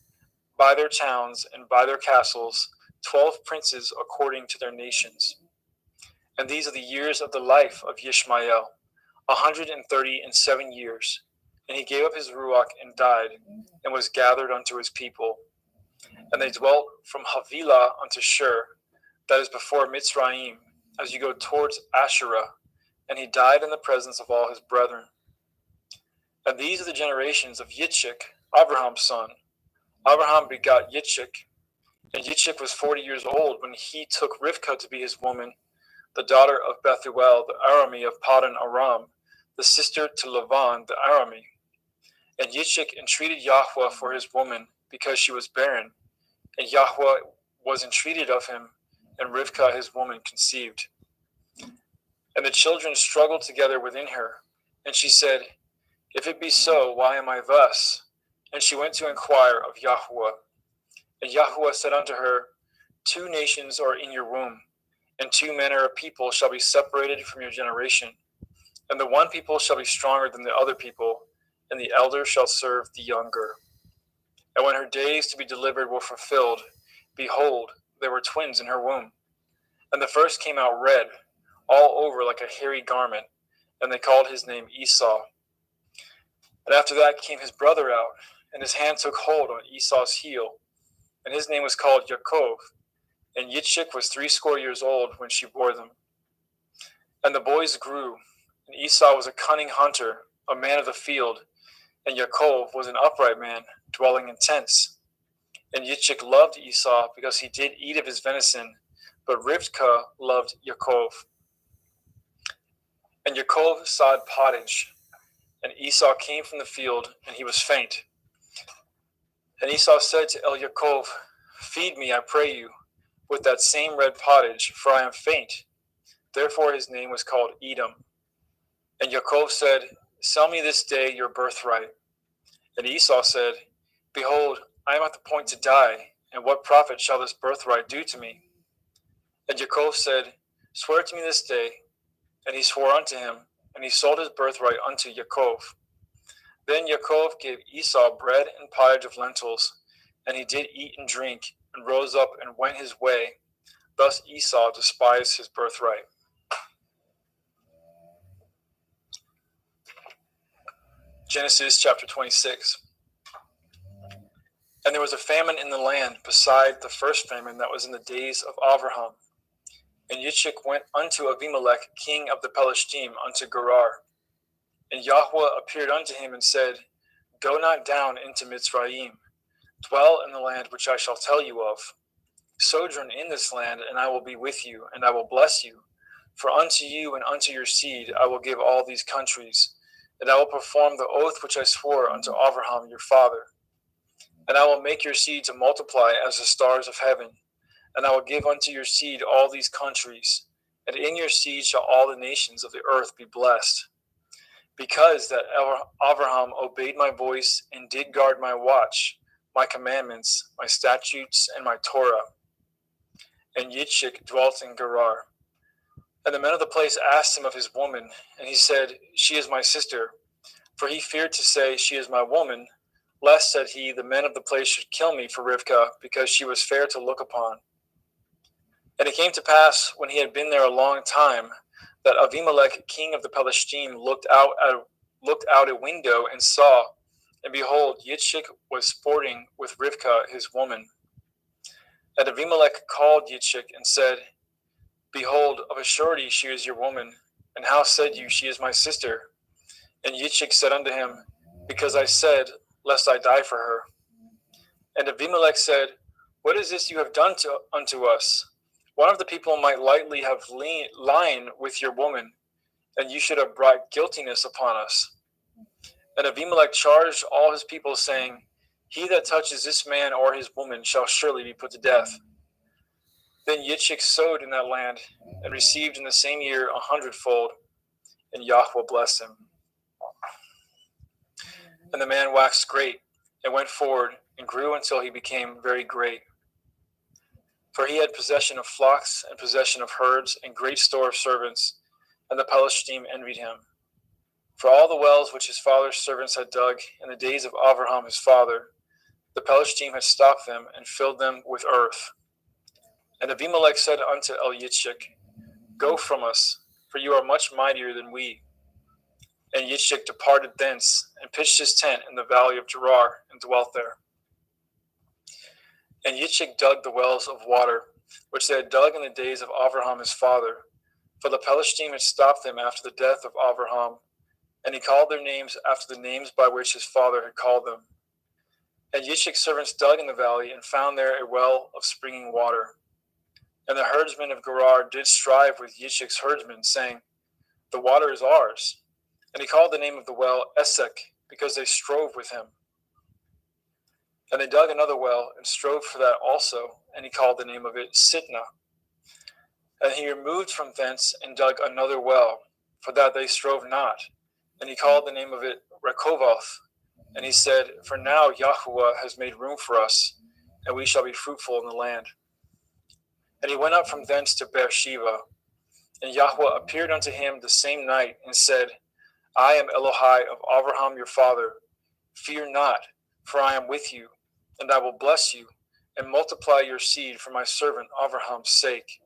by their towns and by their castles, 12 princes according to their nations. And these are the years of the life of Yishmael, 137 years. And he gave up his ruach and died, and was gathered unto his people. And they dwelt from Havilah unto Shur, that is before Mitzrayim, as you go towards Asherah. And he died in the presence of all his brethren. And these are the generations of Yitzchak, Abraham's son. Abraham begot Yitzchak, and Yitzchak was 40 years old when he took Rivkah to be his woman, the daughter of Bethuel, the Arami of Paddan Aram, the sister to Lavan, the Arami. And Yitzchak entreated Yahweh for his woman, because she was barren. And Yahweh was entreated of him, and Rivkah his woman conceived. And the children struggled together within her. And she said, If it be so, why am I thus? And she went to inquire of Yahweh. And Yahweh said unto her, 2 nations are in your womb, and 2 manner of people shall be separated from your generation. And the one people shall be stronger than the other people, and the elder shall serve the younger. And when her days to be delivered were fulfilled, behold, there were twins in her womb. And the first came out red, all over like a hairy garment, and they called his name Esau. And after that came his brother out, and his hand took hold on Esau's heel, and his name was called Yaakov. And Yitzchak was 80 years old when she bore them. And the boys grew, and Esau was a cunning hunter, a man of the field, and Yaakov was an upright man, dwelling in tents. And Yitzchak loved Esau because he did eat of his venison, but Rivkah loved Yaakov. And Yaakov sawed pottage, and Esau came from the field, and he was faint. And Esau said to Yaakov, Feed me, I pray you, with that same red pottage, for I am faint. Therefore his name was called Edom. And Yaakov said, Sell me this day your birthright. And Esau said, Behold, I am at the point to die, and what profit shall this birthright do to me? And Yaakov said, Swear to me this day. And he swore unto him, and he sold his birthright unto Yaakov. Then Yaakov gave Esau bread and pottage of lentils, and he did eat and drink, and rose up and went his way. Thus Esau despised his birthright. Genesis chapter 26. And there was a famine in the land beside the first famine that was in the days of Abraham. And Yitzchak went unto Abimelech, king of the Pelishtim, unto Gerar. And Yahweh appeared unto him and said, Go not down into Mitzrayim. Dwell in the land which I shall tell you of. Sojourn in this land, and I will be with you, and I will bless you. For unto you and unto your seed I will give all these countries, and I will perform the oath which I swore unto Abraham your father. And I will make your seed to multiply as the stars of heaven, and I will give unto your seed all these countries, and in your seed shall all the nations of the earth be blessed. Because that Abraham obeyed my voice and did guard my watch, my commandments, my statutes, and my Torah. And Yitzchak dwelt in Gerar. And the men of the place asked him of his woman, and he said, She is my sister. For he feared to say, She is my woman, lest, said he, the men of the place should kill me for Rivkah, because she was fair to look upon. And it came to pass, when he had been there a long time, that Abimelech, king of the Pelishtim, looked out a window and saw, and behold, Yitzchak was sporting with Rivkah his woman. And Abimelech called Yitzchak and said, Behold, of a surety she is your woman. And how said you, She is my sister? And Yitzchak said unto him, Because I said, Lest I die for her. And Abimelech said, What is this you have done unto us? One of the people might lightly have lain with your woman, and you should have brought guiltiness upon us. And Abimelech charged all his people, saying, He that touches this man or his woman shall surely be put to death. Then Yitzchak sowed in that land, and received in the same year 100-fold, and Yahweh blessed him. And the man waxed great, and went forward, and grew until he became very great. For he had possession of flocks, and possession of herds, and great store of servants, and the Pelishtim envied him. For all the wells which his father's servants had dug in the days of Avraham his father, the Pelishtim had stopped them, and filled them with earth. And Abimelech said unto Yitzchak, Go from us, for you are much mightier than we. And Yitzchak departed thence, and pitched his tent in the valley of Gerar, and dwelt there. And Yitzchak dug the wells of water, which they had dug in the days of Avraham his father, for the Pelishtim had stopped them after the death of Avraham, and he called their names after the names by which his father had called them. And Yitzchak's servants dug in the valley, and found there a well of springing water. And the herdsmen of Gerar did strive with Yitzchak's herdsmen, saying, The water is ours. And he called the name of the well Esek, because they strove with him. And they dug another well, and strove for that also, and he called the name of it Sitnah. And he removed from thence, and dug another well, for that they strove not, and he called the name of it Rechovoth. And he said, For now Yahuwah has made room for us, and we shall be fruitful in the land. And he went up from thence to Beersheba, and Yahuwah appeared unto him the same night, and said, I am Elohai of Avraham your father. Fear not, for I am with you, and I will bless you, and multiply your seed for my servant Avraham's sake.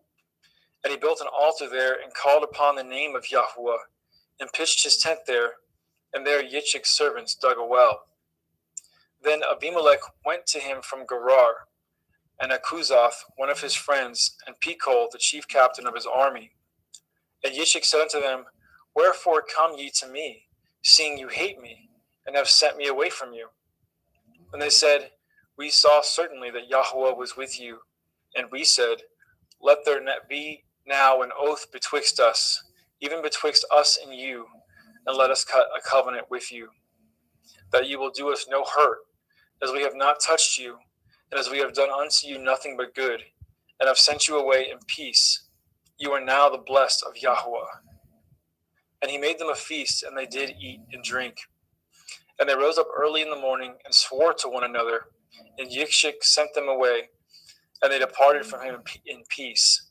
And he built an altar there, and called upon the name of Yahuwah, and pitched his tent there, and there Yitzchak's servants dug a well. Then Abimelech went to him from Gerar, and Akuzoth, one of his friends, and Pekol, the chief captain of his army. And Yitzchak said unto them, Wherefore come ye to me, seeing you hate me, and have sent me away from you? And they said, We saw certainly that Yahuwah was with you. And we said, Let there be now an oath betwixt us, even betwixt us and you, and let us cut a covenant with you, that you will do us no hurt, as we have not touched you, and as we have done unto you nothing but good, and have sent you away in peace. You are now the blessed of Yahuwah. And he made them a feast, and they did eat and drink. And they rose up early in the morning, and swore to one another, and Yitzchak sent them away, and they departed from him in peace.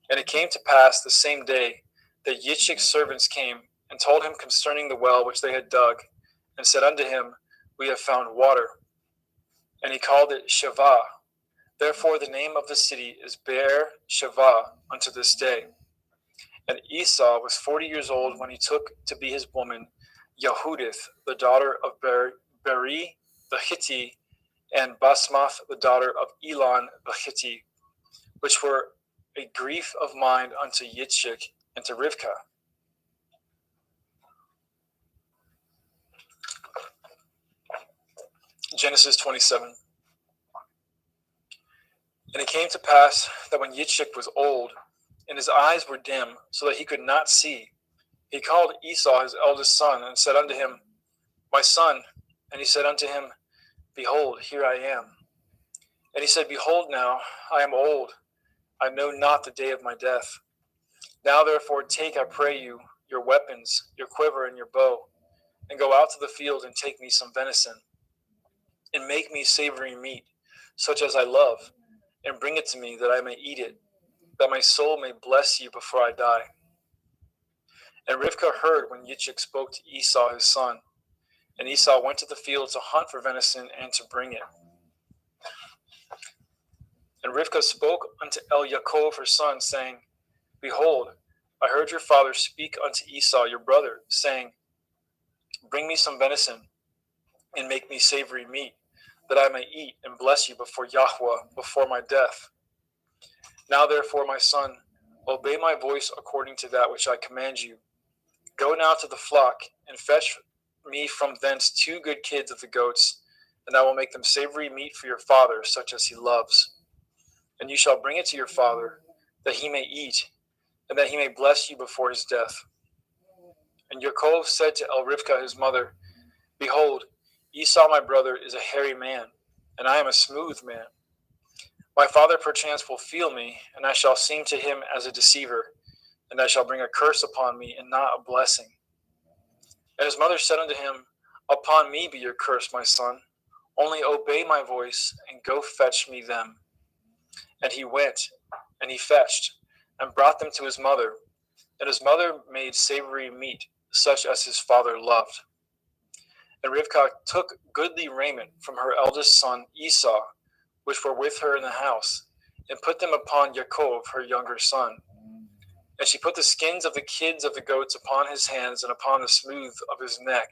And it came to pass the same day that Yitzchak's servants came, and told him concerning the well which they had dug, and said unto him, We have found water. And he called it Shavah. Therefore the name of the city is Beer Shavah unto this day. And Esau was 40 years old when he took to be his woman Yehudith, the daughter of Beri the Hittite, and Basmath, the daughter of Elon the Hittite, which were a grief of mind unto Yitzchak and to Rivkah. Genesis 27. And it came to pass that when Yitzchak was old, and his eyes were dim, so that he could not see, he called Esau his eldest son, and said unto him, My son. And he said unto him, Behold, here I am. And he said, Behold now, I am old, I know not the day of my death. Now therefore take, I pray you, your weapons, your quiver, and your bow, and go out to the field, and take me some venison, and make me savory meat, such as I love, and bring it to me, that I may eat it, that my soul may bless you before I die. And Rivkah heard when Yitzchak spoke to Esau his son. And Esau went to the field to hunt for venison and to bring it. And Rivkah spoke unto Yaakov her son, saying, Behold, I heard your father speak unto Esau your brother, saying, Bring me some venison, and make me savory meat, that I may eat and bless you before Yahuwah, before my death. Now therefore, my son, obey my voice according to that which I command you. Go now to the flock, and fetch me from thence 2 good kids of the goats, and I will make them savory meat for your father, such as he loves. And you shall bring it to your father, that he may eat, and that he may bless you before his death. And Yaakov said to Rivkah his mother, Behold, Esau my brother is a hairy man, and I am a smooth man. My father perchance will feel me, and I shall seem to him as a deceiver, and I shall bring a curse upon me, and not a blessing. And his mother said unto him, Upon me be your curse, my son. Only obey my voice, and go fetch me them. And he went, and he fetched, and brought them to his mother. And his mother made savory meat, such as his father loved. And Rivkah took goodly raiment from her eldest son Esau, which were with her in the house, and put them upon Yaakov, her younger son. And she put the skins of the kids of the goats upon his hands and upon the smooth of his neck.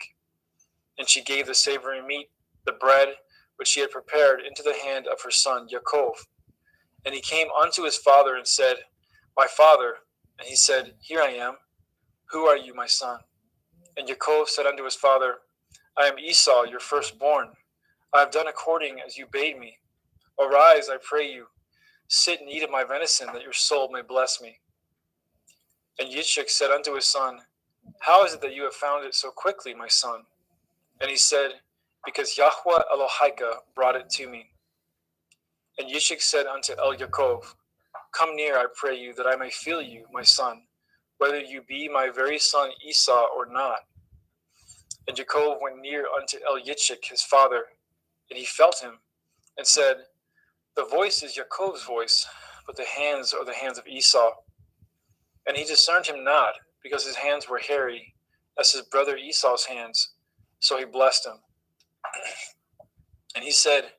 And she gave the savory meat, the bread, which she had prepared, into the hand of her son Yaakov. And he came unto his father and said, My father. And he said, Here I am. Who are you, my son? And Yaakov said unto his father, I am Esau, your firstborn. I have done according as you bade me. Arise, I pray you, sit and eat of my venison, that your soul may bless me. And Yitzchak said unto his son, How is it that you have found it so quickly, my son? And he said, Because Yahweh Elohika brought it to me. And Yitzchak said unto Yaakov, Come near, I pray you, that I may feel you, my son, whether you be my very son Esau or not. And Yaakov went near unto Yitzchak his father, and he felt him, and said, The voice is Yaakov's voice, but the hands are the hands of Esau. And he discerned him not, because his hands were hairy, as his brother Esau's hands. So he blessed him. And he said,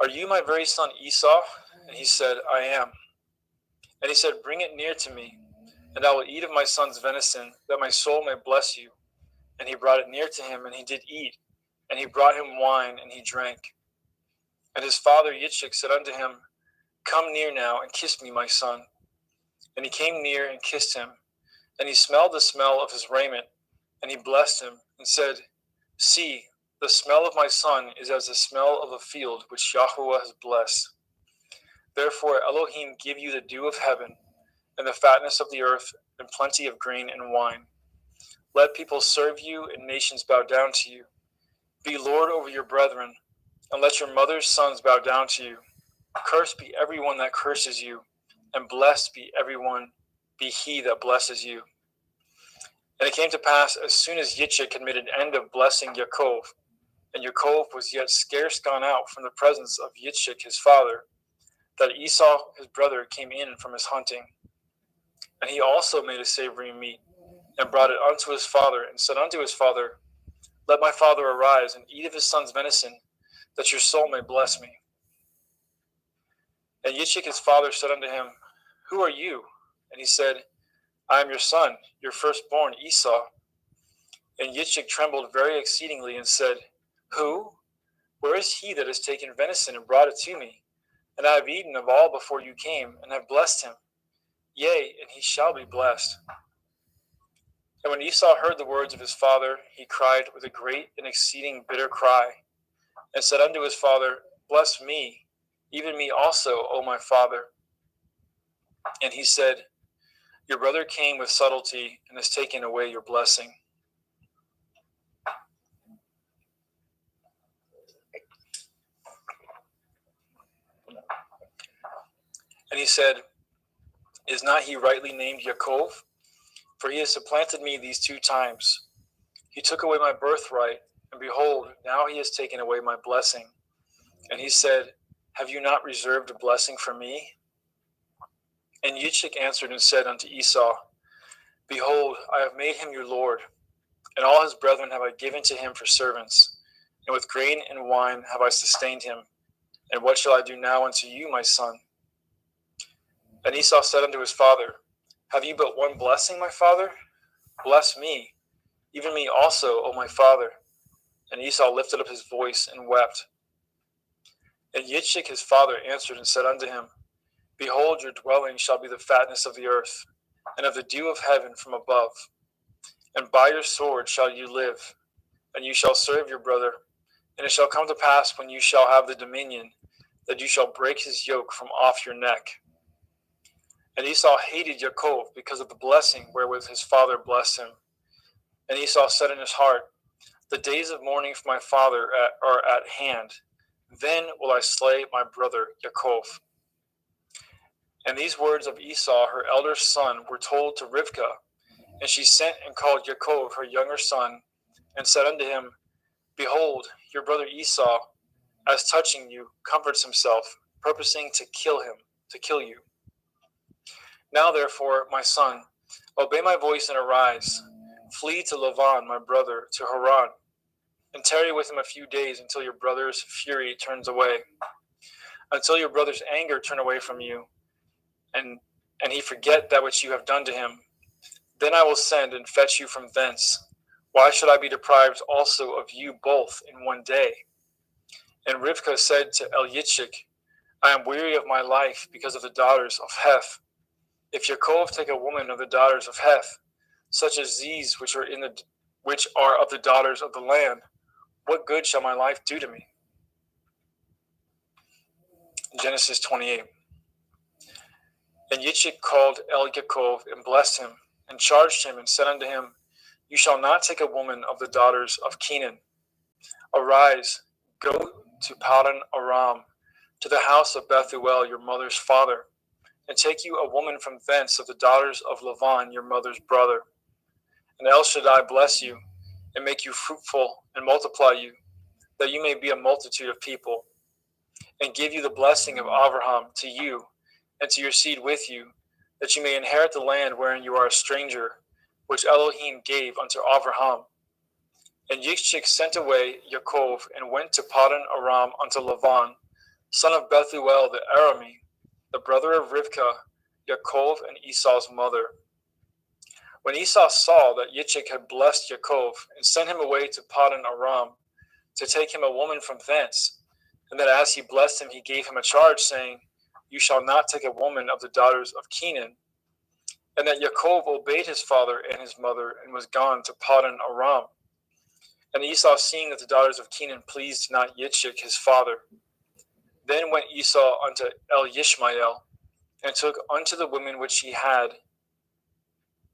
Are you my very son Esau? And he said, I am. And he said, Bring it near to me, and I will eat of my son's venison, that my soul may bless you. And he brought it near to him, and he did eat. And he brought him wine, and he drank. And his father Yitzchak said unto him, Come near now, and kiss me, my son. And he came near and kissed him. And he smelled the smell of his raiment, and he blessed him, and said, See, the smell of my son is as the smell of a field which Yahweh has blessed. Therefore Elohim give you the dew of heaven, and the fatness of the earth, and plenty of grain and wine. Let people serve you, and nations bow down to you. Be Lord over your brethren, and let your mother's sons bow down to you. Cursed be everyone that curses you, and blessed be he that blesses you. And it came to pass, as soon as Yitzchak had made an end of blessing Yaakov, and Yaakov was yet scarce gone out from the presence of Yitzchak his father, that Esau his brother came in from his hunting. And he also made a savory meat, and brought it unto his father, and said unto his father, Let my father arise, and eat of his son's venison, that your soul may bless me. And Yitzchak his father said unto him, Who are you? And he said, I am your son, your firstborn Esau. And Yitzchak trembled very exceedingly, and said, Who? Where is he that has taken venison and brought it to me? And I have eaten of all before you came, and have blessed him. Yea, and he shall be blessed. And when Esau heard the words of his father, he cried with a great and exceeding bitter cry, and said unto his father, Bless me, even me also, O my father. And he said, Your brother came with subtlety, and has taken away your blessing. And he said, Is not he rightly named Yaakov? For he has supplanted me these 2 times. He took away my birthright, and behold, now he has taken away my blessing. And he said, Have you not reserved a blessing for me? And Yitzchak answered and said unto Esau, Behold, I have made him your lord, and all his brethren have I given to him for servants, and with grain and wine have I sustained him. And what shall I do now unto you, my son? And Esau said unto his father, Have you but one blessing, my father? Bless me, even me also, O my father. And Esau lifted up his voice and wept. And Yitzchak his father answered and said unto him, Behold, your dwelling shall be the fatness of the earth, and of the dew of heaven from above. And by your sword shall you live, and you shall serve your brother. And it shall come to pass, when you shall have the dominion, that you shall break his yoke from off your neck. And Esau hated Yaakov because of the blessing wherewith his father blessed him. And Esau said in his heart, The days of mourning for my father are at hand. Then will I slay my brother Yaakov. And these words of Esau, her elder son, were told to Rivkah. And she sent and called Yaakov, her younger son, and said unto him, Behold, your brother Esau, as touching you, comforts himself, purposing to kill you. Now therefore, my son, obey my voice and arise. Flee to Laban, my brother, to Haran, and tarry with him a few days until your brother's fury turns away, until your brother's anger turn away from you, and he forget that which you have done to him. Then I will send and fetch you from thence. Why should I be deprived also of you both in one day? And Rivkah said to Eliashib, I am weary of my life because of the daughters of Heth. If Yaakov take a woman of the daughters of Heth, such as these which are of the daughters of the land, what good shall my life do to me? Genesis 28. And Yitzchak called Yaakov and blessed him, and charged him, and said unto him, You shall not take a woman of the daughters of Canaan. Arise, go to Padan Aram, to the house of Bethuel your mother's father, and take you a woman from thence of the daughters of Laban your mother's brother. And El Shaddai bless you, and make you fruitful, and multiply you, that you may be a multitude of people, and give you the blessing of Abraham to you, and to your seed with you, that you may inherit the land wherein you are a stranger, which Elohim gave unto Abraham. And Yitzchak sent away Yaakov, and went to Padan Aram unto Laban, son of Bethuel the Arami, the brother of Rivkah, Yaakov and Esau's mother. When Esau saw that Yitzchak had blessed Yaakov, and sent him away to Padan Aram, to take him a woman from thence, and that as he blessed him he gave him a charge, saying, You shall not take a woman of the daughters of Canaan, and that Yaakov obeyed his father and his mother, and was gone to Padan Aram. And Esau, seeing that the daughters of Canaan pleased not Yitzchak his father, then went Esau unto Elishmael, and took unto the women which he had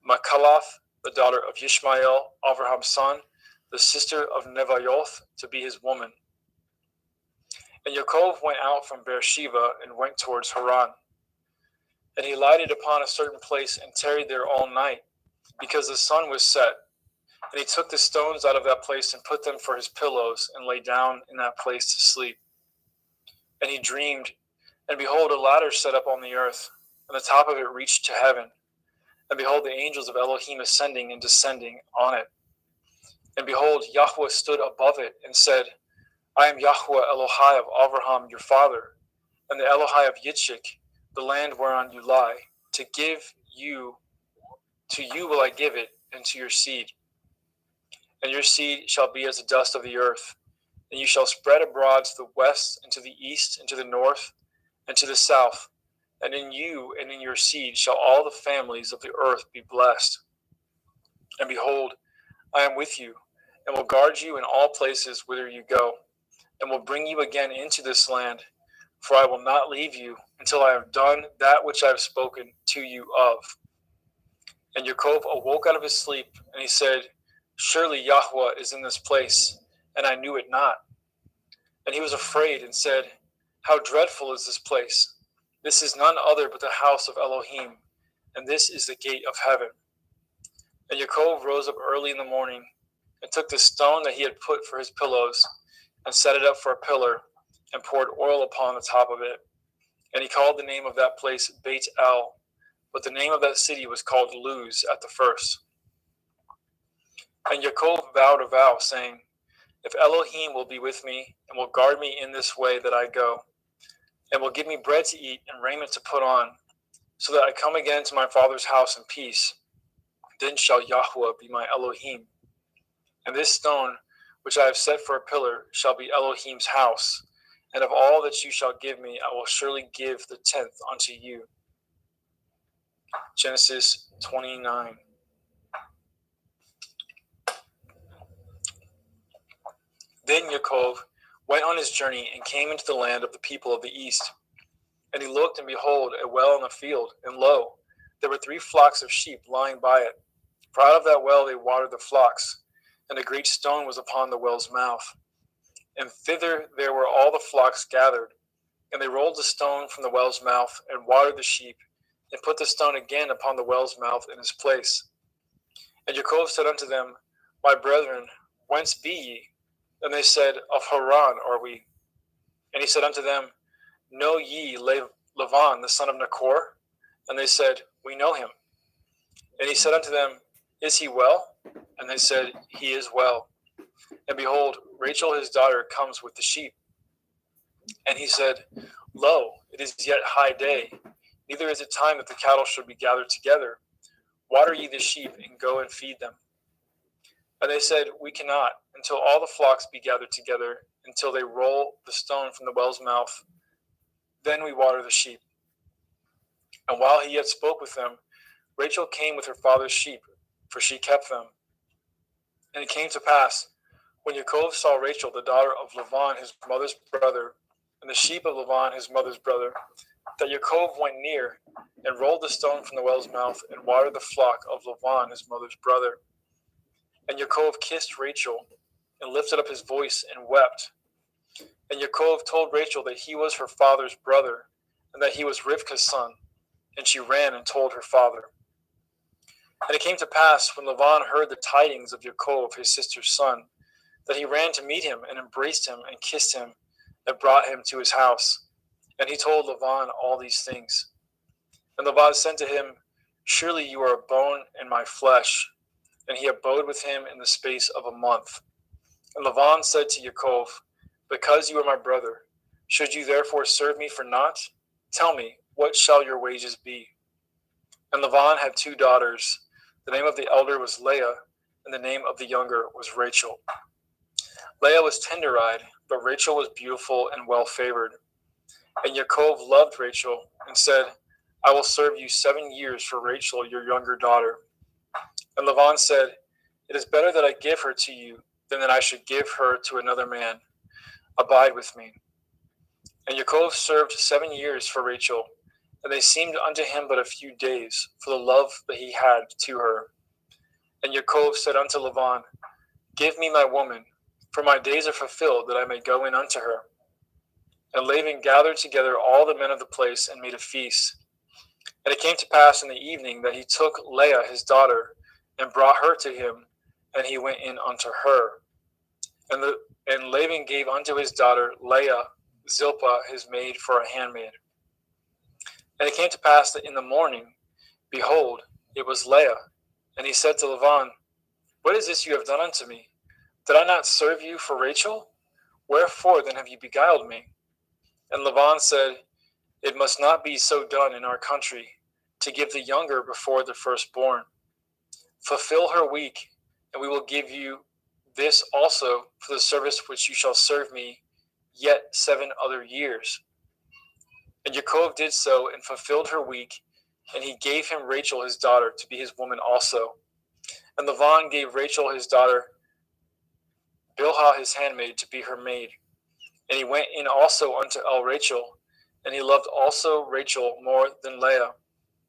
Machalath, the daughter of Yishmael, Abraham's son, the sister of Nevaioth, to be his woman. And Yaakov went out from Beersheba, and went towards Haran. And he lighted upon a certain place, and tarried there all night, because the sun was set. And he took the stones out of that place, and put them for his pillows, and lay down in that place to sleep. And he dreamed, and behold, a ladder set up on the earth, and the top of it reached to heaven. And behold, the angels of Elohim ascending and descending on it. And behold, Yahweh stood above it, and said, I am Yahweh Elohai of Abraham your father, and the Elohai of Yitzchak, the land whereon you lie. To you will I give it, and to your seed. And your seed shall be as the dust of the earth, and you shall spread abroad to the west, and to the east, and to the north, and to the south. And in you and in your seed shall all the families of the earth be blessed. And behold, I am with you, and will guard you in all places whither you go, and will bring you again into this land, for I will not leave you until I have done that which I have spoken to you of. And Yaakov awoke out of his sleep, and he said, Surely Yahweh is in this place, and I knew it not. And he was afraid, and said, How dreadful is this place! This is none other but the house of Elohim, and this is the gate of heaven. And Yaakov rose up early in the morning, and took the stone that he had put for his pillows, and set it up for a pillar, and poured oil upon the top of it. And he called the name of that place Beit El, but the name of that city was called Luz at the first. And Yaakov vowed a vow, saying, If Elohim will be with me, and will guard me in this way that I go, and will give me bread to eat and raiment to put on, so that I come again to my father's house in peace, then shall Yahweh be my Elohim. And this stone, which I have set for a pillar, shall be Elohim's house. And of all that you shall give me, I will surely give the 10th unto you. Genesis 29. Then Yaakov went on his journey, and came into the land of the people of the east. And he looked, and behold, a well in the field, and lo, there were 3 flocks of sheep lying by it. For out of that well they watered the flocks, and a great stone was upon the well's mouth. And thither there were all the flocks gathered. And they rolled the stone from the well's mouth, and watered the sheep, and put the stone again upon the well's mouth in his place. And Yaakov said unto them, My brethren, Whence be ye? And they said, Of Haran are we. And he said unto them, Know ye Lavan the son of Nachor? And they said, We know him. And he said unto them, Is he well? And they said, He is well. And behold, Rachel his daughter comes with the sheep. And he said, Lo, it is yet high day, neither is it time that the cattle should be gathered together. Water ye the sheep, and go and feed them. And they said, We cannot, until all the flocks be gathered together, until they roll the stone from the well's mouth. Then we water the sheep. And while he yet spoke with them, Rachel came with her father's sheep, for she kept them. And it came to pass, when Yaakov saw Rachel, the daughter of Lavan his mother's brother, and the sheep of Lavan his mother's brother, that Yaakov went near, and rolled the stone from the well's mouth, and watered the flock of Lavan his mother's brother. And Yaakov kissed Rachel, and lifted up his voice, and wept. And Yaakov told Rachel that he was her father's brother, and that he was Rivka's son. And she ran and told her father. And it came to pass, when Lavan heard the tidings of Yaakov his sister's son, that he ran to meet him, and embraced him, and kissed him, and brought him to his house. And he told Lavan all these things. And Laban said to him, Surely you are a bone in my flesh. And he abode with him in the space of a month. And Laban said to Yaakov, Because you are my brother, should you therefore serve me for naught? Tell me, what shall your wages be? And Laban had 2 daughters. The name of the elder was Leah, and the name of the younger was Rachel. Leah was tender-eyed, but Rachel was beautiful and well-favored. And Yaakov loved Rachel, and said, I will serve you 7 years for Rachel, your younger daughter. And Laban said, It is better that I give her to you, than that I should give her to another man. Abide with me. And Yaakov served 7 years for Rachel, and they seemed unto him but a few days, for the love that he had to her. And Yaakov said unto Laban, Give me my woman, for my days are fulfilled, that I may go in unto her. And Laban gathered together all the men of the place, and made a feast. And it came to pass in the evening that he took Leah his daughter, and brought her to him, and he went in unto her. And Laban gave unto his daughter Leah Zilpah his maid for a handmaid. And it came to pass that in the morning, behold, it was Leah. And he said to Laban, What is this you have done unto me? Did I not serve you for Rachel? Wherefore then have you beguiled me? And Laban said, It must not be so done in our country, to give the younger before the firstborn. Fulfill her week, and we will give you this also for the service which you shall serve me yet 7 other years. And Yaakov did so, and fulfilled her week, and he gave him Rachel his daughter to be his woman also. And Laban gave Rachel his daughter Bilhah his handmaid to be her maid. And he went in also unto Rachel, and he loved also Rachel more than Leah,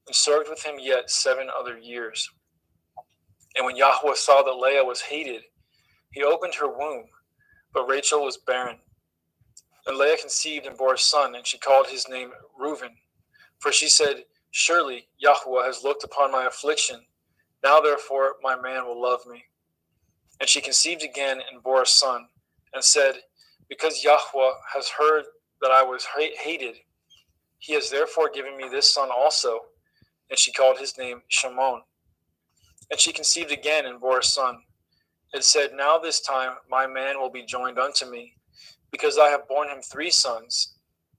and served with him yet 7 other years. And when Yahweh saw that Leah was hated, he opened her womb, but Rachel was barren. And Leah conceived and bore a son, and she called his name Reuben. For she said, Surely Yahweh has looked upon my affliction. Now therefore my man will love me. And she conceived again and bore a son, and said, Because Yahweh has heard that I was hated, he has therefore given me this son also. And she called his name Shimon. And she conceived again and bore a son, and said, Now this time my man will be joined unto me, because I have borne him 3 sons.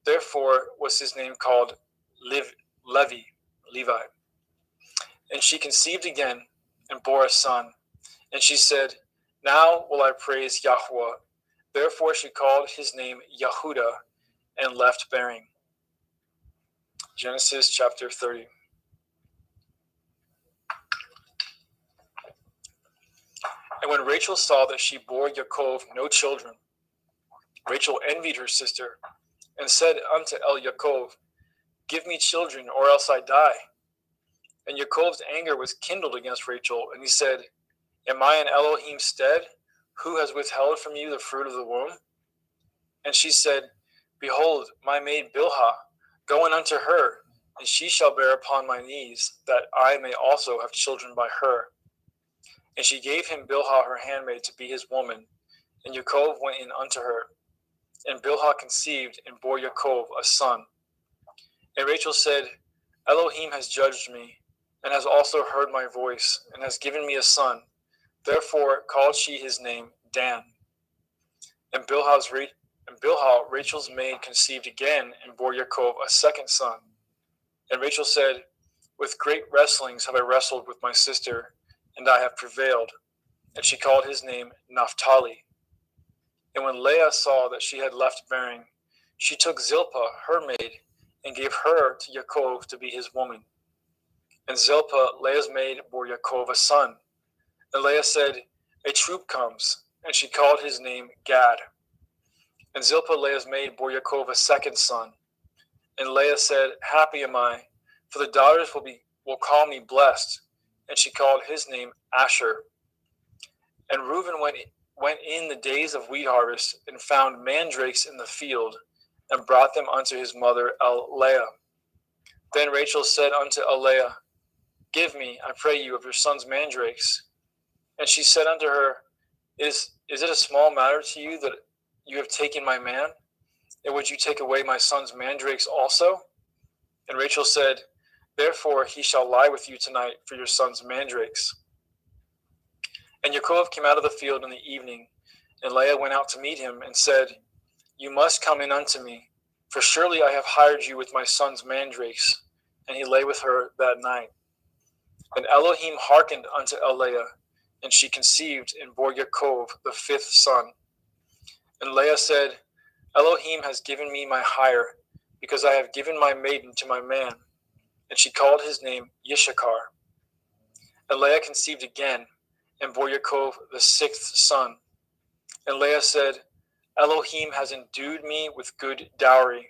Therefore was his name called Levi. And she conceived again and bore a son. And she said, Now will I praise Yahweh. Therefore she called his name Yehudah, and left bearing. Genesis chapter 30. And when Rachel saw that she bore Yaakov no children, Rachel envied her sister, and said unto Yaakov, Give me children, or else I die. And Yaakov's anger was kindled against Rachel, and he said, Am I in Elohim's stead, who has withheld from you the fruit of the womb? And she said, Behold, my maid Bilhah, go in unto her, and she shall bear upon my knees, that I may also have children by her. And she gave him Bilhah her handmaid to be his woman, and Yaakov went in unto her. And Bilhah conceived and bore Yaakov a son. And Rachel said, Elohim has judged me, and has also heard my voice, and has given me a son. Therefore called she his name Dan. And Bilhah, Rachel's maid, conceived again, and bore Yaakov a second son. And Rachel said, With great wrestlings have I wrestled with my sister, and I have prevailed. And she called his name Naphtali. And when Leah saw that she had left bearing, she took Zilpah, her maid, and gave her to Yaakov to be his woman. And Zilpah, Leah's maid, bore Yaakov a son. And Leah said, A troop comes. And she called his name Gad. And Zilpah, Leah's maid, bore Yaakov a second son. And Leah said, Happy am I, for the daughters will call me blessed. And she called his name Asher. And Reuben went in the days of wheat harvest, and found mandrakes in the field, and brought them unto his mother Leah. Then Rachel said unto Leah, Give me, I pray you, of your son's mandrakes. And she said unto her, Is it a small matter to you that you have taken my man? And would you take away my son's mandrakes also? And Rachel said, Therefore he shall lie with you tonight for your son's mandrakes. And Yaakov came out of the field in the evening, and Leah went out to meet him, and said, You must come in unto me, for surely I have hired you with my son's mandrakes. And he lay with her that night. And Elohim hearkened unto Leah, and she conceived and bore Yaakov the fifth son. And Leah said, Elohim has given me my hire, because I have given my maiden to my man. And she called his name Yishakar. And Leah conceived again, and bore Yaakov the sixth son. And Leah said, Elohim has endued me with good dowry.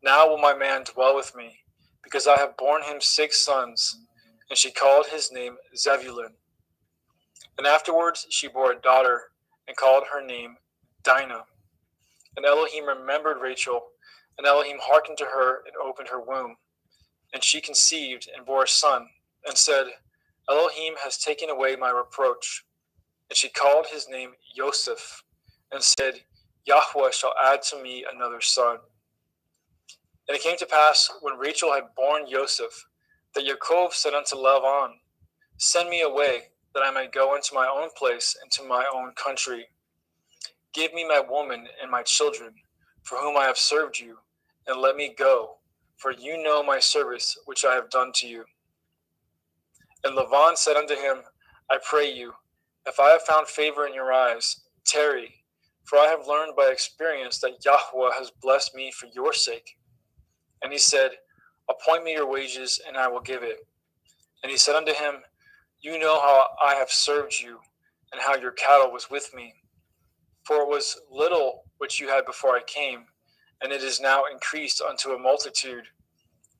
Now will my man dwell with me, because I have borne him 6 sons. And she called his name Zebulun. And afterwards she bore a daughter, and called her name Dinah. And Elohim remembered Rachel, and Elohim hearkened to her, and opened her womb. And she conceived, and bore a son, and said, Elohim has taken away my reproach. And she called his name Joseph, and said, Yahweh shall add to me another son. And it came to pass, when Rachel had borne Joseph, that Yaakov said unto Laban, Send me away, that I may go unto my own place, and to my own country. Give me my woman and my children, for whom I have served you, and let me go, for you know my service which I have done to you. And Laban said unto him, I pray you, if I have found favor in your eyes, tarry, for I have learned by experience that Yahweh has blessed me for your sake. And he said, Appoint me your wages, and I will give it. And he said unto him, You know how I have served you, and how your cattle was with me. For it was little which you had before I came, and it is now increased unto a multitude.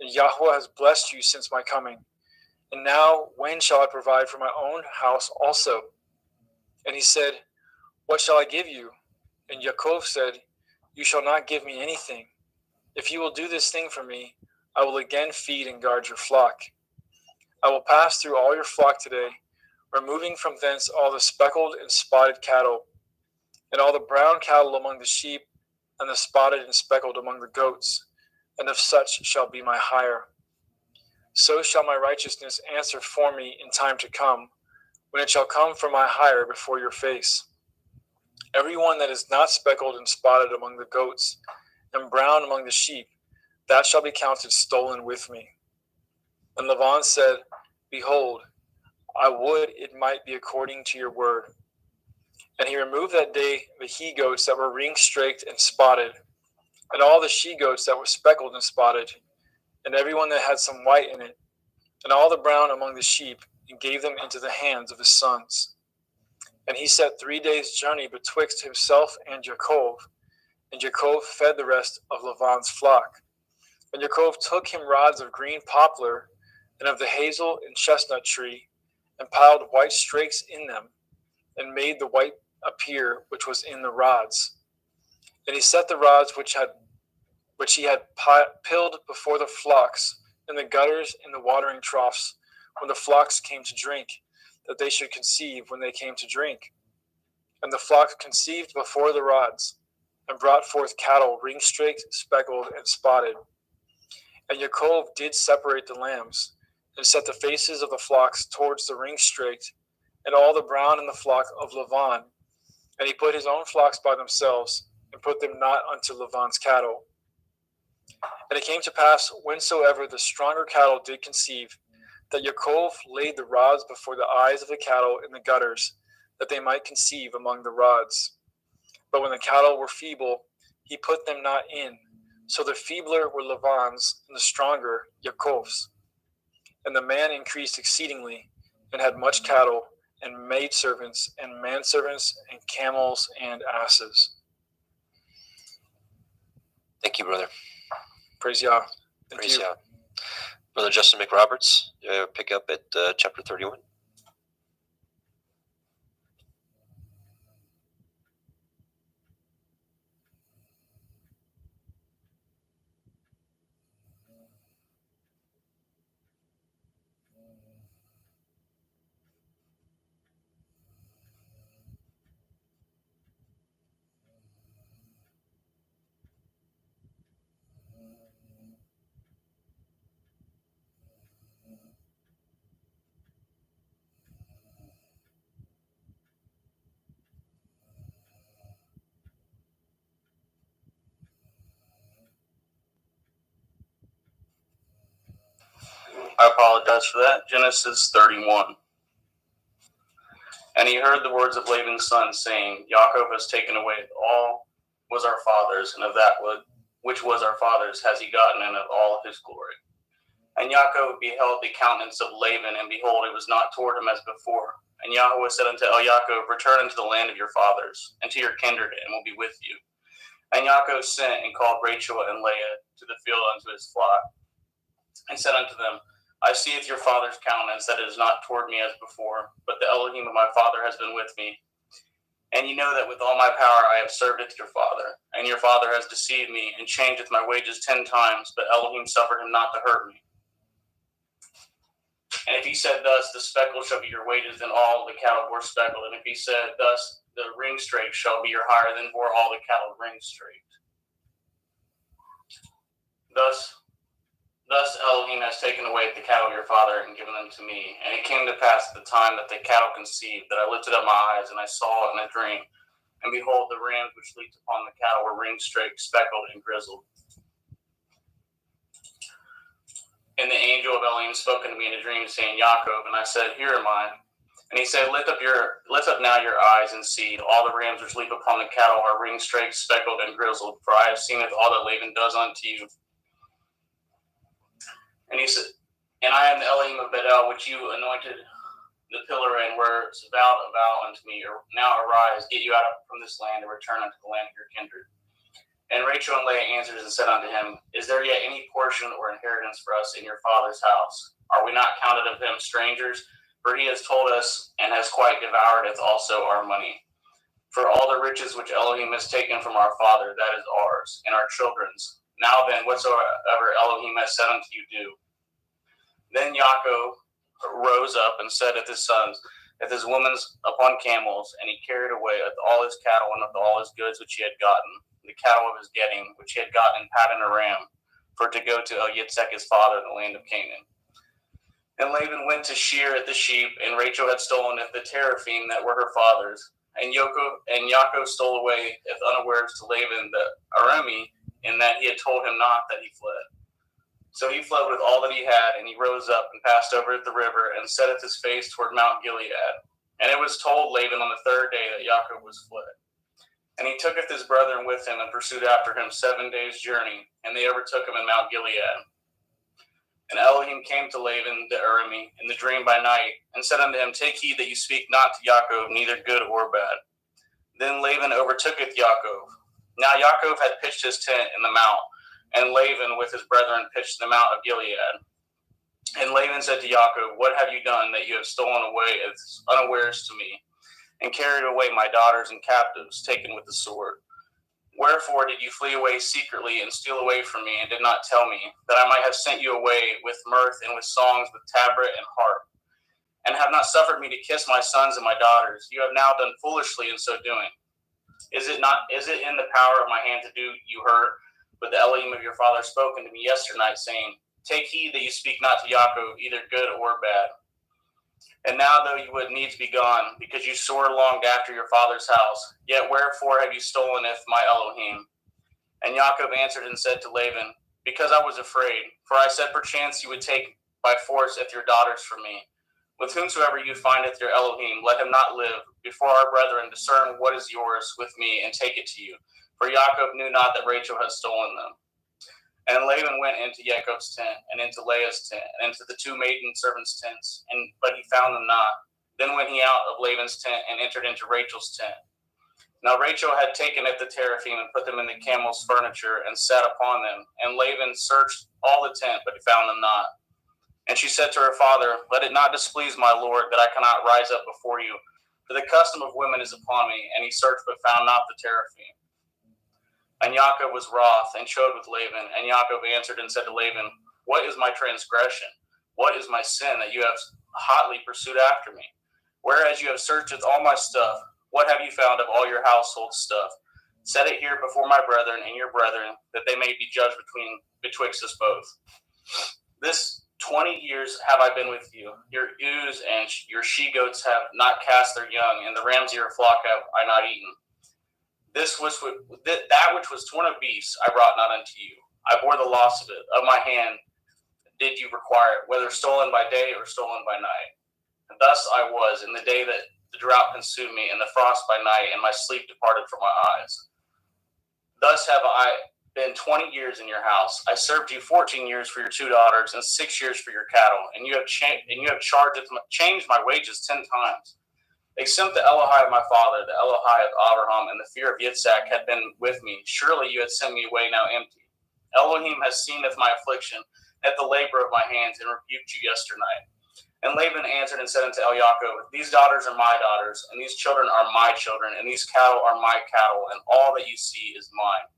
And Yahweh has blessed you since my coming. And now when shall I provide for my own house also? And he said, What shall I give you? And Yaakov said, You shall not give me anything. If you will do this thing for me, I will again feed and guard your flock. I will pass through all your flock today, removing from thence all the speckled and spotted cattle, and all the brown cattle among the sheep, and the spotted and speckled among the goats, and of such shall be my hire. So shall my righteousness answer for me in time to come, when it shall come for my hire before your face. Every one that is not speckled and spotted among the goats, and brown among the sheep, that shall be counted stolen with me. And Laban said, Behold, I would it might be according to your word. And he removed that day the he-goats that were ring-straked and spotted, and all the she-goats that were speckled and spotted, and every one that had some white in it, and all the brown among the sheep, and gave them into the hands of his sons. And he set 3 days' journey betwixt himself and Yaakov, and Yaakov fed the rest of Laban's flock. And Yaakov took him rods of green poplar, and of the hazel and chestnut tree, and piled white strakes in them, and made the white appear which was in the rods. And he set the rods which he had pilled before the flocks, in the gutters in the watering troughs, when the flocks came to drink, that they should conceive when they came to drink. And the flock conceived before the rods, and brought forth cattle ring-streaked, speckled, and spotted. And Yaakov did separate the lambs, and set the faces of the flocks towards the ring-streaked, and all the brown in the flock of Lavan. And he put his own flocks by themselves, and put them not unto Lavan's cattle. And it came to pass, whensoever the stronger cattle did conceive, that Yaakov laid the rods before the eyes of the cattle in the gutters, that they might conceive among the rods. But when the cattle were feeble, he put them not in. So the feebler were Lavan's, and the stronger Yaakov's. And the man increased exceedingly, and had much cattle, and maidservants, and manservants, and camels, and asses. Thank you, brother. Praise Yah. Praise Yah. Brother Justin McRoberts, pick up at chapter 31. I apologize for that. Genesis 31. And he heard the words of Laban's son, saying, Yaakov has taken away all was our father's, and of that which was our father's has he gotten, and of all his glory. And Yaakov beheld the countenance of Laban, and behold, it was not toward him as before. And Yahweh said unto Yaakov, return unto the land of your fathers, and to your kindred, and will be with you. And Yaakov sent and called Rachel and Leah to the field unto his flock, and said unto them, I seeth your father's countenance, that it is not toward me as before, but the Elohim of my father has been with me. And ye know that with all my power I have served it your father. And your father has deceived me, and changeth my wages 10 times, but Elohim suffered him not to hurt me. And if he said thus, the speckle shall be your wages, then all the cattle bore speckled. And if he said thus, the ring straked shall be your hire, then bore all the cattle ring straked. Thus Elohim has taken away the cattle of your father and given them to me. And it came to pass at the time that the cattle conceived, that I lifted up my eyes, and I saw in a dream. And behold, the rams which leaped upon the cattle were ring-streaked, speckled, and grizzled. And the angel of Elohim spoke unto me in a dream, saying, Yaakov. And I said, Here am I. And he said, Lift up now your eyes and see. All the rams which leap upon the cattle are ring-streaked, speckled, and grizzled. For I have seen all that Laban does unto you. And he said, and I am the Elohim of Bedel, which you anointed the pillar and were vowed a vow unto me. Now arise, get you out from this land, and return unto the land of your kindred. And Rachel and Leah answered and said unto him, Is there yet any portion or inheritance for us in your father's house? Are we not counted of him strangers? For he has told us, and has quite devoured also our money. For all the riches which Elohim has taken from our father, that is ours, and our children's. Now then, whatsoever Elohim has said unto you, do. Then Yaakov rose up and said unto his sons, with his women upon camels, and he carried away with all his cattle and with all his goods which he had gotten, the cattle of his getting, which he had gotten in Paddan Aram, for to go to Yitzhak his father in the land of Canaan. And Laban went to shear at the sheep, and Rachel had stolen at the teraphim that were her father's. And Yaakov stole away if unawares to Laban the Arami, in that he had told him not that he fled. So he fled with all that he had, and he rose up and passed over the river, and setteth his face toward Mount Gilead. And it was told Laban on the 3rd day that Yaakov was fled. And he tooketh his brethren with him, and pursued after him 7 days' journey, and they overtook him in Mount Gilead. And Elohim came to Laban the Arami in the dream by night, and said unto him, Take heed that you speak not to Yaakov, neither good or bad. Then Laban overtooketh Yaakov. Now Yaakov had pitched his tent in the mount, and Laban with his brethren pitched the mount of Gilead. And Laban said to Yaakov, What have you done that you have stolen away as unawares to me, and carried away my daughters and captives, taken with the sword? Wherefore did you flee away secretly and steal away from me, and did not tell me, that I might have sent you away with mirth and with songs, with tabret and harp? and have not suffered me to kiss my sons and my daughters. You have now done foolishly in so doing. Is it in the power of my hand to do you hurt? But the Elohim of your father spoken to me yesternight, saying, Take heed that you speak not to Yaakov, either good or bad. And now, though you would needs be gone, because you sore longed after your father's house, yet wherefore have you stolen if my Elohim? And Yaakov answered and said to Laban, Because I was afraid, for I said perchance you would take by force if your daughters from me. With whomsoever you findeth your Elohim, let him not live. Before our brethren, discern what is yours with me, and take it to you. For Yaakov knew not that Rachel had stolen them. And Laban went into Yaakov's tent, and into Leah's tent, and into the two maiden servants' tents, but he found them not. Then went he out of Laban's tent, and entered into Rachel's tent. Now Rachel had taken at the teraphim, and put them in the camel's furniture, and sat upon them. And Laban searched all the tent, but he found them not. And she said to her father, Let it not displease my lord, that I cannot rise up before you, for the custom of women is upon me. And he searched, but found not the teraphim. And Yaakov was wroth, and chode with Laban. And Yaakov answered and said to Laban, What is my transgression? What is my sin, that you have hotly pursued after me? Whereas you have searched with all my stuff, what have you found of all your household stuff? Set it here before my brethren and your brethren, that they may be judged betwixt us both. This 20 years have I been with you. Your ewes and your she-goats have not cast their young, and the rams of your flock have I not eaten. That which was torn of beasts I brought not unto you. I bore the loss of it. Of my hand did you require it, whether stolen by day or stolen by night. And thus I was in the day that the drought consumed me, and the frost by night, and my sleep departed from my eyes. Thus have I been 20 years in your house. I served you 14 years for your 2 daughters, and 6 years for your cattle, and you have changed my wages 10 times. Except the Elohai of my father, the Elohai of Abraham, and the fear of Yitzhak had been with me, surely you had sent me away now empty. Elohim has seen of my affliction, at the labor of my hands, and rebuked you yesternight. And Laban answered and said unto Yaakov, These daughters are my daughters, and these children are my children, and these cattle are my cattle, and all that you see is mine.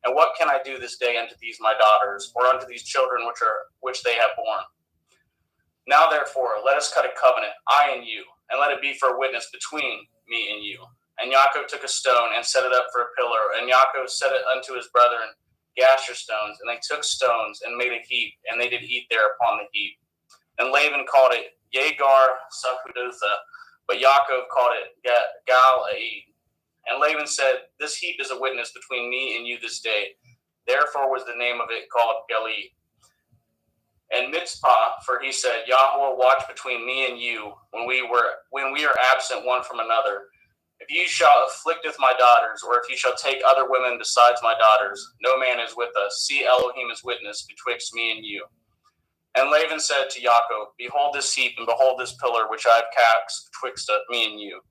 And what can I do this day unto these my daughters, or unto these children which they have borne? Now therefore, let us cut a covenant, I and you, and let it be for a witness between me and you. And Yaakov took a stone and set it up for a pillar, and Yaakov set it unto his brethren, Gasher stones, and they took stones and made a heap, and they did eat there upon the heap. And Laban called it Yegar Sahudotha, but Yaakov called it Gal-Aid. And Laban said, This heap is a witness between me and you this day. Therefore was the name of it called Gali. And Mitzpah, for he said, Yahweh watch between me and you when we are absent one from another. If you shall afflicteth my daughters, or if you shall take other women besides my daughters, no man is with us. See, Elohim is witness betwixt me and you. And Laban said to Yaakov, Behold this heap, and behold this pillar which I have cast betwixt me and you.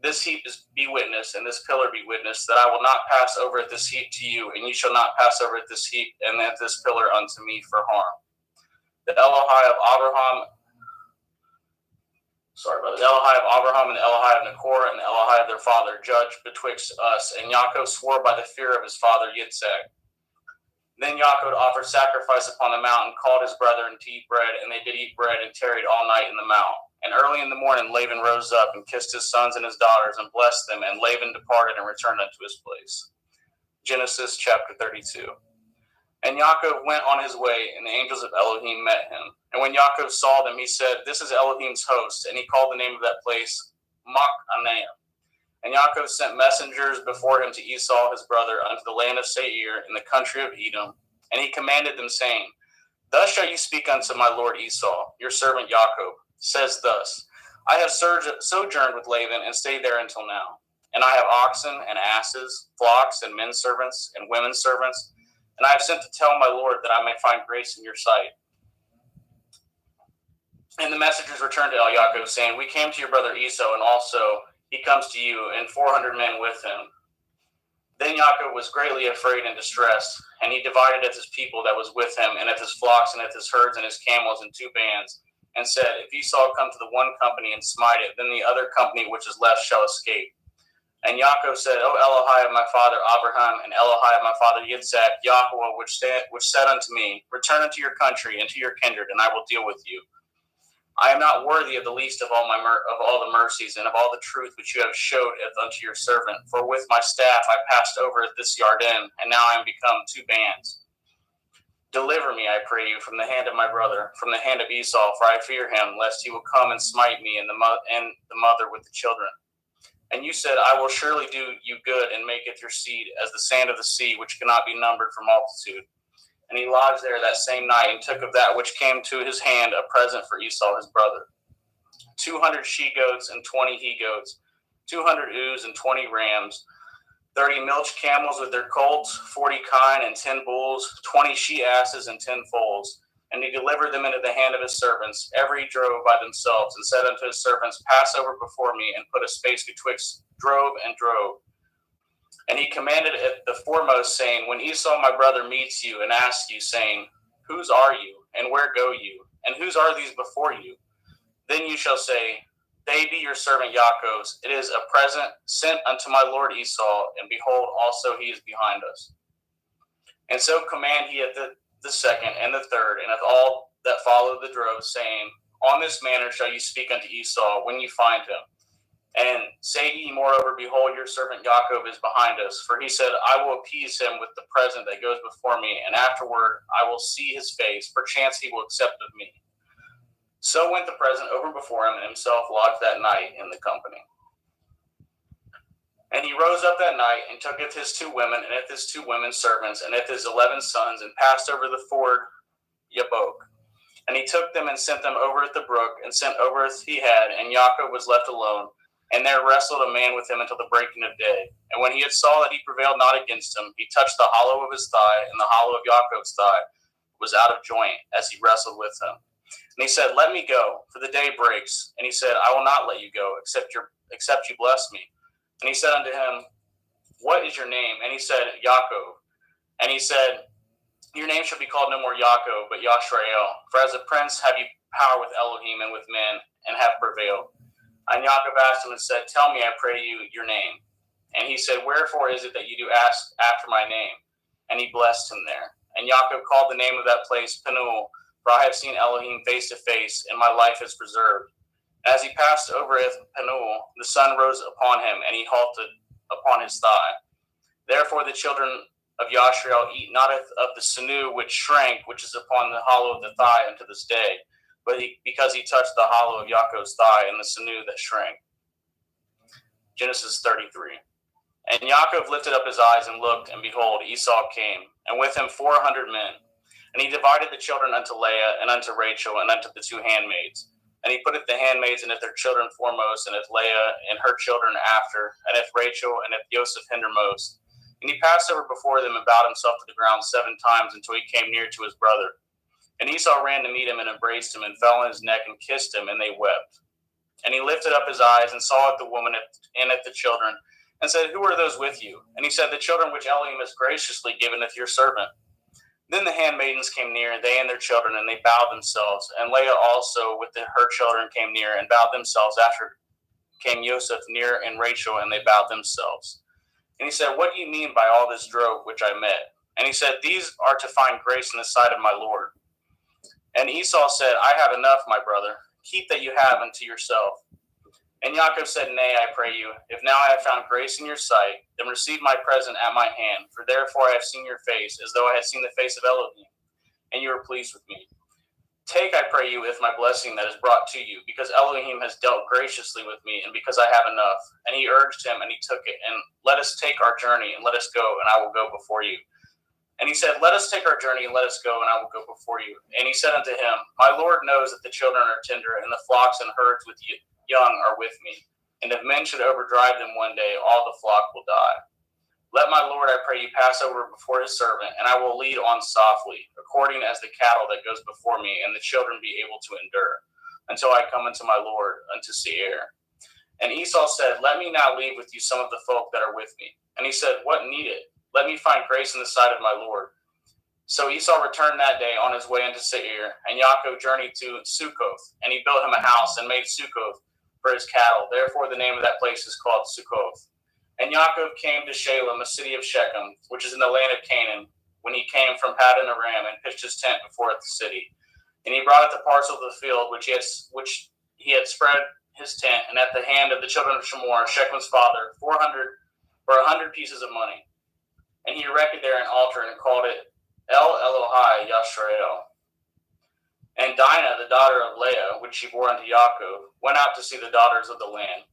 This heap be witness, and this pillar be witness, that I will not pass over at this heap to you, and you shall not pass over at this heap and at this pillar unto me for harm. The Elohai of Abraham, and the Elohai of Nachor, and the Elohai of their father, judged betwixt us. And Yaakov swore by the fear of his father Yitzhak. Then Yaakov offered sacrifice upon the mountain, called his brethren to eat bread, and they did eat bread, and tarried all night in the mount. And early in the morning Laban rose up, and kissed his sons and his daughters, and blessed them, and Laban departed and returned unto his place. Genesis chapter 32. And Yaakov went on his way, and the angels of Elohim met him. And when Yaakov saw them, he said, This is Elohim's host. And he called the name of that place Mach-Anaim. And Yaakov sent messengers before him to Esau his brother unto the land of Seir in the country of Edom. And he commanded them, saying, Thus shall you speak unto my lord Esau, your servant Yaakov, says thus, I have sojourned with Laban, and stayed there until now. And I have oxen and asses, flocks and men servants and women servants, and I have sent to tell my lord that I may find grace in your sight. And the messengers returned to Yaakov, saying, We came to your brother Esau, and also he comes to you, and 400 men with him. Then Yaakov was greatly afraid and distressed, and he divided at his people that was with him, and at his flocks, and at his herds, and his camels, in 2 bands, and said, If Esau come to the one company and smite it, then the other company which is left shall escape. And Yaakov said, O Elohai of my father Abraham, and Elohai of my father Yitzhak, Yahweh, which said unto me, Return unto your country and to your kindred, and I will deal with you. I am not worthy of the least of all the mercies and of all the truth which you have showed unto your servant. For with my staff I passed over this Yarden, and now I am become 2 bands. Deliver me, I pray you, from the hand of my brother, from the hand of Esau, for I fear him, lest he will come and smite me and the mother with the children. And you said, I will surely do you good and maketh your seed as the sand of the sea, which cannot be numbered for multitude. And he lodged there that same night, and took of that which came to his hand a present for Esau his brother, 200 she-goats and 20 he-goats, 200 ewes and 20 rams, 30 milch camels with their colts, 40 kine and 10 bulls, 20 she-asses and 10 foals. And he delivered them into the hand of his servants, every drove by themselves, and said unto his servants, Pass over before me, and put a space betwixt drove and drove. And he commanded the foremost, saying, When Esau my brother meets you and asks you, saying, Whose are you, and where go you, and whose are these before you? Then you shall say, They be your servant Yaakov's. It is a present sent unto my lord Esau, and behold, also he is behind us. And so command he at the second and the third, and of all that follow the drove, saying, On this manner shall you speak unto Esau when you find him. And say ye moreover, Behold, your servant Yaakov is behind us. For he said, I will appease him with the present that goes before me, and afterward I will see his face. Perchance he will accept of me. So went the present over before him, and himself lodged that night in the company. And he rose up that night, and tooketh his 2 women, and his 2 women servants, and his 11 sons, and passed over the ford Yabok. And he took them and sent them over at the brook, and sent over as he had, and Yaakov was left alone. And there wrestled a man with him until the breaking of day. And when he had saw that he prevailed not against him, he touched the hollow of his thigh, and the hollow of Yaakov's thigh was out of joint as he wrestled with him. And he said, Let me go, for the day breaks. And he said, I will not let you go, except you bless me. And he said unto him, What is your name? And he said, Yaakov. And he said, Your name shall be called no more Yaakov, but Yashrael. For as a prince have you power with Elohim and with men, and have prevailed. And Yaakov asked him and said, Tell me, I pray you, your name. And he said, Wherefore is it that you do ask after my name? And he blessed him there. And Yaakov called the name of that place Penuel, for I have seen Elohim face to face, and my life is preserved. As he passed over Penuel, the sun rose upon him, and he halted upon his thigh. Therefore the children of Yashrael eat not of the sinew which shrank, which is upon the hollow of the thigh unto this day, but because he touched the hollow of Yaakov's thigh and the sinew that shrank. Genesis 33. And Yaakov lifted up his eyes and looked, and behold, Esau came, and with him 400 men. And he divided the children unto Leah, and unto Rachel, and unto the 2 handmaids. And he putteth the handmaids and their children foremost, and Leah and her children after, and Rachel and Joseph hindermost. And he passed over before them and bowed himself to the ground 7 times until he came near to his brother. And Esau ran to meet him and embraced him and fell on his neck and kissed him, and they wept. And he lifted up his eyes and saw at the woman and at the children, and said, Who are those with you? And he said, The children which Elohim has graciously given to your servant. Then the handmaidens came near, they and their children, and they bowed themselves. And Leah also with her children came near and bowed themselves. After came Joseph near, and Rachel, and they bowed themselves. And he said, What do you mean by all this drove which I met? And he said, These are to find grace in the sight of my Lord. And Esau said, I have enough, my brother. Keep that you have unto yourself. And Yaakov said, Nay, I pray you, if now I have found grace in your sight, then receive my present at my hand. For therefore I have seen your face, as though I had seen the face of Elohim, and you are pleased with me. Take, I pray you, with my blessing that is brought to you, because Elohim has dealt graciously with me, and because I have enough. And he urged him, and he took it. And let us take our journey, and let us go, and I will go before you. And he said, Let us take our journey, and let us go, and I will go before you. And he said unto him, My Lord knows that the children are tender, and the flocks and herds with young are with me. And if men should overdrive them one day, all the flock will die. Let my Lord, I pray you, pass over before his servant, and I will lead on softly, according as the cattle that goes before me, and the children be able to endure, until I come unto my Lord, unto Seir. And Esau said, Let me now leave with you some of the folk that are with me. And he said, What need it? Let me find grace in the sight of my Lord. So Esau returned that day on his way into Seir, and Yaakov journeyed to Succoth, and he built him a house and made Succoth for his cattle. Therefore the name of that place is called Succoth. And Yaakov came to Shalem, a city of Shechem, which is in the land of Canaan, when he came from Paddan Aram, and pitched his tent before the city. And he brought it the parcel of the field which he had spread his tent, and at the hand of the children of Shemor, Shechem's father, 100 pieces of money. And he erected there an altar and called it El Elohai Yasharel. And Dinah, the daughter of Leah, which she bore unto Yaakov, went out to see the daughters of the land.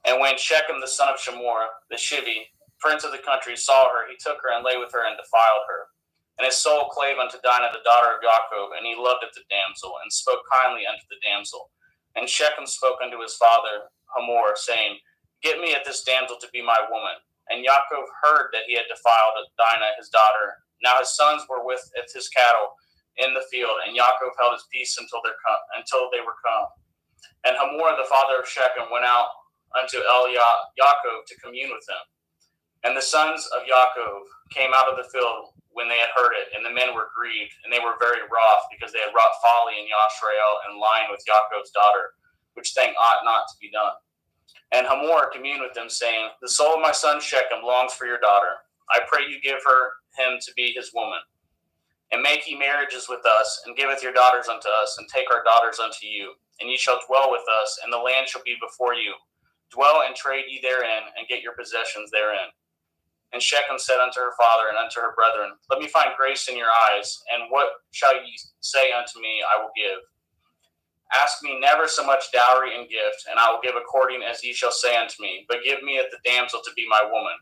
And when Shechem, the son of Shemor, the Shivi, prince of the country, saw her, he took her and lay with her and defiled her. And his soul clave unto Dinah, the daughter of Yaakov, and he loved the damsel, and spoke kindly unto the damsel. And Shechem spoke unto his father Hamor, saying, Get me at this damsel to be my woman. And Yaakov heard that he had defiled Dinah, his daughter. Now his sons were with his cattle in the field, and Yaakov held his peace until they were come. And Hamor, the father of Shechem, went out unto Yaakov to commune with him. And the sons of Yaakov came out of the field when they had heard it, and the men were grieved, and they were very wroth, because they had wrought folly in Yashrael and lying with Yaakov's daughter, which thing ought not to be done. And Hamor communed with them, saying, The soul of my son Shechem longs for your daughter. I pray you give him to be his woman. And make ye marriages with us, and giveth your daughters unto us, and take our daughters unto you. And ye shall dwell with us, and the land shall be before you. Dwell and trade ye therein, and get your possessions therein. And Shechem said unto her father and unto her brethren, Let me find grace in your eyes, and what shall ye say unto me, I will give. Ask me never so much dowry and gift, and I will give according as ye shall say unto me, but give me at the damsel to be my woman.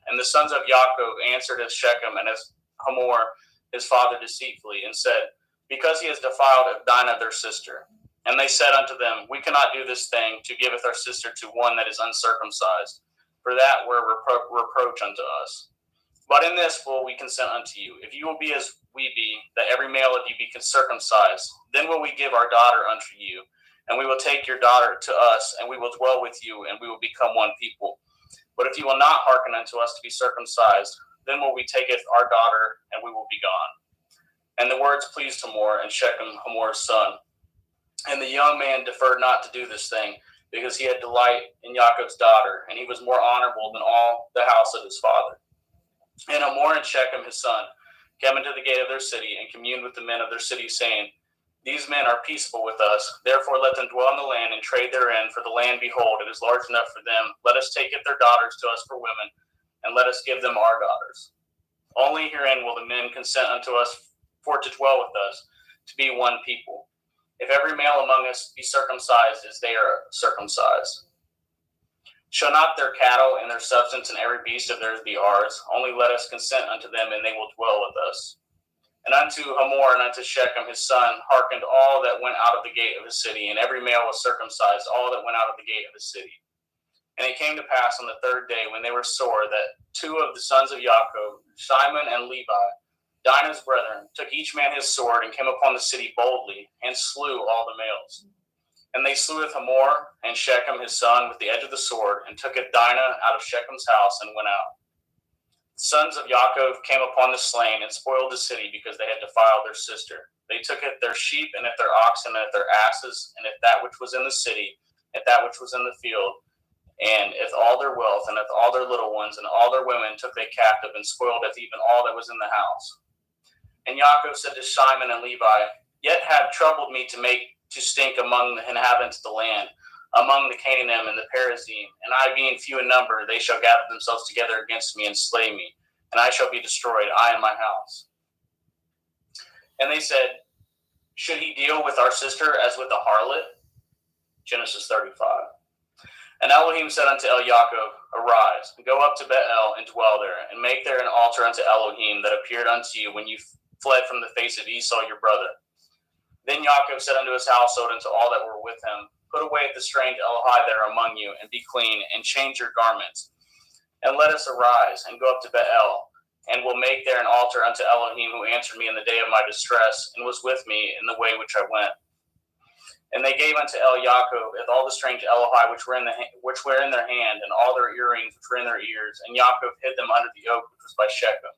And the sons of Yaakov answered as Shechem and as Hamor his father deceitfully, and said, Because he has defiled Dinah their sister. And they said unto them, We cannot do this thing, to giveth our sister to one that is uncircumcised, for that were reproach unto us. But in this will we consent unto you, if you will be as we be, that every male of you be circumcised, then will we give our daughter unto you, and we will take your daughter to us, and we will dwell with you, and we will become one people. But if you will not hearken unto us to be circumcised, then will we taketh our daughter, and we will be gone. And the words pleased Hamor and Shechem, Hamor's son. And the young man deferred not to do this thing, because he had delight in Yaakov's daughter, and he was more honorable than all the house of his father. And Hamor and Shechem his son came into the gate of their city, and communed with the men of their city, saying, These men are peaceable with us, therefore let them dwell in the land and trade therein, for the land, behold, it is large enough for them. Let us take it their daughters to us for women, and let us give them our daughters. Only herein will the men consent unto us for to dwell with us, to be one people. If every male among us be circumcised as they are circumcised. Shall not their cattle and their substance and every beast of theirs be ours? Only let us consent unto them, and they will dwell with us. And unto Hamor and unto Shechem his son hearkened all that went out of the gate of his city, and every male was circumcised, all that went out of the gate of his city. And it came to pass on the third day, when they were sore, that two of the sons of Yaakov, Shimon and Levi, Dinah's brethren, took each man his sword, and came upon the city boldly, and slew all the males. And they sleweth Hamor and Shechem his son with the edge of the sword, and tooketh Dinah out of Shechem's house, and went out. The sons of Yaakov came upon the slain, and spoiled the city, because they had defiled their sister. They took at their sheep, and at their oxen, and at their asses, and at that which was in the city, at that which was in the field, and if all their wealth, and if all their little ones, and all their women took they captive, and spoiled if even all that was in the house. And Yaakov said to Shimon and Levi, Yet have troubled me to stink among the inhabitants of the land, among the Canaanim and the Perizim, and I being few in number, they shall gather themselves together against me and slay me, and I shall be destroyed, I and my house. And they said, Should he deal with our sister as with a harlot? Genesis 35. And Elohim said unto Yaakov, Arise, and go up to Bethel, and dwell there, and make there an altar unto Elohim that appeared unto you when you fled from the face of Esau your brother. Then Yaakov said unto his household and to all that were with him, Put away the strange Elohai there among you, and be clean, and change your garments. And let us arise, and go up to Bethel, and will make there an altar unto Elohim, who answered me in the day of my distress, and was with me in the way which I went. And they gave unto Yaakov all the strange Elohai which were in their hand, and all their earrings which were in their ears. And Yaakov hid them under the oak which was by Shechem.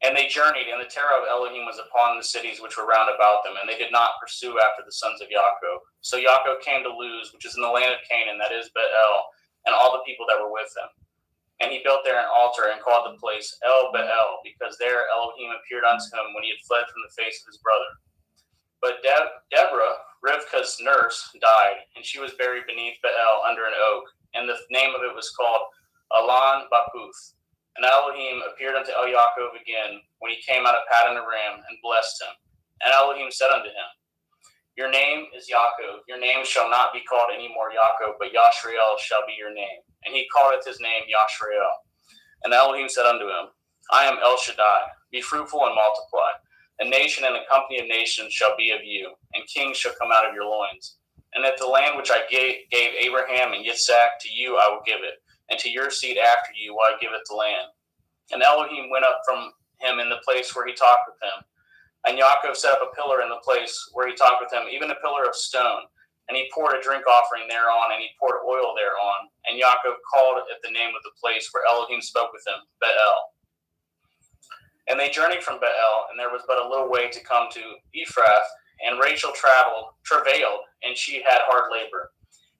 And they journeyed, and the terror of Elohim was upon the cities which were round about them, and they did not pursue after the sons of Yaakov. So Yaakov came to Luz, which is in the land of Canaan, that is Bethel, and all the people that were with him. And he built there an altar and called the place El Baal, because there Elohim appeared unto him when he had fled from the face of his brother. But Deborah, Rivka's nurse, died, and she was buried beneath Baal under an oak, and the name of it was called Alon Baputh. And Elohim appeared unto Yaakov again when he came out of Paddan Aram, and blessed him. And Elohim said unto him, Your name is Yaakov. Your name shall not be called any more Yaakov, but Yashrael shall be your name. And he calleth his name Yashrael. And Elohim said unto him, I am El Shaddai. Be fruitful and multiply. A nation and a company of nations shall be of you, and kings shall come out of your loins. And that the land which I gave Abraham and Yitzhak, to you I will give it, and to your seed after you will I give it the land. And Elohim went up from him in the place where he talked with him. And Yaakov set up a pillar in the place where he talked with him, even a pillar of stone. And he poured a drink offering thereon, and he poured oil thereon. And Yaakov called it the name of the place where Elohim spoke with him, Bethel. And they journeyed from Bethel, and there was but a little way to come to Ephrath. And Rachel travailed, and she had hard labor.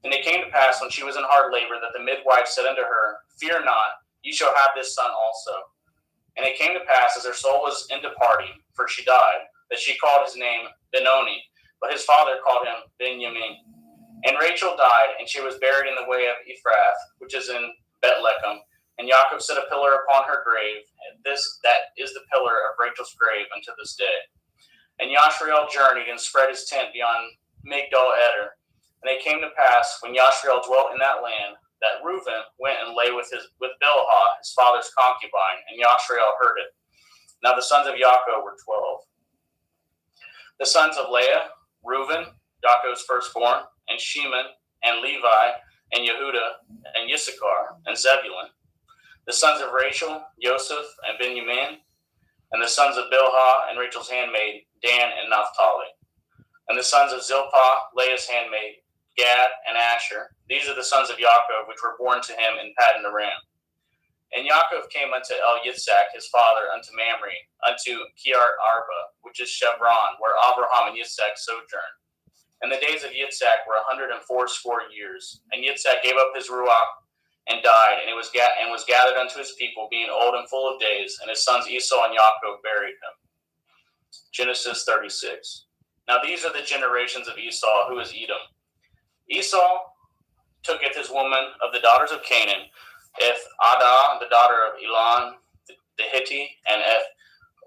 And it came to pass, when she was in hard labor, that the midwife said unto her, Fear not, you shall have this son also. And it came to pass, as her soul was in departing, for she died, that she called his name Benoni, but his father called him Benjamin. And Rachel died, and she was buried in the way of Ephrath, which is in Bethlehem. And Yaakov set a pillar upon her grave, and that is the pillar of Rachel's grave unto this day. And Yashrael journeyed and spread his tent beyond Migdal Eder. And it came to pass, when Yashrael dwelt in that land, that Reuben went and lay with Bilhah, his father's concubine, and Yashrael heard it. Now the sons of Yaakov were 12. The sons of Leah, Reuben, Yaakov's firstborn, and Shimon, and Levi, and Yehuda, and Issachar, and Zebulun. The sons of Rachel, Joseph, and Benjamin. And the sons of Bilhah and Rachel's handmaid, Dan and Naphtali. And the sons of Zilpah, Leah's handmaid, Gad and Asher. These are the sons of Yaakov, which were born to him in Paddan Aram. And Yaakov came unto Yitzhak his father, unto Mamre, unto Kiart Arba, which is Chevron, where Abraham and Yitzhak sojourned. And the days of Yitzhak were 180 years. And Yitzhak gave up his ruach and died, and was gathered unto his people, being old and full of days. And his sons Esau and Yaakov buried him. Genesis 36. Now these are the generations of Esau, who is Edom. Esau tooketh his woman of the daughters of Canaan, Eth Adah, the daughter of Elon the Hittite, and Eth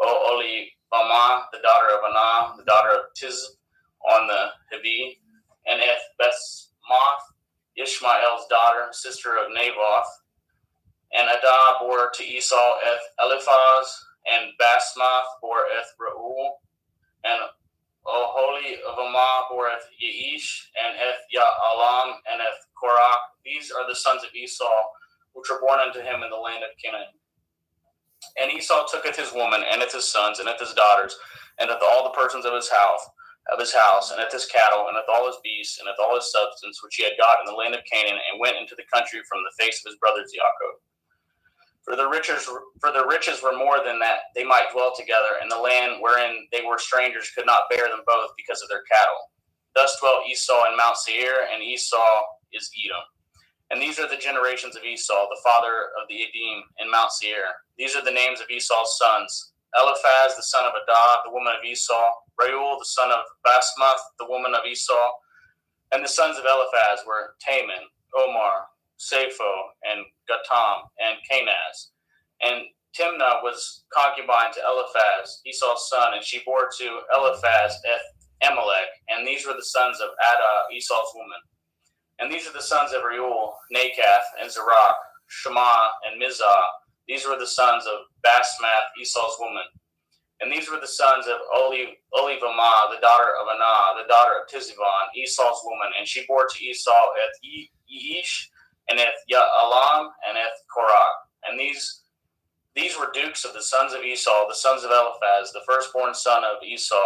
Olivamah, the daughter of Anah, the daughter of Tiz on the Hivi, and Eth Basmath, Ishmael's daughter, sister of Naboth. And Adah bore to Esau Eth Eliphaz, and Basmath bore Eth Reuel, and Oholivamah bore Eth Yeish, and Eth Ya'alam, and Eth Korach. These are the sons of Esau, which were born unto him in the land of Canaan. And Esau tooketh his woman, and his sons, and his daughters, and all the persons of his house, and his cattle, and all his beasts, and all his substance which he had got in the land of Canaan, and went into the country from the face of his brothers Yaakov. For the riches were more than that they might dwell together, and the land wherein they were strangers could not bear them both because of their cattle. Thus dwelt Esau in Mount Seir, and Esau is Edom. And these are the generations of Esau, the father of the Edom, in Mount Seir. These are the names of Esau's sons: Eliphaz, the son of Adah, the woman of Esau; Reuel, the son of Basmath, the woman of Esau. And the sons of Eliphaz were Taman, Omar, Sapho, and Gatam, and Kenaz. And Timnah was concubine to Eliphaz, Esau's son, and she bore to Eliphaz Amalek. And these were the sons of Adah, Esau's woman. And these are the sons of Reuel, Nakath, and Zerach, Shema, and Mizah. These were the sons of Basmath, Esau's woman. And these were the sons of Olivamah, the daughter of Anah, the daughter of Tizivon, Esau's woman. And she bore to Esau Eth Yeish, and Eth Ya'alam, and Eth Korach. And these were dukes of the sons of Esau, the sons of Eliphaz, the firstborn son of Esau: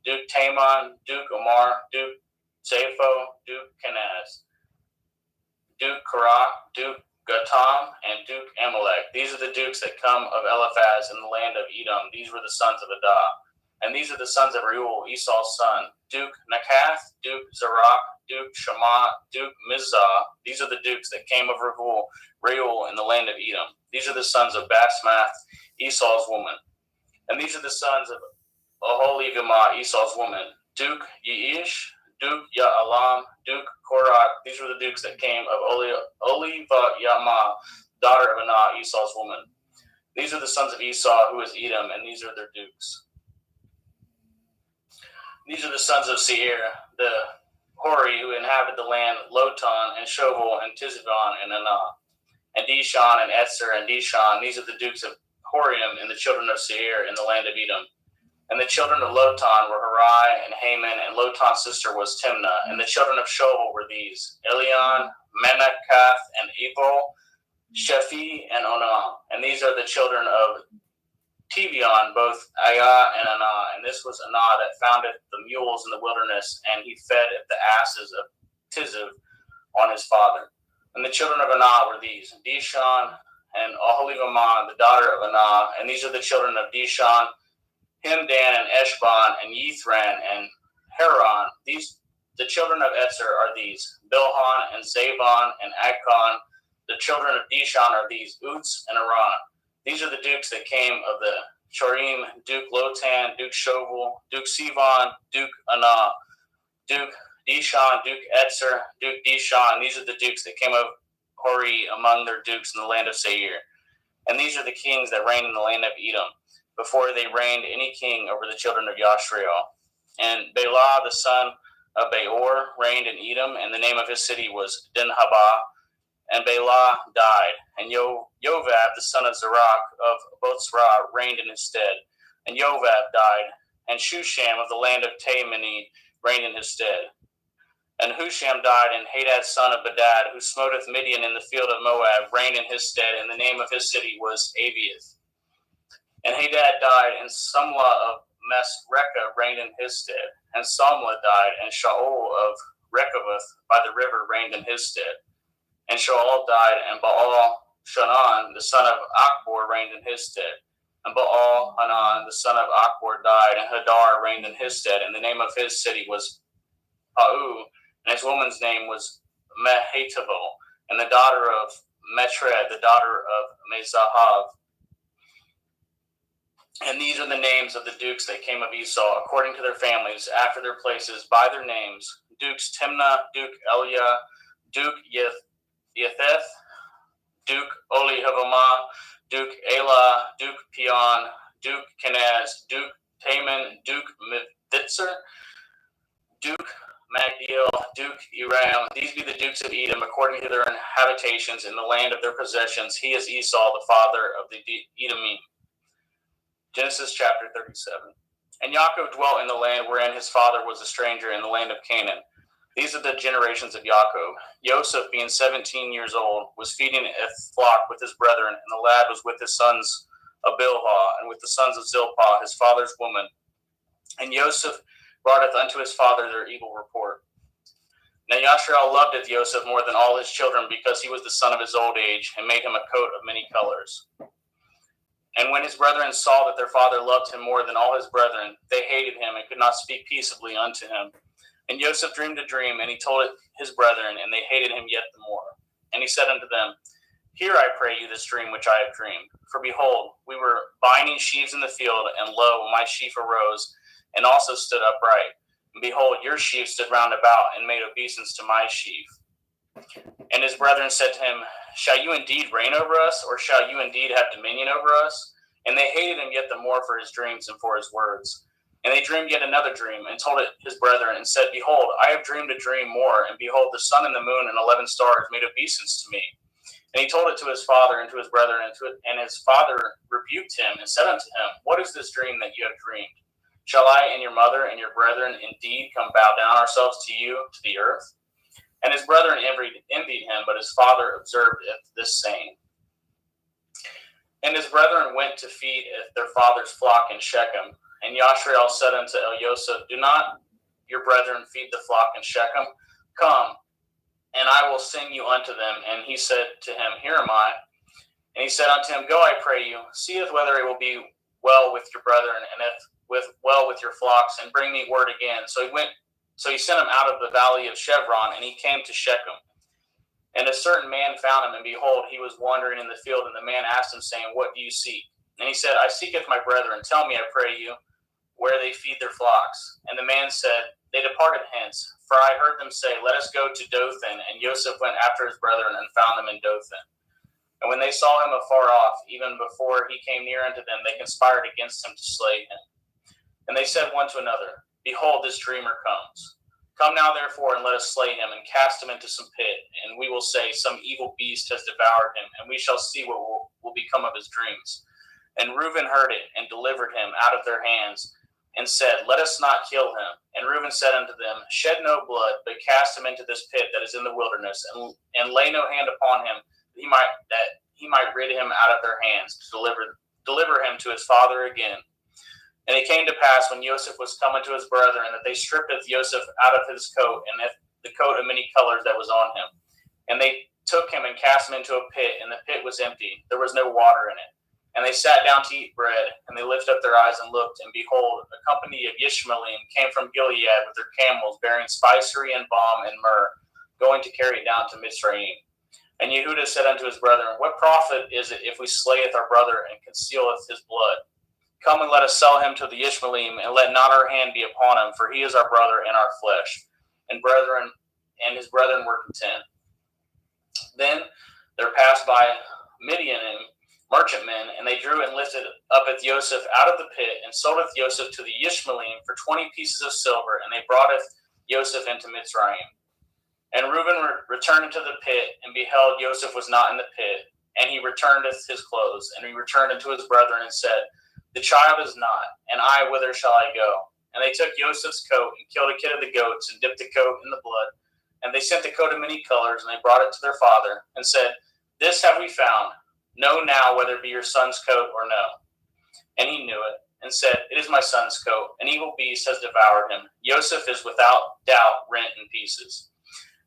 Duke Taman, Duke Omar, Duke Sapho, Duke Kenaz, Duke Korach, Duke Gatam, and Duke Amalek. These are the dukes that come of Eliphaz in the land of Edom. These were the sons of Adah. And these are the sons of Reuel, Esau's son: Duke Nakath, Duke Zerach, Duke Shammah, Duke Mizah. These are the dukes that came of Reuel in the land of Edom. These are the sons of Basmath, Esau's woman. And these are the sons of Oholibamah, Esau's woman. Duke Yeish, Duke Ya'alam, Duke Korak. These were the dukes that came of Olivah-Yamah, daughter of Anah, Esau's woman. These are the sons of Esau, who is Edom, and these are their dukes. These are the sons of Seir, the Hori, who inhabited the land, Lotan, and Shoval, and Tizibon, and Anah, and Dishon, and Etzer, and Dishon. These are the dukes of Horium, and the children of Seir in the land of Edom. And the children of Lotan were Harai and Haman, and Lotan's sister was Timnah. And the children of Shoval were these: Elion, Menakath, and Ebal, Shephi, and Onam. And these are the children of Tevion, both Ayah and Anah. And this was Anah that founded the mules in the wilderness, and he fed at the asses of Tiziv on his father. And the children of Anah were these: Dishon and Oholibamah, the daughter of Anah. And these are the children of Dishon: Himdan and Eshban and Yithran and Haran. The children of Etzer are these: Bilhan and Zabon and Akon. The children of Dishon are these: Uts and Aran. These are the dukes that came of the Chorim: Duke Lotan, Duke Shoval, Duke Sivan, Duke Anah, Duke Dishon, Duke Etzer, Duke Dishon. These are the dukes that came of Hori among their dukes in the land of Seir. And these are the kings that reigned in the land of Edom, before they reigned any king over the children of Yashrael. And Bela, the son of Beor, reigned in Edom, and the name of his city was Dinhabah. And Bela died, and Jovab, the son of Zerach of Botzrah, reigned in his stead. And Jovab died, and Shusham of the land of Taimani reigned in his stead. And Husham died, and Hadad, son of Bedad, who smoteth Midian in the field of Moab, reigned in his stead, and the name of his city was Aviath. And Hadad died, and Sumlah of Mesrekah reigned in his stead. And Samlah died, and Shaul of Rechoboth by the river reigned in his stead. And Shaul died, and Baal Shanan, the son of Achbor, reigned in his stead. And Baal Hanan, the son of Achbor, died, and Hadar reigned in his stead. And the name of his city was Pau, and his woman's name was Mehetabel, and the daughter of Metred, the daughter of Mezahav. And these are the names of the dukes that came of Esau, according to their families, after their places, by their names: Dukes Timnah, Duke Eliah, Duke Yetheth, Duke Olihavamah, Duke Elah, Duke Pion, Duke Kenaz, Duke Taman, Duke Mivitzer, Duke Magdiel, Duke Eram. These be the dukes of Edom, according to their habitations in the land of their possessions. He is Esau, the father of the Edomim. Genesis chapter 37. And Yaakov dwelt in the land wherein his father was a stranger, in the land of Canaan. These are the generations of Yaakov. Joseph, being 17 years old, was feeding a flock with his brethren, and the lad was with his sons of Bilhah, and with the sons of Zilpah, his father's woman. And Joseph broughteth unto his father their evil report. Now Yashrael loved Joseph more than all his children, because he was the son of his old age, and made him a coat of many colors. And when his brethren saw that their father loved him more than all his brethren, they hated him, and could not speak peaceably unto him. And Joseph dreamed a dream, and he told it his brethren, and they hated him yet the more. And he said unto them, Hear, I pray you, this dream which I have dreamed. For behold, we were binding sheaves in the field, and lo, my sheaf arose, and also stood upright. And behold, your sheaf stood round about, and made obeisance to my sheaf. And his brethren said to him, Shall you indeed reign over us, or shall you indeed have dominion over us? And they hated him yet the more for his dreams and for his words. And they dreamed yet another dream, and told it his brethren, and said, Behold, I have dreamed a dream more, and behold, the sun and the moon and 11 stars made obeisance to me. And he told it to his father and to his brethren, and his father rebuked him, and said unto him, What is this dream that you have dreamed? Shall I and your mother and your brethren indeed come bow down ourselves to you, to the earth? And his brethren envied him, but his father observed this saying. And his brethren went to feed their father's flock in Shechem. And Yashrael said unto Elioseph, Do not your brethren feed the flock in Shechem? Come, and I will send you unto them. And he said to him, Here am I. And he said unto him, Go, I pray you, seeth whether it will be well with your brethren, and if well with your flocks, and bring me word again. So he went So he sent him out of the valley of Chevron, and he came to Shechem. And a certain man found him, and behold, he was wandering in the field. And the man asked him, saying, What do you seek? And he said, I seeketh my brethren. Tell me, I pray you, where they feed their flocks. And the man said, They departed hence, for I heard them say, Let us go to Dothan. And Joseph went after his brethren, and found them in Dothan. And when they saw him afar off, even before he came near unto them, they conspired against him to slay him. And they said one to another, Behold, this dreamer comes. Come now, therefore, and let us slay him, and cast him into some pit. And we will say, Some evil beast has devoured him, and we shall see what will become of his dreams. And Reuben heard it, and delivered him out of their hands, and said, Let us not kill him. And Reuben said unto them, Shed no blood, but cast him into this pit that is in the wilderness, and lay no hand upon him, that he might rid him out of their hands, to deliver him to his father again. And it came to pass, when Joseph was come unto his brethren, that they stripped Joseph out of his coat, and the coat of many colors that was on him. And they took him and cast him into a pit, and the pit was empty. There was no water in it. And they sat down to eat bread, and they lifted up their eyes and looked, and behold, a company of Ishmaelim came from Gilead with their camels, bearing spicery and balm and myrrh, going to carry it down to Mitzrayim. And Yehudah said unto his brethren, What profit is it if we slayeth our brother and concealeth his blood? Come and let us sell him to the Ishmaelim, and let not our hand be upon him, for he is our brother and our flesh. And his brethren were content. Then there passed by Midianim merchantmen, and they drew and lifted up Joseph out of the pit, and soldeth Joseph to the Ishmaelim for 20 pieces of silver, and they broughteth Joseph into Mitzrayim. And Reuben returned into the pit, and beheld Joseph was not in the pit, and he returneth his clothes, and he returned unto his brethren, and said, The child is not, and I, whither shall I go? And they took Joseph's coat, and killed a kid of the goats, and dipped the coat in the blood. And they sent the coat of many colors, and they brought it to their father, and said, This have we found. Know now whether it be your son's coat or no. And he knew it, and said, It is my son's coat. An evil beast has devoured him. Joseph is without doubt rent in pieces.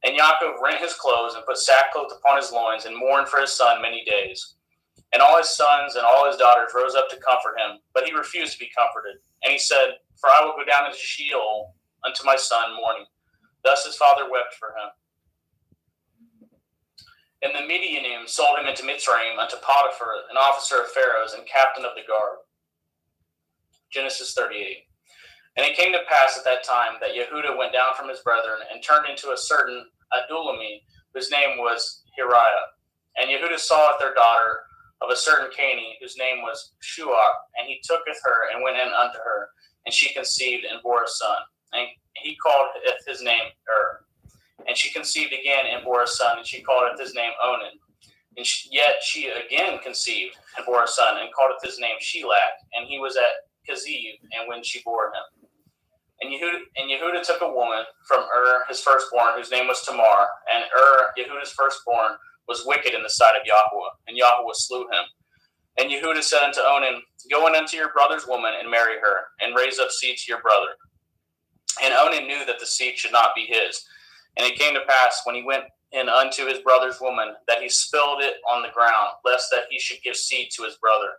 And Yaakov rent his clothes, and put sackcloth upon his loins, and mourned for his son many days. And all his sons and all his daughters rose up to comfort him, but he refused to be comforted. And he said, For I will go down into Sheol unto my son mourning. Thus his father wept for him. And the Midianim sold him into Mitzrayim unto Potiphar, an officer of Pharaoh's and captain of the guard. Genesis 38. And it came to pass at that time that Yehudah went down from his brethren, and turned into a certain Adulami, whose name was Hiriah. And Yehudah saweth their daughter of a certain Canaanite, whose name was Shuach, and he tooketh her, and went in unto her, and she conceived, and bore a son. And he called his name And she conceived again, and bore a son, and she called his name Onan. And yet she again conceived, and bore a son, and called his name Shelach. And he was at Keziv, and when she bore him. And Yehudah took a woman from his firstborn, whose name was Tamar. And Yehudah's firstborn, was wicked in the sight of Yahweh, and Yahweh slew him. And Yehudah said unto Onan, Go in unto your brother's woman, and marry her, and raise up seed to your brother. And Onan knew that the seed should not be his. And it came to pass, when he went in unto his brother's woman, that he spilled it on the ground, lest that he should give seed to his brother.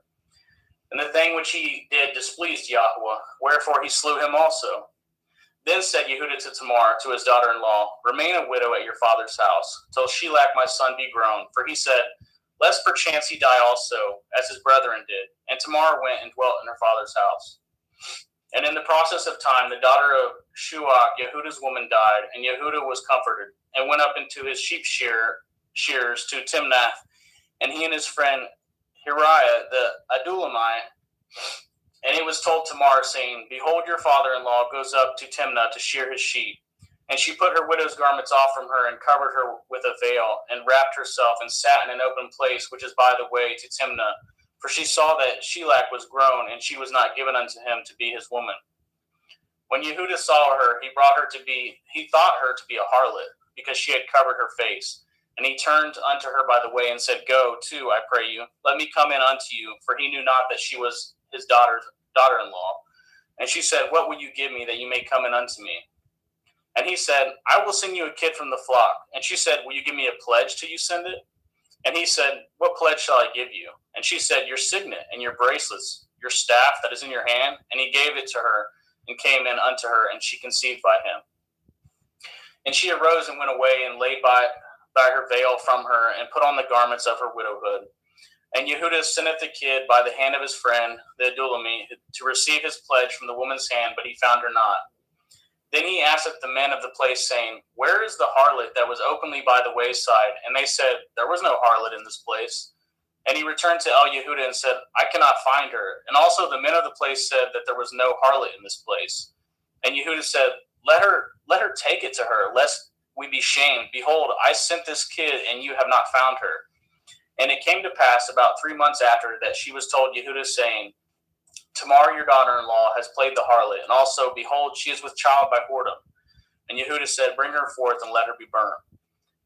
And the thing which he did displeased Yahweh, wherefore he slew him also. Then said Yehudah to Tamar, to his daughter-in-law, Remain a widow at your father's house, till Shelach my son be grown. For he said, Lest perchance he die also, as his brethren did. And Tamar went and dwelt in her father's house. And in the process of time, the daughter of Shuach, Yehudah's woman, died, and Yehudah was comforted, and went up into his sheep shears to Timnath, and he and his friend Hiriah the Adullamite. And it was told Tamar, saying, Behold, your father-in-law goes up to Timnah to shear his sheep. And she put her widow's garments off from her, and covered her with a veil, and wrapped herself, and sat in an open place, which is by the way to Timnah. For she saw that Shelach was grown, and she was not given unto him to be his woman. When Yehudah saw her, he thought her to be a harlot, because she had covered her face. And he turned unto her by the way, and said, Go to, I pray you, let me come in unto you. For he knew not that she was his daughter-in-law. And she said, What will you give me, that you may come in unto me? And he said, I will send you a kid from the flock. And she said, Will you give me a pledge till you send it? And he said, What pledge shall I give you? And she said, Your signet and your bracelets, your staff that is in your hand. And he gave it to her, and came in unto her, and she conceived by him. And she arose and went away and laid by her veil from her and put on the garments of her widowhood. And Yehuda senteth the kid by the hand of his friend, the Adulami, to receive his pledge from the woman's hand, but he found her not. Then he asketh the men of the place, saying, Where is the harlot that was openly by the wayside? And they said, There was no harlot in this place. And he returned to Yehuda and said, I cannot find her. And also the men of the place said that there was no harlot in this place. And Yehuda said, Let her take it to her, lest we be shamed. Behold, I sent this kid, and you have not found her. And it came to pass about 3 months after that she was told Yehuda, saying, Tamar, your daughter-in-law, has played the harlot, and also, behold, she is with child by whoredom. And Yehuda said, Bring her forth, and let her be burnt.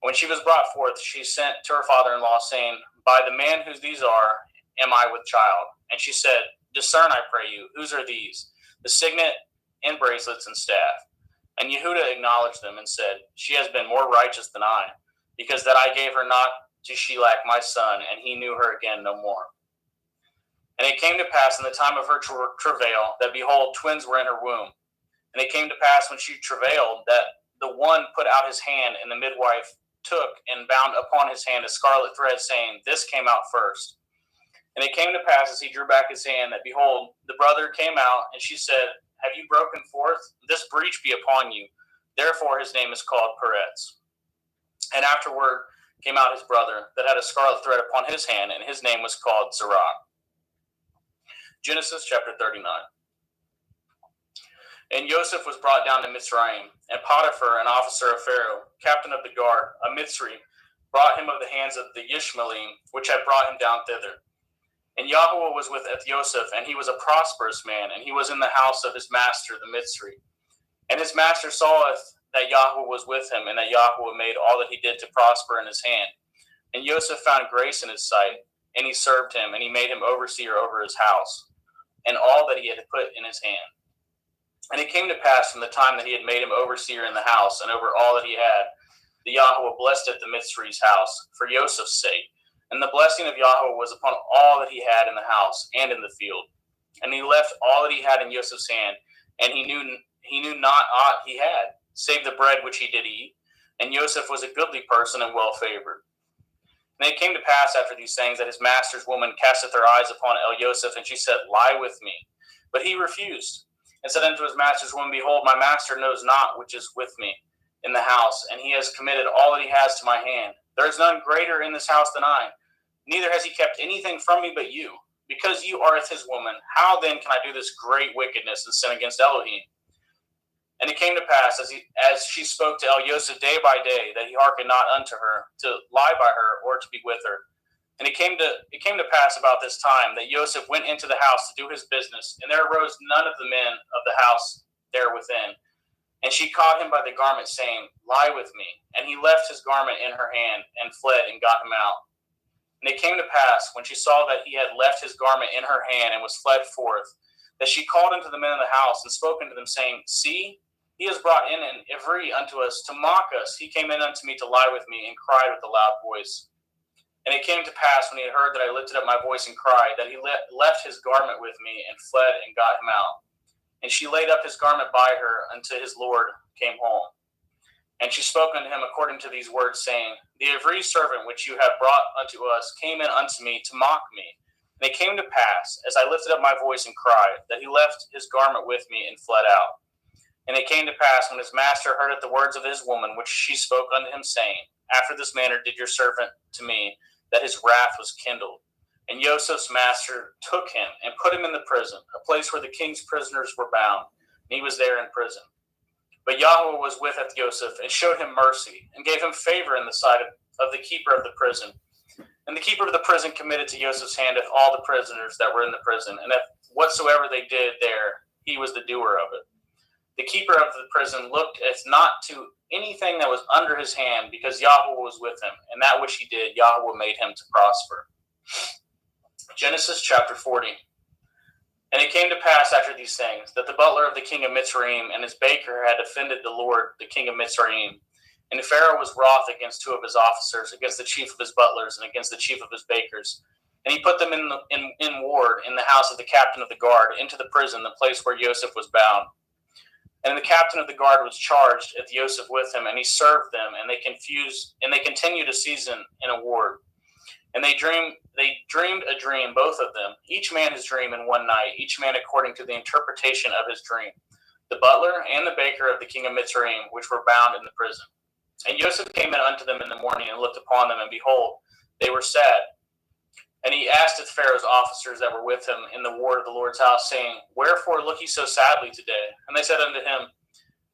When she was brought forth, she sent to her father-in-law, saying, By the man whose these are, am I with child. And she said, Discern, I pray you, whose are these? The signet and bracelets and staff. And Yehuda acknowledged them and said, She has been more righteous than I, because that I gave her not to Shelach my son, and he knew her again no more. And it came to pass in the time of her travail, that behold, twins were in her womb. And it came to pass when she travailed, that the one put out his hand, and the midwife took and bound upon his hand a scarlet thread, saying, This came out first. And it came to pass, as he drew back his hand, that behold, the brother came out, and she said, Have you broken forth? This breach be upon you. Therefore his name is called Peretz. And afterward came out his brother, that had a scarlet thread upon his hand, and his name was called Zerah. Genesis chapter 39. And Joseph was brought down to Mitzrayim, and Potiphar, an officer of Pharaoh, captain of the guard, a Mitzri, brought him of the hands of the Ishmaelim, which had brought him down thither. And Yahuwah was with Joseph, and he was a prosperous man, and he was in the house of his master, the Mitzri. And his master saweth that Yahuwah was with him, and that Yahuwah made all that he did to prosper in his hand. And Joseph found grace in his sight, and he served him, and he made him overseer over his house, and all that he had put in his hand. And it came to pass from the time that he had made him overseer in the house, and over all that he had, the Yahuwah blessed at the Mitzri's house, for Joseph's sake. And the blessing of Yahuwah was upon all that he had in the house and in the field. And he left all that he had in Joseph's hand, and he knew not aught he had, save the bread which he did eat. And Joseph was a goodly person and well favored. And it came to pass after these things that his master's woman casteth her eyes upon Joseph, and she said, Lie with me. But he refused, and said unto his master's woman, Behold, my master knows not which is with me in the house, and he has committed all that he has to my hand. There is none greater in this house than I, neither has he kept anything from me but you. Because you are his woman, how then can I do this great wickedness and sin against Elohim? And it came to pass, as she spoke to Joseph day by day, that he hearkened not unto her, to lie by her, or to be with her. And it came to pass about this time, that Joseph went into the house to do his business, and there arose none of the men of the house there within. And she caught him by the garment, saying, Lie with me. And he left his garment in her hand, and fled, and got him out. And it came to pass, when she saw that he had left his garment in her hand, and was fled forth, that she called unto the men of the house, and spoke unto them, saying, See, he has brought in an Ivri unto us, to mock us. He came in unto me to lie with me, and cried with a loud voice. And it came to pass, when he had heard that I lifted up my voice and cried, that he left his garment with me, and fled, and got him out. And she laid up his garment by her, until his Lord came home. And she spoke unto him according to these words, saying, The Ivri servant which you have brought unto us came in unto me to mock me. And it came to pass, as I lifted up my voice and cried, that he left his garment with me, and fled out. And it came to pass, when his master heard the words of his woman, which she spoke unto him, saying, After this manner did your servant to me, that his wrath was kindled. And Joseph's master took him, and put him in the prison, a place where the king's prisoners were bound. And he was there in prison. But Yahuwah was with Joseph, and showed him mercy, and gave him favor in the sight of the keeper of the prison. And the keeper of the prison committed to Joseph's hand all the prisoners that were in the prison, and that whatsoever they did there, he was the doer of it. The keeper of the prison looked as not to anything that was under his hand, because Yahuwah was with him, and that which he did, Yahuwah made him to prosper. Genesis chapter 40. And it came to pass after these things, that the butler of the king of Mitzrayim and his baker had offended the Lord, the king of Mitzrayim. And Pharaoh was wroth against two of his officers, against the chief of his butlers, and against the chief of his bakers. And he put them in ward in the house of the captain of the guard, into the prison, the place where Joseph was bound. And the captain of the guard was charged with Joseph with him, and he served them, and they continued to seize him in a ward. And they dreamed a dream, both of them, each man his dream in one night, each man according to the interpretation of his dream, the butler and the baker of the king of Mitzrayim, which were bound in the prison. And Joseph came in unto them in the morning, and looked upon them, and behold, they were sad. And he asked of Pharaoh's officers that were with him in the ward of the Lord's house, saying, Wherefore look ye so sadly today? And they said unto him,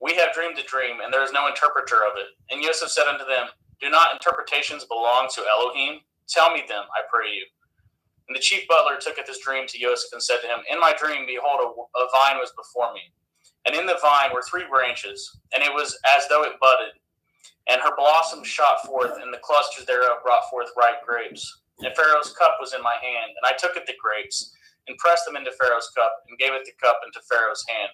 We have dreamed a dream, and there is no interpreter of it. And Joseph said unto them, Do not interpretations belong to Elohim? Tell me them, I pray you. And the chief butler tooketh his dream to Joseph, and said to him, In my dream, behold, a vine was before me. And in the vine were 3 branches, and it was as though it budded. And her blossoms shot forth, and the clusters thereof brought forth ripe grapes. And Pharaoh's cup was in my hand, and I took it the grapes, and pressed them into Pharaoh's cup, and gave it the cup into Pharaoh's hand.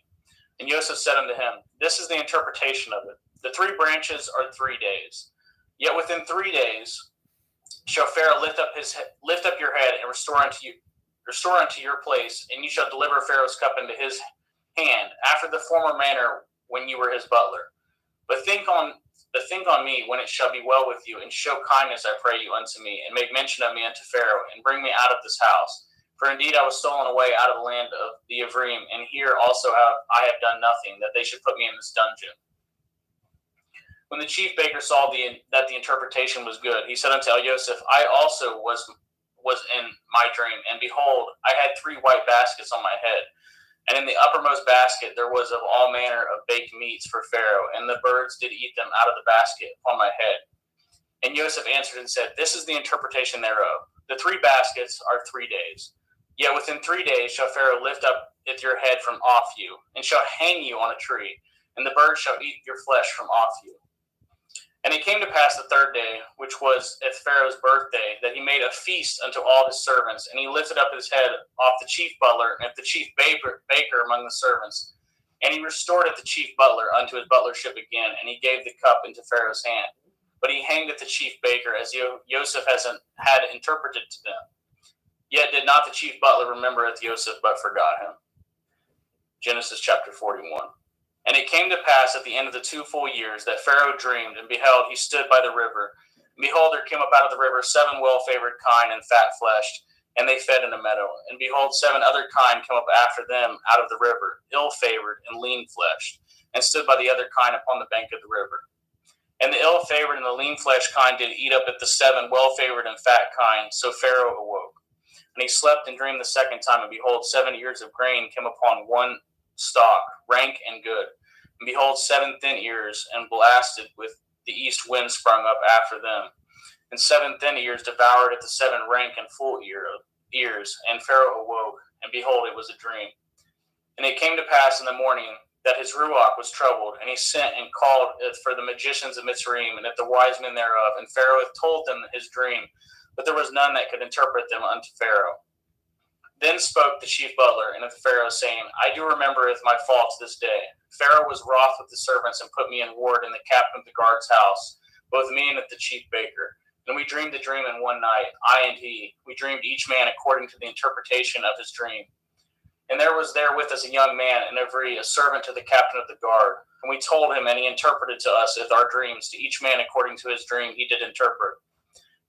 And Joseph said unto him, This is the interpretation of it. The 3 branches are 3 days. Yet within 3 days shall Pharaoh lift up your head, and restore unto your place, and you shall deliver Pharaoh's cup into his hand, after the former manner when you were his butler. But think on me when it shall be well with you, and show kindness, I pray you, unto me, and make mention of me unto Pharaoh, and bring me out of this house. For indeed I was stolen away out of the land of the Ephraim, and here also I have done nothing, that they should put me in this dungeon. When the chief baker saw that the interpretation was good, he said unto Joseph, I also was in my dream, and behold, I had 3 white baskets on my head. And in the uppermost basket there was of all manner of baked meats for Pharaoh, and the birds did eat them out of the basket upon my head. And Joseph answered and said, This is the interpretation thereof. The 3 baskets are 3 days. Yet within 3 days shall Pharaoh lift up your head from off you, and shall hang you on a tree, and the birds shall eat your flesh from off you. And it came to pass the 3rd day, which was at Pharaoh's birthday, that he made a feast unto all his servants, and he lifted up his head off the chief butler and the chief baker among the servants. And he restored the chief butler unto his butlership again, and he gave the cup into Pharaoh's hand. But he hanged the chief baker, as Joseph had interpreted to them. Yet did not the chief butler remember Joseph, but forgot him. Genesis chapter 41. And it came to pass at the end of the 2 full years that Pharaoh dreamed, and beheld, he stood by the river. And behold, there came up out of the river 7 well-favored kine and fat-fleshed, and they fed in a meadow. And behold, 7 other kine came up after them out of the river, ill-favored and lean-fleshed, and stood by the other kine upon the bank of the river. And the ill-favored and the lean-fleshed kine did eat up at the 7 well-favored and fat kine. So Pharaoh awoke. And he slept and dreamed the 2nd time, and behold, 7 ears of grain came upon one stalk, rank and good. And behold, 7 thin ears, and blasted with the east wind sprung up after them. And 7 thin ears devoured at the 7 rank and full ears. And Pharaoh awoke, and behold, it was a dream. And it came to pass in the morning that his ruach was troubled, and he sent and called for the magicians of Mitzrayim, and at the wise men thereof. And Pharaoh hath told them his dream, but there was none that could interpret them unto Pharaoh. Then spoke the chief butler unto Pharaoh, saying, I do remembereth my faults this day. Pharaoh was wroth with the servants, and put me in ward in the captain of the guard's house, both me and the chief baker. And we dreamed a dream in one night, I and he. We dreamed each man according to the interpretation of his dream. And there was there with us a young man, and a servant to the captain of the guard. And we told him, and he interpreted to us our dreams. To each man according to his dream he did interpret.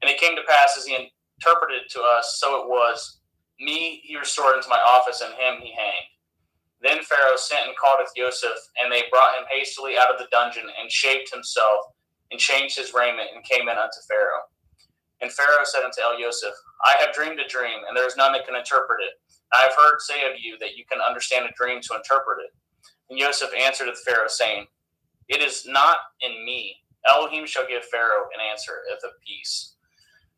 And it came to pass, as he interpreted to us, so it was. Me he restored into my office, and him he hanged. Then Pharaoh sent and called Joseph, and they brought him hastily out of the dungeon, and shaped himself, and changed his raiment, and came in unto Pharaoh. And Pharaoh said unto Joseph, I have dreamed a dream, and there is none that can interpret it. I have heard say of you that you can understand a dream to interpret it. And Joseph answered the Pharaoh, saying, It is not in me. Elohim shall give Pharaoh an answer of peace.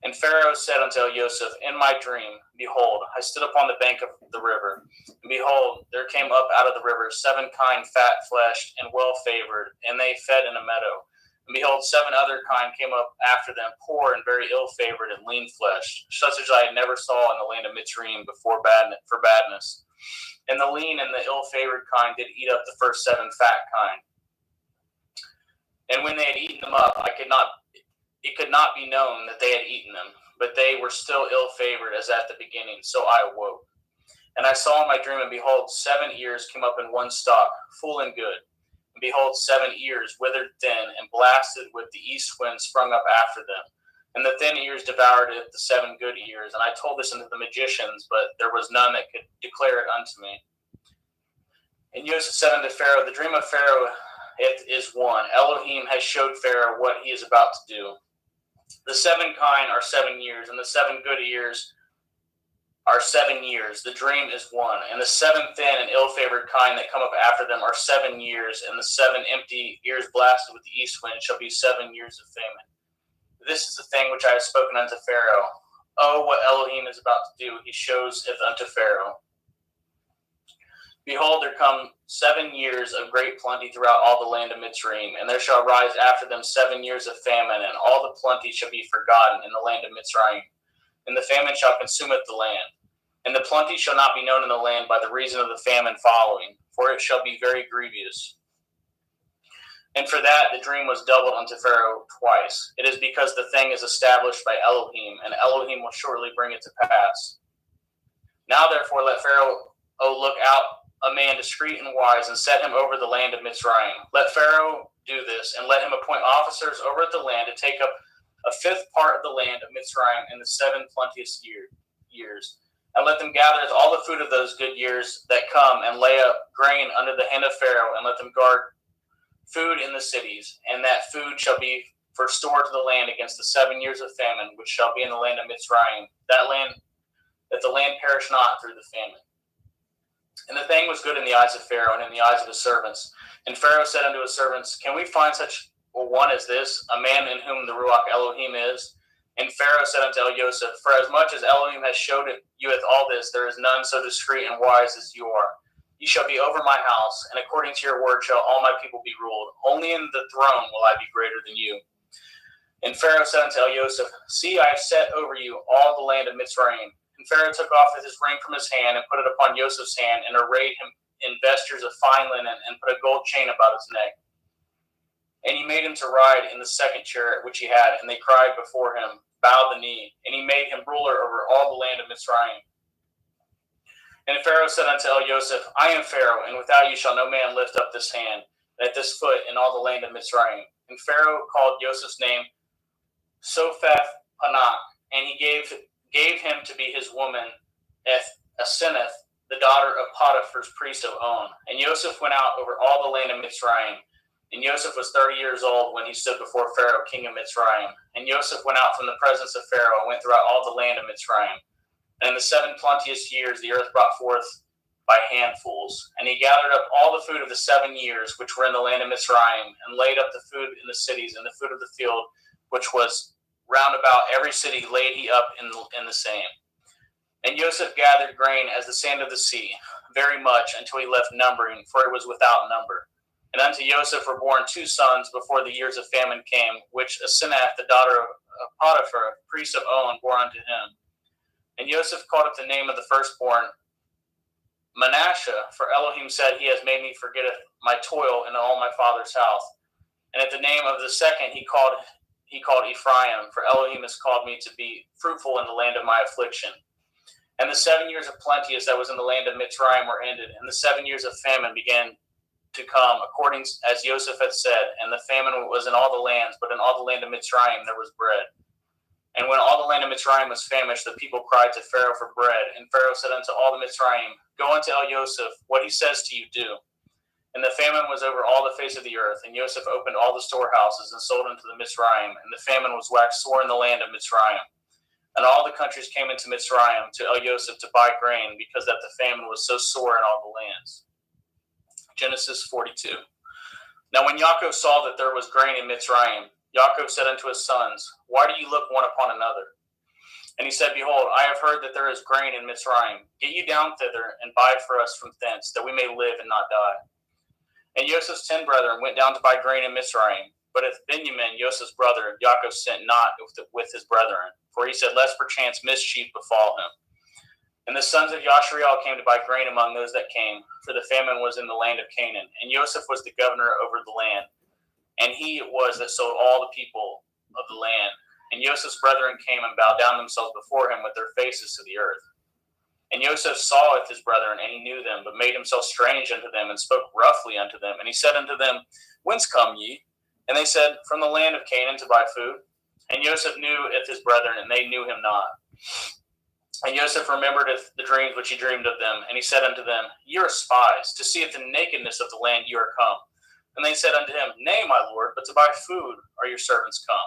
And Pharaoh said unto Joseph, In my dream, behold, I stood upon the bank of the river, and behold, there came up out of the river 7 kine fat-fleshed and well-favored, and they fed in a meadow. And behold, 7 other kine came up after them, poor and very ill-favored and lean-fleshed, such as I had never saw in the land of Mitzrayim for badness. And the lean and the ill-favored kine did eat up the first 7 fat kine. And when they had eaten them up, it could not be known that they had eaten them, but they were still ill-favored as at the beginning. So I awoke. And I saw in my dream, and behold, 7 ears came up in one stalk, full and good. And behold, 7 ears withered thin, and blasted with the east wind sprung up after them. And the thin ears devoured it, the 7 good ears. And I told this unto the magicians, but there was none that could declare it unto me. And Joseph said unto Pharaoh, the dream of Pharaoh it is one. Elohim has showed Pharaoh what he is about to do. The 7 kine are 7 years, and the 7 good ears are 7 years. The dream is one. And the 7 thin and ill-favored kine that come up after them are 7 years, and the 7 empty ears blasted with the east wind shall be 7 years of famine. This is the thing which I have spoken unto Pharaoh. Oh, what Elohim is about to do, he shows it unto Pharaoh. Behold, there come 7 years of great plenty throughout all the land of Mitzrayim, and there shall rise after them 7 years of famine, and all the plenty shall be forgotten in the land of Mitzrayim. And the famine shall consume the land. And the plenty shall not be known in the land by the reason of the famine following, for it shall be very grievous. And for that the dream was doubled unto Pharaoh twice. It is because the thing is established by Elohim, and Elohim will shortly bring it to pass. Now therefore let Pharaoh look out a man discreet and wise, and set him over the land of Mitzrayim. Let Pharaoh do this, and let him appoint officers over the land to take up a 5th part of the land of Mitzrayim in the 7 plenteous years. And let them gather all the food of those good years that come, and lay up grain under the hand of Pharaoh, and let them guard food in the cities. And that food shall be for store to the land against the 7 years of famine, which shall be in the land of Mitzrayim, that the land perish not through the famine. And the thing was good in the eyes of Pharaoh and in the eyes of his servants. And Pharaoh said unto his servants, can we find such a one as this, a man in whom the Ruach Elohim is? And Pharaoh said unto Joseph, for as much as Elohim has showed you with all this, there is none so discreet and wise as you are. You shall be over my house, and according to your word shall all my people be ruled. Only in the throne will I be greater than you. And Pharaoh said unto Joseph, see, I have set over you all the land of Mitzrayim. And Pharaoh took off his ring from his hand, and put it upon Joseph's hand, and arrayed him in vestures of fine linen, and put a gold chain about his neck. And he made him to ride in the 2nd chariot which he had, and they cried before him, bowed the knee. And he made him ruler over all the land of Mitzrayim. And Pharaoh said unto Joseph, I am Pharaoh, and without you shall no man lift up this hand, at this foot in all the land of Mitzrayim. And Pharaoh called Joseph's name Sopheth-Panah, and he gave him to be his woman, Asenath, the daughter of Potiphar's priest of On. And Joseph went out over all the land of Mitzrayim. And Joseph was 30 years old when he stood before Pharaoh, king of Mitzrayim. And Joseph went out from the presence of Pharaoh, and went throughout all the land of Mitzrayim. And in the 7 plenteous years the earth brought forth by handfuls. And he gathered up all the food of the 7 years which were in the land of Mitzrayim, and laid up the food in the cities, and the food of the field which was round about every city laid he up in the same. And Joseph gathered grain as the sand of the sea, very much, until he left numbering, for it was without number. And unto Joseph were born 2 sons before the years of famine came, which Asenath, the daughter of Potiphar, priest of On, bore unto him. And Joseph called up the name of the firstborn Manasseh, for Elohim said, he has made me forget my toil in all my father's house. And at the name of the second he called Ephraim, for Elohim has called me to be fruitful in the land of my affliction. And the 7 years of plenteous that was in the land of Mitzrayim were ended, and the 7 years of famine began to come, according as Joseph had said. And the famine was in all the lands, but in all the land of Mitzrayim there was bread. And when all the land of Mitzrayim was famished, the people cried to Pharaoh for bread. And Pharaoh said unto all the Mitzrayim, go unto Joseph, what he says to you do. And the famine was over all the face of the earth. And Joseph opened all the storehouses, and sold unto the Mitzrayim. And the famine was waxed sore in the land of Mitzrayim. And all the countries came into Mitzrayim to Joseph to buy grain, because that the famine was so sore in all the lands. Genesis 42. Now when Yaakov saw that there was grain in Mitzrayim, Yaakov said unto his sons, why do you look one upon another? And he said, behold, I have heard that there is grain in Mitzrayim. Get you down thither, and buy for us from thence, that we may live and not die. And Joseph's 10 brethren went down to buy grain in Mitzrayim. But if Benjamin, Joseph's brother, Yaakov sent not with his brethren, for he said, lest perchance mischief befall him. And the sons of Yashriel came to buy grain among those that came, for the famine was in the land of Canaan. And Joseph was the governor over the land, and he it was that sold all the people of the land. And Joseph's brethren came and bowed down themselves before him with their faces to the earth. And Joseph saweth his brethren, and he knew them, but made himself strange unto them, and spoke roughly unto them. And he said unto them, Whence come ye? And they said, From the land of Canaan to buy food. And Joseph knew his brethren, and they knew him not. And Joseph remembered the dreams which he dreamed of them, and he said unto them, Ye are spies, to see if the nakedness of the land ye are come. And they said unto him, Nay, my lord, but to buy food are your servants come.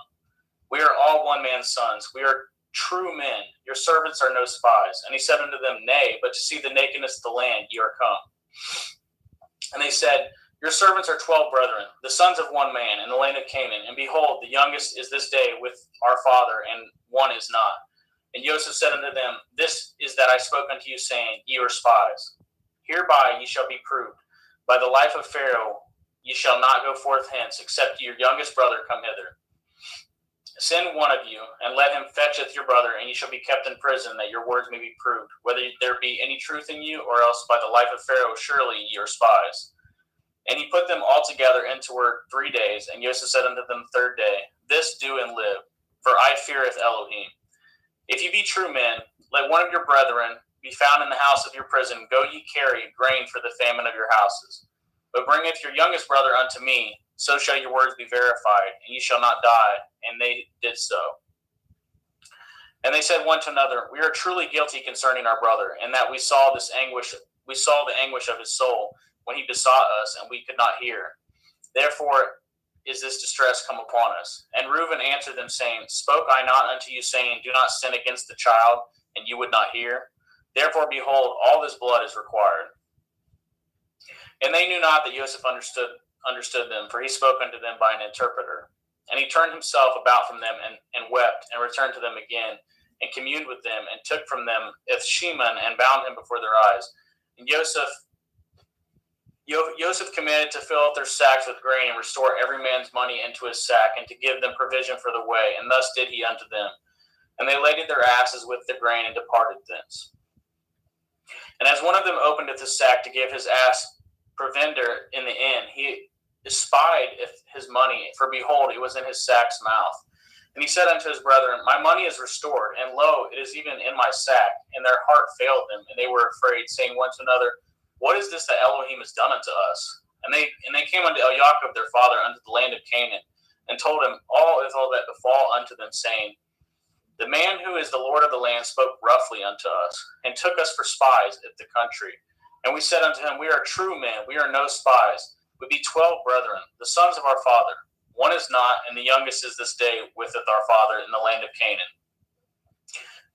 We are all one man's sons. We are true men. Your servants are no spies. And he said unto them, Nay, but to see the nakedness of the land ye are come. And they said, Your servants are 12 brethren, the sons of one man, in the land of Canaan. And behold, the youngest is this day with our father, and one is not. And Joseph said unto them, This is that I spoke unto you, saying, Ye are spies. Hereby ye shall be proved. By the life of Pharaoh ye shall not go forth hence, except your youngest brother come hither. Send one of you, and let him fetcheth your brother, and ye shall be kept in prison, that your words may be proved, whether there be any truth in you, or else by the life of Pharaoh surely ye are spies. And he put them all together into work 3 days, and Joseph said unto them the third day, This do and live, for I feareth Elohim. If ye be true men, let one of your brethren be found in the house of your prison. Go ye carry grain for the famine of your houses. But bringeth your youngest brother unto me, so shall your words be verified, and ye shall not die. And they did so. And they said one to another, We are truly guilty concerning our brother, and that we saw the anguish of his soul when he besought us, and we could not hear. Therefore is this distress come upon us. And Reuben answered them, saying, Spoke I not unto you, saying, Do not sin against the child, and you would not hear? Therefore, behold, all this blood is required. And they knew not that Joseph understood them, for he spoke unto them by an interpreter. And he turned himself about from them, and wept, and returned to them again, and communed with them, and took from them Ithsheman, and bound him before their eyes. And Joseph commanded to fill up their sacks with grain, and restore every man's money into his sack, and to give them provision for the way. And thus did he unto them. And they laded their asses with the grain, and departed thence. And as one of them openeth his sack to give his ass provender in the inn, he espied his money, for behold, it was in his sack's mouth. And he said unto his brethren, My money is restored, and lo, it is even in my sack. And their heart failed them, and they were afraid, saying one to another, What is this that Elohim has done unto us? And they came unto Jacob their father unto the land of Canaan, and told him all that befall unto them, saying, The man who is the Lord of the land spoke roughly unto us, and took us for spies of the country. And we said unto him, We are true men, we are no spies. We be 12 brethren, the sons of our father. One is not, and the youngest is this day with our father in the land of Canaan.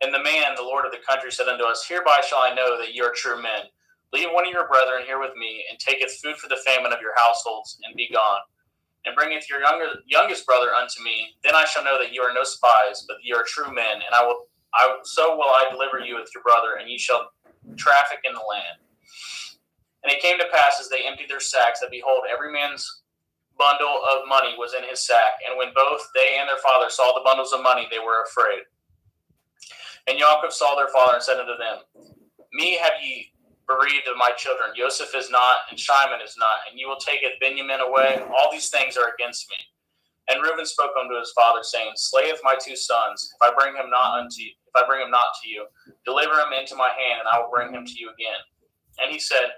And the man, the Lord of the country, said unto us, Hereby shall I know that ye are true men. Leave one of your brethren here with me, and taketh food for the famine of your households, and be gone. And bringeth your youngest brother unto me, then I shall know that ye are no spies, but ye are true men, and so will I deliver you with your brother, and ye shall traffic in the land. And it came to pass, as they emptied their sacks, that behold, every man's bundle of money was in his sack. And when both they and their father saw the bundles of money, they were afraid. And Jacob saw their father, and said unto them, Me have ye bereaved of my children. Joseph is not, and Shimon is not, and ye will taketh Benjamin away. All these things are against me. And Reuben spoke unto his father, saying, Slayeth my 2 sons, if I bring him not to you, deliver him into my hand, and I will bring him to you again. And he said,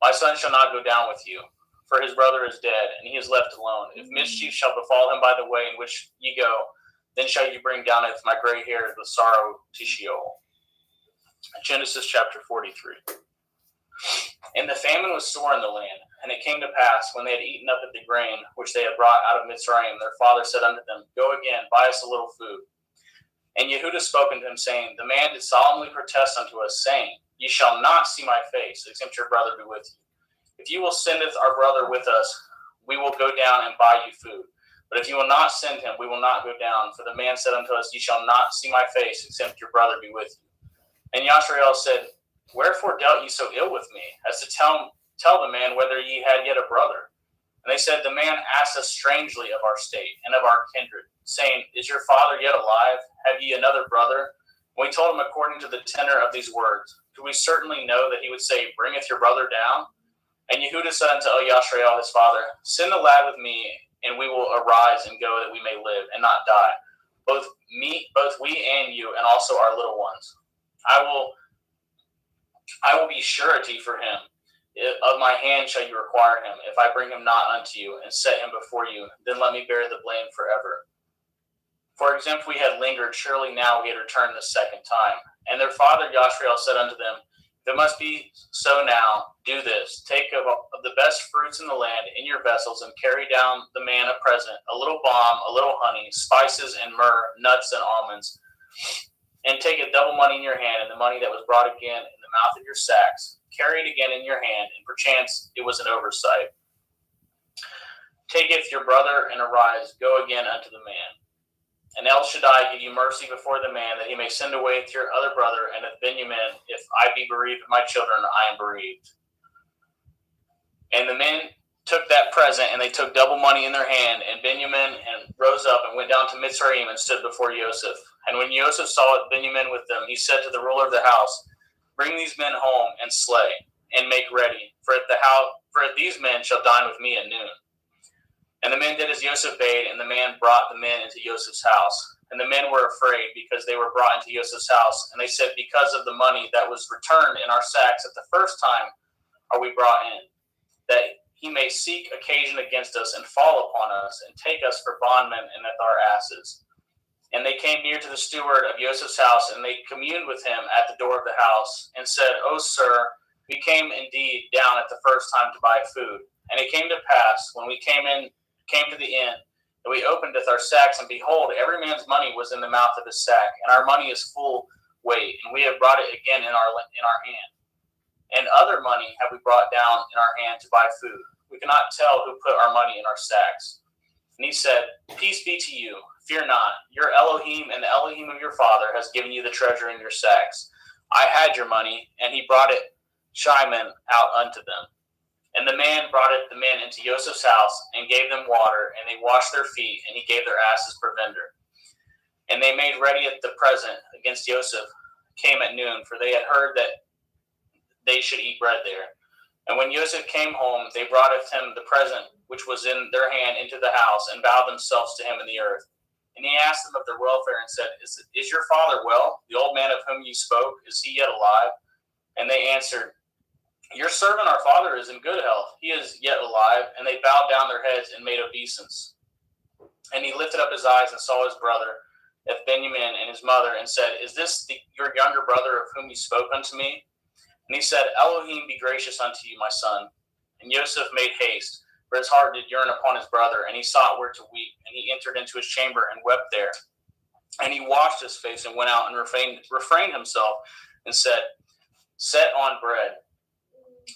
My son shall not go down with you, for his brother is dead, and he is left alone. If mischief shall befall him by the way in which ye go, then shall you bring down my gray hairs with sorrow to Sheol. Genesis chapter 43. And the famine was sore in the land. And it came to pass, when they had eaten up of the grain which they had brought out of Mitzrayim, their father said unto them, Go again, buy us a little food. And Yehudah spoke unto him, saying, The man did solemnly protest unto us, saying, Ye shall not see my face, except your brother be with you. If you will sendeth our brother with us, we will go down and buy you food. But if you will not send him, we will not go down. For the man said unto us, Ye shall not see my face, except your brother be with you. And Yashrael said, Wherefore dealt ye so ill with me, as to tell the man whether ye had yet a brother? And they said, The man asked us strangely of our state and of our kindred, saying, Is your father yet alive? Have ye another brother? And we told him according to the tenor of these words. Could we certainly know that he would say, Bringeth your brother down? And Yehudah said unto Yashrael his father, Send the lad with me, and we will arise and go, that we may live and not die, both we and you, and also our little ones. I will I will be surety for him. Of my hand shall you require him. If I bring him not unto you, and set him before you, then let me bear the blame forever. For example, we had lingered, surely now we had returned the second time. And their father Yashrael said unto them, if it must be so now, do this. Take of the best fruits in the land in your vessels, and carry down the man a present, a little balm, a little honey, spices and myrrh, nuts and almonds. And take a double money in your hand, and the money that was brought again in the mouth of your sacks. Carry it again in your hand, and perchance it was an oversight. Taketh your brother, and arise, go again unto the man. And El Shaddai give you mercy before the man, that he may send away to your other brother, and of Benjamin, if I be bereaved of my children, I am bereaved. And the men took that present, and they took double money in their hand, and Benjamin and rose up and went down to Mitzrayim and stood before Joseph. And when Joseph saw Benjamin with them, he said to the ruler of the house, bring these men home and slay, and make ready, for these men shall dine with me at noon. And the men did as Joseph bade, and the man brought the men into Joseph's house. And the men were afraid, because they were brought into Joseph's house. And they said, because of the money that was returned in our sacks at the first time are we brought in, that he may seek occasion against us, and fall upon us, and take us for bondmen and with our asses. And they came near to the steward of Joseph's house, and they communed with him at the door of the house, and said, O sir, we came indeed down at the first time to buy food. And it came to pass, when we came to the inn, that we openeth our sacks, and behold, every man's money was in the mouth of his sack, and our money is full weight, and we have brought it again in our hand. And other money have we brought down in our hand to buy food. We cannot tell who put our money in our sacks. And he said, peace be to you, fear not. Your Elohim and the Elohim of your father has given you the treasure in your sacks. I had your money, and he brought it Shimon out unto them. And the man brought the men into Joseph's house, and gave them water, and they washed their feet, and he gave their asses provender. And they made ready at the present against Joseph, came at noon, for they had heard that they should eat bread there. And when Joseph came home, they brought him the present which was in their hand into the house, and bowed themselves to him in the earth. And he asked them of their welfare, and said, Is your father well? The old man of whom you spoke, is he yet alive? And they answered, Your servant our father is in good health. He is yet alive. And they bowed down their heads and made obeisance. And he lifted up his eyes and saw his brother, Benjamin, and his mother, and said, Is this your younger brother of whom you spoke unto me? And he said, Elohim be gracious unto you, my son. And Joseph made haste, for his heart did yearn upon his brother, and he sought where to weep. And he entered into his chamber and wept there. And he washed his face and went out and refrained himself, and said, Set on bread.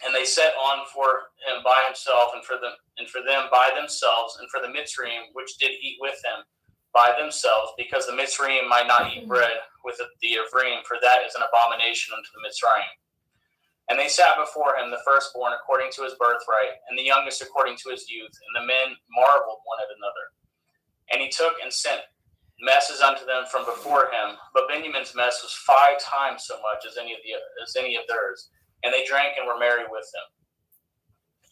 And they set on for him by himself, and for them by themselves, and for the Mitzrayim which did eat with him by themselves, because the Mitzrayim might not eat bread with the Ephraim, for that is an abomination unto the Mitzrayim. And they sat before him, the firstborn according to his birthright, and the youngest according to his youth. And the men marveled one at another. And he took and sent messes unto them from before him. But Benjamin's mess was 5 times so much as any of theirs. And they drank and were merry with him.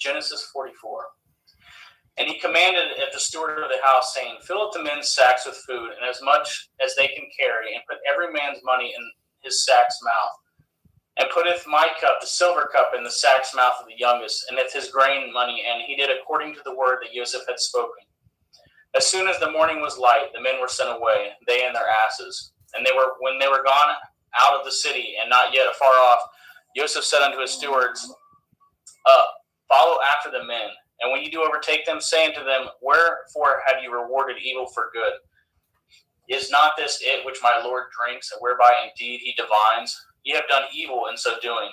Genesis 44. And he commanded at the steward of the house, saying, Fill up the men's sacks with food, and as much as they can carry, and put every man's money in his sack's mouth. And putteth my cup, the silver cup, in the sack's mouth of the youngest, and his grain money, and he did according to the word that Joseph had spoken. As soon as the morning was light, the men were sent away, they and their asses. And when they were gone out of the city, and not yet afar off, Joseph said unto his stewards, Follow after the men, and when you do overtake them, say unto them, Wherefore have you rewarded evil for good? Is not this it which my Lord drinks, and whereby indeed he divines? Ye have done evil in so doing.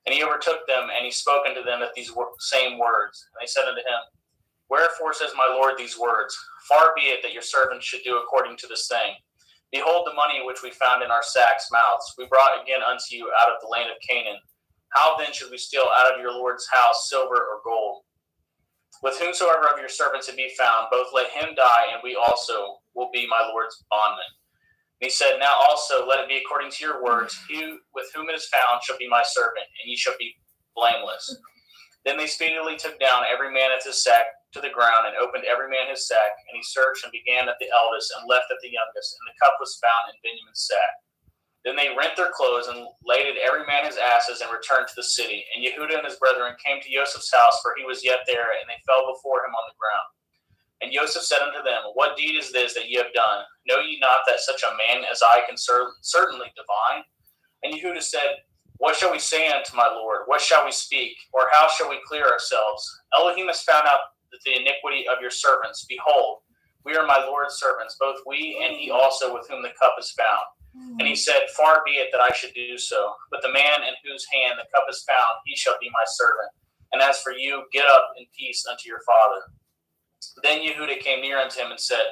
And he overtook them, and he spoke unto them at these same words. And they said unto him, Wherefore says my Lord these words? Far be it that your servants should do according to this thing. Behold the money which we found in our sacks' mouths, we brought again unto you out of the land of Canaan. How then should we steal out of your Lord's house silver or gold? With whomsoever of your servants it be found, both let him die, and we also will be my Lord's bondmen. And he said, Now also let it be according to your words. He with whom it is found shall be my servant, and ye shall be blameless. Then they speedily took down every man at his sack to the ground, and opened every man his sack. And he searched and began at the eldest, and left at the youngest. And the cup was found in Benjamin's sack. Then they rent their clothes and laded every man his asses and returned to the city. And Yehuda and his brethren came to Joseph's house, for he was yet there, and they fell before him on the ground. And Joseph said unto them, What deed is this that ye have done? Know ye not that such a man as I can certainly divine? And Yehuda said, What shall we say unto my Lord? What shall we speak? Or how shall we clear ourselves? Elohim has found out the iniquity of your servants. Behold, we are my Lord's servants, both we and he also with whom the cup is found. And he said, Far be it that I should do so. But the man in whose hand the cup is found, he shall be my servant. And as for you, get up in peace unto your father. Then Yehuda came near unto him and said,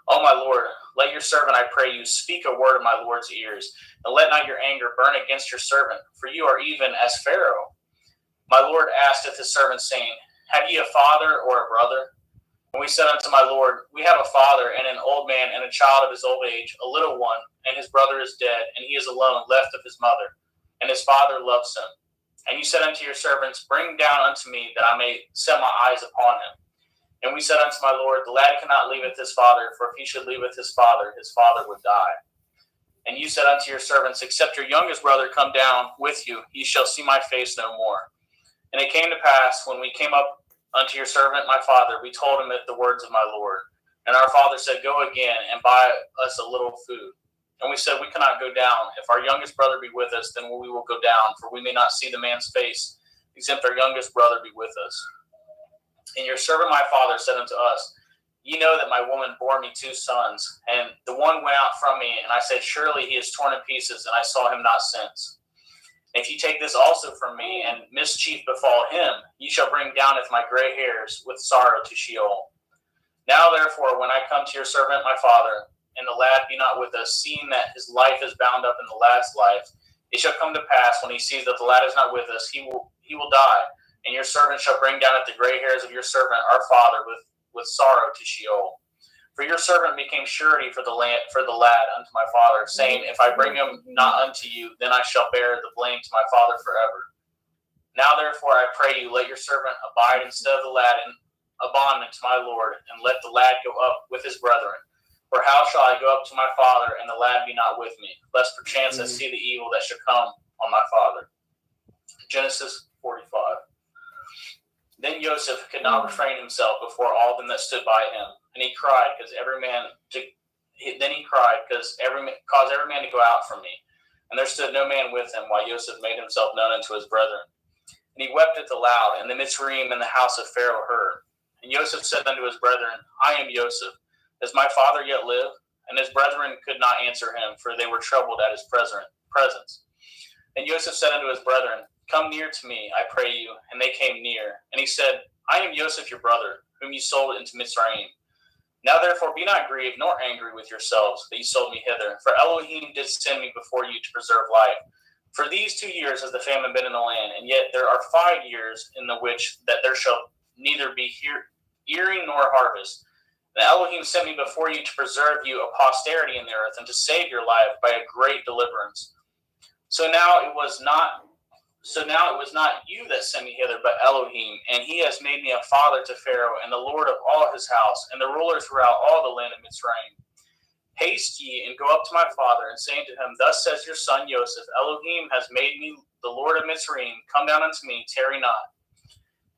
O my Lord, let your servant, I pray you, speak a word in my Lord's ears, and let not your anger burn against your servant, for you are even as Pharaoh. My Lord asketh his servant, saying, Have ye a father or a brother? And we said unto my Lord, We have a father, and an old man, and a child of his old age, a little one, and his brother is dead, and he is alone, left of his mother, and his father loves him. And you said unto your servants, Bring down unto me, that I may set my eyes upon him. And we said unto my Lord, The lad cannot leaveth his father, for if he should leaveth his father would die. And you said unto your servants, Except your youngest brother come down with you, ye shall see my face no more. And it came to pass, when we came up unto your servant my father, we told him the words of my Lord. And our father said, Go again, and buy us a little food. And we said, We cannot go down. If our youngest brother be with us, then we will go down, for we may not see the man's face, except our youngest brother be with us. And your servant my father said unto us, Ye know that my woman bore me 2 sons, and the one went out from me, and I said, Surely he is torn in pieces, and I saw him not since. And if ye take this also from me, and mischief befall him, ye shall bring down with my gray hairs with sorrow to Sheol. Now therefore, when I come to your servant my father, and the lad be not with us, seeing that his life is bound up in the lad's life, it shall come to pass, when he sees that the lad is not with us, he will die. And your servant shall bring down at the gray hairs of your servant our father with sorrow to Sheol. For your servant became surety for the lad unto my father, saying, If I bring him not unto you, then I shall bear the blame to my father forever. Now therefore I pray you, let your servant abide instead of the lad in a bondman to my Lord, and let the lad go up with his brethren. For how shall I go up to my father, and the lad be not with me, lest perchance I see the evil that should come on my father? Genesis 45. Then Joseph could not refrain himself before all them that stood by him, and he cried, caused every man to go out from me. And there stood no man with him, while Joseph made himself known unto his brethren. And he wept at the loud, and the Mitzrayim in the house of Pharaoh heard. And Joseph said unto his brethren, I am Joseph. Does my father yet live? And his brethren could not answer him, for they were troubled at his presence. And Joseph said unto his brethren, Come near to me, I pray you. And they came near. And he said, I am Joseph your brother, whom ye sold into Mitzrayim. Now therefore be not grieved nor angry with yourselves that ye sold me hither, for Elohim did send me before you to preserve life. For these 2 years has the famine been in the land, and yet there are 5 years in the which that there shall neither be earing nor harvest. And Elohim sent me before you to preserve you a posterity in the earth, and to save your life by a great deliverance. So now it was not you that sent me hither, but Elohim, and he has made me a father to Pharaoh, and the Lord of all his house, and the ruler throughout all the land of Mitzrayim. Haste ye, and go up to my father, and say unto him, Thus says your son Joseph, Elohim has made me the Lord of Mitzrayim. Come down unto me, tarry not.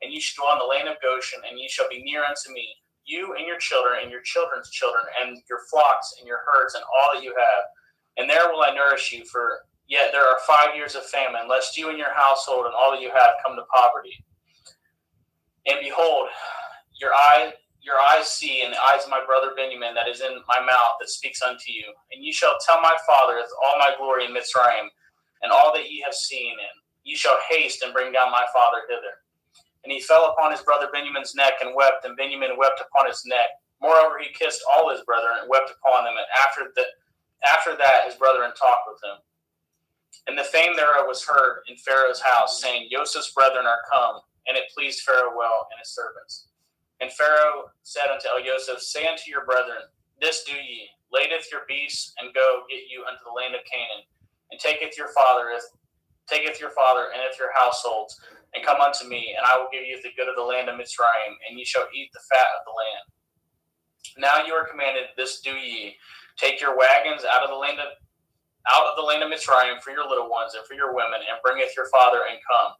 And ye shall dwell in the land of Goshen, and ye shall be near unto me, you and your children, and your children's children, and your flocks, and your herds, and all that you have. And there will I nourish you, for yet there are 5 years of famine, lest you and your household and all that you have come to poverty. And behold, your eyes see, and the eyes of my brother Benjamin that is in my mouth that speaks unto you. And ye shall tell my father all my glory in Mitzrayim, and all that ye have seen, and ye shall haste and bring down my father hither. And he fell upon his brother Benjamin's neck and wept, and Benjamin wept upon his neck. Moreover, he kissed all his brethren and wept upon them. And after that his brethren talked with him. And the fame thereof was heard in Pharaoh's house, saying, Joseph's brethren are come. And it pleased Pharaoh well and his servants. And Pharaoh said unto Joseph, Say unto your brethren, This do ye, ladeth your beasts, and go get you unto the land of Canaan, and taketh your father and your households, and come unto me, and I will give you the good of the land of Mitzrayim, and ye shall eat the fat of the land. Now you are commanded, this do ye, take your wagons out of the land of out of the land of Mitzrayim for your little ones and for your women, and bringeth your father, and come.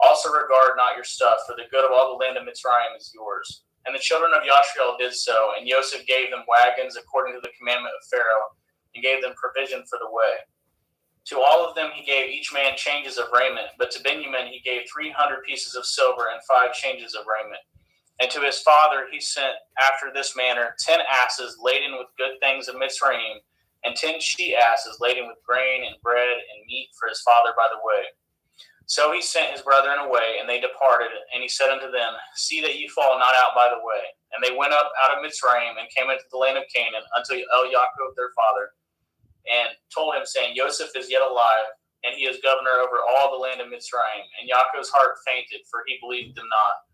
Also regard not your stuff, for the good of all the land of Mitzrayim is yours. And the children of Yashriel did so, and Joseph gave them wagons according to the commandment of Pharaoh, and gave them provision for the way. To all of them he gave each man changes of raiment, but to Benjamin he gave 300 pieces of silver and 5 changes of raiment. And to his father he sent after this manner 10 asses laden with good things of Mitzrayim, and 10 she-asses laden with grain and bread and meat for his father by the way. So he sent his brethren away, and they departed, and he said unto them, See that ye fall not out by the way. And they went up out of Mitzrayim, and came into the land of Canaan, unto Yaakov their father, and told him, saying, Joseph is yet alive, and he is governor over all the land of Mitzrayim. And Yaakov's heart fainted, for he believed them not.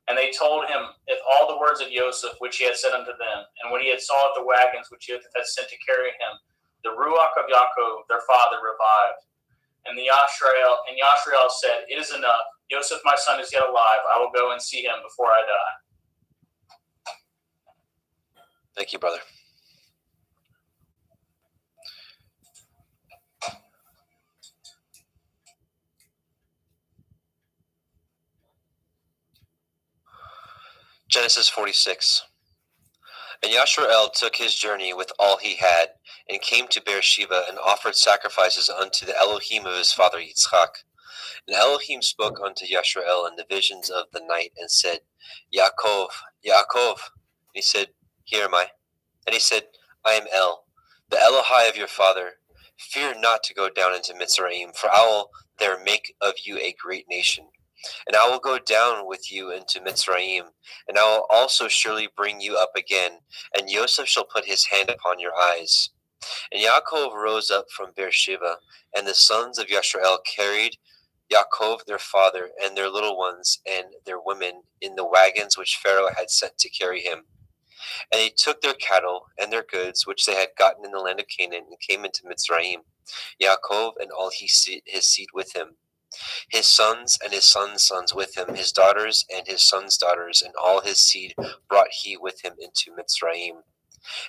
And they told him if all the words of Joseph, which he had said unto them. And when he had saw the wagons which Joseph had sent to carry him, the ruach of Yaakov their father revived. And Yashriel said, It is enough. Joseph my son is yet alive. I will go and see him before I die. Thank you, brother. Genesis 46. And Yashrael took his journey with all he had, and came to Beersheba, and offered sacrifices unto the Elohim of his father Yitzchak. And Elohim spoke unto Yashrael in the visions of the night, and said, Yaakov, Yaakov. And he said, Here am I. And he said, I am El, the Elohai of your father. Fear not to go down into Mitzrayim, for I will there make of you a great nation. And I will go down with you into Mitzrayim, and I will also surely bring you up again, and Joseph shall put his hand upon your eyes. And Yaakov rose up from Beersheba, and the sons of Yashrael carried Yaakov their father, and their little ones, and their women, in the wagons which Pharaoh had sent to carry him. And they took their cattle and their goods, which they had gotten in the land of Canaan, and came into Mitzrayim, Yaakov and all his seed with him. His sons and his sons' sons with him, his daughters and his sons' daughters, and all his seed brought he with him into Mitzrayim.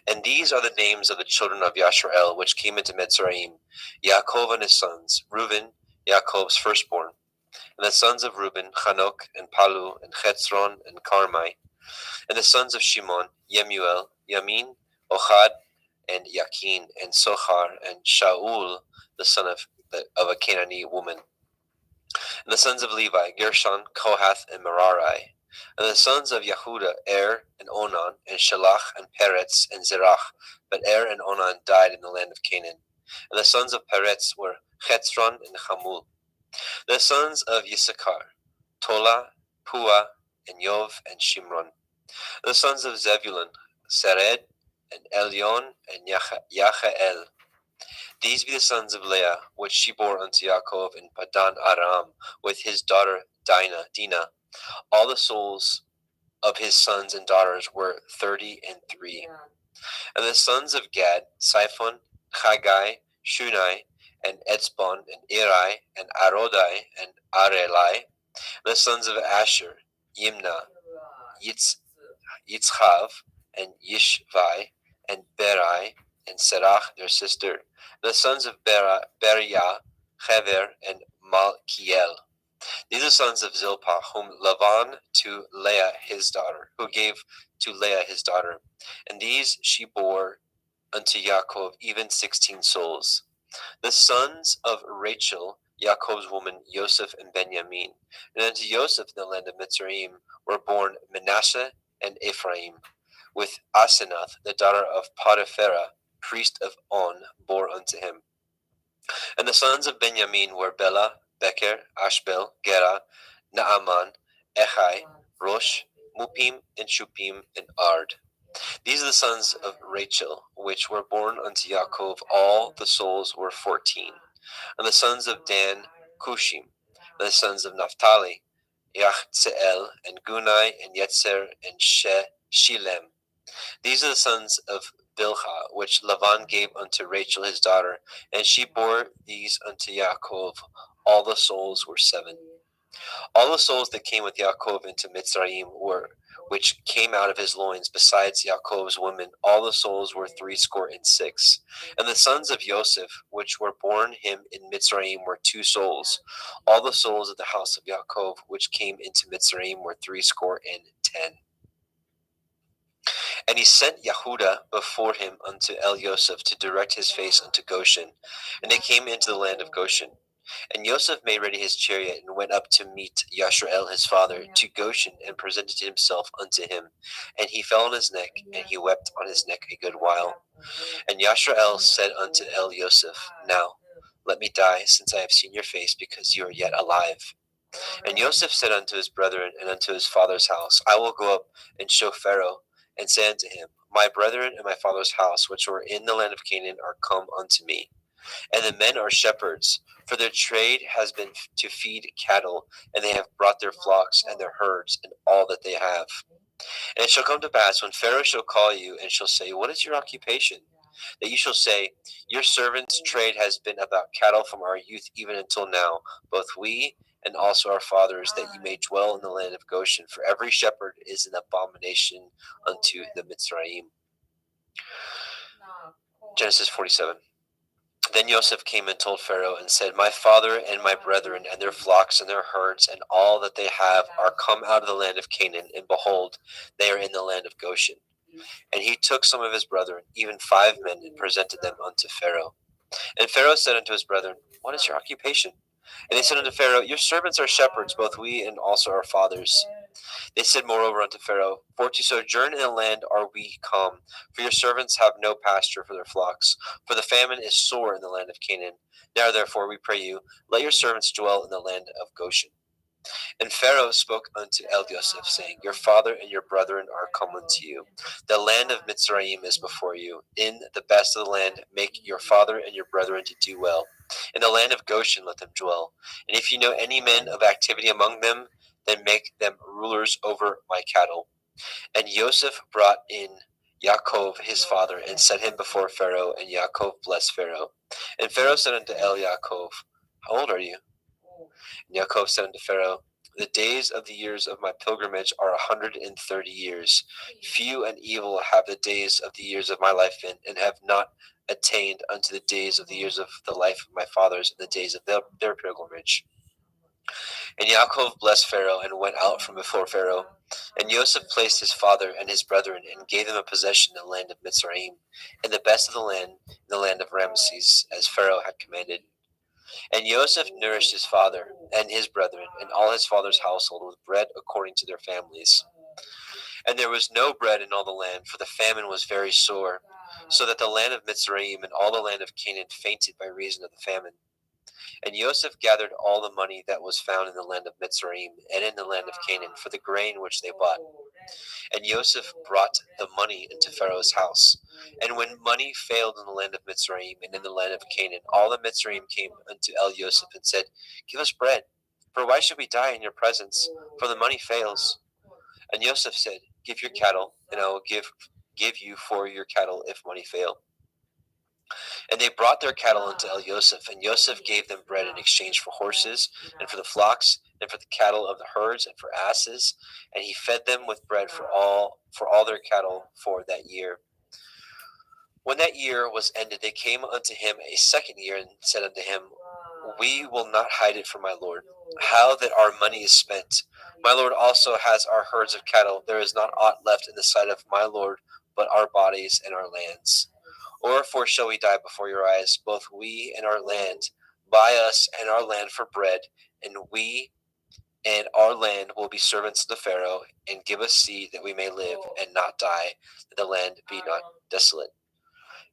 And these are the names of the children of Yashrael, which came into Mitzrayim, Yaakov and his sons, Reuben, Yaakov's firstborn. And the sons of Reuben, Hanok, and Palu, and Chetzron, and Carmi. And the sons of Shimon, Yemuel, Yamin, Ochad, and Yakin, and Sochar, and Shaul, the son of a Canaanite woman. And the sons of Levi, Gershon, Kohath, and Merari. And the sons of Yehuda, and Onan, and Shelach, and Peretz, and Zerach. But and Onan died in the land of Canaan. And the sons of Peretz were Chetzron and Hamul. The sons of Yisachar, Tola, Pua, and Yov, and Shimron. The sons of Zebulun, Sered, and Elion, and Yachael. These be the sons of Leah, which she bore unto Yaakov in Padan Aram, with his daughter Dinah. All the souls of his sons and daughters were 33. And the sons of Gad, Siphon, Chagai, Shunai, and Etzbon, and Eri, and Arodai, and Arelai. The sons of Asher, Yimna, Yitzchav, and Yishvai, and Berai, and Serach, their sister. The sons of Beriah, Hever, and Malkiel. These are sons of Zilpah, whom Lavan to Leah his daughter, who gave to Leah his daughter. And these she bore unto Yaakov, even 16 souls. The sons of Rachel, Yaakov's woman, Joseph and Benjamin. And unto Joseph in the land of Mitzrayim were born Manasseh and Ephraim, with Asenath, the daughter of Potiphera, priest of On, bore unto him. And the sons of Benjamin were Bela, Becher, Ashbel, Gera, Naaman, Echai, Rosh, Mupim, and Shupim, and Ard. These are the sons of Rachel, which were born unto Yaakov. All the souls were 14. And the sons of Dan, Cushim. And the sons of Naphtali, Yachzeel, and Gunai, and Yetzer, and Shilem. These are the sons of Bilhah, which Lavan gave unto Rachel his daughter, and she bore these unto Yaakov. All the souls were 7. All the souls that came with Yaakov into Mitzrayim were which came out of his loins, besides Yaakov's women, all the souls were 66. And the sons of Joseph, which were born him in Mitzrayim, were 2 souls. All the souls of the house of Yaakov, which came into Mitzrayim, were 10. And he sent Yehuda before him unto El Yosef to direct his face unto Goshen. And they came into the land of Goshen. And Yosef made ready his chariot and went up to meet Yashrael his father to Goshen, and presented himself unto him. And he fell on his neck, and he wept on his neck a good while. And Yashrael said unto El Yosef, Now let me die, since I have seen your face, because you are yet alive. And Yosef said unto his brethren and unto his father's house, I will go up and show Pharaoh, and say unto him, My brethren and my father's house, which were in the land of Canaan, are come unto me. And the men are shepherds, for their trade has been to feed cattle, and they have brought their flocks and their herds and all that they have. And it shall come to pass, when Pharaoh shall call you, and shall say, What is your occupation? That you shall say, Your servant's trade has been about cattle from our youth even until now, both we and also our fathers, that you may dwell in the land of Goshen. For every shepherd is an abomination unto the Mitzrayim. Genesis 47. Then Joseph came and told Pharaoh, and said, My father and my brethren and their flocks and their herds and all that they have are come out of the land of Canaan, and behold, they are in the land of Goshen. And he took some of his brethren, even 5 men, and presented them unto Pharaoh. And Pharaoh said unto his brethren, What is your occupation? And they said unto Pharaoh, Your servants are shepherds, both we and also our fathers. They said moreover unto Pharaoh, For to sojourn in the land are we come, for your servants have no pasture for their flocks, for the famine is sore in the land of Canaan. Now therefore, we pray you, let your servants dwell in the land of Goshen. And Pharaoh spoke unto El Yosef, saying, Your father and your brethren are come unto you. The land of Mitzrayim is before you. In the best of the land make your father and your brethren to do well. In the land of Goshen let them dwell. And if you know any men of activity among them, then make them rulers over my cattle. And Joseph brought in Yaakov his father, and set him before Pharaoh, and Yaakov blessed Pharaoh. And Pharaoh said unto El Yaakov, How old are you? And Yaakov said unto Pharaoh, The days of the years of my pilgrimage are 130 years. Few and evil have the days of the years of my life been, and have not attained unto the days of the years of the life of my fathers, and the days of their pilgrimage. And Yaakov blessed Pharaoh, and went out from before Pharaoh. And Joseph placed his father and his brethren, and gave them a possession in the land of Mitzrayim, in the best of the land, in the land of Ramesses, as Pharaoh had commanded. And Joseph nourished his father and his brethren, and all his father's household, with bread according to their families. And there was no bread in all the land, for the famine was very sore, so that the land of Mitzrayim and all the land of Canaan fainted by reason of the famine. And Joseph gathered all the money that was found in the land of Mitzrayim and in the land of Canaan for the grain which they bought. And Joseph brought the money into Pharaoh's house. And when money failed in the land of Mitzrayim and in the land of Canaan, all the Mitzrayim came unto El Yosef and said, Give us bread, for why should we die in your presence? For the money fails. And Joseph said, Give your cattle, and I will give you for your cattle if money fail. And they brought their cattle unto El Yosef, and Yosef gave them bread in exchange for horses, and for the flocks, and for the cattle of the herds, and for asses. And he fed them with bread for all their cattle for that year. When that year was ended, they came unto him a second year, and said unto him, We will not hide it from my lord, how that our money is spent. My lord also has our herds of cattle. There is not aught left in the sight of my lord, but our bodies and our lands. Wherefore shall we die before your eyes, both we and our land? Buy us and our land for bread, and we and our land will be servants to Pharaoh, and give us seed that we may live and not die, that the land be not desolate.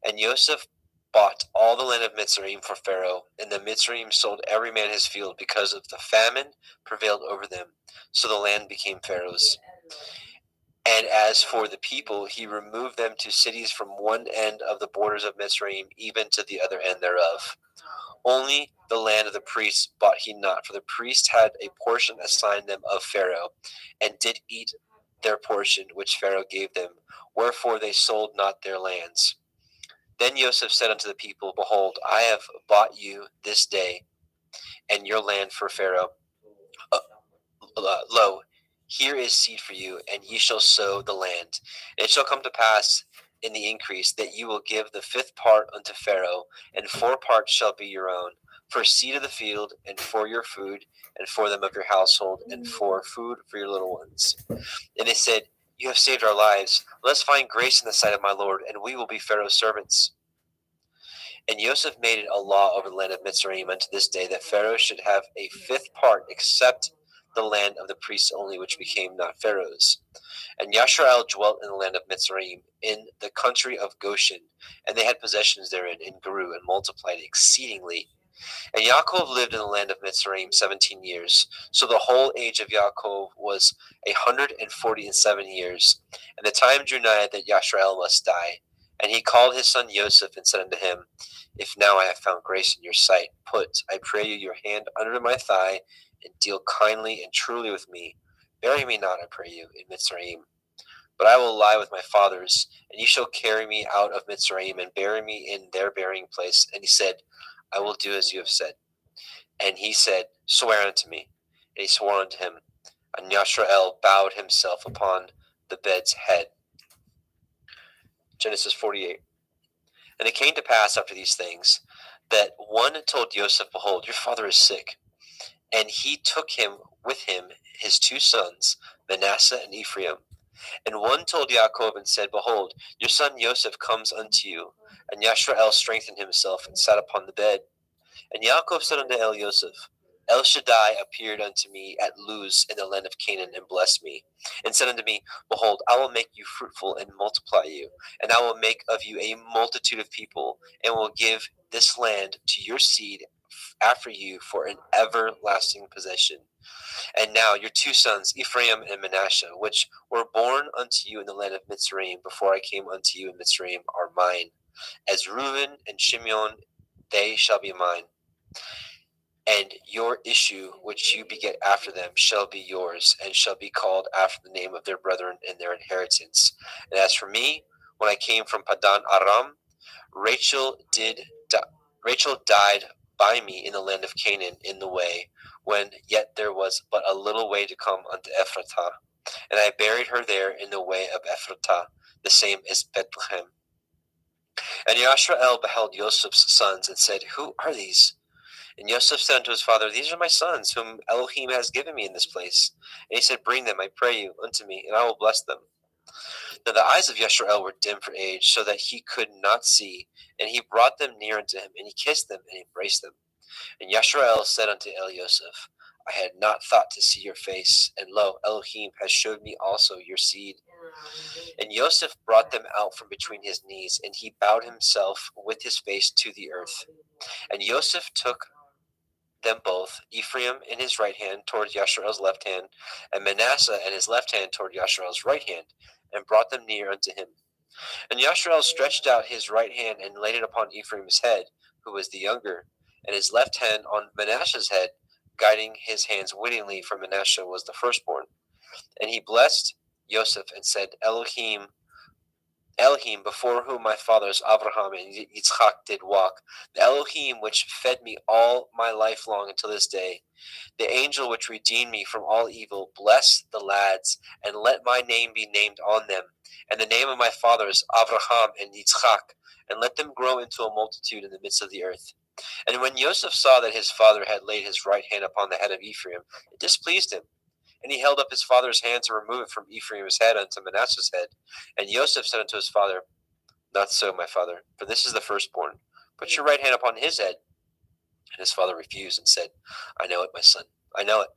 And Joseph bought all the land of Mitzrayim for Pharaoh, and the Mitzrayim sold every man his field, because of the famine prevailed over them. So the land became Pharaoh's. And as for the people, he removed them to cities from one end of the borders of Mitzrayim, even to the other end thereof. Only the land of the priests bought he not, for the priests had a portion assigned them of Pharaoh, and did eat their portion which Pharaoh gave them, wherefore they sold not their lands. Then Joseph said unto the people, Behold, I have bought you this day and your land for Pharaoh. Lo, Here is seed for you, and ye shall sow the land. And it shall come to pass in the increase that you will give the 5th part unto Pharaoh, and 4 parts shall be your own, for seed of the field, and for your food, and for them of your household, and for food for your little ones. And they said, You have saved our lives. Let us find grace in the sight of my Lord, and we will be Pharaoh's servants. And Joseph made it a law over the land of Mitzrayim unto this day, that Pharaoh should have a 5th part, except the land of the priests only, which became not Pharaoh's. And Yashrael dwelt in the land of Mitzrayim, in the country of Goshen, and they had possessions therein, and grew and multiplied exceedingly. And Yaakov lived in the land of Mitzrayim 17 years. So the whole age of Yaakov was 147 years. And the time drew nigh that Yashrael must die. And he called his son Joseph, and said unto him, If now I have found grace in your sight, put, I pray you, your hand under my thigh, and deal kindly and truly with me. Bury me not, I pray you, in Mitzrayim. But I will lie with my fathers, and ye shall carry me out of Mitzrayim, and bury me in their burying place. And he said, I will do as you have said. And he said, Swear unto me. And he swore unto him. And Yashrael bowed himself upon the bed's head. Genesis 48. And it came to pass after these things, that one told Joseph, Behold, your father is sick. And he took him with him his 2 sons, Manasseh and Ephraim. And one told Yaakov, and said, Behold, your son Joseph comes unto you. And Yashrael strengthened himself, and sat upon the bed. And Yaakov said unto El Joseph, El Shaddai appeared unto me at Luz in the land of Canaan, and blessed me, and said unto me, Behold, I will make you fruitful, and multiply you, and I will make of you a multitude of people, and will give this land to your seed after you for an everlasting possession. And now your 2 sons, Ephraim and Manasseh, which were born unto you in the land of Mitzrayim, before I came unto you in Mitzrayim, are mine. As Reuben and Shimeon, they shall be mine. And your issue, which you beget after them, shall be yours, and shall be called after the name of their brethren in their inheritance. And as for me, when I came from Padan Aram, Rachel died by me in the land of Canaan in the way, when yet there was but a little way to come unto Ephratah. And I buried her there in the way of Ephratah, the same as Bethlehem. And Yashrael beheld Joseph's sons, and said, Who are these? And Joseph said unto his father, These are my sons, whom Elohim has given me in this place. And he said, Bring them, I pray you, unto me, and I will bless them. Now the eyes of Yashrael were dim for age, so that he could not see. And he brought them near unto him, and he kissed them, and embraced them. And Yashrael said unto El Joseph, I had not thought to see your face, and lo, Elohim has showed me also your seed. And Joseph brought them out from between his knees, and he bowed himself with his face to the earth. And Joseph took them both, Ephraim in his right hand toward Yashrael's left hand, and Manasseh in his left hand toward Yashrael's right hand, and brought them near unto him. And Yashrael stretched out his right hand, and laid it upon Ephraim's head, who was the younger, and his left hand on Manasseh's head, guiding his hands wittingly, for Manasseh was the firstborn. And he blessed Joseph, and said, Elohim, before whom my fathers Abraham and Yitzchak did walk, the Elohim which fed me all my life long until this day, the angel which redeemed me from all evil, bless the lads, and let my name be named on them, and the name of my fathers Abraham and Yitzchak, and let them grow into a multitude in the midst of the earth. And when Joseph saw that his father had laid his right hand upon the head of Ephraim, it displeased him. And he held up his father's hand to remove it from Ephraim's head unto Manasseh's head. And Joseph said unto his father, Not so, my father, for this is the firstborn. Put your right hand upon his head. And his father refused, and said, I know it, my son, I know it.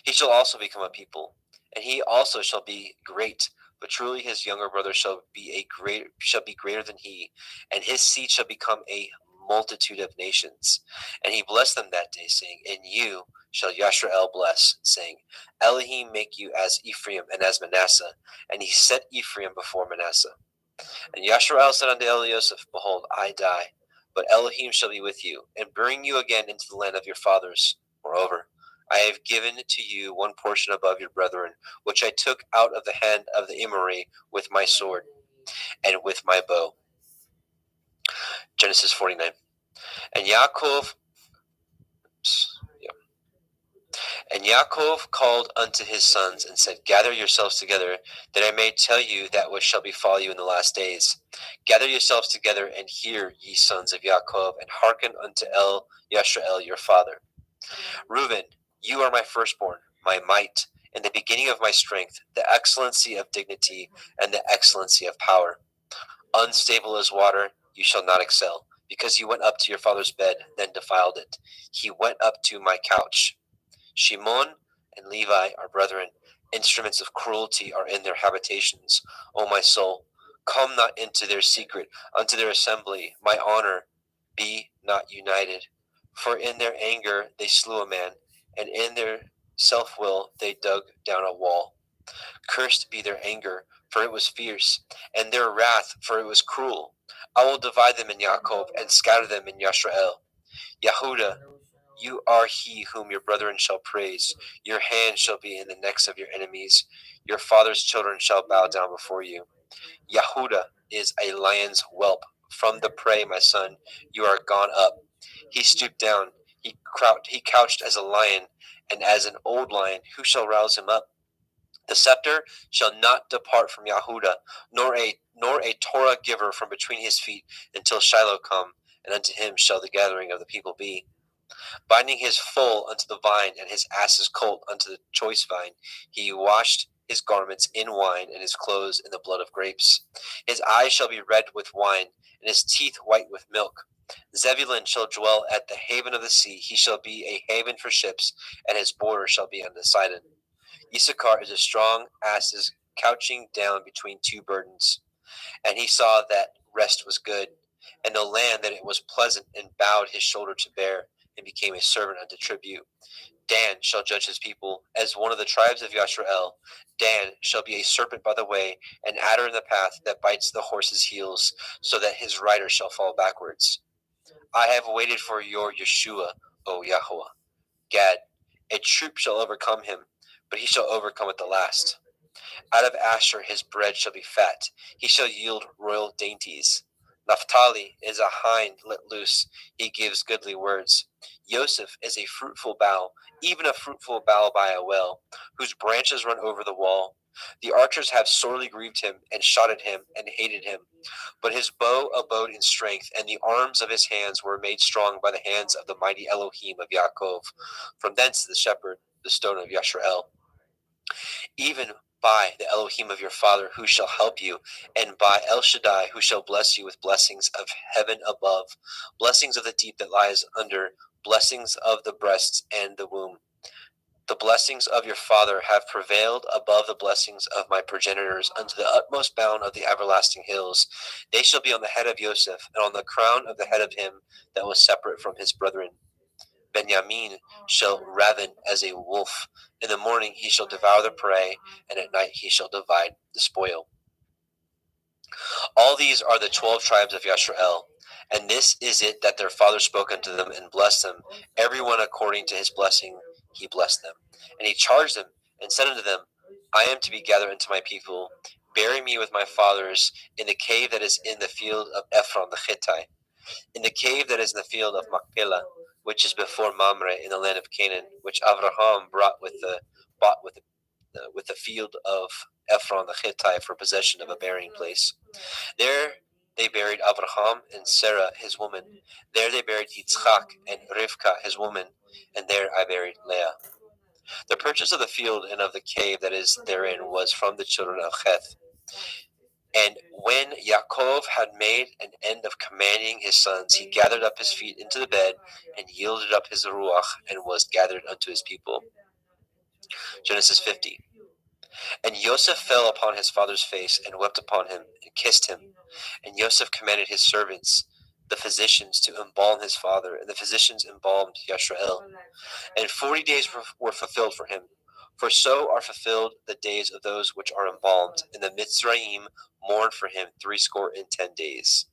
He shall also become a people, and he also shall be great. But truly his younger brother shall be greater than he, and his seed shall become a multitude of nations. And he blessed them that day, saying, In you shall Yashrael bless, saying, Elohim make you as Ephraim and as Manasseh. And he set Ephraim before Manasseh. And Yashrael said unto El Joseph, Behold, I die, but Elohim shall be with you, and bring you again into the land of your fathers. Moreover, I have given to you one portion above your brethren, which I took out of the hand of the Emori with my sword and with my bow. Genesis 49. And And Yaakov called unto his sons, and said, Gather yourselves together, that I may tell you that which shall befall you in the last days. Gather yourselves together, and hear, ye sons of Yaakov, and hearken unto Yashrael your father. Reuben, you are my firstborn, my might, and the beginning of my strength, the excellency of dignity, and the excellency of power. Unstable as water, you shall not excel, because you went up to your father's bed, then defiled it. He went up to my couch. Shimon and Levi are brethren. Instruments of cruelty are in their habitations. O my soul, come not into their secret, unto their assembly. My honor be not united. For in their anger they slew a man, and in their self-will they dug down a wall. Cursed be their anger, for it was fierce, and their wrath, for it was cruel. I will divide them in Yaakov, and scatter them in Yashrael. Yehuda, you are he whom your brethren shall praise. Your hand shall be in the necks of your enemies. Your father's children shall bow down before you. Yehuda is a lion's whelp. From the prey, my son, you are gone up. He stooped down. He couched as a lion, and as an old lion, who shall rouse him up? The scepter shall not depart from Yehuda, nor a Torah giver from between his feet, until Shiloh come, and unto him shall the gathering of the people be. Binding his foal unto the vine, and his ass's colt unto the choice vine, he washed his garments in wine, and his clothes in the blood of grapes. His eyes shall be red with wine, and his teeth white with milk. Zebulun shall dwell at the haven of the sea. He shall be a haven for ships, and his border shall be unto Sidon. Issachar is a strong asses couching down between two burdens. And he saw that rest was good, and the land that it was pleasant, and bowed his shoulder to bear, and became a servant unto tribute. Dan shall judge his people as one of the tribes of Yashrael. Dan shall be a serpent by the way, an adder in the path that bites the horse's heels, so that his rider shall fall backwards. I have waited for your Yeshua, O Yahweh. Gad, a troop shall overcome him, but he shall overcome at the last. Out of Asher his bread shall be fat. He shall yield royal dainties. Naphtali is a hind let loose. He gives goodly words. Joseph is a fruitful bough, even a fruitful bough by a well, whose branches run over the wall. The archers have sorely grieved him, and shot at him, and hated him. But his bow abode in strength, and the arms of his hands were made strong by the hands of the mighty Elohim of Yaakov. From thence the shepherd, the stone of Yashrael. Even by the Elohim of your father, who shall help you, and by El Shaddai, who shall bless you with blessings of heaven above, blessings of the deep that lies under, blessings of the breasts and the womb. The blessings of your father have prevailed above the blessings of my progenitors unto the utmost bound of the everlasting hills. They shall be on the head of Joseph, and on the crown of the head of him that was separate from his brethren. Benjamin shall raven as a wolf. In the morning he shall devour the prey, and at night he shall divide the spoil. All these are the 12 tribes of Yashrael, and this is it that their father spoke unto them and blessed them. Every one according to his blessing he blessed them. And he charged them and said unto them, I am to be gathered unto my people. Bury me with my fathers in the cave that is in the field of Ephron the Hittite, in the cave that is in the field of Machpelah, which is before Mamre in the land of Canaan, which Abraham bought with the field of Ephron the Hittite for possession of a burying place. There they buried Abraham and Sarah his woman. There they buried Yitzchak and Rivka his woman, and there I buried Leah. The purchase of the field and of the cave that is therein was from the children of Heth. And when Yaakov had made an end of commanding his sons, he gathered up his feet into the bed, and yielded up his ruach, and was gathered unto his people. Genesis 50. And Joseph fell upon his father's face, and wept upon him, and kissed him. And Joseph commanded his servants, the physicians, to embalm his father, and the physicians embalmed Yashrael. And 40 days were fulfilled for him. For so are fulfilled the days of those which are embalmed, and the Mitzrayim mourned for him 60 days.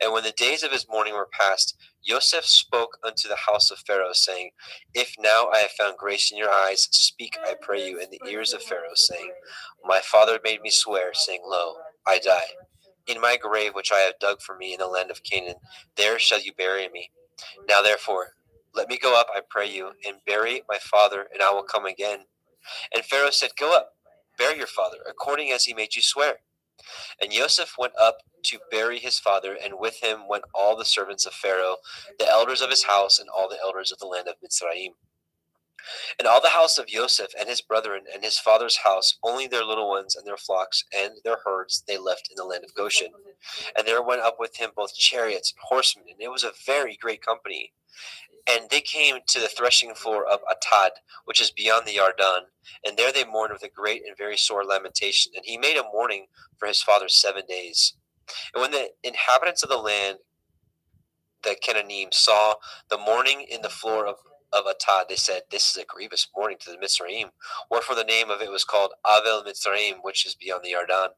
And when the days of his mourning were past, Joseph spoke unto the house of Pharaoh, saying, If now I have found grace in your eyes, speak, I pray you, in the ears of Pharaoh, saying, My father made me swear, saying, Lo, I die. In my grave which I have dug for me in the land of Canaan, there shall you bury me. Now therefore, Let me go up, I pray you, and bury my father, and I will come again. And Pharaoh said, Go up, bury your father, according as he made you swear. And Joseph went up to bury his father, and with him went all the servants of Pharaoh, the elders of his house, and all the elders of the land of Mitzrayim. And all the house of Joseph and his brethren and his father's house, only their little ones and their flocks and their herds they left in the land of Goshen. And there went up with him both chariots and horsemen, and it was a very great company. And they came to the threshing floor of Atad, which is beyond the Yarden, and there they mourned with a great and very sore lamentation. And he made a mourning for his father 7 days. And when the inhabitants of the land, the Canaanim, saw the mourning in the floor of Atad, they said, This is a grievous mourning to the Mitzrayim. Wherefore the name of it was called Avel Mitzrayim, which is beyond the Yarden.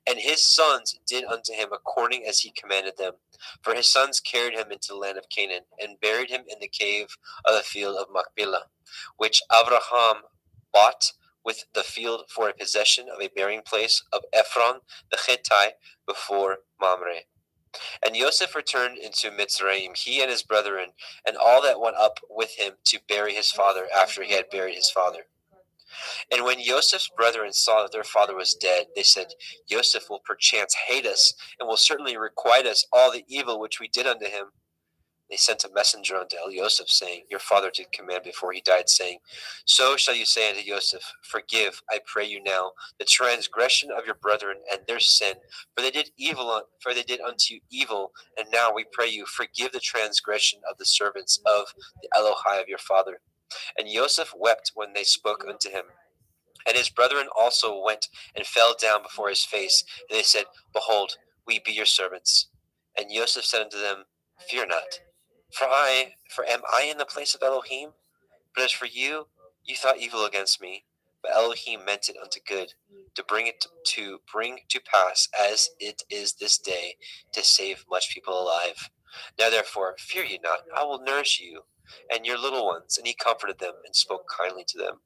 And his sons did unto him according as he commanded them. For his sons carried him into the land of Canaan, and buried him in the cave of the field of Machpelah, which Abraham bought with the field for a possession of a burying place of Ephron the Hittite before Mamre. And Joseph returned into Mitzrayim, he and his brethren, and all that went up with him to bury his father after he had buried his father. And when Joseph's brethren saw that their father was dead, they said, Joseph will perchance hate us, and will certainly requite us all the evil which we did unto him. They sent a messenger unto Joseph, saying, Your father did command before he died, saying, So shall you say unto Joseph, Forgive, I pray you now, the transgression of your brethren and their sin, for they did unto you evil, and now we pray you, forgive the transgression of the servants of the Elohai of your father. And Joseph wept when they spoke unto him. And his brethren also went and fell down before his face, and they said, Behold, we be your servants. And Joseph said unto them, Fear not, for am I in the place of Elohim? But as for you, you thought evil against me, but Elohim meant it unto good, to bring to pass as it is this day, to save much people alive. Now therefore, fear ye not, I will nourish you and your little ones. And he comforted them and spoke kindly to them.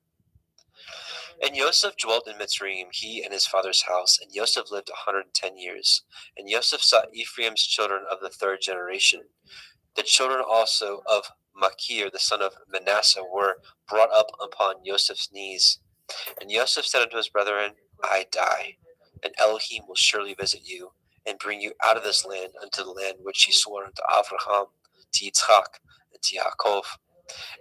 And Joseph dwelt in Mitzrayim, he and his father's house, and Joseph lived 110 years. And Joseph saw Ephraim's children of the third generation. The children also of Machir, the son of Manasseh, were brought up upon Joseph's knees. And Joseph said unto his brethren, I die, and Elohim will surely visit you, and bring you out of this land unto the land which he swore unto Abraham, to Yitzchak, and to Yaakov.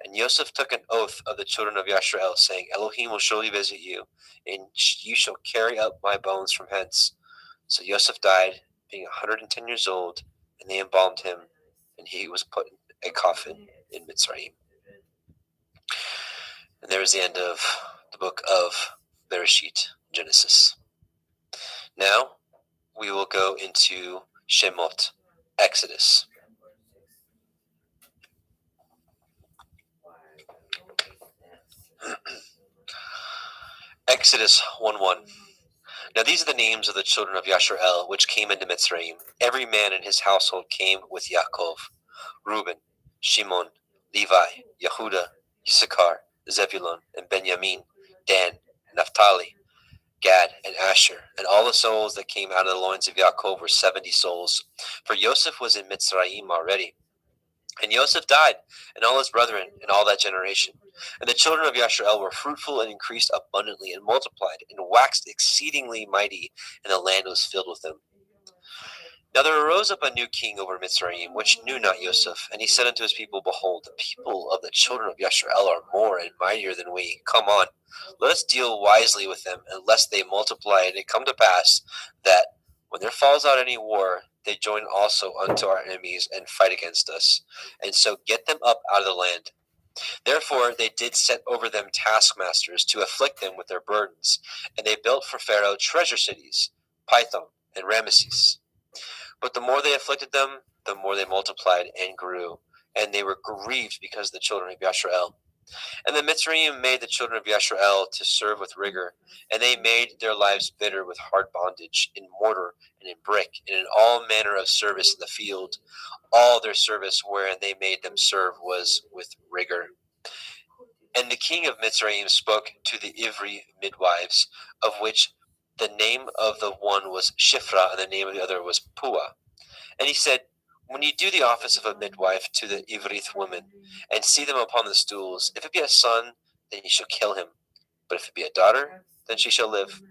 And Joseph took an oath of the children of Yashrael, saying, Elohim will surely visit you, and you shall carry up my bones from hence. So Joseph died, being 110 years old, and they embalmed him, and he was put in a coffin in Mitzrayim. And there is the end of the book of Bereshit, Genesis. Now we will go into Shemot, Exodus. Exodus 1:1. Now these are the names of the children of Yashrael, which came into Mitzrayim. Every man in his household came with Yaakov: Reuben, Shimon, Levi, Yehuda, Issachar, Zebulun, and Benjamin, Dan, Naphtali, Gad, and Asher. And all the souls that came out of the loins of Yaakov were 70 souls. For Joseph was in Mitzrayim already. And Joseph died, and all his brethren, and all that generation. And the children of Yashrael were fruitful and increased abundantly, and multiplied, and waxed exceedingly mighty, and the land was filled with them. Now there arose up a new king over Mitzrayim, which knew not Joseph. And he said unto his people, Behold, the people of the children of Yashrael are more and mightier than we. Come on, let us deal wisely with them, and lest they multiply. And it come to pass that, when there falls out any war, they join also unto our enemies, and fight against us, and so get them up out of the land. Therefore they did set over them taskmasters, to afflict them with their burdens. And they built for Pharaoh treasure cities, Pithom and Ramesses. But the more they afflicted them, the more they multiplied and grew, and they were grieved because of the children of Yashrael. And the Mitzrayim made the children of Yashrael to serve with rigor, and they made their lives bitter with hard bondage, in mortar and in brick, and in all manner of service in the field. All their service wherein they made them serve was with rigor. And the king of Mitzrayim spoke to the Ivri midwives, of which the name of the one was Shifra, and the name of the other was Pua. And he said, When you do the office of a midwife to the Ivrith women, and see them upon the stools, if it be a son, then ye shall kill him. But if it be a daughter, then she shall live.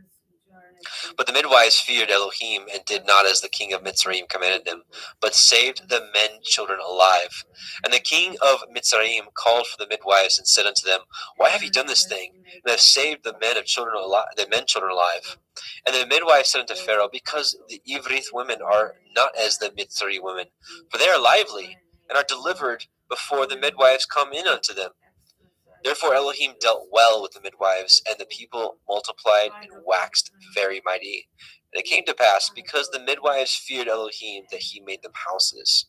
But the midwives feared Elohim, and did not as the king of Mitzrayim commanded them, but saved the men children alive. And the king of Mitzrayim called for the midwives, and said unto them, Why have ye done this thing, and have saved the men children alive? And the midwives said unto Pharaoh, Because the Ivrith women are not as the Mitzrayim women, for they are lively, and are delivered before the midwives come in unto them. Therefore Elohim dealt well with the midwives, and the people multiplied and waxed very mighty. And it came to pass, because the midwives feared Elohim, that he made them houses.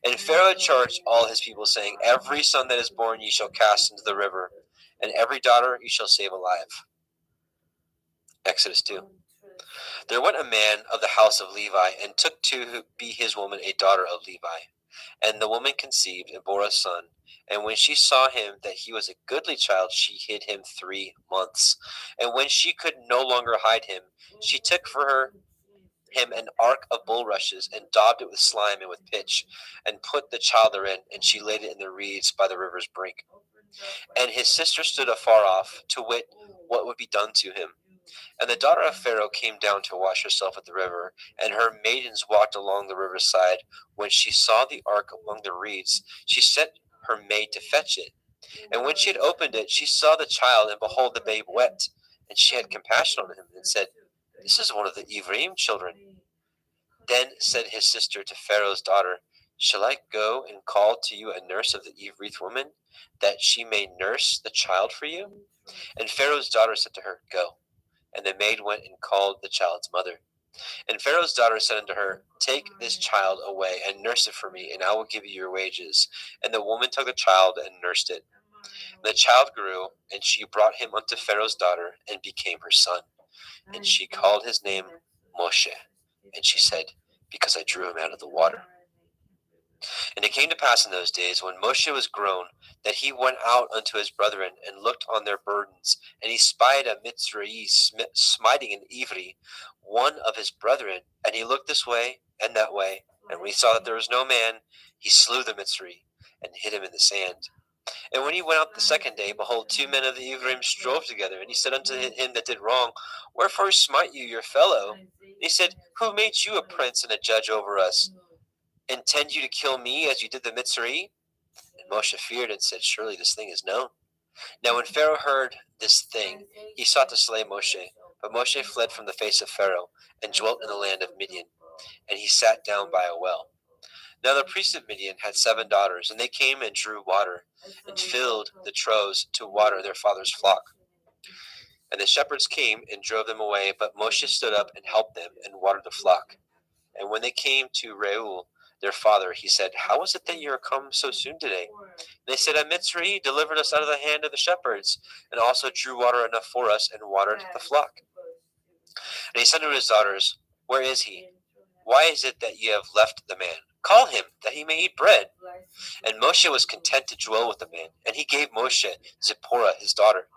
And Pharaoh charged all his people, saying, Every son that is born ye shall cast into the river, and every daughter ye shall save alive. Exodus 2. There went a man of the house of Levi, and took to be his woman a daughter of Levi. And the woman conceived, and bore a son. And when she saw him that he was a goodly child, she hid him 3 months. And when she could no longer hide him, she took for him an ark of bulrushes, and daubed it with slime and with pitch, and put the child therein, and she laid it in the reeds by the river's brink. And his sister stood afar off, to wit what would be done to him. And the daughter of Pharaoh came down to wash herself at the river, and her maidens walked along the riverside. When she saw the ark among the reeds, she sent her maid to fetch it. And when she had opened it, she saw the child, and behold, the babe wept. And she had compassion on him, and said, This is one of the Ephraim children. Then said his sister to Pharaoh's daughter, Shall I go and call to you a nurse of the Evrith woman, that she may nurse the child for you? And Pharaoh's daughter said to her, Go. And the maid went and called the child's mother. And Pharaoh's daughter said unto her, Take this child away, and nurse it for me, and I will give you your wages. And the woman took the child, and nursed it. And the child grew, and she brought him unto Pharaoh's daughter, and became her son. And she called his name Moshe. And she said, Because I drew him out of the water. And it came to pass in those days, when Moshe was grown, that he went out unto his brethren, and looked on their burdens. And he spied a Mitzrayim smiting an Ivri, one of his brethren. And he looked this way and that way. And when he saw that there was no man, he slew the Mitzri, and hid him in the sand. And when he went out the second day, behold, 2 men of the Ephraim strove together. And he said unto him that did wrong, Wherefore smite you your fellow? And he said, Who made you a prince and a judge over us? Intend you to kill me as you did the Mitzri? And Moshe feared, and said, Surely this thing is known. Now when Pharaoh heard this thing, he sought to slay Moshe. But Moshe fled from the face of Pharaoh, and dwelt in the land of Midian. And he sat down by a well. Now the priest of Midian had 7 daughters, and they came and drew water, and filled the troughs to water their father's flock. And the shepherds came and drove them away, but Moshe stood up and helped them, and watered the flock. And when they came to Reuel, their father, he said, How is it that you are come so soon today? And they said, A Mitzri delivered us out of the hand of the shepherds, and also drew water enough for us, and watered the flock. And he said to his daughters, Where is he? Why is it that ye have left the man? Call him, that he may eat bread. And Moshe was content to dwell with the man. And he gave Moshe Zipporah his daughter.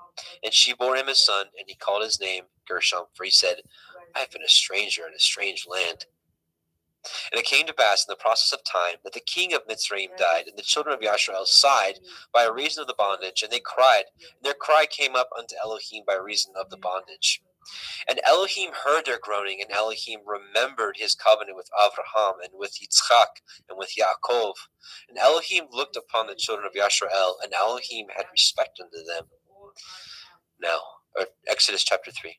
And she bore him a son, and he called his name Gershom, for he said, I have been a stranger in a strange land. And it came to pass in the process of time that the king of Mitzrayim died, and the children of Yasharel sighed by reason of the bondage, and they cried, and their cry came up unto Elohim by reason of the bondage. And Elohim heard their groaning, and Elohim remembered his covenant with Avraham, and with Yitzchak, and with Yaakov. And Elohim looked upon the children of Yasharel, and Elohim had respect unto them. Now, Exodus chapter 3.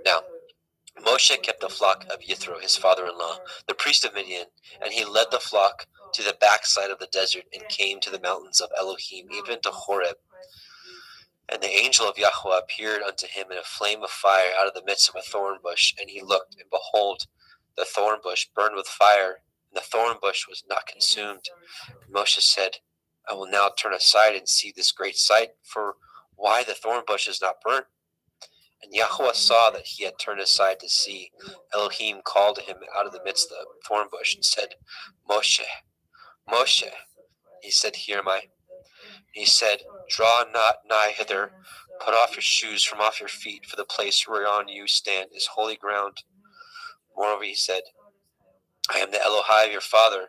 Now, Moshe kept the flock of Yithro, his father-in-law, the priest of Midian, and he led the flock to the backside of the desert, and came to the mountains of Elohim, even to Horeb. And the angel of Yahweh appeared unto him in a flame of fire out of the midst of a thorn bush. And he looked, and behold, the thorn bush burned with fire, and the thorn bush was not consumed. And Moshe said, I will now turn aside and see this great sight, for why the thorn bush is not burnt? And Yahweh saw that he had turned aside to see. Elohim called to him out of the midst of the thorn bush, and said, Moshe, Moshe. He said, Here am I. He said, Draw not nigh hither, put off your shoes from off your feet, for the place whereon you stand is holy ground. Moreover, he said, I am the Elohai of your father,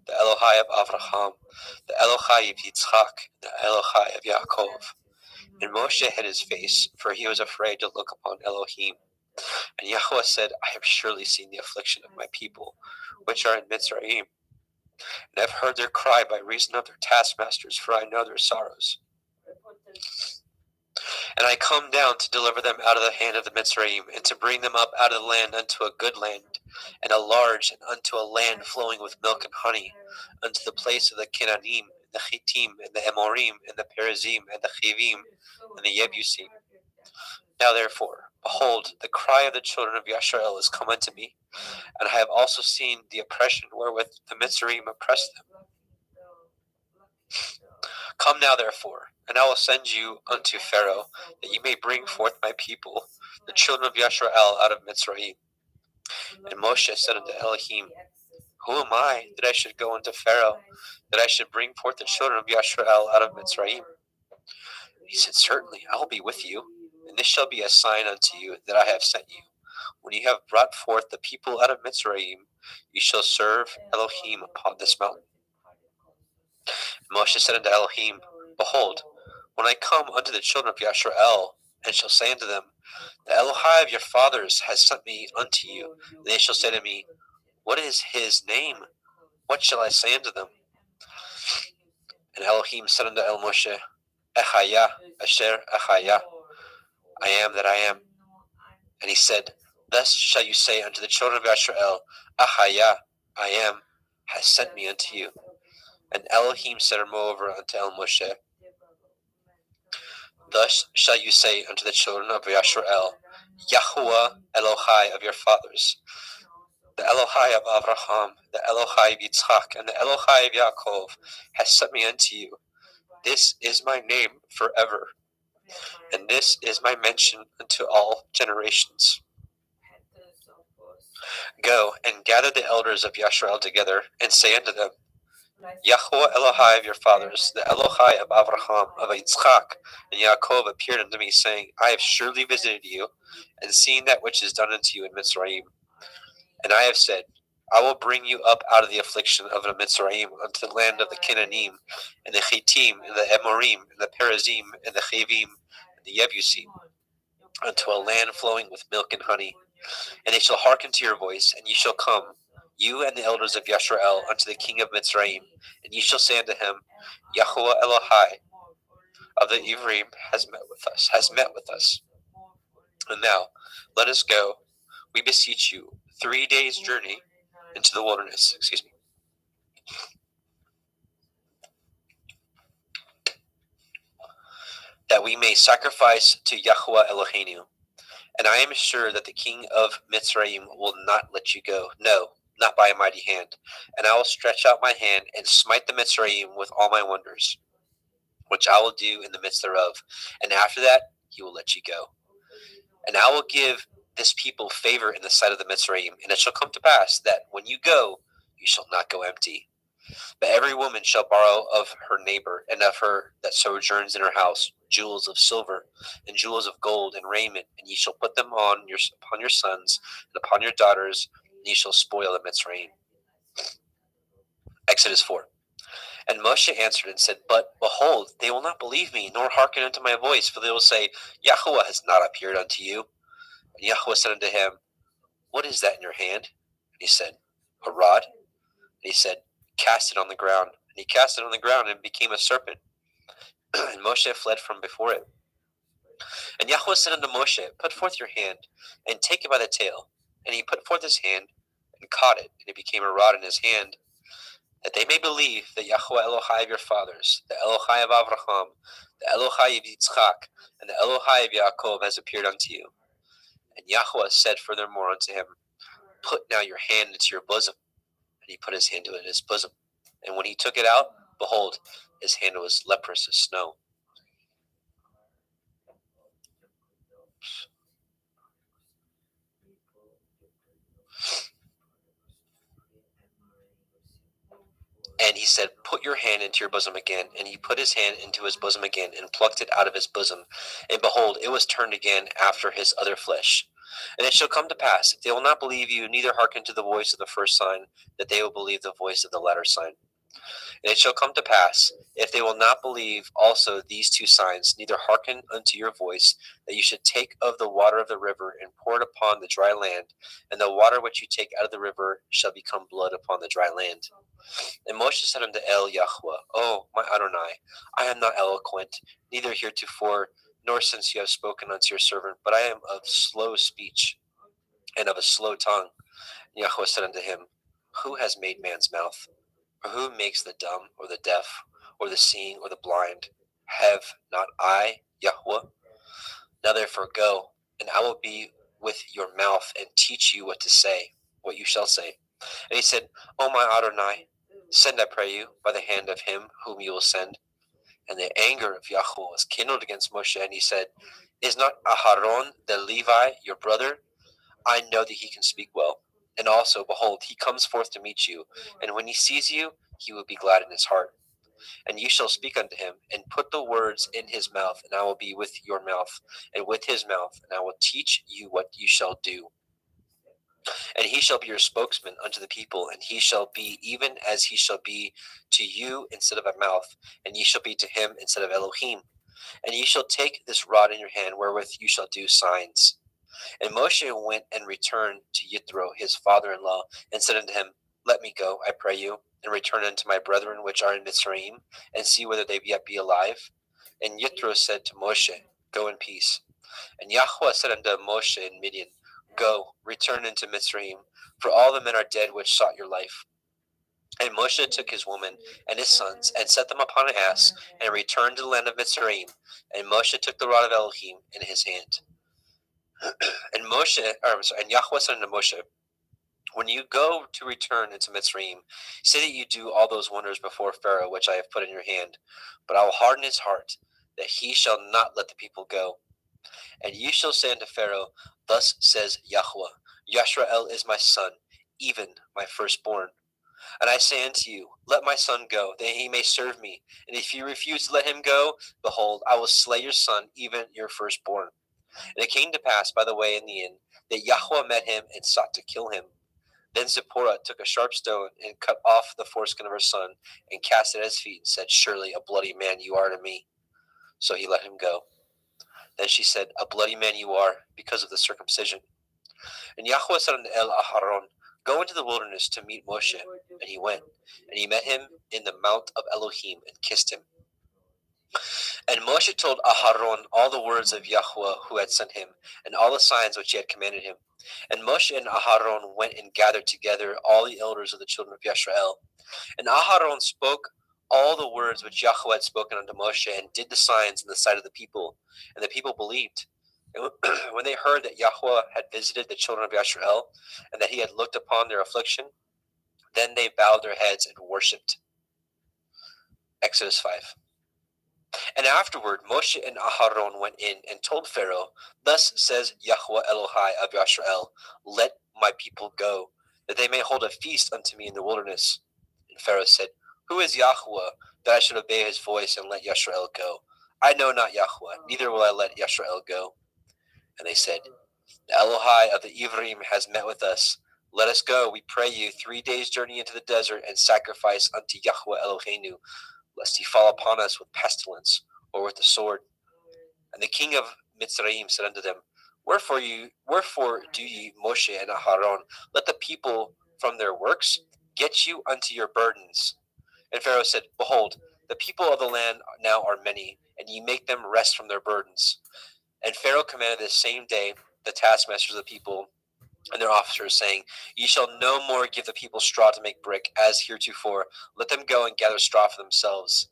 the Elohai of Avraham, the Elohai of Yitzchak, the Elohai of Yaakov. And Moshe hid his face, for he was afraid to look upon Elohim. And Yahweh said, I have surely seen the affliction of my people, which are in Mitzrayim, and have heard their cry by reason of their taskmasters, for I know their sorrows. And I come down to deliver them out of the hand of the Mitzrayim, and to bring them up out of the land unto a good land, and a large, and unto a land flowing with milk and honey, unto the place of the Kenanim, and the Chittim, and the Amorim, and the Perizim, and the Chivim, and the Yebusim. Now therefore, behold, the cry of the children of Yasharel is come unto me, and I have also seen the oppression wherewith the Mitzrayim oppress them. Come now therefore, and I will send you unto Pharaoh, that ye may bring forth my people, the children of Yasharel, out of Mitzrayim. And Moshe said unto Elohim, Who am I, that I should go unto Pharaoh, that I should bring forth the children of Yasharel out of Mitzrayim? He said, Certainly, I will be with you, and this shall be a sign unto you that I have sent you. When you have brought forth the people out of Mitzrayim, you shall serve Elohim upon this mountain. And Moshe said unto Elohim, Behold, when I come unto the children of Yasharel, and shall say unto them, The Elohai of your fathers has sent me unto you, and they shall say to me, What is his name? What shall I say unto them? And Elohim said unto El Moshe, Echaya, Asher Echaya, I am that I am. And he said, Thus shall you say unto the children of Yasharel, Achaya, I am, has sent me unto you. And Elohim said moreover unto El Moshe, Thus shall you say unto the children of Yasharel, Yahuwah Elohai of your fathers, the Elohai of Avraham, the Elohai of Yitzchak, and the Elohai of Yaakov, has sent me unto you. This is my name forever, and this is my mention unto all generations. Go and gather the elders of Yasharel together, and say unto them, Yahuwah Elohai of your fathers, the Elohai of Avraham, of Yitzchak, and Yaakov appeared unto me, saying, I have surely visited you, and seen that which is done unto you in Mitzrayim. And I have said, I will bring you up out of the affliction of the Mitzrayim unto the land of the Kenanim, and the Chittim, and the Amorim, and the Perizim, and the Chivim, and the Yebusim, unto a land flowing with milk and honey. And they shall hearken to your voice, and ye shall come, you and the elders of Yasharel, unto the king of Mitzrayim, and ye shall say unto him, Yahuwah Elohai of the Ivrim has met with us. And now, let us go, we beseech you, 3 days' journey into the wilderness. That we may sacrifice to Yahuwah Eloheinu. And I am sure that the king of Mitzrayim will not let you go. No, not by a mighty hand. And I will stretch out my hand and smite the Mitzrayim with all my wonders, which I will do in the midst thereof. And after that, he will let you go. And I will give this people favor in the sight of the Mitzrayim. And it shall come to pass that when you go, you shall not go empty. But every woman shall borrow of her neighbor, and of her that sojourns in her house, jewels of silver, and jewels of gold, and raiment, and ye shall put them upon your sons, and upon your daughters, and ye shall spoil the Mitzrayim. Exodus 4. And Moshe answered and said, But behold, they will not believe me, nor hearken unto my voice, for they will say, Yahuwah has not appeared unto you. And Yahuwah said unto him, What is that in your hand? And he said, A rod. And he said, Cast it on the ground. And he cast it on the ground, and it became a serpent. And Moshe fled from before it. And Yahweh said unto Moshe, Put forth your hand, and take it by the tail. And he put forth his hand, and caught it, and it became a rod in his hand, that they may believe that Yahuwah Elohai of your fathers, the Elohai of Avraham, the Elohai of Yitzchak, and the Elohai of Yaakov has appeared unto you. And Yahuwah said furthermore unto him, Put now your hand into your bosom. And he put his hand into his bosom. And when he took it out, behold, his hand was leprous as snow. And he said, Put your hand into your bosom again. And he put his hand into his bosom again, and plucked it out of his bosom. And behold, it was turned again after his other flesh. And it shall come to pass, if they will not believe you, neither hearken to the voice of the first sign, that they will believe the voice of the latter sign. And it shall come to pass, if they will not believe also these two signs, neither hearken unto your voice, that you should take of the water of the river and pour it upon the dry land, and the water which you take out of the river shall become blood upon the dry land. And Moshe said unto El Yahweh, O my Adonai, I am not eloquent, neither heretofore, nor since you have spoken unto your servant, but I am of slow speech and of a slow tongue. And Yahweh said unto him, Who has made man's mouth? Or who makes the dumb, or the deaf, or the seeing, or the blind? Have not I, Yahweh? Now therefore go, and I will be with your mouth, and teach you what to say, what you shall say. And he said, O my Adonai, send, I pray you, by the hand of him whom you will send. And the anger of Yahweh was kindled against Moshe, and he said, Is not Aharon the Levi your brother? I know that he can speak well. And also, behold, he comes forth to meet you, and when he sees you, he will be glad in his heart. And you shall speak unto him, and put the words in his mouth, and I will be with your mouth, and with his mouth, and I will teach you what you shall do. And he shall be your spokesman unto the people, and he shall be even as he shall be to you instead of a mouth, and ye shall be to him instead of Elohim. And ye shall take this rod in your hand, wherewith you shall do signs. And Moshe went and returned to Yithro his father-in-law, and said unto him, Let me go, I pray you, and return unto my brethren which are in Mitzrayim, and see whether they yet be alive. And Yithro said to Moshe, Go in peace. And Yahweh said unto Moshe in Midian, Go, return into Mitzrayim, for all the men are dead which sought your life. And Moshe took his woman and his sons, and set them upon an ass, and returned to the land of Mitzrayim. And Moshe took the rod of Elohim in his hand. And Yahweh said unto Moshe, When you go to return into Mitzrayim, say that you do all those wonders before Pharaoh, which I have put in your hand. But I will harden his heart, that he shall not let the people go. And you shall say unto Pharaoh, Thus says Yahweh, Yashrael is my son, even my firstborn. And I say unto you, Let my son go, that he may serve me. And if you refuse to let him go, behold, I will slay your son, even your firstborn. And it came to pass by the way in the inn, that Yahweh met him and sought to kill him. Then Zipporah took a sharp stone and cut off the foreskin of her son, and cast it at his feet, and said, Surely a bloody man you are to me. So he let him go. Then she said, A bloody man you are, because of the circumcision. And Yahweh said unto El Aharon, Go into the wilderness to meet Moshe. And he went, and he met him in the mount of Elohim, and kissed him. And Moshe told Aharon all the words of Yahweh who had sent him, and all the signs which he had commanded him. And Moshe and Aharon went and gathered together all the elders of the children of Yisrael. And Aharon spoke all the words which Yahweh had spoken unto Moshe, and did the signs in the sight of the people. And the people believed. And when they heard that Yahweh had visited the children of Yisrael, and that he had looked upon their affliction, then they bowed their heads and worshipped. Exodus 5. And afterward Moshe and Aharon went in and told Pharaoh, Thus says Yahweh Elohai of Yisrael, Let my people go, that they may hold a feast unto me in the wilderness. And Pharaoh said, Who is Yahweh, that I should obey his voice and let Yisrael go? I know not Yahweh, neither will I let Yisrael go. And they said, The Elohai of the Ivrim has met with us. Let us go, we pray you, 3 days' journey into the desert, and sacrifice unto Yahweh Eloheinu, lest he fall upon us with pestilence, or with the sword. And the king of Mitzrayim said unto them, Wherefore do ye, Moshe and Aharon, let the people from their works get you unto your burdens? And Pharaoh said, Behold, the people of the land now are many, and ye make them rest from their burdens. And Pharaoh commanded this same day the taskmasters of the people and their officers, saying, Ye shall no more give the people straw to make brick, as heretofore. Let them go and gather straw for themselves.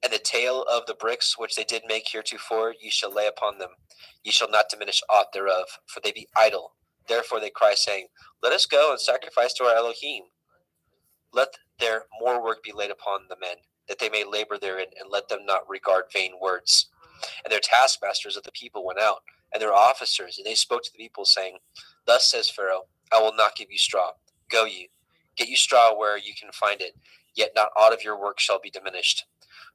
And the tale of the bricks which they did make heretofore ye shall lay upon them. Ye shall not diminish aught thereof, for they be idle. Therefore they cry, saying, Let us go and sacrifice to our Elohim. Let their more work be laid upon the men, that they may labor therein, and let them not regard vain words. And their taskmasters of the people went out, and their officers, and they spoke to the people, saying, Thus says Pharaoh, I will not give you straw. Go ye, get you straw where you can find it, yet not aught of your work shall be diminished.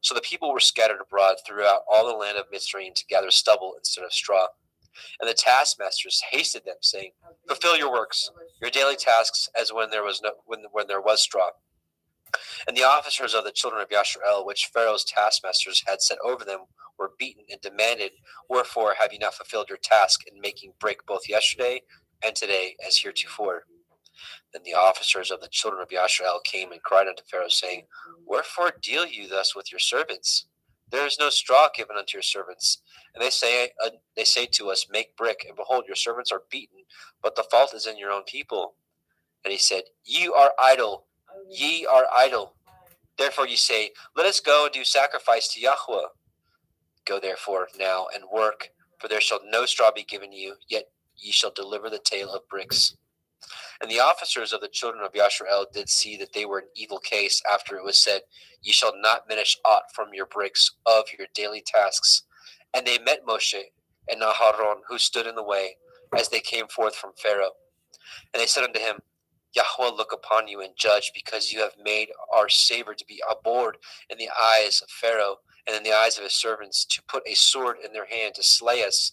So the people were scattered abroad throughout all the land of Mitzrayim to gather stubble instead of straw. And the taskmasters hasted them, saying, "Fulfill your works, your daily tasks, as when there was straw." And the officers of the children of Yasharel, which Pharaoh's taskmasters had set over them, were beaten and demanded, "Wherefore have you not fulfilled your task in making brick both yesterday and today as heretofore?" Then the officers of the children of Yasharel came and cried unto Pharaoh, saying, "Wherefore deal you thus with your servants? There is no straw given unto your servants. And they say to us, Make brick, and behold, your servants are beaten, but the fault is in your own people." And he said, "Ye are idle, ye are idle. Therefore ye say, Let us go and do sacrifice to Yahweh. Go therefore now and work, for there shall no straw be given you, yet ye shall deliver the tale of bricks." And the officers of the children of Yasharel did see that they were in evil case after it was said, "Ye shall not diminish aught from your bricks of your daily tasks." And they met Moshe and Aharon, who stood in the way, as they came forth from Pharaoh. And they said unto him, "Yahweh look upon you and judge, because you have made our savor to be abhorred in the eyes of Pharaoh and in the eyes of his servants, to put a sword in their hand to slay us."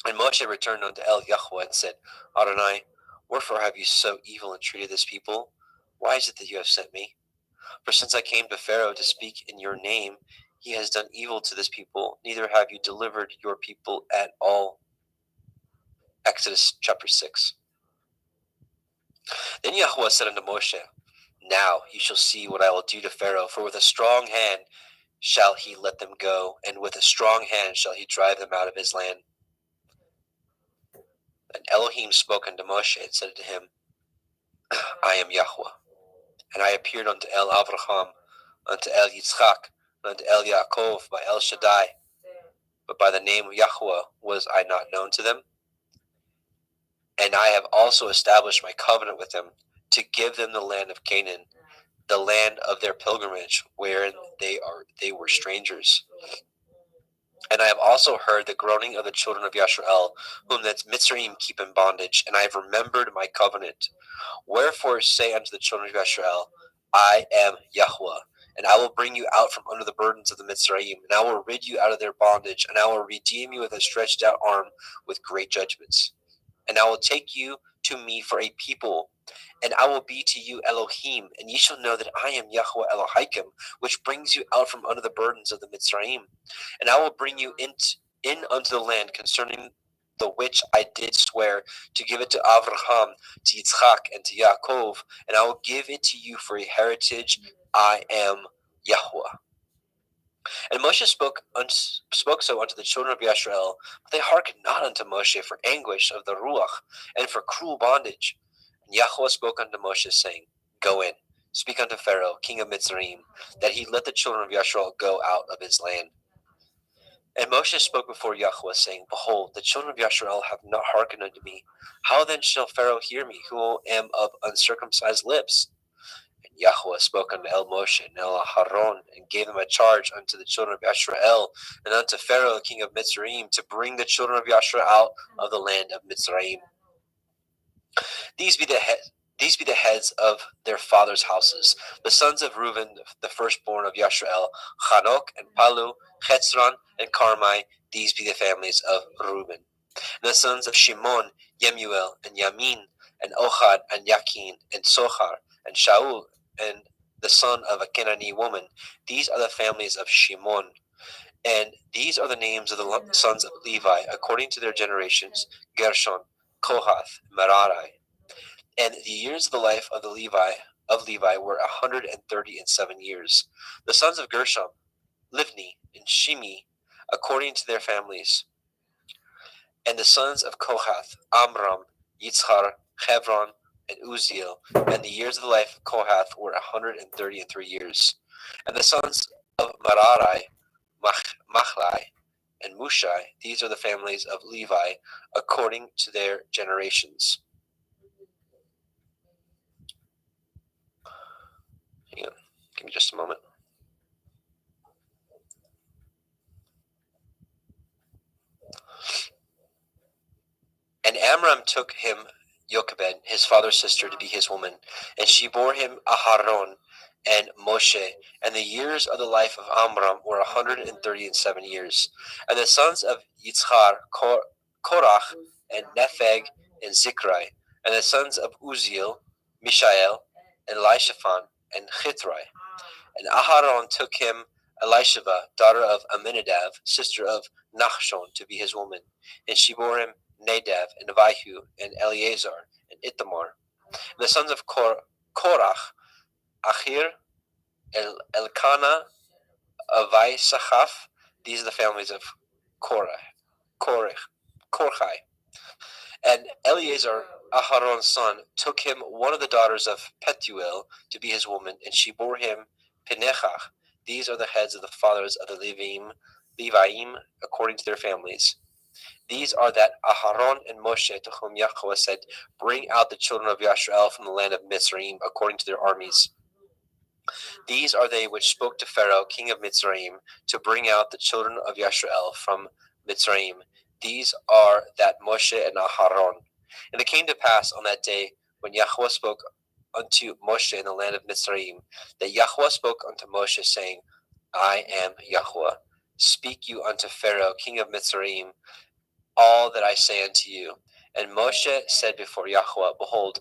And Moshe returned unto El Yahweh and said, "Adonai, wherefore have you so evil entreated this people? Why is it that you have sent me? For since I came to Pharaoh to speak in your name, he has done evil to this people, neither have you delivered your people at all." Exodus chapter 6. Then Yahweh said unto Moshe, "Now you shall see what I will do to Pharaoh, for with a strong hand shall he let them go, and with a strong hand shall he drive them out of his land." And Elohim spoke unto Moshe and said to him, "I am Yahweh, and I appeared unto El Avraham, unto El Yitzchak, and unto El Yaakov by El Shaddai, but by the name of Yahweh was I not known to them. And I have also established my covenant with them, to give them the land of Canaan, the land of their pilgrimage, wherein they were strangers. And I have also heard the groaning of the children of Yasharel, whom the Mitzrayim keep in bondage, and I have remembered my covenant. Wherefore say unto the children of Yasharel, I am Yahweh, and I will bring you out from under the burdens of the Mitzrayim, and I will rid you out of their bondage, and I will redeem you with a stretched out arm with great judgments. And I will take you to me for a people, and I will be to you Elohim, and ye shall know that I am Yahweh Elohim, which brings you out from under the burdens of the Mitzrayim. And I will bring you in unto the land concerning the which I did swear to give it to Avraham, to Yitzchak, and to Yaakov, and I will give it to you for a heritage. I am Yahweh. And Moshe spoke so unto the children of Yasharel, but they hearkened not unto Moshe for anguish of the Ruach, and for cruel bondage. And Yahweh spoke unto Moshe, saying, Go in, speak unto Pharaoh, king of Mitzrayim, that he let the children of Yasharel go out of his land. And Moshe spoke before Yahweh, saying, Behold, the children of Yasharel have not hearkened unto me. How then shall Pharaoh hear me, who am of uncircumcised lips? And Yahweh spoke unto El Moshe and El Aharon, and gave them a charge unto the children of Yasharel, and unto Pharaoh, king of Mitzrayim, to bring the children of Yasharel out of the land of Mitzrayim. These be the heads of their fathers' houses, the sons of Reuben, the firstborn of Yasharel, Chanok and Palu, Chetzron and Carmi. These be the families of Reuben. And the sons of Shimon, Yemuel and Yamin, and Ochad and Yakin, and Sochar, and Shaul, and the son of a Canaanite woman. These are the families of Shimon. And these are the names of the sons of Levi, according to their generations, Gershon, Kohath, Merari. And the years of the life of Levi were 137 years. The sons of Gershom, Livni and Shimi, according to their families. And the sons of Kohath, Amram, Yitzhar, Hebron, and Uziel. And the years of the life of Kohath were 133 years. And the sons of Merari, Machlai, and Mushai. These are the families of Levi, according to their generations. Hang on, give me just a moment. And Amram took him Jochebed, his father's sister, to be his woman, and she bore him Aharon and Moshe And the years of the life of Amram were 137 years. And the sons of Yitzchar, Korach, and Nepheg, and Zikri. And the sons of Uziel, Mishael, and Elishaphan, and Chithrai. And Aharon took him Elisheva, daughter of Aminadab, sister of Nachshon, to be his woman. And she bore him Nadab, and Abihu, and Eleazar, and Ithamar. And the sons of Korach, Achir, Elkanah, Avisachaf. These are the families of Korchai. And Eleazar, Aharon's son, took him one of the daughters of Petuel to be his woman, and she bore him Pinechah. These are the heads of the fathers of the Leviim, according to their families. These are that Aharon and Moshe, to whom Yahweh said, "Bring out the children of Yashrael from the land of Mitzrayim, according to their armies." These are they which spoke to Pharaoh, king of Mitzrayim, to bring out the children of Yashrael from Mitzrayim. These are that Moshe and Aharon. And it came to pass on that day, when Yahweh spoke unto Moshe in the land of Mitzrayim, that Yahweh spoke unto Moshe, saying, "I am Yahweh. Speak you unto Pharaoh, king of Mitzrayim, all that I say unto you." And Moshe said before Yahweh, "Behold,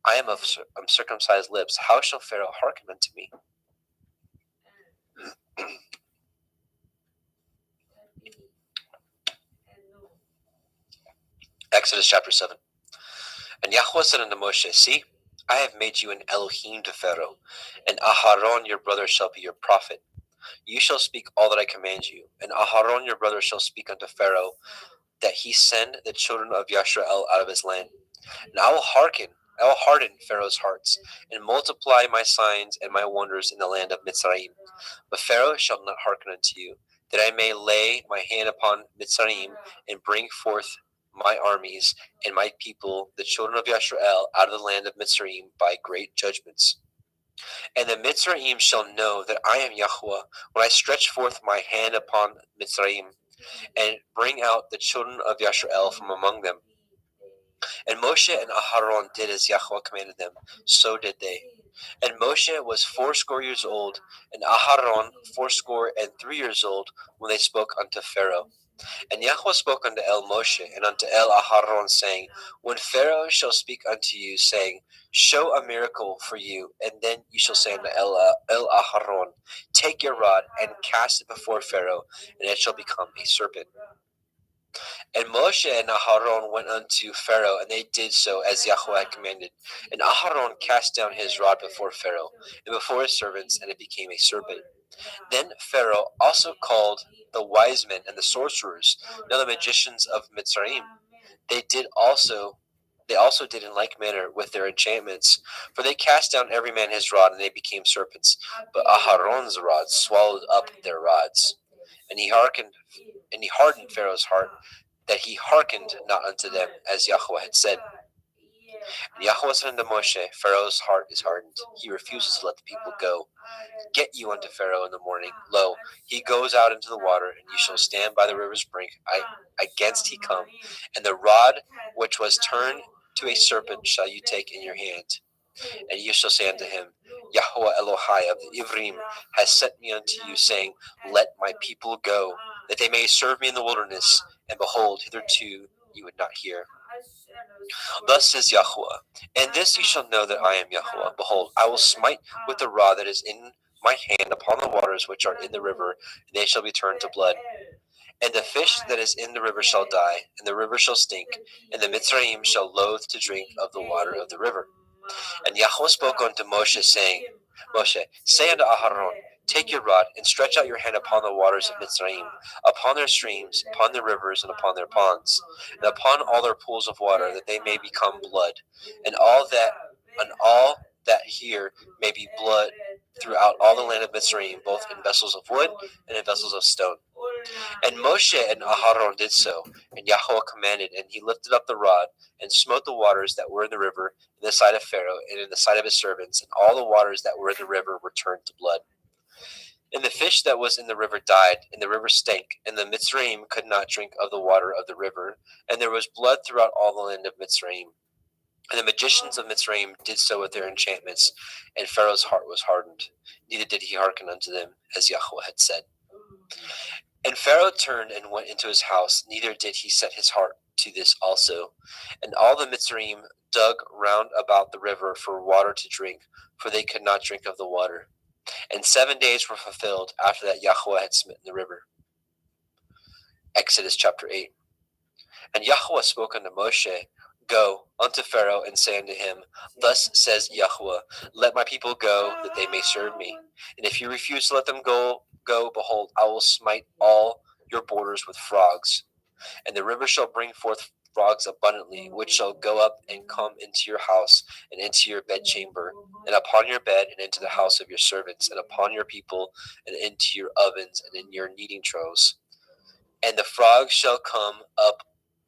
I am of uncircumcised lips. How shall Pharaoh hearken unto me?" Exodus chapter 7. And Yahweh said unto Moshe, "See, I have made you an Elohim to Pharaoh, and Aharon your brother shall be your prophet. You shall speak all that I command you, and Aharon your brother shall speak unto Pharaoh, that he send the children of Yashrael out of his land. And I will harden Pharaoh's hearts, and multiply my signs and my wonders in the land of Mitzrayim. But Pharaoh shall not hearken unto you, that I may lay my hand upon Mitzrayim, and bring forth my armies and my people, the children of Yashrael, out of the land of Mitzrayim by great judgments. And the Mitzrayim shall know that I am Yahweh, when I stretch forth my hand upon Mitzrayim, and bring out the children of Yashrael from among them." And Moshe and Aharon did as Yahweh commanded them, so did they. And Moshe was 80 years old, and Aharon 83 years old, when they spoke unto Pharaoh. And Yahweh spoke unto El Moshe and unto El Aharon, saying, "When Pharaoh shall speak unto you, saying, Show a miracle for you, and then you shall say unto El Aharon, Take your rod and cast it before Pharaoh, and it shall become a serpent." And Moshe and Aharon went unto Pharaoh, and they did so as Yahweh had commanded. And Aharon cast down his rod before Pharaoh, and before his servants, and it became a serpent. Then Pharaoh also called the wise men and the sorcerers, now the magicians of Mitzrayim. They also did in like manner with their enchantments, for they cast down every man his rod, and they became serpents. But Aharon's rod swallowed up their rods. And he hardened Pharaoh's heart, that he hearkened not unto them, as Yahweh had said. And Yahweh said unto Moshe, "Pharaoh's heart is hardened. He refuses to let the people go. Get you unto Pharaoh in the morning. Lo, he goes out into the water, and you shall stand by the river's brink against he come. And the rod which was turned to a serpent shall you take in your hand. And you shall say unto him, Yahweh Elohai of the Ivrim has sent me unto you, saying, Let my people go, that they may serve me in the wilderness. And behold, hitherto you would not hear. Thus says Yahweh, and this you shall know that I am Yahweh. Behold, I will smite with the rod that is in my hand upon the waters which are in the river, and they shall be turned to blood. And the fish that is in the river shall die, and the river shall stink, and the Mitzrayim shall loathe to drink of the water of the river. And Yahweh spoke unto Moshe, saying, Moshe, say unto Aharon, Take your rod, and stretch out your hand upon the waters of Mitzrayim, upon their streams, upon their rivers, and upon their ponds, and upon all their pools of water, that they may become blood, and all that here may be blood throughout all the land of Mitzrayim, both in vessels of wood and in vessels of stone. And Moshe and Aharon did so, and Yahweh commanded, and he lifted up the rod, and smote the waters that were in the river in the sight of Pharaoh, and in the sight of his servants, and all the waters that were in the river were turned to blood. And the fish that was in the river died, and the river stank, and the Mitzrayim could not drink of the water of the river, and there was blood throughout all the land of Mitzrayim. And the magicians of Mitzrayim did so with their enchantments, and Pharaoh's heart was hardened. Neither did he hearken unto them, as Yahweh had said. And Pharaoh turned and went into his house, neither did he set his heart to this also. And all the Mitzrayim dug round about the river for water to drink, for they could not drink of the water. And 7 days were fulfilled after that Yahweh had smitten the river. Exodus chapter 8. And Yahweh spoke unto Moshe, Go unto Pharaoh, and say unto him, Thus says Yahweh, Let my people go, that they may serve me. And if you refuse to let them go, behold, I will smite all your borders with frogs. And the river shall bring forth frogs abundantly, which shall go up and come into your house, and into your bedchamber, and upon your bed, and into the house of your servants, and upon your people, and into your ovens, and in your kneading troughs. And the frogs shall come up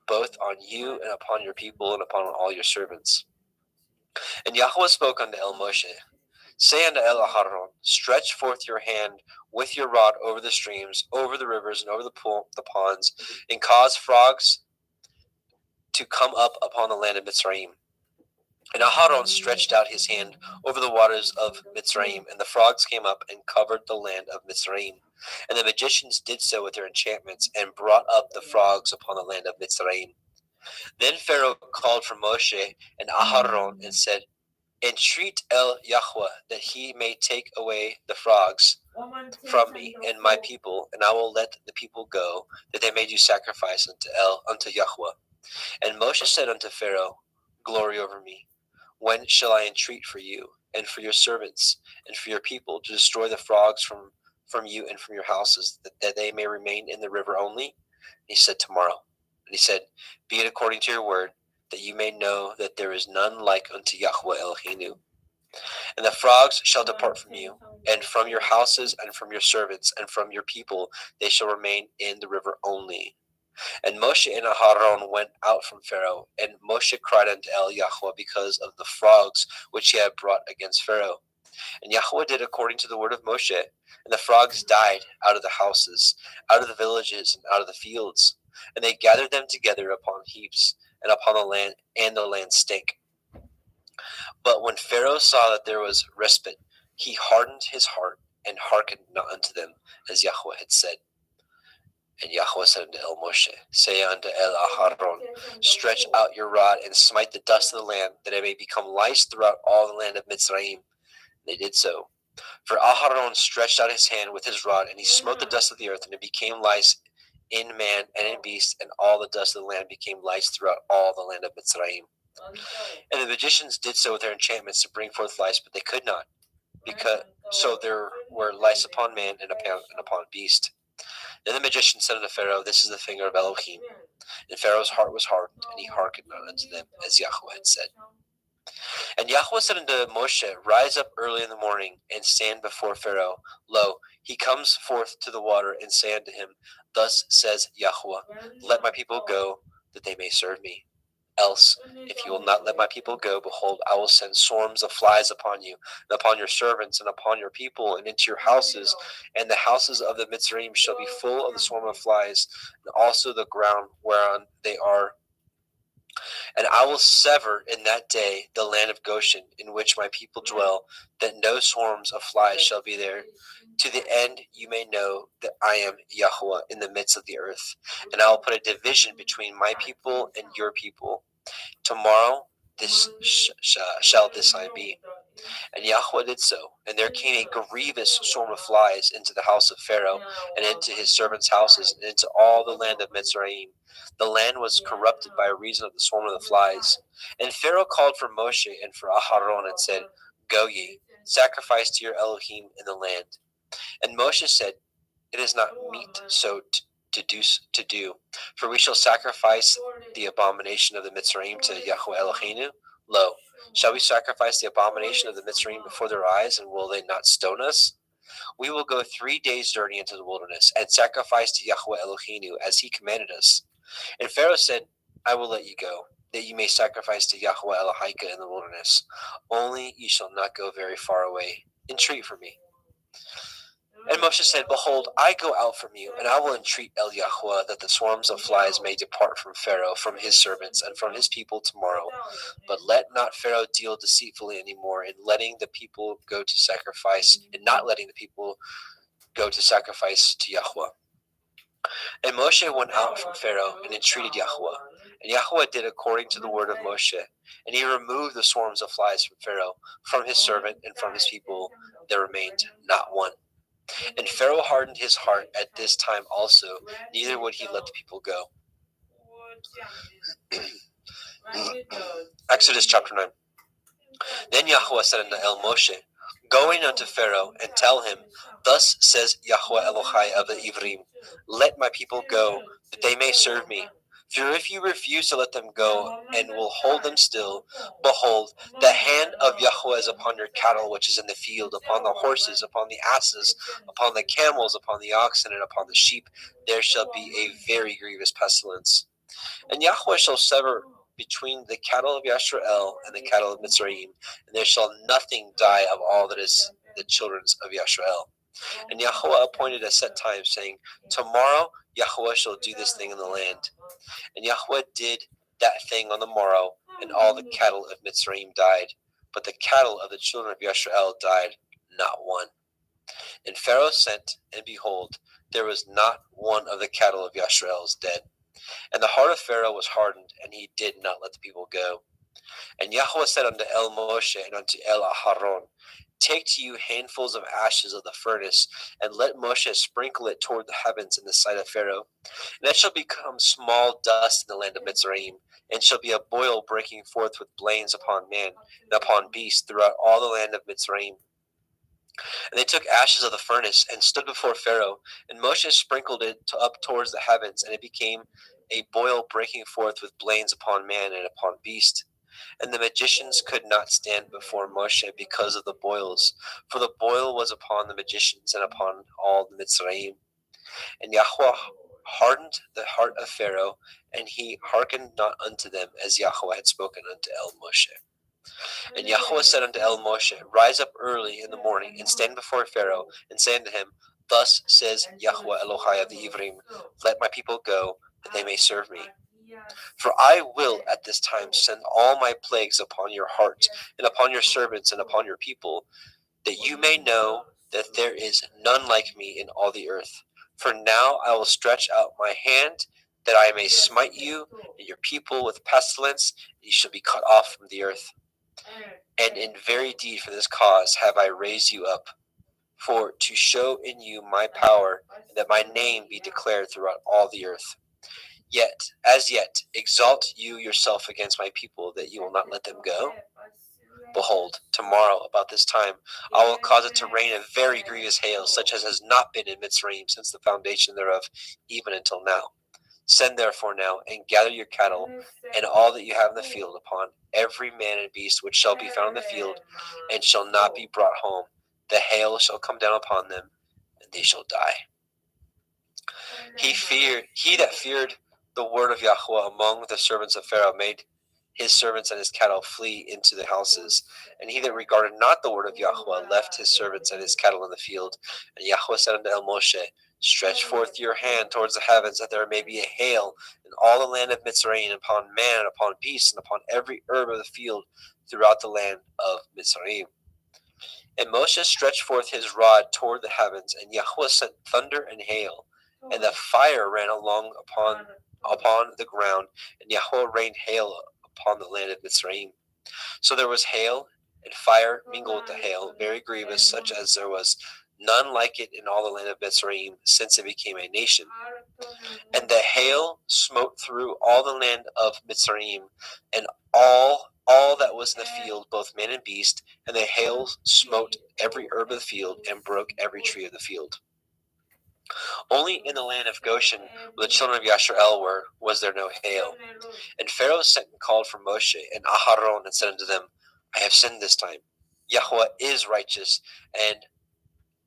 both on you, and upon your people, and upon all your servants. And Yahweh spoke unto El Moshe, Say unto El Aharon, Stretch forth your hand with your rod over the streams, over the rivers, and over the ponds, and cause frogs to come up upon the land of Mitzrayim. And Aharon stretched out his hand over the waters of Mitzrayim, and the frogs came up and covered the land of Mitzrayim. And the magicians did so with their enchantments, and brought up the frogs upon the land of Mitzrayim. Then Pharaoh called for Moshe and Aharon, and said, Entreat El Yahweh, that he may take away the frogs from me and my people, and I will let the people go, that they may do sacrifice unto Yahweh. And Moshe said unto Pharaoh, Glory over me. When shall I entreat for you, and for your servants, and for your people, to destroy the frogs from you and from your houses, that they may remain in the river only? And he said, Tomorrow. And he said, Be it according to your word, that you may know that there is none like unto Yahweh Eloheinu. And the frogs shall depart from you, and from your houses, and from your servants, and from your people, they shall remain in the river only. And Moshe and Aharon went out from Pharaoh, and Moshe cried unto El Yahweh because of the frogs which he had brought against Pharaoh. And Yahweh did according to the word of Moshe, and the frogs died out of the houses, out of the villages, and out of the fields. And they gathered them together upon heaps, and upon the land, and the land stank. But when Pharaoh saw that there was respite, he hardened his heart, and hearkened not unto them, as Yahweh had said. And Yahweh said unto El Moshe, Say unto El Aharon, Stretch out your rod, and smite the dust of the land, that it may become lice throughout all the land of Mitzrayim. And they did so. For Aharon stretched out his hand with his rod, and he smote the dust of the earth, and it became lice in man and in beast, and all the dust of the land became lice throughout all the land of Mitzrayim. And the magicians did so with their enchantments to bring forth lice, but they could not, because so there were lice upon man and upon beast. Then the magician said unto Pharaoh, This is the finger of Elohim. And Pharaoh's heart was hardened, and he hearkened not unto them, as Yahweh had said. And Yahweh said unto Moshe, Rise up early in the morning, and stand before Pharaoh. Lo, he comes forth to the water, and say unto him, Thus says Yahweh, Let my people go, that they may serve me. Else, if you will not let my people go, behold, I will send swarms of flies upon you, and upon your servants, and upon your people, and into your houses, and the houses of the Mitzrayim shall be full of the swarm of flies, and also the ground whereon they are. And I will sever in that day the land of Goshen, in which my people dwell, that no swarms of flies shall be there, to the end you may know that I am Yahweh in the midst of the earth. And I will put a division between my people and your people. Tomorrow this shall this sign be. And Yahweh did so. And there came a grievous swarm of flies into the house of Pharaoh, and into his servants' houses, and into all the land of Mitzrayim. The land was corrupted by reason of the swarm of the flies. And Pharaoh called for Moshe and for Aharon, and said, Go ye, sacrifice to your Elohim in the land. And Moshe said, It is not meet so to do, for we shall sacrifice the abomination of the Mitzrayim to Yahweh Eloheinu. Lo, shall we sacrifice the abomination of the Mitzrayim before their eyes, and will they not stone us? We will go 3 days' journey into the wilderness, and sacrifice to Yahweh Eloheinu, as he commanded us. And Pharaoh said, I will let you go, that you may sacrifice to Yahweh Elohika in the wilderness. Only you shall not go very far away. Entreat for me. And Moshe said, Behold, I go out from you, and I will entreat El Yahweh, that the swarms of flies may depart from Pharaoh, from his servants, and from his people tomorrow, But let not Pharaoh deal deceitfully anymore in letting the people go to sacrifice, and not letting the people go to sacrifice to Yahweh. And Moshe went out from Pharaoh and entreated Yahweh. And Yahweh did according to the word of Moshe. And he removed the swarms of flies from Pharaoh, from his servant, and from his people. There remained not one. And Pharaoh hardened his heart at this time also, neither would he let the people go. Exodus chapter 9. Then Yahweh said unto Moshe, Go in unto Pharaoh, and tell him, Thus says Yahweh Elohai of the Ivrim, Let my people go, that they may serve me. For if you refuse to let them go, and will hold them still, behold, the hand of Yahweh is upon your cattle which is in the field, upon the horses, upon the asses, upon the camels, upon the oxen, and upon the sheep. There shall be a very grievous pestilence. And Yahweh shall sever between the cattle of Yashrael and the cattle of Mitzrayim, and there shall nothing die of all that is the children of Yashrael. And Yahweh appointed a set time, saying, Tomorrow Yahweh shall do this thing in the land. And Yahweh did that thing on the morrow, and all the cattle of Mitzrayim died, but the cattle of the children of Yashrael died not one. And Pharaoh sent, and behold, there was not one of the cattle of Yashrael's dead. And the heart of Pharaoh was hardened, and he did not let the people go. And Yahweh said unto Moshe and unto Aharon, Take to you handfuls of ashes of the furnace, and let Moshe sprinkle it toward the heavens in the sight of Pharaoh. And it shall become small dust in the land of Mitzrayim, and shall be a boil breaking forth with blains upon man and upon beast throughout all the land of Mitzrayim. And they took ashes of the furnace and stood before Pharaoh, and Moshe sprinkled it up towards the heavens, and it became a boil breaking forth with blains upon man and upon beast. And the magicians could not stand before Moshe because of the boils, for the boil was upon the magicians and upon all the Mitzrayim. And Yahweh hardened the heart of Pharaoh, and he hearkened not unto them, as Yahweh had spoken unto Moshe. And Yahweh said unto Moshe, Rise up early in the morning, and stand before Pharaoh, and say unto him, Thus says Yahweh Elohai of the Ivrim, Let my people go, that they may serve me. For I will at this time send all my plagues upon your heart, and upon your servants, and upon your people, that you may know that there is none like me in all the earth. For now I will stretch out my hand, that I may smite you and your people with pestilence, and you shall be cut off from the earth. And in very deed for this cause have I raised you up, for to show in you my power, and that my name be declared throughout all the earth. Yet, as yet, exalt you yourself against my people, that you will not let them go? Behold, tomorrow, about this time, I will cause it to rain a very grievous hail, such as has not been in Mitzrayim since the foundation thereof, even until now. Send therefore now, and gather your cattle, and all that you have in the field, upon every man and beast which shall be found in the field, and shall not be brought home. The hail shall come down upon them, and they shall die. He that feared the word of Yahweh among the servants of Pharaoh made his servants and his cattle flee into the houses. And he that regarded not the word of Yahweh left his servants and his cattle in the field. And Yahweh said unto Moshe, Stretch forth your hand towards the heavens, that there may be a hail in all the land of Mitzrayim, upon man, and upon beast, and upon every herb of the field throughout the land of Mitzrayim. And Moshe stretched forth his rod toward the heavens, and Yahweh sent thunder and hail, and the fire ran along upon the ground, and Yahweh rained hail upon the land of Mitzrayim. So there was hail and fire mingled with the hail, very grievous, such as there was none like it in all the land of Mitzrayim, since it became a nation. And the hail smote through all the land of Mitzrayim, and all that was in the field, both man and beast, and the hail smote every herb of the field, and broke every tree of the field. Only in the land of Goshen, where the children of Yashrael were, was there no hail. And Pharaoh sent and called for Moshe and Aharon, and said unto them, I have sinned this time. Yahweh is righteous, and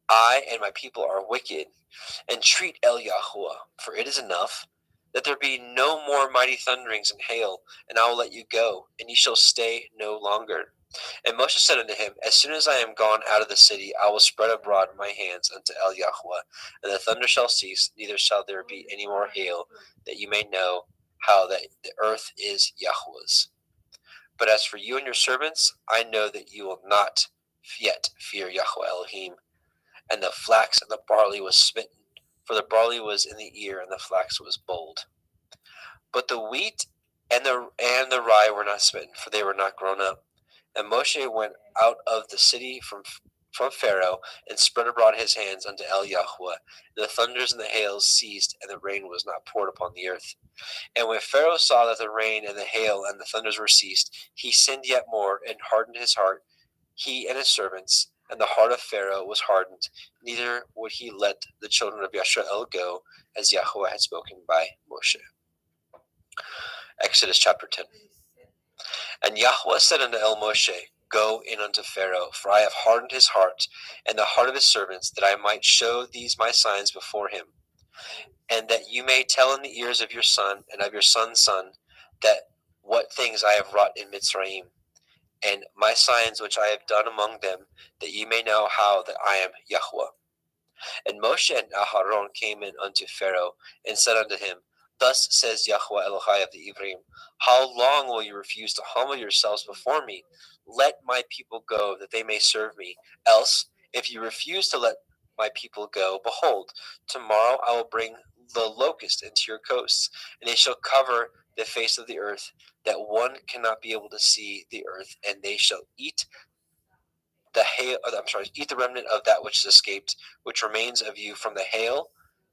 I and my people are wicked. Entreat Yahweh, for it is enough, that there be no more mighty thunderings and hail, and I will let you go, and ye shall stay no longer. And Moshe said unto him, As soon as I am gone out of the city, I will spread abroad my hands unto Yahweh, and the thunder shall cease, neither shall there be any more hail, that you may know how that the earth is Yahweh's. But as for you and your servants, I know that you will not yet fear Yahweh Elohim. And the flax and the barley was smitten, for the barley was in the ear, and the flax was bold. But the wheat and the rye were not smitten, for they were not grown up. And Moshe went out of the city from Pharaoh, and spread abroad his hands unto El Yahweh. The thunders and the hails ceased, and the rain was not poured upon the earth. And when Pharaoh saw that the rain and the hail and the thunders were ceased, he sinned yet more, and hardened his heart, he and his servants. And the heart of Pharaoh was hardened, neither would he let the children of Yisrael go, as Yahweh had spoken by Moshe. Exodus chapter 10. And Yahweh said unto El Moshe, Go in unto Pharaoh, for I have hardened his heart, and the heart of his servants, that I might show these my signs before him, and that you may tell in the ears of your son and of your son's son, that what things I have wrought in Mitzrayim, and my signs which I have done among them, that ye may know how that I am Yahweh. And Moshe and Aharon came in unto Pharaoh, and said unto him, Thus says Yahweh Elohai of the Ivrim, How long will you refuse to humble yourselves before me? Let my people go, that they may serve me. Else, if you refuse to let my people go, behold, tomorrow I will bring the locust into your coasts, and they shall cover the face of the earth, that one cannot be able to see the earth, and they shall eat eat the remnant of that which is escaped, which remains of you from the hail,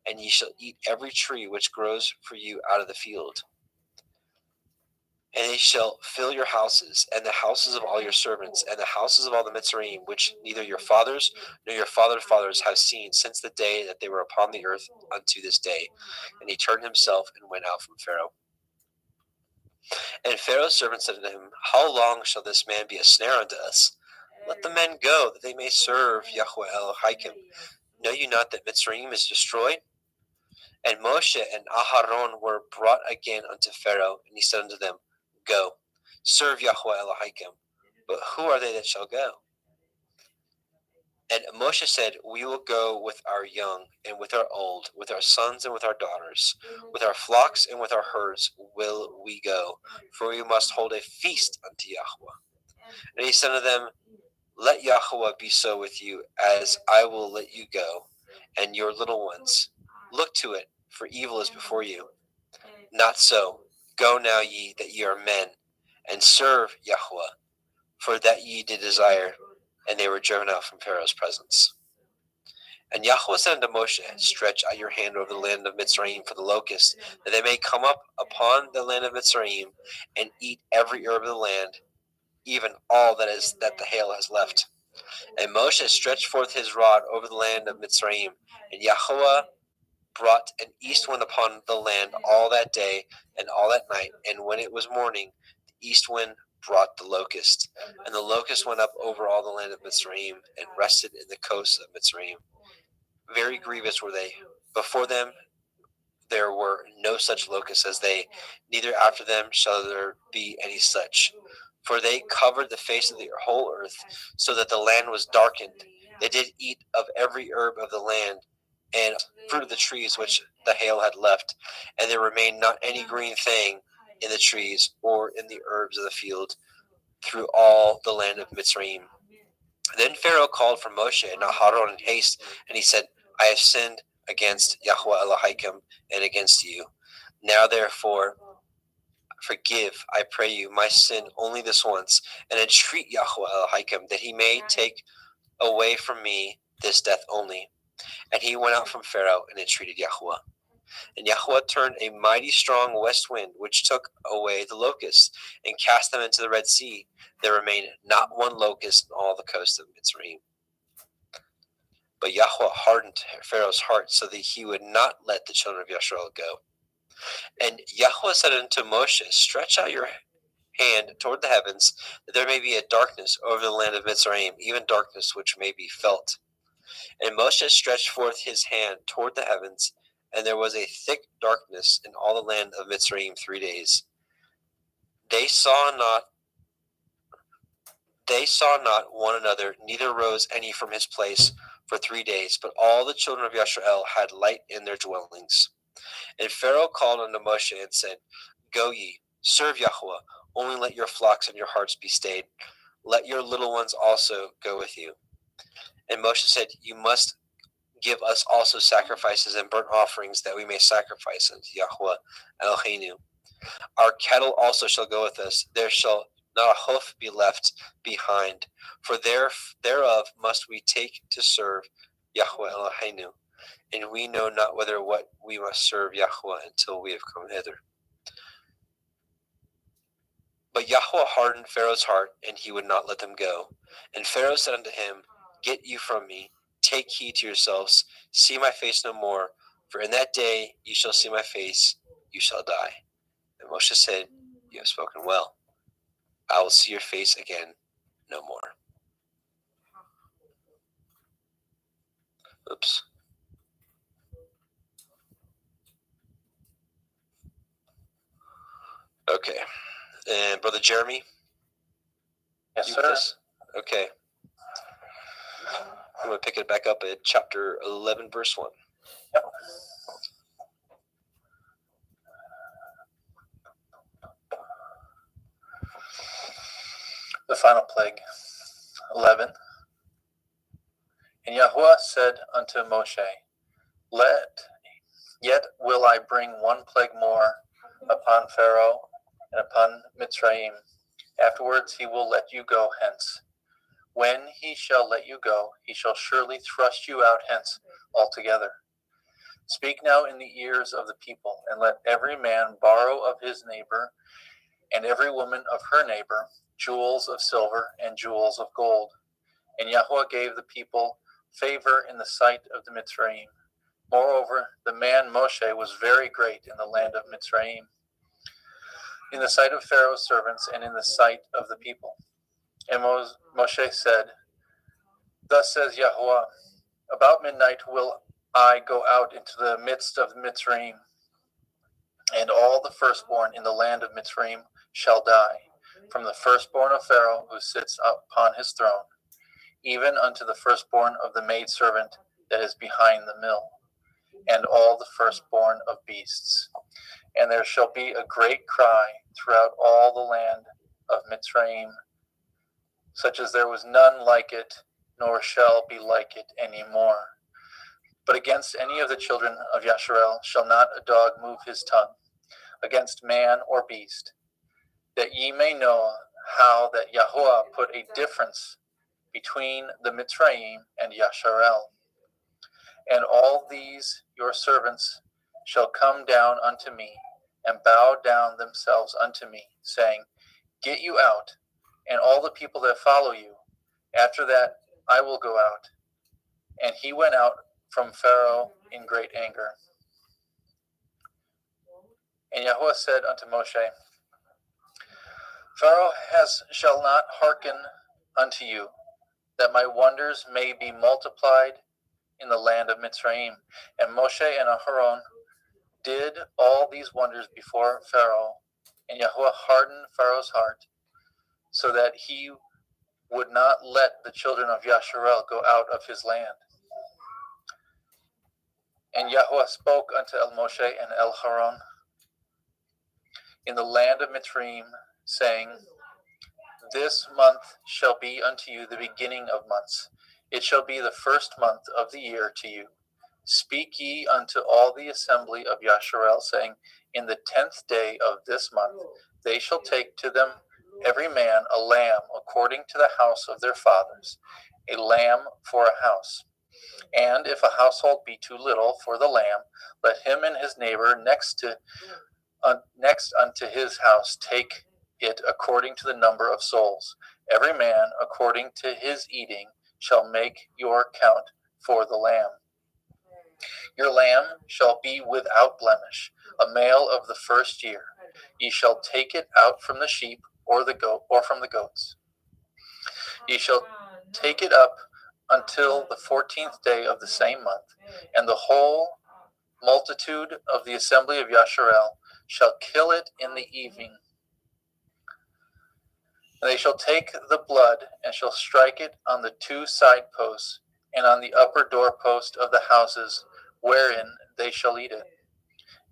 and ye shall eat every tree which grows for you out of the field. And they shall fill your houses, and the houses of all your servants, and the houses of all the Mitzrayim, which neither your fathers nor your fathers' fathers have seen since the day that they were upon the earth unto this day. And he turned himself and went out from Pharaoh. And Pharaoh's servants said unto him, How long shall this man be a snare unto us? Let the men go, that they may serve Yahweh Elohim. Know you not that Mitzrayim is destroyed? And Moshe and Aharon were brought again unto Pharaoh, and he said unto them, Go, serve Yahweh Elohim. But who are they that shall go? And Moshe said, We will go with our young and with our old, with our sons and with our daughters, with our flocks and with our herds will we go, for we must hold a feast unto Yahweh. And he said unto them, Let Yahweh be so with you, as I will let you go, and your little ones. Look to it, for evil is before you. Not so. Go now ye, that ye are men, and serve Yahweh, for that ye did desire. And they were driven out from Pharaoh's presence. And Yahweh said unto Moshe, Stretch out your hand over the land of Mitzrayim for the locusts, that they may come up upon the land of Mitzrayim, and eat every herb of the land, even all that the hail has left. And Moshe stretched forth his rod over the land of Mitzrayim, and Yahweh brought an east wind upon the land all that day and all that night. And when it was morning, the east wind brought the locust. And the locust went up over all the land of Mitzrayim, and rested in the coasts of Mitzrayim. Very grievous were they. Before them there were no such locusts as they, neither after them shall there be any such. For they covered the face of the whole earth, so that the land was darkened. They did eat of every herb of the land, and fruit of the trees which the hail had left. And there remained not any green thing in the trees, or in the herbs of the field, through all the land of Mitzrayim. Then Pharaoh called for Moshe and Aharon in haste, and he said, I have sinned against Yahweh Elohim and against you. Now therefore forgive, I pray you, my sin only this once, and entreat Yahweh Elohim that he may take away from me this death only. And he went out from Pharaoh and entreated Yahweh. And Yahweh turned a mighty strong west wind, which took away the locusts, and cast them into the Red Sea. There remained not one locust in all the coast of Mitzrayim. But Yahweh hardened Pharaoh's heart, so that he would not let the children of Israel go. And Yahweh said unto Moshe, Stretch out your hand toward the heavens, that there may be a darkness over the land of Mitzrayim, even darkness which may be felt. And Moshe stretched forth his hand toward the heavens, and there was a thick darkness in all the land of Mitzrayim 3 days. They saw not one another, neither rose any from his place for 3 days, but all the children of Yisrael had light in their dwellings. And Pharaoh called unto Moshe and said, Go ye, serve Yahweh. Only let your flocks and your herds be stayed. Let your little ones also go with you. And Moshe said, you must give us also sacrifices and burnt offerings, that we may sacrifice unto Yahweh Eloheinu. Our cattle also shall go with us. There shall not a hoof be left behind, for thereof must we take to serve Yahweh Eloheinu. And we know not whether what we must serve Yahweh until we have come hither. But Yahweh hardened Pharaoh's heart, and he would not let them go. And Pharaoh said unto him, Get you from me, take heed to yourselves, see my face no more, for in that day ye shall see my face, you shall die. And Moshe said, You have spoken well. I will see your face again no more. Oops. Okay. And Brother Jeremy? Yes, you sir. with us? Okay. I'm going to pick it back up at chapter 11, verse 1. Yep. The final plague. 11. And Yahuwah said unto Moshe, Yet will I bring one plague more upon Pharaoh and upon Mitzrayim. Afterwards he will let you go hence. When he shall let you go, he shall surely thrust you out hence altogether. Speak now in the ears of the people, and let every man borrow of his neighbor, and every woman of her neighbor, jewels of silver and jewels of gold. And Yahweh gave the people favor in the sight of the Mitzrayim. Moreover, the man Moshe was very great in the land of Mitzrayim, in the sight of Pharaoh's servants and in the sight of the people. And Moshe said, Thus says Yahweh, about midnight will I go out into the midst of Mitzrayim, and all the firstborn in the land of Mitzrayim shall die, from the firstborn of Pharaoh who sits upon his throne, even unto the firstborn of the maidservant that is behind the mill, and all the firstborn of beasts. And there shall be a great cry throughout all the land of Mitzrayim, such as there was none like it, nor shall be like it any more. But against any of the children of Yasharel shall not a dog move his tongue, against man or beast, that ye may know how that Yahuwah put a difference between the Mitzrayim and Yasharel. And all these your servants shall come down unto me, and bow down themselves unto me, saying, Get you out, and all the people that follow you. After that I will go out. And he went out from Pharaoh in great anger. And Yahuwah said unto Moshe, Pharaoh shall not hearken unto you, that my wonders may be multiplied in the land of Mitzrayim. And Moshe and Aharon did all these wonders before Pharaoh, and Yahuwah hardened Pharaoh's heart, so that he would not let the children of Yasharel go out of his land. And Yahuwah spoke unto El Moshe and El Haron in the land of Mitzrayim, saying, This month shall be unto you the beginning of months. It shall be the first month of the year to you. Speak ye unto all the assembly of Yasharel, saying, In the 10th day of this month they shall take to them every man a lamb according to the house of their fathers, a lamb for a house. And if a household be too little for the lamb, let him and his neighbor next unto his house take it according to the number of souls. Every man according to his eating shall make your count for the lamb. Your lamb shall be without blemish, a male of the first year. Ye shall take it out from the sheep or the goat, or from the goats. Ye shall take it up until the 14th day of the same month, and the whole multitude of the assembly of Yasharel shall kill it in the evening. And they shall take the blood and shall strike it on the 2 side posts and on the upper doorpost of the houses wherein they shall eat it.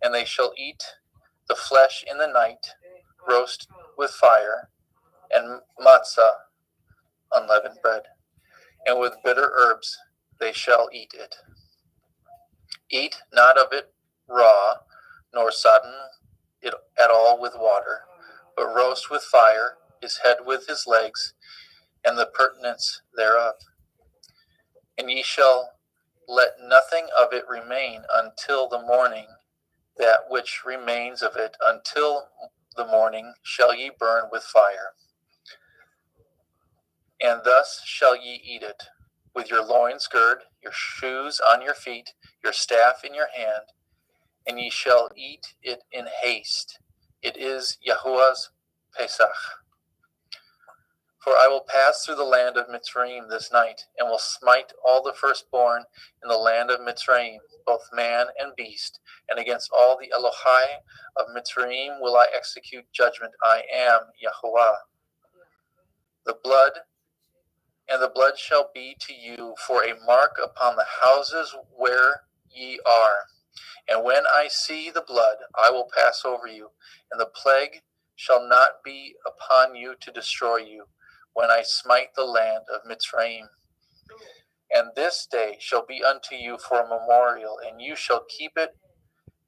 And they shall eat the flesh in the night, roast with fire, and matzah, unleavened bread, and with bitter herbs they shall eat it. Eat not of it raw, nor sodden it at all with water, but roast with fire his head with his legs, and the purtenance thereof. And ye shall let nothing of it remain until the morning. That which remains of it until the morning shall ye burn with fire. And thus shall ye eat it, with your loins girt, your shoes on your feet, your staff in your hand, and ye shall eat it in haste. It is Yahuwah's Pesach. For I will pass through the land of Mitzrayim this night, and will smite all the firstborn in the land of Mitzrayim, both man and beast, and against all the Elohai of Mitzrayim will I execute judgment. I am Yahuwah. The blood shall be to you for a mark upon the houses where ye are. And when I see the blood, I will pass over you, and the plague shall not be upon you to destroy you, when I smite the land of Mitzrayim. And this day shall be unto you for a memorial, and you shall keep it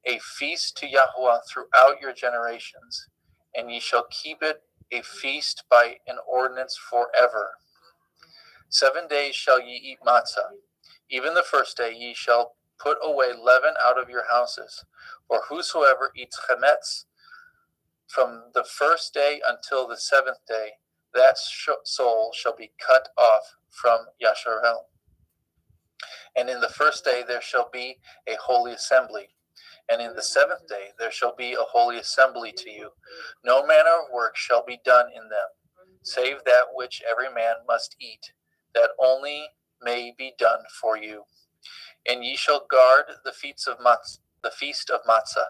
a feast to Yahuwah throughout your generations, and ye shall keep it a feast by an ordinance forever. 7 days shall ye eat matzah. Even the first day ye shall put away leaven out of your houses. For whosoever eats chametz from the first day until the 7th day, that soul shall be cut off from Yasharel. And in the first day there shall be a holy assembly, and in the 7th day there shall be a holy assembly to you. No manner of work shall be done in them, save that which every man must eat, that only may be done for you. And ye shall guard the feast of matzah.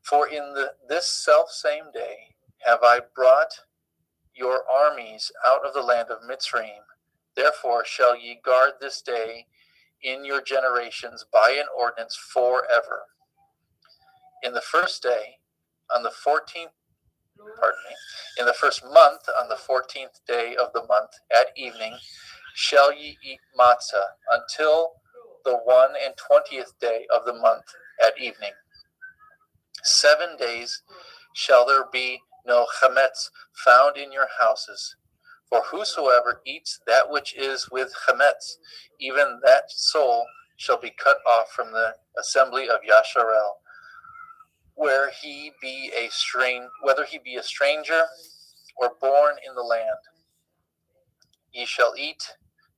For in this selfsame day have I brought your armies out of the land of Mitzrayim. Therefore shall ye guard this day in your generations by an ordinance forever. In the first day, on the 14th, in the first month, on the 14th day of the month, at evening, shall ye eat matzah until the 21st day of the month at evening. 7 days shall there be no chametz found in your houses. For whosoever eats that which is with chametz, even that soul shall be cut off from the assembly of Yasharel, whether he be a stranger or born in the land. Ye shall eat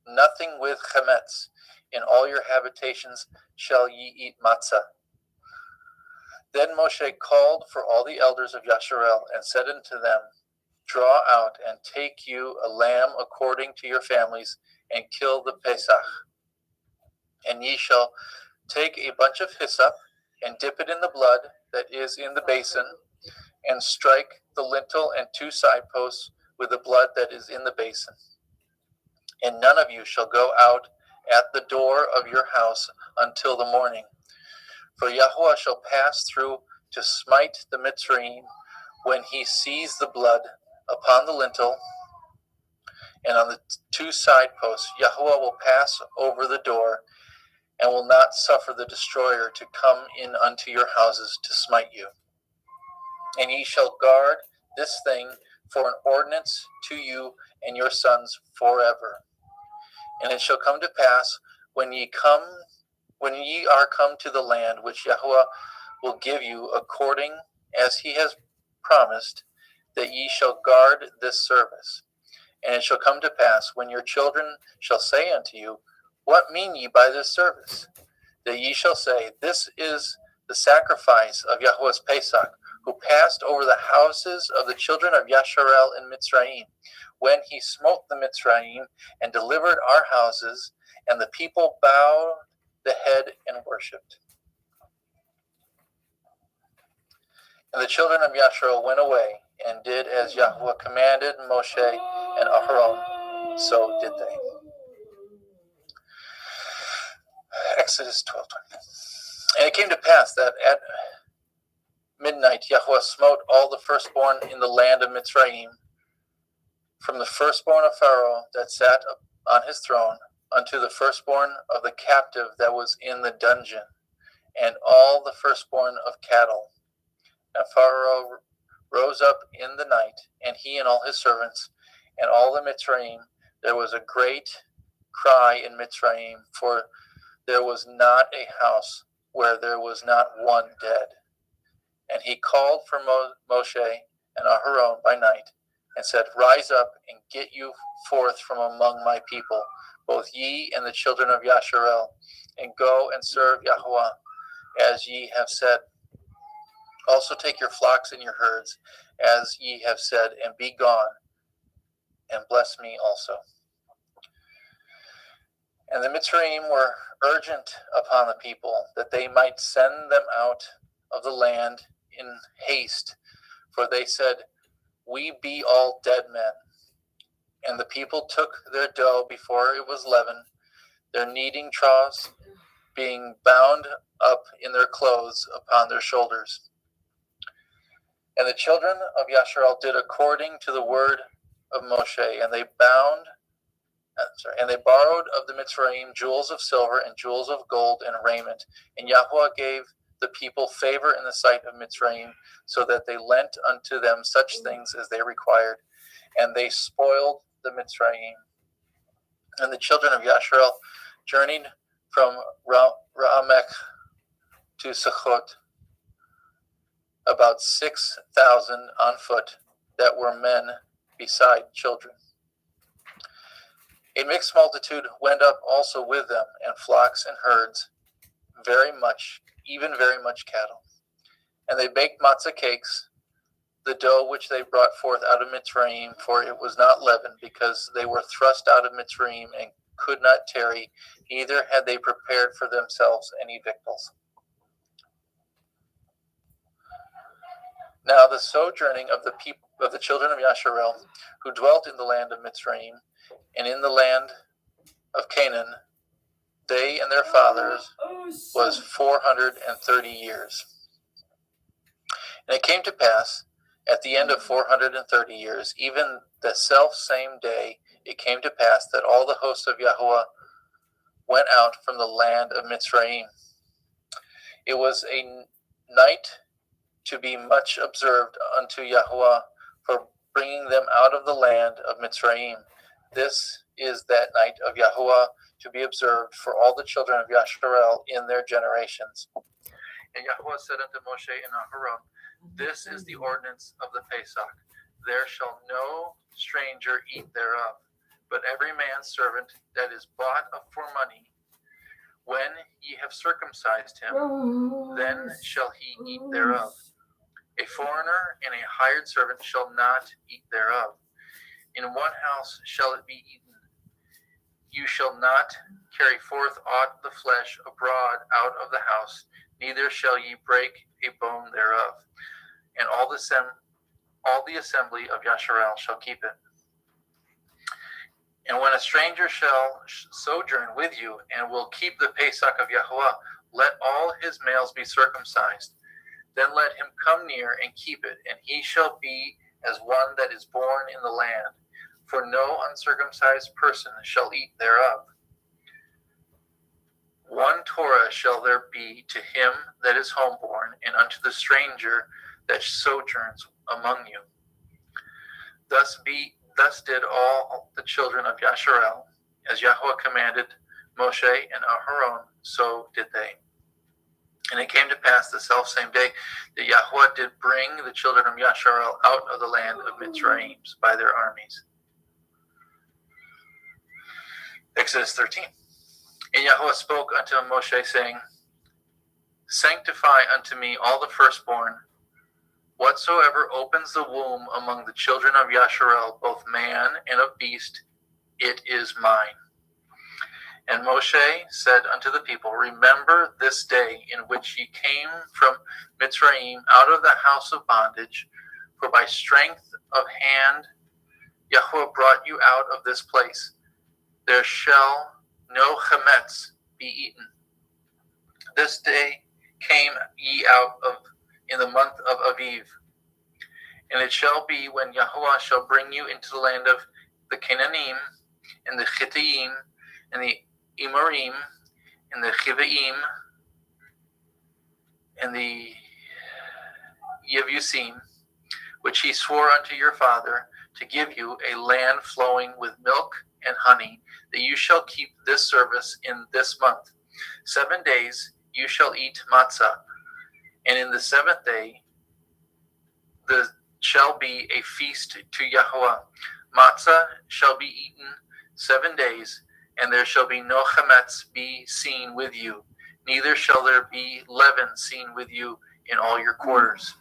nothing with chametz. In all your habitations shall ye eat matzah. Then Moshe called for all the elders of Yasharel and said unto them, Draw out and take you a lamb according to your families, and kill the Pesach. And ye shall take a bunch of hyssop, and dip it in the blood that is in the basin, and strike the lintel and 2 side posts with the blood that is in the basin. And none of you shall go out at the door of your house until the morning. For Yahuwah shall pass through to smite the Mitzrayim when he sees the blood upon the lintel and on the 2 side posts. Yahuwah will pass over the door and will not suffer the destroyer to come in unto your houses to smite you. And ye shall guard this thing for an ordinance to you and your sons forever. And it shall come to pass when ye are come to the land which Yahuwah will give you according as he has promised, that ye shall guard this service. And it shall come to pass when your children shall say unto you, What mean ye by this service? That ye shall say, This is the sacrifice of Yahuwah's Pesach, who passed over the houses of the children of Yasharel in Mitzrayim, when he smote the Mitzrayim and delivered our houses, and the people bowed the head and worshipped. And the children of Yasharel went away and did as Yahuwah commanded Moshe and Aharon, so did they. Exodus 12:20. And it came to pass that at midnight Yahweh smote all the firstborn in the land of Mitzrayim, from the firstborn of Pharaoh that sat on his throne, unto the firstborn of the captive that was in the dungeon, and all the firstborn of cattle. And Pharaoh rose up in the night, and he and all his servants, and all the Mitzrayim. There was a great cry in Mitzrayim, for there was not a house where there was not one dead. And he called for Moshe and Aharon by night, and said, Rise up and get you forth from among my people, both ye and the children of Yasharel, and go and serve Yahweh, as ye have said. Also take your flocks and your herds, as ye have said, and be gone, and bless me also. And the Mitzrayim were urgent upon the people, that they might send them out of the land in haste, for they said, We be all dead men. And the people took their dough before it was leavened, their kneading troughs being bound up in their clothes upon their shoulders. And the children of Yasharel did according to the word of Moshe, and they borrowed of the Mitzrayim jewels of silver and jewels of gold and raiment. And Yahweh gave the people favor in the sight of Mitzrayim, so that they lent unto them such things as they required, and they spoiled the Mitzrayim. And the children of Yasharel journeyed from Ra'amech to Sukkot, about 6,000 on foot, that were men beside children. A mixed multitude went up also with them, and flocks and herds, very much cattle. And they baked matzah cakes, the dough which they brought forth out of Mitzrayim, for it was not leavened, because they were thrust out of Mitzrayim and could not tarry, neither had they prepared for themselves any victuals. Now the sojourning of the people of the children of Yasharel, who dwelt in the land of Mitzrayim, and in the land of Canaan, they and their fathers, was 430 years. And it came to pass, at the end of 430 years, even the self same day, it came to pass that all the hosts of Yahweh went out from the land of Mitzrayim. It was a night to be much observed unto Yahweh for bringing them out of the land of Mitzrayim. This is that night of Yahweh to be observed for all the children of Yasharel in their generations. And Yahweh said unto Moshe and Aharon, This is the ordinance of the Pesach. There shall no stranger eat thereof, but every man's servant that is bought up for money. When ye have circumcised him, then shall he eat thereof. A foreigner and a hired servant shall not eat thereof. In one house shall it be eaten. You shall not carry forth aught of the flesh abroad out of the house, neither shall ye break a bone thereof. And all the assembly of Yasharel shall keep it. And when a stranger shall sojourn with you, and will keep the Pesach of Yahweh, let all his males be circumcised. Then let him come near and keep it, and he shall be as one that is born in the land. For no uncircumcised person shall eat thereof. One Torah shall there be to him that is homeborn, and unto the stranger that sojourns among you. Thus did all the children of Yasharel, as Yahweh commanded Moshe and Aharon, so did they. And it came to pass the selfsame day that Yahweh did bring the children of Yasharel out of the land of Mitzrayim by their armies. Exodus 13. And Yahweh spoke unto Moshe, saying, Sanctify unto me all the firstborn, whatsoever opens the womb among the children of Yasharel, both man and of beast, it is mine. And Moshe said unto the people, Remember this day in which ye came from Mitzrayim out of the house of bondage, for by strength of hand Yahweh brought you out of this place. There shall no chametz be eaten. This day came ye out of in the month of Aviv. And it shall be when Yahweh shall bring you into the land of the Canaanim, and the Chittim, and the Amorim, and the Chivaim, and the Yebusim, which he swore unto your father, to give you a land flowing with milk and honey, that you shall keep this service in this month. 7 days you shall eat matzah, and in the 7th day there shall be a feast to Yahweh. Matzah shall be eaten 7 days, and there shall be no chametz be seen with you, neither shall there be leaven seen with you in all your quarters.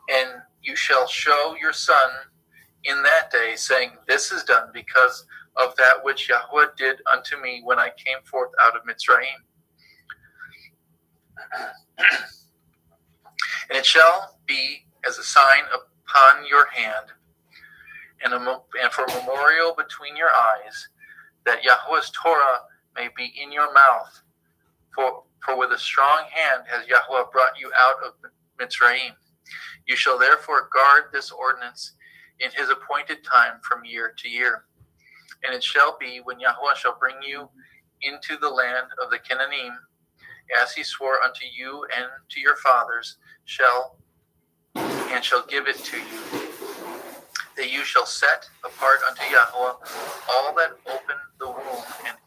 And you shall show your son in that day, saying, This is done because of that which Yahweh did unto me when I came forth out of Mitzrayim. And it shall be as a sign upon your hand, and for a memorial between your eyes, that Yahweh's Torah may be in your mouth. For with a strong hand has Yahweh brought you out of Mitzrayim. You shall therefore guard this ordinance in his appointed time from year to year. And it shall be when Yahweh shall bring you into the land of the Canaanim, as he swore unto you and to your fathers, shall give it to you, that you shall set apart unto Yahweh all that open the womb, and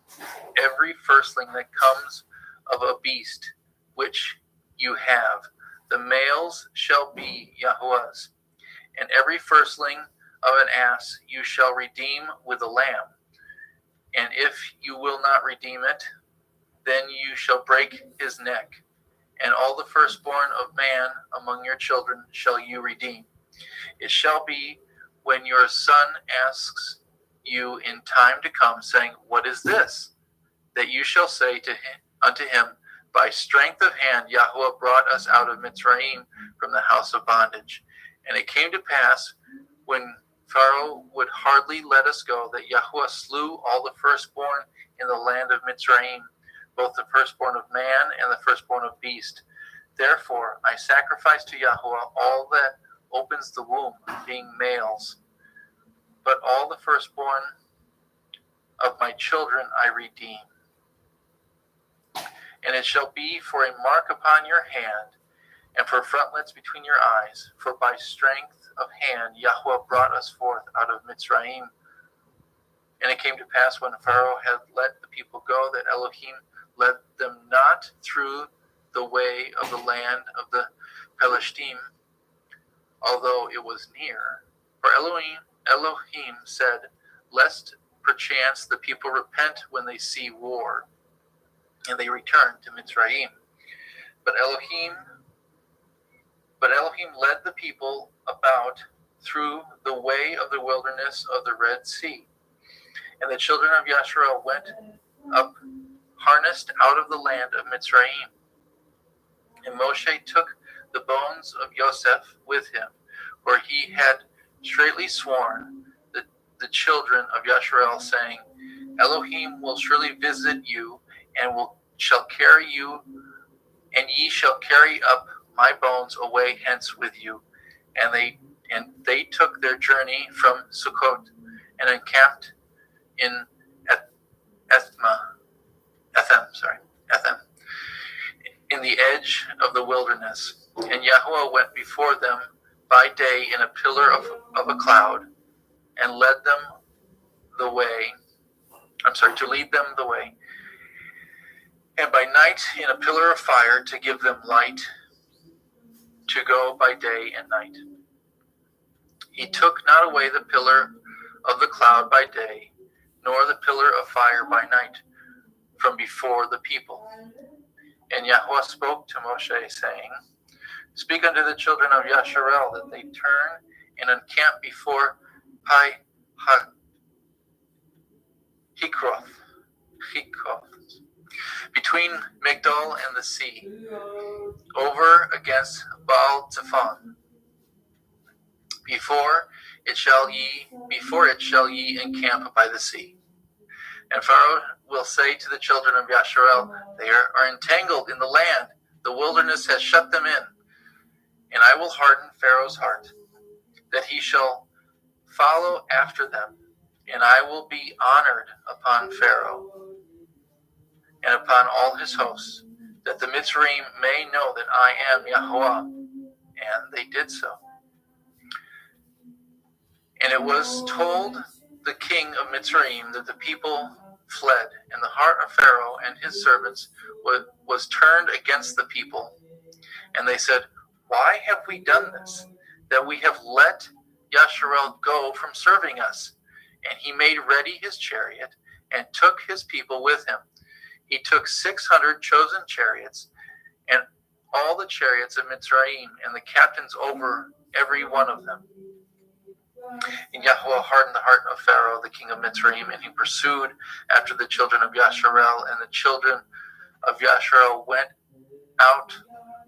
every firstling that comes of a beast which you have. The males shall be Yahweh's, and every firstling of an ass you shall redeem with a lamb. And if you will not redeem it, then you shall break his neck. And all the firstborn of man among your children shall you redeem. It shall be when your son asks you in time to come, saying, What is this? That you shall say unto him, By strength of hand Yahweh brought us out of Mitzrayim from the house of bondage. And it came to pass, when Pharaoh would hardly let us go, that Yahweh slew all the firstborn in the land of Mitzrayim, both the firstborn of man and the firstborn of beast. Therefore I sacrifice to Yahweh all that opens the womb, being males. But all the firstborn of my children I redeem. And it shall be for a mark upon your hand, and for frontlets between your eyes. For by strength of hand Yahweh brought us forth out of Mitzrayim. And it came to pass, when Pharaoh had let the people go, that Elohim led them not through the way of the land of the Pelishtim, although it was near. For Elohim said, Lest perchance the people repent when they see war, and they return to Mitzrayim. But Elohim led the people about through the way of the wilderness of the Red Sea. And the children of Yasharel went up harnessed out of the land of Mitzrayim. And Moshe took the bones of Yosef with him, for he had straitly sworn the children of Yasharel, saying, Elohim will surely visit you, and shall carry you, and ye shall carry up my bones away hence with you. And they took their journey from Sukkot, and encamped in Ethem, in the edge of the wilderness. And Yahweh went before them by day in a pillar of a cloud, and led them the way. To lead them the way. And by night in a pillar of fire to give them light, to go by day and night. He took not away the pillar of the cloud by day, nor the pillar of fire by night from before the people. And Yahweh spoke to Moshe, saying, Speak unto the children of Yasharel, that they turn and encamp before Hikroth, between Migdol and the sea, over against Baal Zephon. Before it shall ye encamp by the sea. And Pharaoh will say to the children of Yasharel, They are entangled in the land, the wilderness has shut them in. And I will harden Pharaoh's heart, that he shall follow after them. And I will be honored upon Pharaoh and upon all his hosts, that the Mitzrayim may know that I am Yahweh. And they did so. And it was told the king of Mitzrayim that the people fled, and the heart of Pharaoh and his servants was turned against the people. And they said, why have we done this, that we have let Yasharel go from serving us? And he made ready his chariot and took his people with him. He took 600 chosen chariots and all the chariots of Mitzrayim and the captains over every one of them. And Yahweh hardened the heart of Pharaoh, the king of Mitzrayim, and he pursued after the children of Yasharel, and the children of Yasharel went out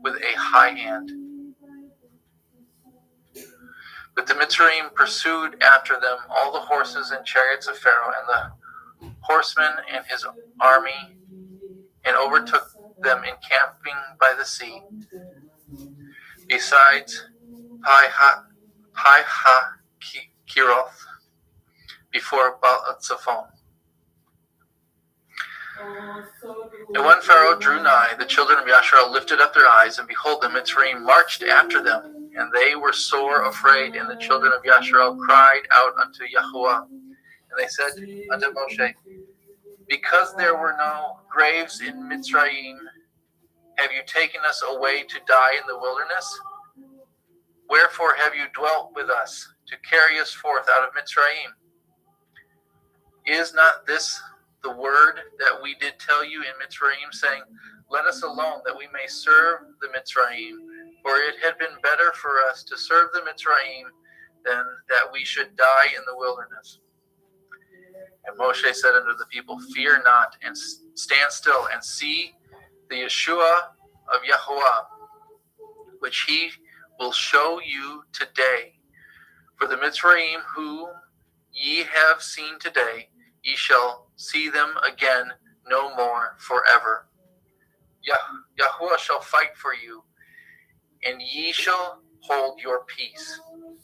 with a high hand. But the Mitzrayim pursued after them all the horses and chariots of Pharaoh and the horsemen and his army, and overtook them encamping by the sea, besides Pi-ha-Kiroth, before Baal-Zephon. And when Pharaoh drew nigh, the children of Yasharel lifted up their eyes, and behold, the Mitzrayim marched after them, and they were sore afraid. And the children of Yasharel cried out unto Yahuwah, and they said unto Moshe, because there were no graves in Mitzrayim, have you taken us away to die in the wilderness? Wherefore have you dwelt with us, to carry us forth out of Mitzrayim? Is not this the word that we did tell you in Mitzrayim, saying, let us alone, that we may serve the Mitzrayim? For it had been better for us to serve the Mitzrayim than that we should die in the wilderness. And Moshe said unto the people, fear not, and stand still, and see the Yeshua of Yahuwah, which he will show you today. For the Mitzrayim whom ye have seen today, ye shall see them again no more forever. Yahuwah shall fight for you, and ye shall hold your peace.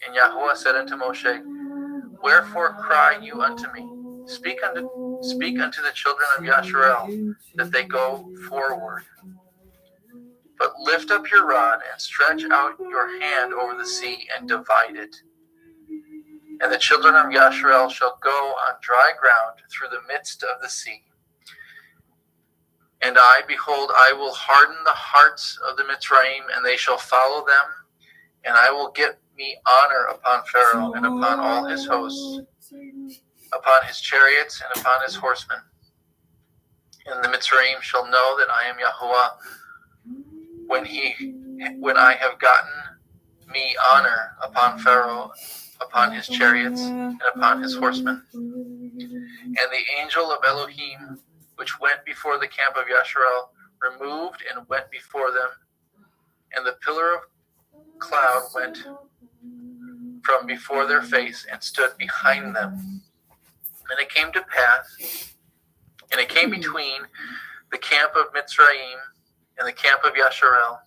And Yahuwah said unto Moshe, wherefore cry you unto me? Speak unto the children of Yasharel, that they go forward. But lift up your rod, and stretch out your hand over the sea, and divide it. And the children of Yasharel shall go on dry ground through the midst of the sea. And I, behold, I will harden the hearts of the Mitzrayim, and they shall follow them. And I will get me honor upon Pharaoh, and upon all his hosts, upon his chariots, and upon his horsemen. And the Mitzrayim shall know that I am Yahuwah, when I have gotten me honor upon Pharaoh, upon his chariots, and upon his horsemen. And the angel of Elohim, which went before the camp of Yasharel, removed and went before them, and the pillar of cloud went from before their face and stood behind them. And it came to pass, and it came between the camp of Mitzrayim and the camp of Yasharel,